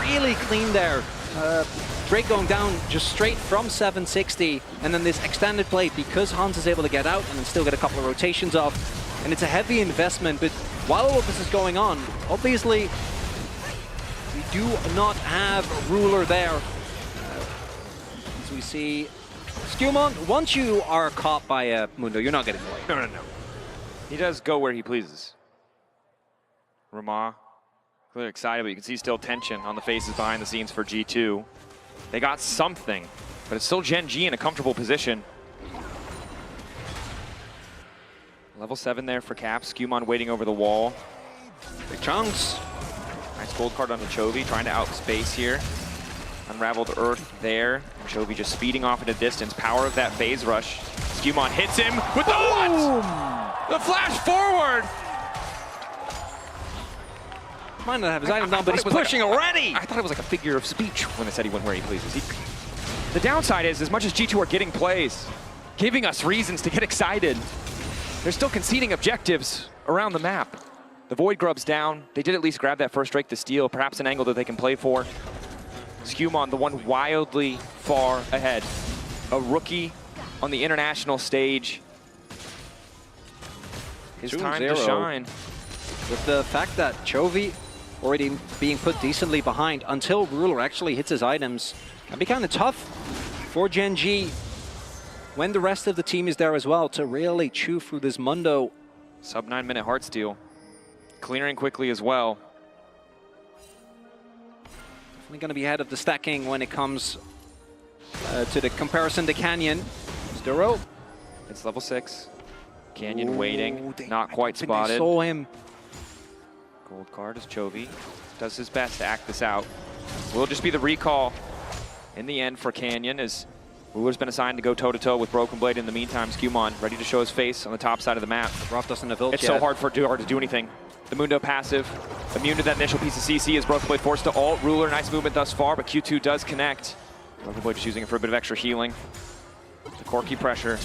really clean there. Drake going down just straight from 760, and then this extended play because Hans is able to get out and then still get a couple of rotations off. And it's a heavy investment, but while all of this is going on, obviously we do not have Ruler there. As we see Skewmon, once you are caught by a Mundo, you're not getting away. No. He does go where he pleases. Ramah, clearly excited, but you can see still tension on the faces behind the scenes for G2. They got something, but it's still Gen.G in a comfortable position. Level 7 there for Caps. Skewmon waiting over the wall. Big chunks. Nice gold card on the Chovy, trying to outspace here. Unraveled Earth there. Chovy just speeding off into distance. Power of that phase rush. Skewmon hits him with the what? The flash forward! Might not have his item down, but he's pushing already. I thought it was like a figure of speech when they said he went where he pleases. The downside is, as much as G2 are getting plays, giving us reasons to get excited, they're still conceding objectives around the map. The Void Grub's down. They did at least grab that first Drake to steal, perhaps an angle that they can play for. Skewmon, the one wildly far ahead. A rookie on the international stage. His time to shine. With the fact that Chovy already being put decently behind until Ruler actually hits his items, can be kind of tough for Gen.G when the rest of the team is there as well to really chew through this Mundo. Sub 9-minute heart steal. Clearing quickly as well. Definitely going to be ahead of the stacking when it comes to the comparison to Canyon. Duro. It's level 6. Canyon waiting, not quite spotted. They saw him. Gold card as Chovy does his best to act this out. Will just be the recall in the end for Canyon, as Ruler's been assigned to go toe-to-toe with Broken Blade. In the meantime, Skewmon ready to show his face on the top side of the map. Roth doesn't have ult It's yet. so hard to do anything. The Mundo passive, immune to that initial piece of CC, as Broken Blade forced to ult. Ruler, nice movement thus far, but Q2 does connect. Broken Blade just using it for a bit of extra healing. The Corki pressure,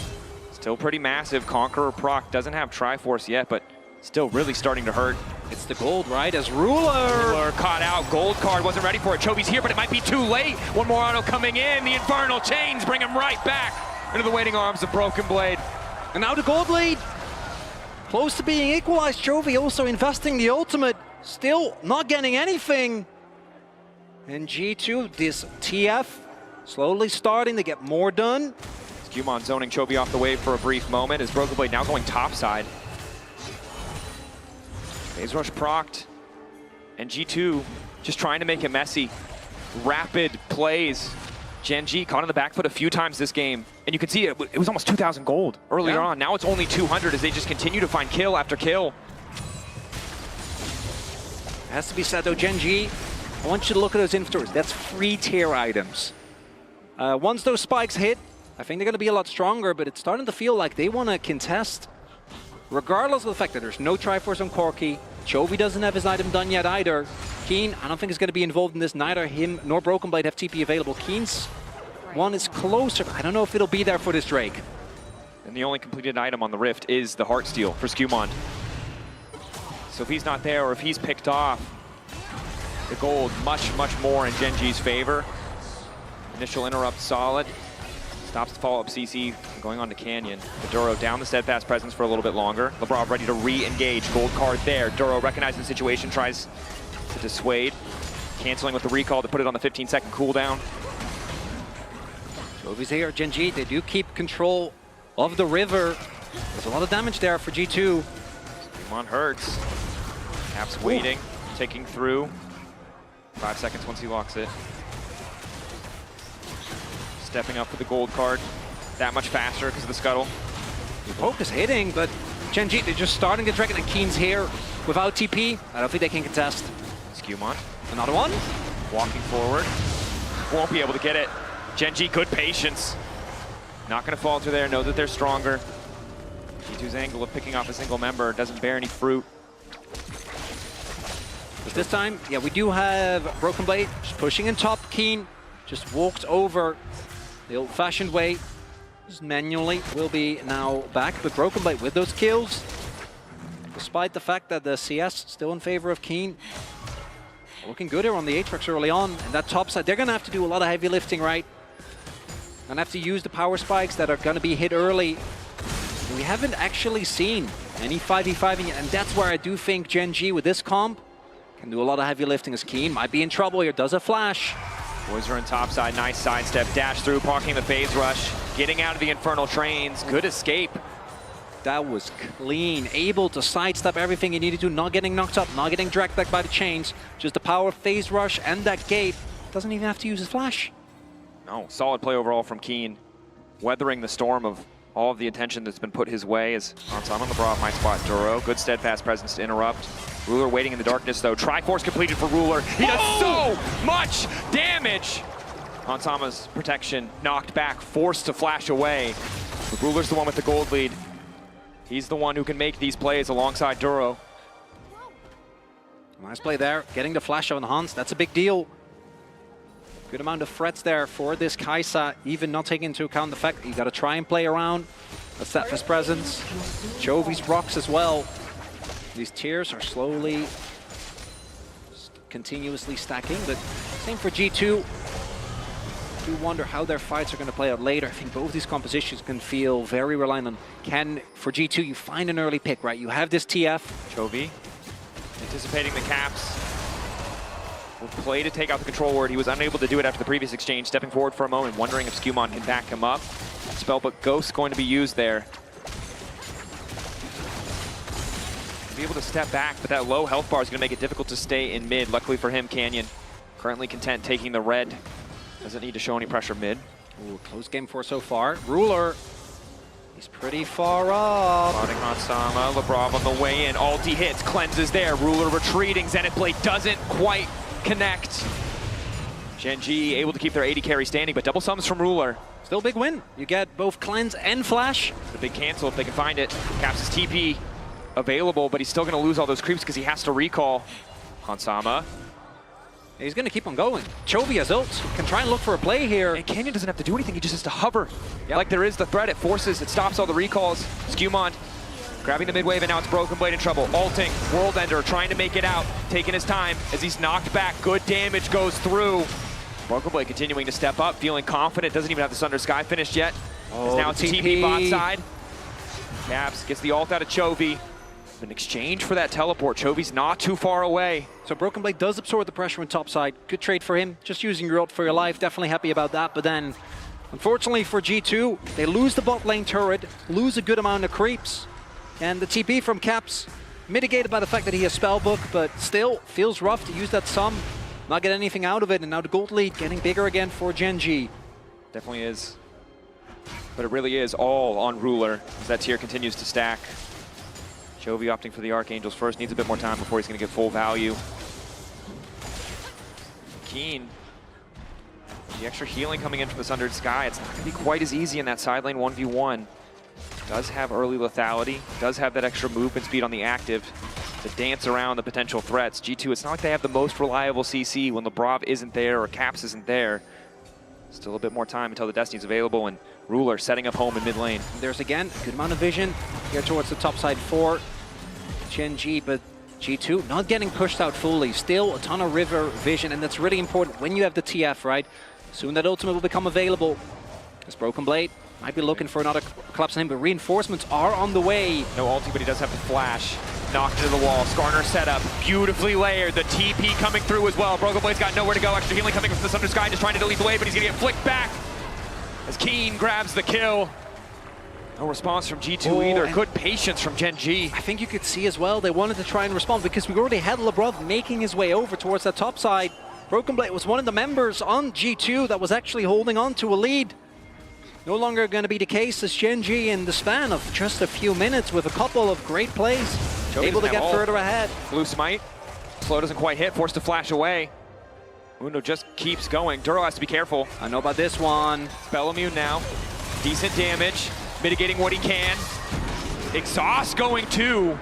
still pretty massive. Conqueror proc doesn't have Triforce yet, but still really starting to hurt. It's the gold, right? As Ruler caught out. Gold card wasn't ready for it. Chovy's here, but it might be too late. One more auto coming in. The Infernal Chains bring him right back into the waiting arms of Broken Blade. And now the gold lead. Close to being equalized. Chovy also investing the ultimate. Still not getting anything. And G2, this TF, slowly starting to get more done. Skewmon zoning Chovy off the wave for a brief moment as Broken Blade now going topside. Phase Rush procced, and G2 just trying to make it messy. Rapid plays. Gen.G caught on the back foot a few times this game, and you can see it was almost 2,000 gold earlier on. Now it's only 200 as they just continue to find kill after kill. Has to be said though, Gen.G, I want you to look at those inventories. That's free tier items. Once those spikes hit, I think they're going to be a lot stronger, but it's starting to feel like they want to contest, regardless of the fact that there's no Triforce on Corki. Chovy doesn't have his item done yet either. Keen, I don't think is going to be involved in this. Neither him nor Broken Blade have TP available. Keen's one is closer. I don't know if it'll be there for this Drake. And the only completed item on the Rift is the Heart Steal for Skewmon. So if he's not there, or if he's picked off, the gold much, much more in Gen.G's favor. Initial interrupt solid. Stops the follow-up CC going on to Canyon. The Duro down the steadfast presence for a little bit longer. Lebrov ready to re-engage. Gold card there. Duro recognizing the situation, tries to dissuade. Canceling with the recall to put it on the 15-second cooldown. Chovy's here. Gen.G, they do keep control of the river. There's a lot of damage there for G2. Skewmon hurts. Caps waiting, taking through. 5 seconds once he locks it. Stepping up for the gold card. That much faster because of the scuttle. The poke is hitting, but Gen.G, they're just starting to Dragon, and Keen's here without TP. I don't think they can contest. Skewmon. Another one. Walking forward. Won't be able to get it. Gen.G, good patience. Not going to falter there. Know that they're stronger. G2's angle of picking off a single member doesn't bear any fruit. But this time, yeah, we do have Broken Blade just pushing in top. Keen just walked over the old-fashioned way. Just manually will be now back, but Broken Blade with those kills, despite the fact that the CS still in favor of Keen. Looking good here on the Aatrox early on, and that top side, they're gonna have to do a lot of heavy lifting, right? Gonna have to use the power spikes that are gonna be hit early. We haven't actually seen any 5v5 yet, and that's where I do think Gen.G with this comp can do a lot of heavy lifting as Keen might be in trouble here, does a flash. Boys are on top side, nice sidestep, dash through, parking the phase rush, getting out of the Infernal Trains, good escape. That was clean, able to sidestep everything he needed to, not getting knocked up, not getting dragged back by the chains, just the power of phase rush and that gate. Doesn't even have to use his flash. No, solid play overall from Keen, weathering the storm of all of the attention that's been put his way as Ansama Lebrov might spot Duro. Good steadfast presence to interrupt. Ruler waiting in the darkness though. Triforce completed for Ruler. He does so much damage. Ansama's protection knocked back, forced to flash away. But Ruler's the one with the gold lead. He's the one who can make these plays alongside Duro. Nice play there, getting the flash on Hans, that's a big deal. Good amount of threats there for this Kai'Sa, even not taking into account the fact that you got to try and play around. That's Zephyr's presence. Chovy's rocks as well. These tiers are slowly, continuously stacking, but same for G2. I do wonder how their fights are going to play out later. I think both these compositions can feel very reliant on, for G2, you find an early pick, right? You have this TF. Chovy anticipating the caps. Will play to take out the control ward. He was unable to do it after the previous exchange, stepping forward for a moment, wondering if Skewmon can back him up. Spellbook Ghost going to be used there. Be able to step back, but that low health bar is going to make it difficult to stay in mid. Luckily for him, Canyon currently content taking the red. Doesn't need to show any pressure mid. Ooh, close game for so far. Ruler, he's pretty far up. Spotting Hansama, Lebrov on the way in. Ulti hits, cleanses there. Ruler retreating. Zenith Blade doesn't quite connect. Gen.G able to keep their AD carry standing, but double sums from Ruler. Still a big win. You get both cleanse and flash. The big cancel if they can find it. Caps' TP available, but he's still going to lose all those creeps because he has to recall. Hansama. He's going to keep on going. Chovy has ult. Can try and look for a play here. And Canyon doesn't have to do anything. He just has to hover. Yep. Like there is the threat. It forces. It stops all the recalls. Skewmon grabbing the mid wave, and now it's Broken Blade in trouble. Ulting. World Ender trying to make it out. Taking his time as he's knocked back. Good damage goes through. Broken Blade continuing to step up. Feeling confident. Doesn't even have the Sunder Sky finished yet. Oh, now it's TP bot side. Caps gets the ult out of Chovy. In exchange for that teleport, Chovy's not too far away. So Broken Blade does absorb the pressure on top side. Good trade for him. Just using your ult for your life. Definitely happy about that. But then, unfortunately for G2, they lose the bot lane turret, lose a good amount of creeps. And the TP from Caps, mitigated by the fact that he has Spellbook, but still feels rough to use that sum. Not get anything out of it. And now the gold lead getting bigger again for Gen.G. Definitely is. But it really is all on Ruler as that tier continues to stack. Chovy opting for the Archangels first. Needs a bit more time before he's going to get full value. Keen. The extra healing coming in from the Sundered Sky. It's not going to be quite as easy in that side lane 1v1. Does have early lethality. Does have that extra movement speed on the active to dance around the potential threats. G2, it's not like they have the most reliable CC when Lebrov isn't there or Caps isn't there. Still a bit more time until the Destiny's available, and Ruler setting up home in mid lane. There's again a good amount of vision here towards the top side for Gen.G, but G2 not getting pushed out fully. Still a ton of river vision, and that's really important when you have the TF, right? Soon that ultimate will become available. This Broken Blade might be looking for another collapse on him, but reinforcements are on the way. No ulti, but he does have the flash. Knocked into the wall. Skarner setup. Beautifully layered. The TP coming through as well. Broken Blade's got nowhere to go. Extra healing coming from the Sunder Sky, just trying to delete the wave, but he's going to get flicked back as Keen grabs the kill. No response from G2 either. Good patience from Gen.G. I think you could see as well they wanted to try and respond because we already had Lebrov making his way over towards that top side. Broken Blade was one of the members on G2 that was actually holding on to a lead. No longer going to be the case as Gen.G in the span of just a few minutes with a couple of great plays. Chovy able to get further ahead. Blue Smite. Slow doesn't quite hit, forced to flash away. Mundo just keeps going. Duro has to be careful. I know about this one. Spell immune now. Decent damage. Mitigating what he can. Exhaust going too.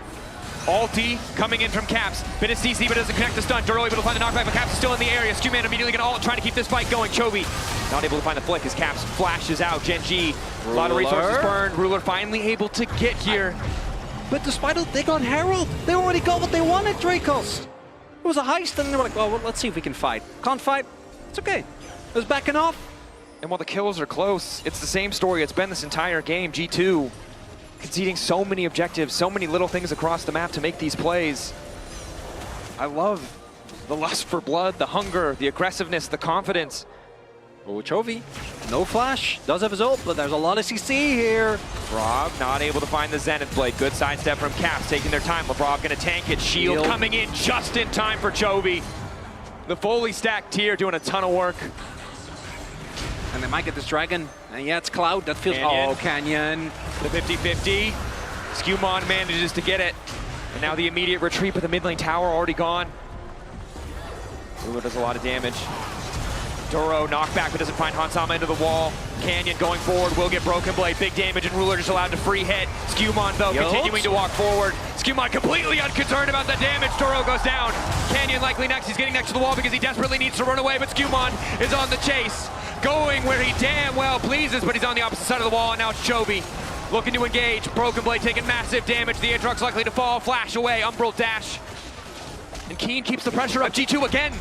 Ulti coming in from Caps. Bit of CC, but doesn't connect the stun. Duro able to find the knockback, but Caps is still in the area. Skewman immediately going to ult, trying to keep this fight going. Chovy not able to find the flick as Caps flashes out. Gen.G, a lot of resources burned. Ruler finally able to get here. But despite it, they got Herald. They already got what they wanted, Dracos. It was a heist, and they were like, well, let's see if we can fight. Can't fight. It's okay. It was backing off. And while the kills are close, it's the same story it's been this entire game. G2 conceding so many objectives, so many little things across the map to make these plays. I love the lust for blood, the hunger, the aggressiveness, the confidence. Oh, Chovy, no flash, does have his ult, but there's a lot of CC here. Lebrov not able to find the Zenith Blade. Good sidestep from Caps, taking their time. Lebrov gonna tank it. Shield coming in just in time for Chovy. The fully stacked tier doing a ton of work. And they might get this dragon. And yeah, it's Cloud. That feels... Canyon. Oh, Canyon. The 50-50. Skewmon manages to get it. And now the immediate retreat, but the mid lane tower already gone. Ruler does a lot of damage. Duro knockback, but doesn't find Hansama into the wall. Canyon going forward, will get Broken Blade. Big damage, and Ruler just allowed to free hit. Skewmon, though, continuing to walk forward. Skewmon completely unconcerned about the damage. Duro goes down. Canyon likely next. He's getting next to the wall because he desperately needs to run away, but Skewmon is on the chase. Going where he damn well pleases, but he's on the opposite side of the wall, and now it's Chovy looking to engage. Broken Blade taking massive damage. The Aatrox likely to fall. Flash away. Umbral dash. And Keen keeps the pressure up. G2 again.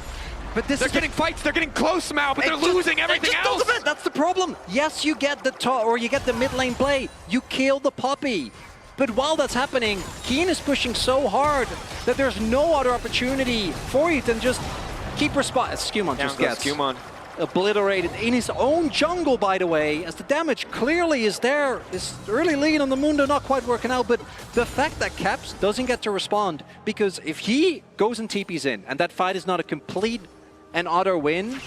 But they're getting fights. They're getting close now, but they're losing everything else. That's the problem. Yes, you get the top or you get the mid lane play. You kill the Poppy. But while that's happening, Keen is pushing so hard that there's no other opportunity for you than just keep responding. Skewmon just gets obliterated in his own jungle, by the way, as the damage clearly is there. This early lead on the Mundo not quite working out, but the fact that Caps doesn't get to respond, because if he goes and TPs in, and that fight is not a complete and utter win,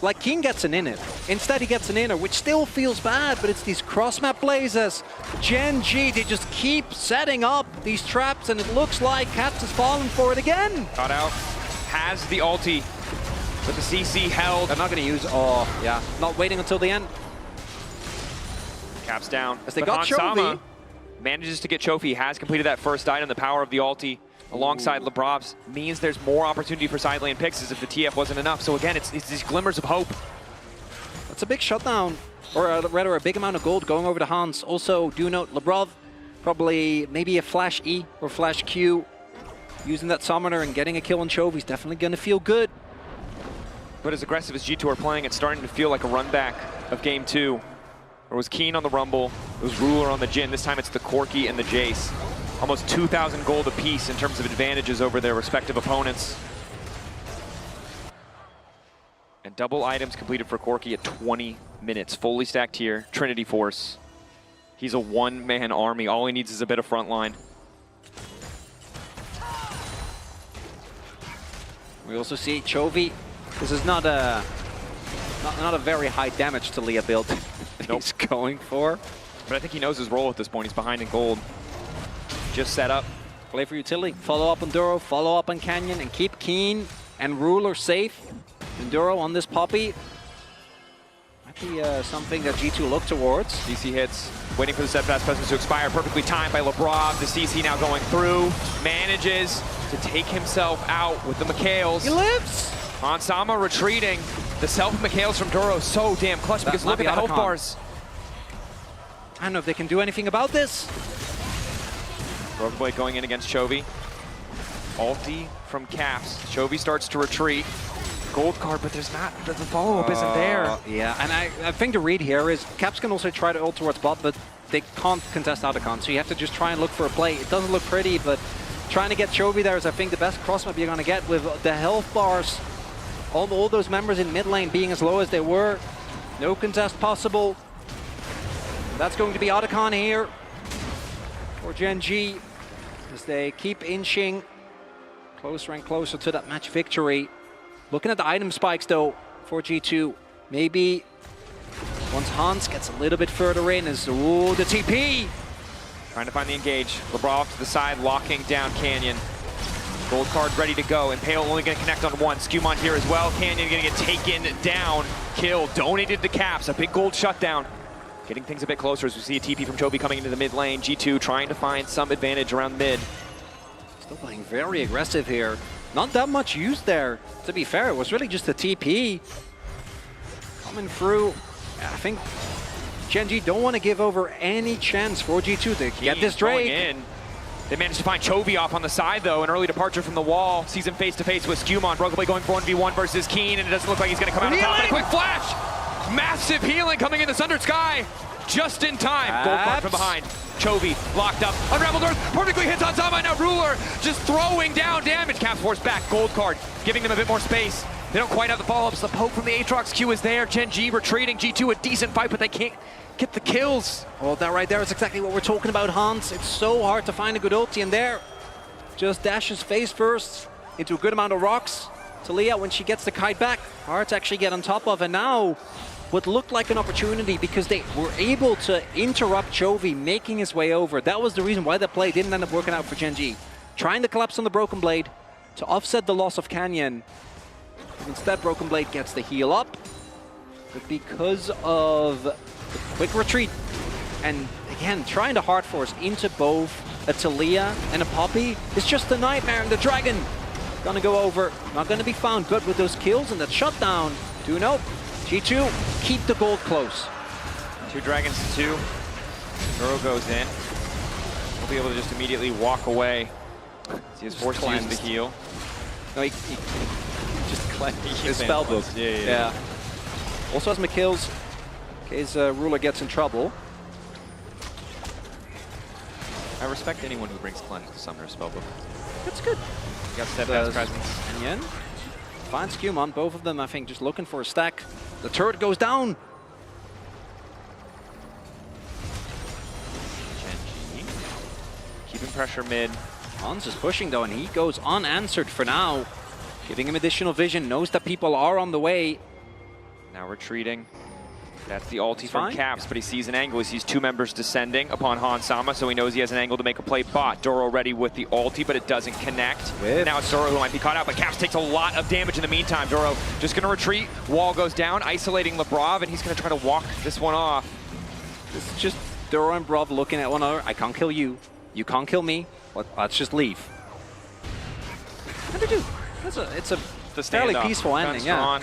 like King gets an inner. Instead he gets an inner, which still feels bad, but it's these cross-map plays as Gen.G, they just keep setting up these traps, and it looks like Caps has fallen for it again. Got out, has the ulti. But the CC held. They're not going to use, not waiting until the end. Caps down. As they got Chovy. Manages to get Chovy, has completed that first item. The power of the ulti alongside Lebrov's means there's more opportunity for side lane picks as if the TF wasn't enough. So again, it's these glimmers of hope. That's a big shutdown, or rather a big amount of gold going over to Hans. Also, do note, Lebrov, probably maybe a flash E or flash Q, using that summoner and getting a kill on Chovy is definitely going to feel good. But as aggressive as G2 are playing, it's starting to feel like a run back of game 2. There was Keen on the Rumble, it was Ruler on the Jhin. This time it's the Corki and the Jace. Almost 2,000 gold apiece in terms of advantages over their respective opponents. And double items completed for Corki at 20 minutes. Fully stacked here, Trinity Force. He's a one-man army. All he needs is a bit of front line. We also see Chovy. This is not a very high damage to Leah build he's going for. But I think he knows his role at this point. He's behind in gold. Just set up. Play for utility. Follow up on Duro, follow up on Canyon, and keep Keen and Ruler safe. And Duro on this Poppy. Might be something that G2 look towards. CC hits. Waiting for the steadfast presence to expire. Perfectly timed by Lebrov. The CC now going through. Manages to take himself out with the Mikhails. He lives! Hansama retreating. The self-Mikhails from Duro so damn clutch because look at the health bars. I don't know if they can do anything about this. Broken Blade going in against Chovy. Ulti from Caps. Chovy starts to retreat. Gold card, but there's not, the follow-up isn't there. Yeah, and I think the read here is Caps can also try to ult towards bot, but they can't contest Otacon, so you have to just try and look for a play. It doesn't look pretty, but trying to get Chovy there is, I think, the best cross-map you're going to get with the health bars. All those members in mid lane being as low as they were. No contest possible. That's going to be Otacon here for Gen.G as they keep inching closer and closer to that match victory. Looking at the item spikes, though, for G2. Maybe once Hans gets a little bit further in as, ooh, the TP. Trying to find the engage. Lebrov to the side, locking down Canyon. Gold card ready to go. Impale only going to connect on one. Skewmon here as well. Canyon going to get taken down. Kill donated to Caps. A big gold shutdown. Getting things a bit closer as we see a TP from Chovy coming into the mid lane. G2 trying to find some advantage around mid. Still playing very aggressive here. Not that much used there. To be fair, it was really just a TP. Coming through. I think Gen.G don't want to give over any chance for G2 to get this Drake. In. They managed to find Chovy off on the side, though. An early departure from the wall. Sees him face-to-face with Skewmon. Broken Blade going for 1v1 versus Keen, and it doesn't look like he's going to come out on top. And a quick flash! Massive healing coming in the Sundered Sky. Just in time. Gold card from behind. Chovy locked up. Unraveled Earth. Perfectly hits on Zama. Now Ruler just throwing down damage. Caps force back. Gold card. Giving them a bit more space. They don't quite have the follow-ups. The poke from the Aatrox Q is there. Gen.G retreating. G2 a decent fight, but they can't get the kills. Well, that right there is exactly what we're talking about, Hans. It's so hard to find a good ulti, and there just dashes face first into a good amount of rocks. Talia, when she gets the kite back, hard to actually get on top of, and now what looked like an opportunity because they were able to interrupt Chovy making his way over. That was the reason why the play didn't end up working out for Gen.G. Trying to collapse on the Broken Blade to offset the loss of Canyon. Instead, Broken Blade gets the heal up, but because of the quick retreat, and again, trying to hard force into both a Talia and a Poppy, it's just a nightmare, and the Dragon gonna go over, not gonna be found, but with those kills and that shutdown, 2-0, G2 keep the gold close. 2 Dragons to 2. Duro goes in. He'll be able to just immediately walk away. He has forced to use the heal. No, he just cleansed his spell book. Yeah. Also has McKills, in case Ruler gets in trouble. I respect anyone who brings cleanse to Summoner's spellbook. That's good. You got Steadfast Presence. Yen finds Skumon, both of them I think just looking for a stack. The turret goes down. Gen.G keeping pressure mid. Hans is pushing though, and he goes unanswered for now. Giving him additional vision, knows that people are on the way. Now retreating. That's the ulti from Caps, but he sees an angle. He sees 2 members descending upon Han Sama, so he knows he has an angle to make a play bot. Doro ready with the ulti, but it doesn't connect. Now it's Doro who might be caught out, but Caps takes a lot of damage in the meantime. Doro just going to retreat. Wall goes down, isolating Lebrov, and he's going to try to walk this one off. This is just Doro and Brav looking at one another. I can't kill you. You can't kill me. Let's just leave. How did you? It's a fairly peaceful ending, yeah. On.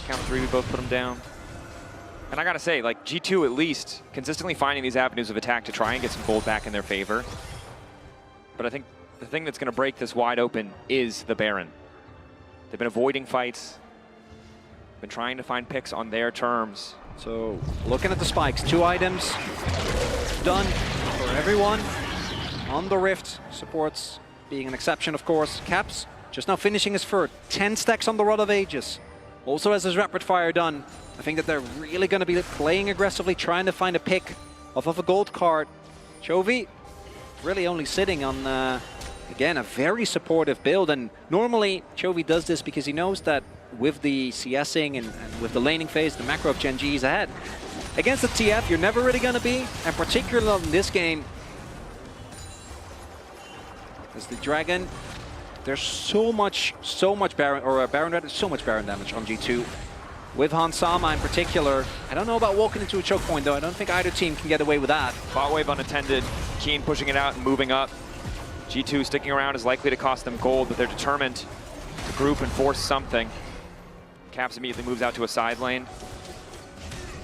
Count 3, we both put him down. And I gotta say, like, G2 at least consistently finding these avenues of attack to try and get some gold back in their favor. But I think the thing that's gonna break this wide open is the Baron. They've been avoiding fights, been trying to find picks on their terms. So looking at the spikes, 2 items done for everyone. On the Rift, supports being an exception, of course. Caps just now finishing his third, 10 stacks on the Rod of Ages. Also has his rapid fire done. I think that they're really going to be playing aggressively, trying to find a pick off of a gold card. Chovy really only sitting on, again, a very supportive build. And normally, Chovy does this because he knows that with the CSing and with the laning phase, the macro of Gen.G is ahead. Against the TF, you're never really going to be, and particularly in this game, as the Dragon, there's so much Baron, or Baron, so much Baron damage on G2. With Han Sama in particular, I don't know about walking into a choke point though. I don't think either team can get away with that. Bot wave unattended, Keen pushing it out and moving up. G2 sticking around is likely to cost them gold, but they're determined to group and force something. Caps immediately moves out to a side lane.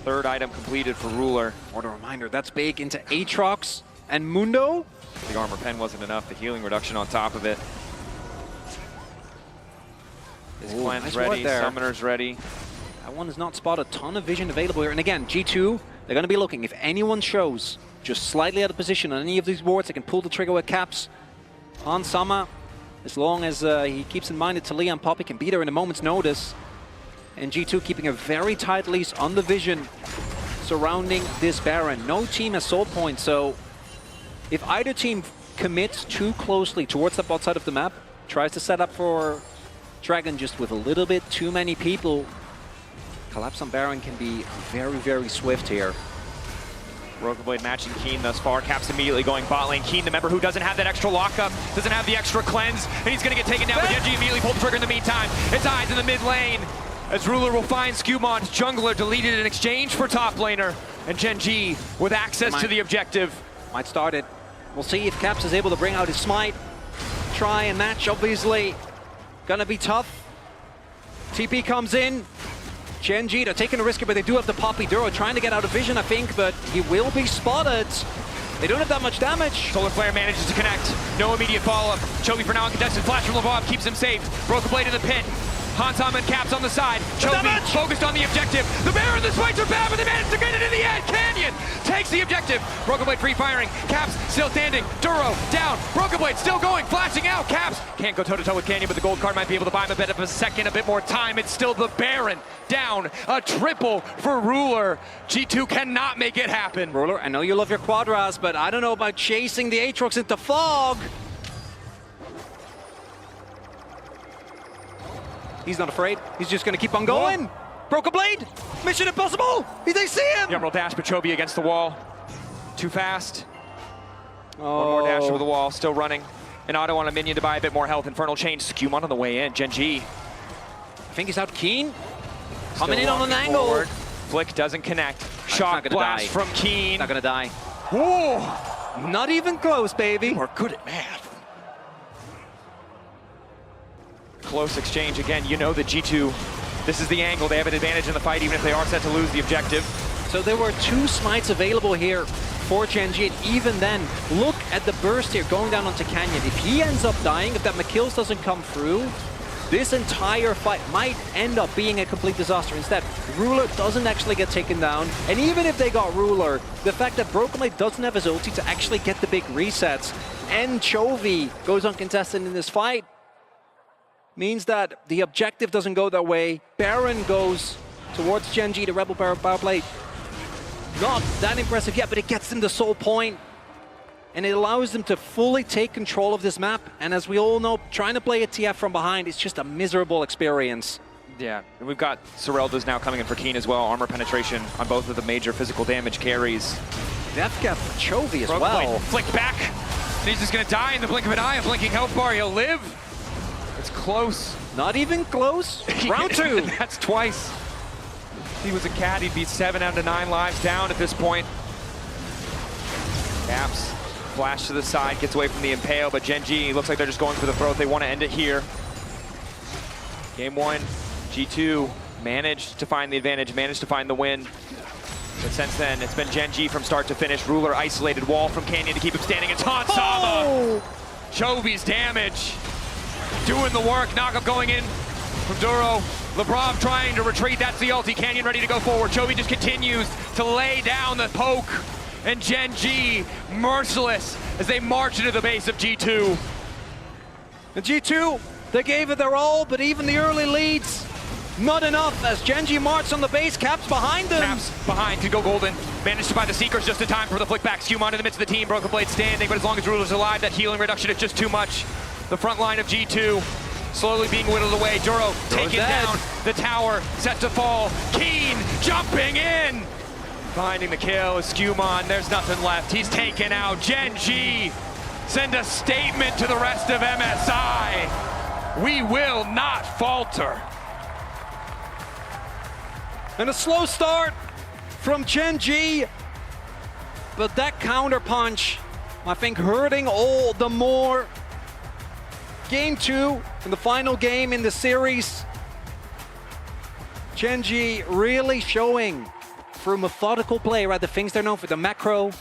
3rd item completed for Ruler. What a reminder, that's big into Aatrox and Mundo. The armor pen wasn't enough, the healing reduction on top of it. His cleanse nice ready, there. Summoner's ready. That one has not spotted a ton of vision available here. And again, G2, they're going to be looking. If anyone shows just slightly out of position on any of these wards, they can pull the trigger with Caps. Han Sama, as long as he keeps in mind that Talia and Poppy can beat her in a moment's notice. And G2 keeping a very tight leash on the vision surrounding this Baron. No team has soul points, so if either team commits too closely towards the bot side of the map, tries to set up for Dragon just with a little bit too many people, collapse on Baron can be very, very swift here. Broken Blade matching Keen thus far. Caps immediately going bot lane. Keen, the member who doesn't have that extra lockup, doesn't have the extra cleanse, and he's going to get taken down. But Gen.G immediately pulled the trigger in the meantime. It's eyes in the mid lane as Ruler will find Skumon. Jungler deleted in exchange for top laner, and Gen.G with access to the objective. Might start it. We'll see if Caps is able to bring out his smite. Try and match, obviously. Gonna be tough. TP comes in. Gen.G, they're taking a risk here, but they do have the Poppy. Duro trying to get out of vision, I think, but he will be spotted. They don't have that much damage. Solar Flare manages to connect. No immediate follow-up. Chovy for now uncontested. Flash from Lebrov keeps him safe. Broken Blade in the pit. Han Sama and Caps on the side. Chovy focused on the objective. The Baron, the Swites are bad, but they managed to get it in the end. Canyon takes the objective. Broken Blade free firing. Caps still standing. Duro down. Broken Blade still going. Flashing out. Caps can't go toe-to-toe with Canyon, but the gold card might be able to buy him a bit of a second, a bit more time. It's still the Baron down. A triple for Ruler. G2 cannot make it happen. Ruler, I know you love your Quadras, but I don't know about chasing the Aatrox into fog. He's not afraid. He's just going to keep on going. Broken Blade. Mission impossible. They see him. The Emerald dash, but Chovy against the wall. Too fast. One more dash over the wall. Still running. An auto on a minion to buy a bit more health. Infernal Chain. Skumon on the way in. Gen.G. I think he's out Keen. Coming in on an angle. Flick doesn't connect. Not Shock gonna blast die. from Keen. Not gonna die. Whoa! Not even close, baby. We're good at math. Close exchange again. You know that G2, this is the angle. They have an advantage in the fight, even if they are set to lose the objective. So there were 2 smites available here for Gen.G, and even then, look at the burst here going down onto Canyon. If he ends up dying, if that McKills doesn't come through, this entire fight might end up being a complete disaster. Instead, Ruler doesn't actually get taken down, and even if they got Ruler, the fact that Broken Blade doesn't have his ulti to actually get the big resets, and Chovy goes uncontested in this fight, means that the objective doesn't go that way. Baron goes towards Gen.G, the Rebel power play. Not that impressive yet, but it gets them the soul point. And it allows them to fully take control of this map. And as we all know, trying to play a TF from behind is just a miserable experience. Yeah, and we've got Sorelda's now coming in for Keen as well. Armor penetration on both of the major physical damage carries. Death cap for Chovy as Broken well. Blade flick back. He's just going to die in the blink of an eye. A blinking health bar. He'll live. It's close. Not even close. Round 2. That's twice. If he was a cat, he'd be 7 out of 9 lives down at this point. Caps. Flash to the side, gets away from the Impale, but Gen.G looks like they're just going for the throat. They want to end it here. Game 1, G2 managed to find the advantage, managed to find the win. But since then, it's been Gen.G from start to finish. Ruler isolated wall from Canyon to keep him standing. It's Hansama! Chovy's damage. Doing the work, knockup going in from Duro. Lebrov trying to retreat, that's the ulti. Canyon ready to go forward. Chovy just continues to lay down the poke. And Gen.G merciless as they march into the base of G2. And G2, they gave it their all, but even the early leads, not enough as Gen.G marched on the base. Caps behind them. Caps behind, could go golden. Managed to buy the Seekers just in time for the flick back. Skewmon in the midst of the team, Broken Blade standing, but as long as Ruler's alive, that healing reduction is just too much. The front line of G2 slowly being whittled away. Duro taking down the tower, set to fall. Keen jumping in. Finding the kill is Skewmon. There's nothing left. He's taken out. Gen.G send a statement to the rest of MSI. We will not falter. And a slow start from Gen.G, but that counter punch, I think, hurting all the more. Game 2, and the final game in the series. Gen.G really showing through methodical play, right? The things they're known for, the macro,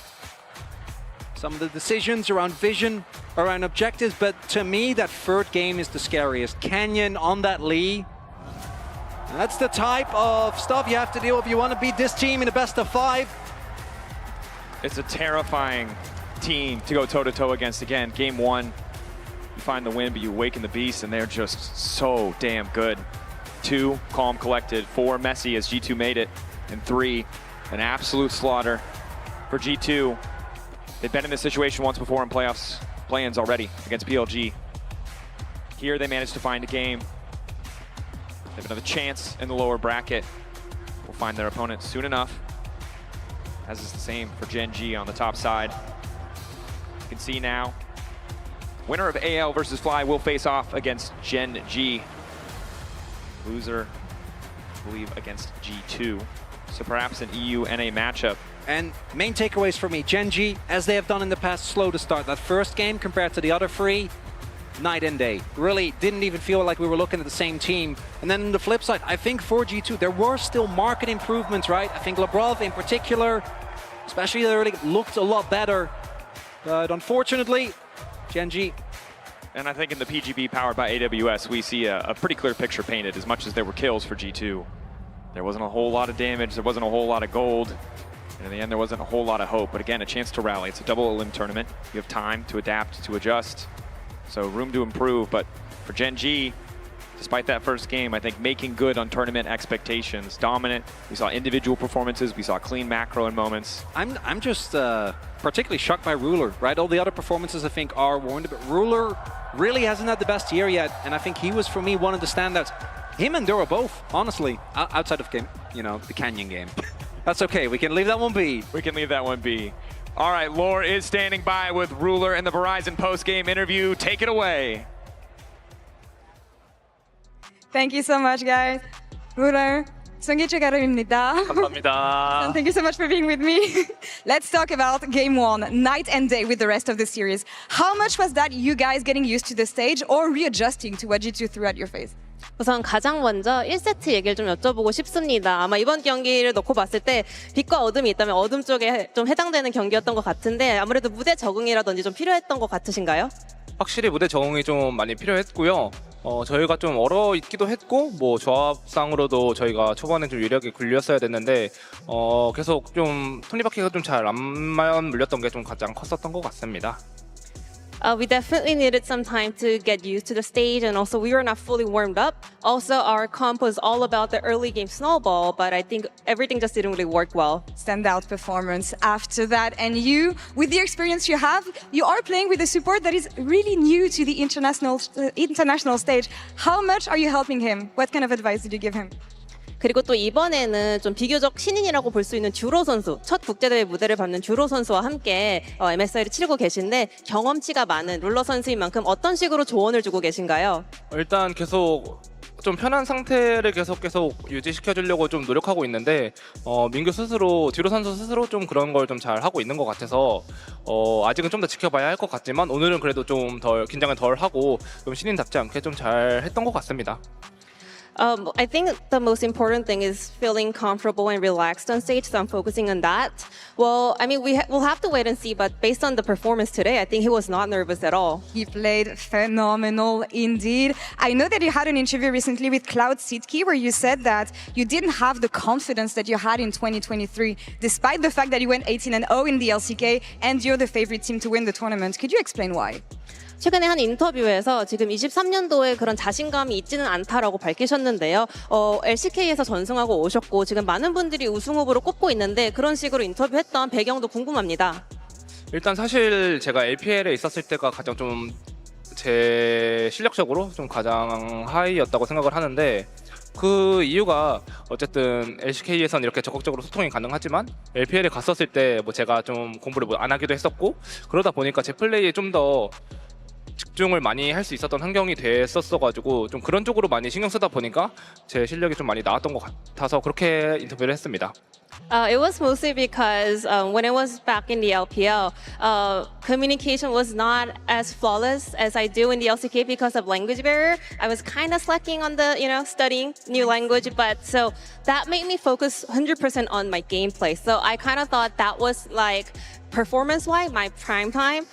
some of the decisions around vision, around objectives, but to me, that third game is the scariest. Canyon on that Lee. That's the type of stuff you have to deal with if you want to beat this team in the best of 5. It's a terrifying team to go toe-to-toe against again. Game 1, you find the win, but you awaken the beast, and they're just so damn good. 2, calm, collected. 4, messy as G2 made it. And 3, an absolute slaughter for G2. They've been in this situation once before in playoffs, play-ins already against PLG. Here they managed to find a game. They have another chance in the lower bracket. We'll find their opponent soon enough. As is the same for Gen.G on the top side. You can see now, winner of AL versus Fly will face off against Gen.G. Loser, I believe, against G2. So perhaps an EU NA matchup. And main takeaways for me, Gen.G, as they have done in the past, slow to start. That first game compared to the other 3, night and day. Really didn't even feel like we were looking at the same team. And then on the flip side, I think for G2, there were still market improvements, right? I think Lebrov in particular, especially early, looked a lot better. But unfortunately, Gen.G. And I think in the PGB powered by AWS, we see a pretty clear picture painted. As much as there were kills for G2, there wasn't a whole lot of damage, there wasn't a whole lot of gold. And in the end, there wasn't a whole lot of hope. But again, a chance to rally. It's a double elim tournament. You have time to adapt, to adjust. So room to improve. But for Gen.G, despite that first game, I think making good on tournament expectations. Dominant. We saw individual performances. We saw clean macro in moments. I'm just particularly shocked by Ruler, right? All the other performances, I think, are warranted. But Ruler really hasn't had the best year yet. And I think he was, for me, one of the standouts. Him and Duro both, honestly, outside of game, you know, the Canyon game. That's okay. We can leave that one be. We can leave that one be. All right, Lore is standing by with Ruler in the Verizon post-game interview. Take it away. Thank you so much, guys. Ruler, 송기주 가름입니다. 감사합니다. Thank you so much for being with me. Let's talk about game one, night and day with the rest of the series. How much was that you guys getting used to the stage or readjusting to what G2 threw at your face? 우선 가장 먼저 1세트 얘기를 좀 여쭤보고 싶습니다. 아마 이번 경기를 놓고 봤을 때 빛과 어둠이 있다면 어둠 쪽에 좀 해당되는 경기였던 것 같은데 아무래도 무대 적응이라든지 좀 필요했던 것 같으신가요? 확실히 무대 적응이 좀 많이 필요했고요. 저희가 좀 얼어 있기도 했고 뭐 조합상으로도 저희가 초반에 좀 유리하게 굴렸어야 됐는데 계속 좀 톱니바퀴가 좀 잘 안 물렸던 게 좀 가장 컸었던 것 같습니다. We definitely needed some time to get used to the stage, and also we were not fully warmed up. Also, our comp was all about the early game snowball, but I think everything just didn't really work well. Standout performance after that. And you, with the experience you have, you are playing with a support that is really new to the international stage. How much are you helping him? What kind of advice did you give him? 그리고 또 이번에는 좀 비교적 신인이라고 볼 수 있는 듀로 선수, 첫 국제대회 무대를 밟는 듀로 선수와 함께 MSI를 치르고 계신데 경험치가 많은 룰러 선수인 만큼 어떤 식으로 조언을 주고 계신가요? 일단 계속 좀 편한 상태를 계속 유지시켜 주려고 좀 노력하고 있는데 민규 스스로 듀로 선수 스스로 좀 그런 걸 좀 잘 하고 있는 것 같아서 아직은 좀 더 지켜봐야 할 것 같지만 오늘은 그래도 좀 덜 긴장을 덜 하고 좀 신인답지 않게 좀 잘 했던 것 같습니다. I think the most important thing is feeling comfortable and relaxed on stage, so I'm focusing on that. Well, I mean, we'll have to wait and see, but based on the performance today, I think he was not nervous at all. He played phenomenal indeed. I know that you had an interview recently with Cloud Sitki where you said that you didn't have the confidence that you had in 2023, despite the fact that you went 18-0 in the LCK and you're the favorite team to win the tournament. Could you explain why? 최근에 한 인터뷰에서 지금 23년도에 그런 자신감이 있지는 않다라고 밝히셨는데요. LCK에서 전승하고 오셨고 지금 많은 분들이 우승 후보로 꼽고 있는데 그런 식으로 인터뷰했던 배경도 궁금합니다. 일단 사실 제가 LPL에 있었을 때가 가장 좀 제 실력적으로 좀 가장 하이였다고 생각을 하는데 그 이유가 어쨌든 LCK에서는 이렇게 적극적으로 소통이 가능하지만 LPL에 갔었을 때 뭐 제가 좀 공부를 안 하기도 했었고 그러다 보니까 제 플레이에 좀 더 집중을 많이 할 수 있었던 환경이 됐었어가지고 좀 그런 쪽으로 많이 신경 쓰다 보니까 제 실력이 좀 많이 나왔던 것 같아서 그렇게 인터뷰를 했습니다. It was mostly because when I was back in the LPL, communication was not as flawless as I do in the LCK because of language barrier. I was kind of slacking on the, studying new language, but so that made me focus 100% on my gameplay. So I kind of thought that was like performance-wise, my prime time.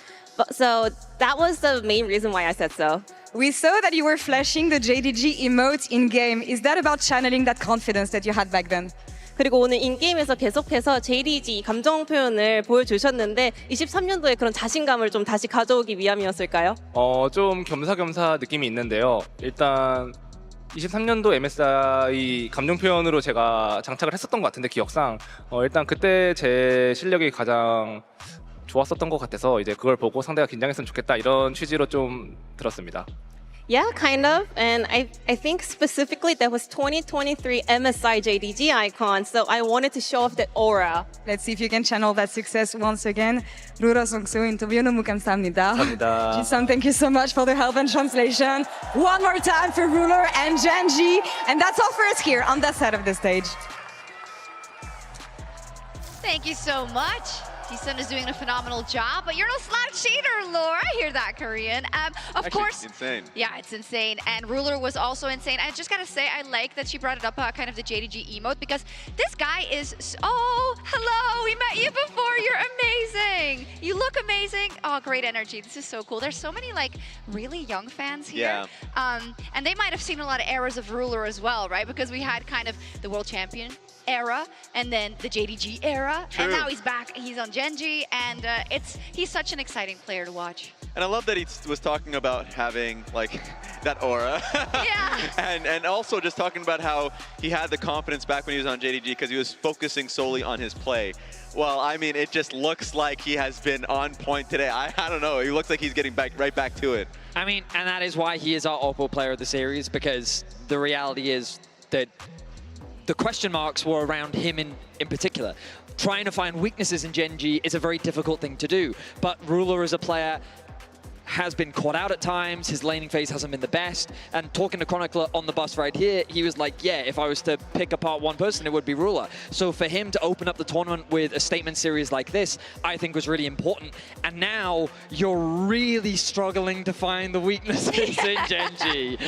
So that was the main reason why I said so. We saw that you were flashing the Gen.G emote in-game. Is that about channeling that confidence that you had back then? 그리고 오늘 인게임에서 계속해서 Gen.G 감정 표현을 보여주셨는데 23년도에 그런 자신감을 좀 다시 가져오기 위함이었을까요? 좀 겸사겸사 느낌이 있는데요. 일단 23년도 MSI 감정 표현으로 제가 장착을 했었던 것 같은데 기억상 일단 그때 제 실력이 가장 좋았었던 것 같아서 이제 그걸 보고 상대가 긴장했으면 좋겠다 이런 취지로 좀 들었습니다. Yeah, kind of. And I think specifically that was 2023 MSI Gen.G icon. So I wanted to show off that aura. Let's see if you can channel that success once again. 루라 송수 인터뷰 너무 감사합니다. 감사합니다. Jisung, thank you so much for the help and translation. One more time for Ruler and Gen.G. And that's all for us here on that side of the stage. Thank you so much. Jisung is doing a phenomenal job, but you're no slouch either, Laura. I hear that, Korean. Of course, insane. Yeah, it's insane. And Ruler was also insane. I just gotta say, I like that she brought it up, kind of the Gen.G emote, because this guy is. Oh, hello, we met you before. You're amazing. You look amazing. Oh, great energy. This is so cool. There's so many really young fans here. Yeah. And they might have seen a lot of eras of Ruler as well, right? Because we had kind of the world champion era and then the Gen.G era. True. And now he's back. He's on Gen.G, and he's such an exciting player to watch. And I love that he was talking about having that aura. Yeah. and also just talking about how he had the confidence back when he was on Gen.G because he was focusing solely on his play. Well, I mean, it just looks like he has been on point today. I don't know. He looks like he's getting right back to it. I mean, and that is why he is our Opal player of the series, because the reality is that the question marks were around him in particular. Trying to find weaknesses in Gen.G is a very difficult thing to do, but Ruler as a player has been caught out at times. His laning phase hasn't been the best. And talking to Chronicler on the bus right here, he was like, yeah, if I was to pick apart one person, it would be Ruler. So for him to open up the tournament with a statement series like this, I think was really important. And now you're really struggling to find the weaknesses in Gen.G.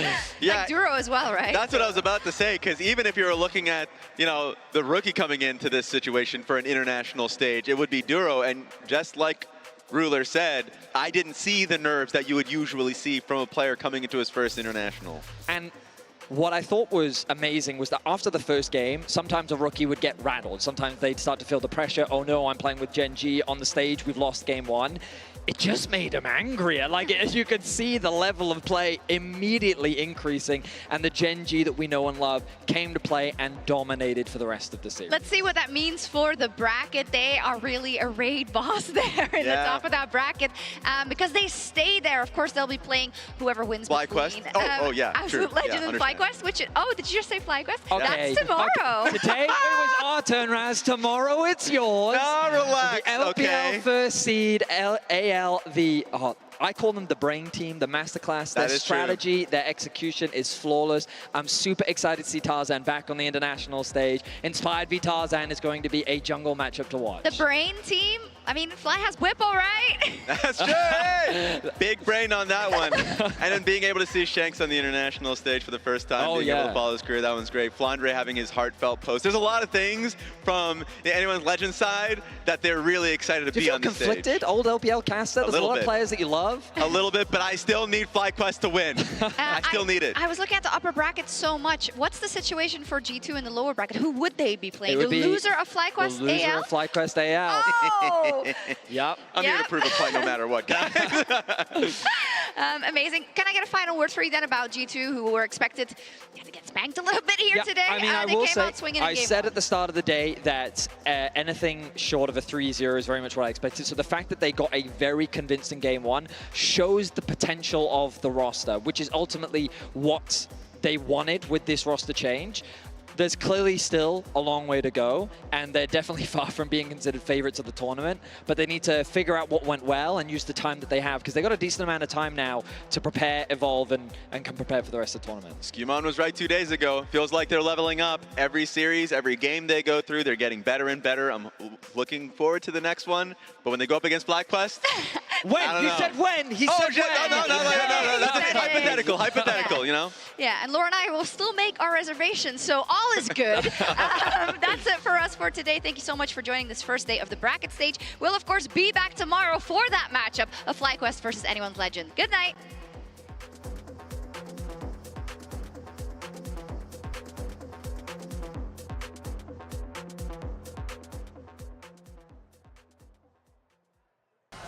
Yeah, like Duro as well, right? That's what I was about to say, because even if you were looking at, you know, the rookie coming into this situation for an international stage, it would be Duro. And just like Ruler said, I didn't see the nerves that you would usually see from a player coming into his first international. And what I thought was amazing was that after the first game, sometimes a rookie would get rattled. Sometimes they'd start to feel the pressure. Oh no, I'm playing with Gen.G on the stage. We've lost game one. It just made him angrier. Like, as you could see the level of play immediately increasing, and the Gen.G that we know and love came to play and dominated for the rest of the series. Let's see what that means for the bracket. They are really a raid boss there in the top of that bracket, because they stay there. Of course, they'll be playing whoever wins FlyQuest? Oh, yeah, Absolute true. Legend Yeah, and FlyQuest, which, oh, did you just say FlyQuest? Okay. That's tomorrow. Okay. Today it was our turn, Raz. Tomorrow it's yours. No, relax. The LPL okay. first seed, AL, I call them the brain team, the masterclass. Their strategy, their execution is flawless. I'm super excited to see Tarzan back on the international stage. Inspired v Tarzan is going to be a jungle matchup to watch. The brain team, I mean, Fly has Whipple, right? That's true. Hey! Big brain on that one. And then being able to see Shanks on the international stage for the first time, being able to follow his career, that one's great. Flandre having his heartfelt post. There's a lot of things from anyone's Legend side that they're really excited to be on the stage. Do you feel conflicted? Old LPL caster? There's a lot of players that you love. A little bit, but I still need FlyQuest to win. I still need it. I was looking at the upper bracket so much. What's the situation for G2 in the lower bracket? Who would they be playing? The loser of FlyQuest the loser AL? Of FlyQuest AL. Oh! Yep. I'm here to prove a point no matter what, guys. Amazing. Can I get a final word for you then about G2, who were expected to get spanked a little bit here today? I mean, I they will came say, out swinging in I game said one. at the start of the day that anything short of a 3-0 is very much what I expected. So the fact that they got a very convincing game one shows the potential of the roster, which is ultimately what they wanted with this roster change. There's clearly still a long way to go, and they're definitely far from being considered favorites of the tournament, but they need to figure out what went well and use the time that they have, because they got a decent amount of time now to prepare, evolve, and come prepared for the rest of the tournament. Skewmon was right 2 days ago. Feels like they're leveling up. Every series, every game they go through, they're getting better and better. I'm looking forward to the next one, but when they go up against FlyQuest, when? You said when? He said when. No. That's hypothetical, you know? Yeah, and Laura and I will still make our reservations, so all is good. That's it for us for today. Thank you so much for joining this first day of the bracket stage. We'll, of course, be back tomorrow for that matchup of FlyQuest versus Anyone's Legend. Good night.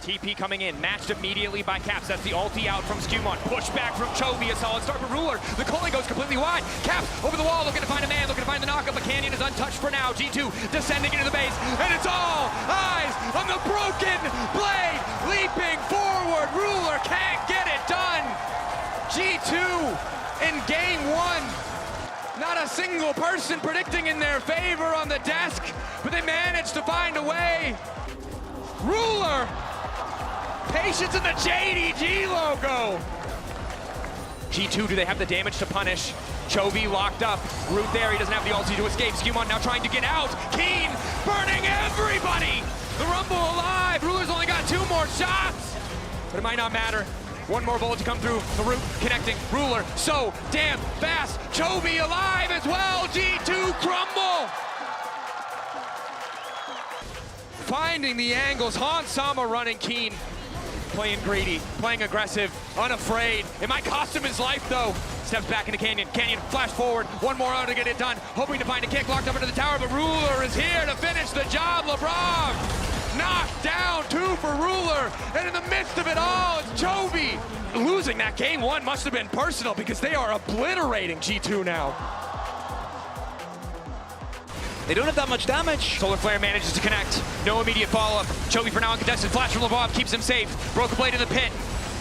TP coming in, matched immediately by Caps. That's the ulti out from Skewmon. Push back from Chovy, a solid start for Ruler. The calling goes completely wide. Caps over the wall, looking to find a man, looking to find the knockup, but Canyon is untouched for now. G2 descending into the base, and it's all eyes on the broken blade. Leaping forward, Ruler can't get it done. G2 in game one. Not a single person predicting in their favor on the desk, but they managed to find a way. Ruler! Patience in the Gen.G logo. G2, do they have the damage to punish? Chovy locked up. Root there, he doesn't have the ulti to escape. Skewmon now trying to get out. Keen burning everybody. The Rumble alive. Ruler's only got 2 more shots. But it might not matter. One more bullet to come through. The Root connecting. Ruler so damn fast. Chovy alive as well. G2 crumble. Finding the angles. Han Sama running Keen. Playing greedy, playing aggressive, unafraid. It might cost him his life though. Steps back into Canyon. Canyon flash forward. One more out to get it done. Hoping to find a kick locked up into the tower, but Ruler is here to finish the job. LeBron knocked down 2 for Ruler. And in the midst of it all, it's Chovy. Losing that game one must have been personal because they are obliterating G2 now. They don't have that much damage. Solar Flare manages to connect. No immediate follow-up. Chovy for now uncontested. Flash from Lvov keeps him safe. Broke a blade in the pit.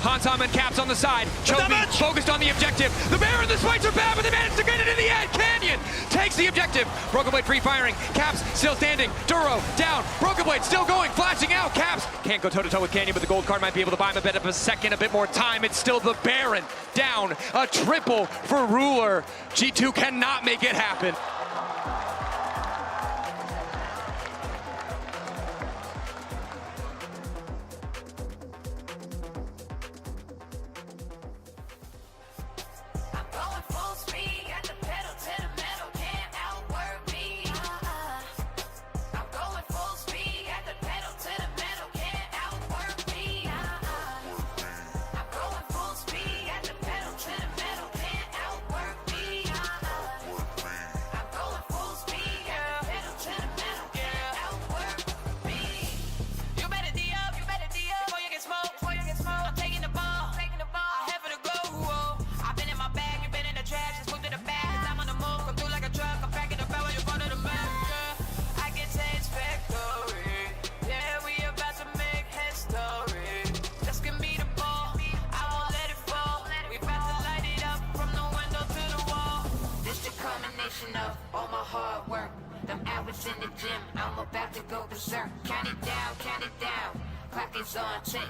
Hansam and Caps on the side. Chovy focused on the objective. The Baron and the Swites are bad, but they managed to get it in the end. Canyon takes the objective. Broken Blade free firing. Caps still standing. Duro down. Broken Blade still going. Flashing out. Caps can't go toe-to-toe with Canyon, but the gold card might be able to buy him a bit of a second, a bit more time. It's still the Baron down. A triple for Ruler. G2 cannot make it happen. Of all my hard work, them hours in the gym, I'm about to go berserk. Count it down, clock is on, tick,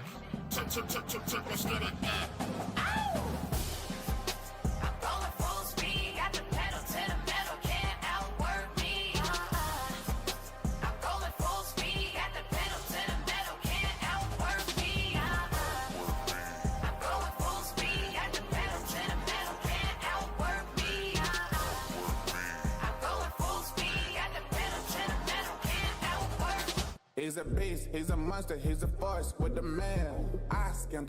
tick, tick, tick, tick, tick, let's get it in. Ow! I'm going full speed, got the pedal to the metal, can't outwork me. I'm going full speed, got the pedal to the metal, can't outwork me. I'm going full speed, got the pedal to the metal, can't outwork me. He's a beast, he's a monster, he's a force with the man. I scam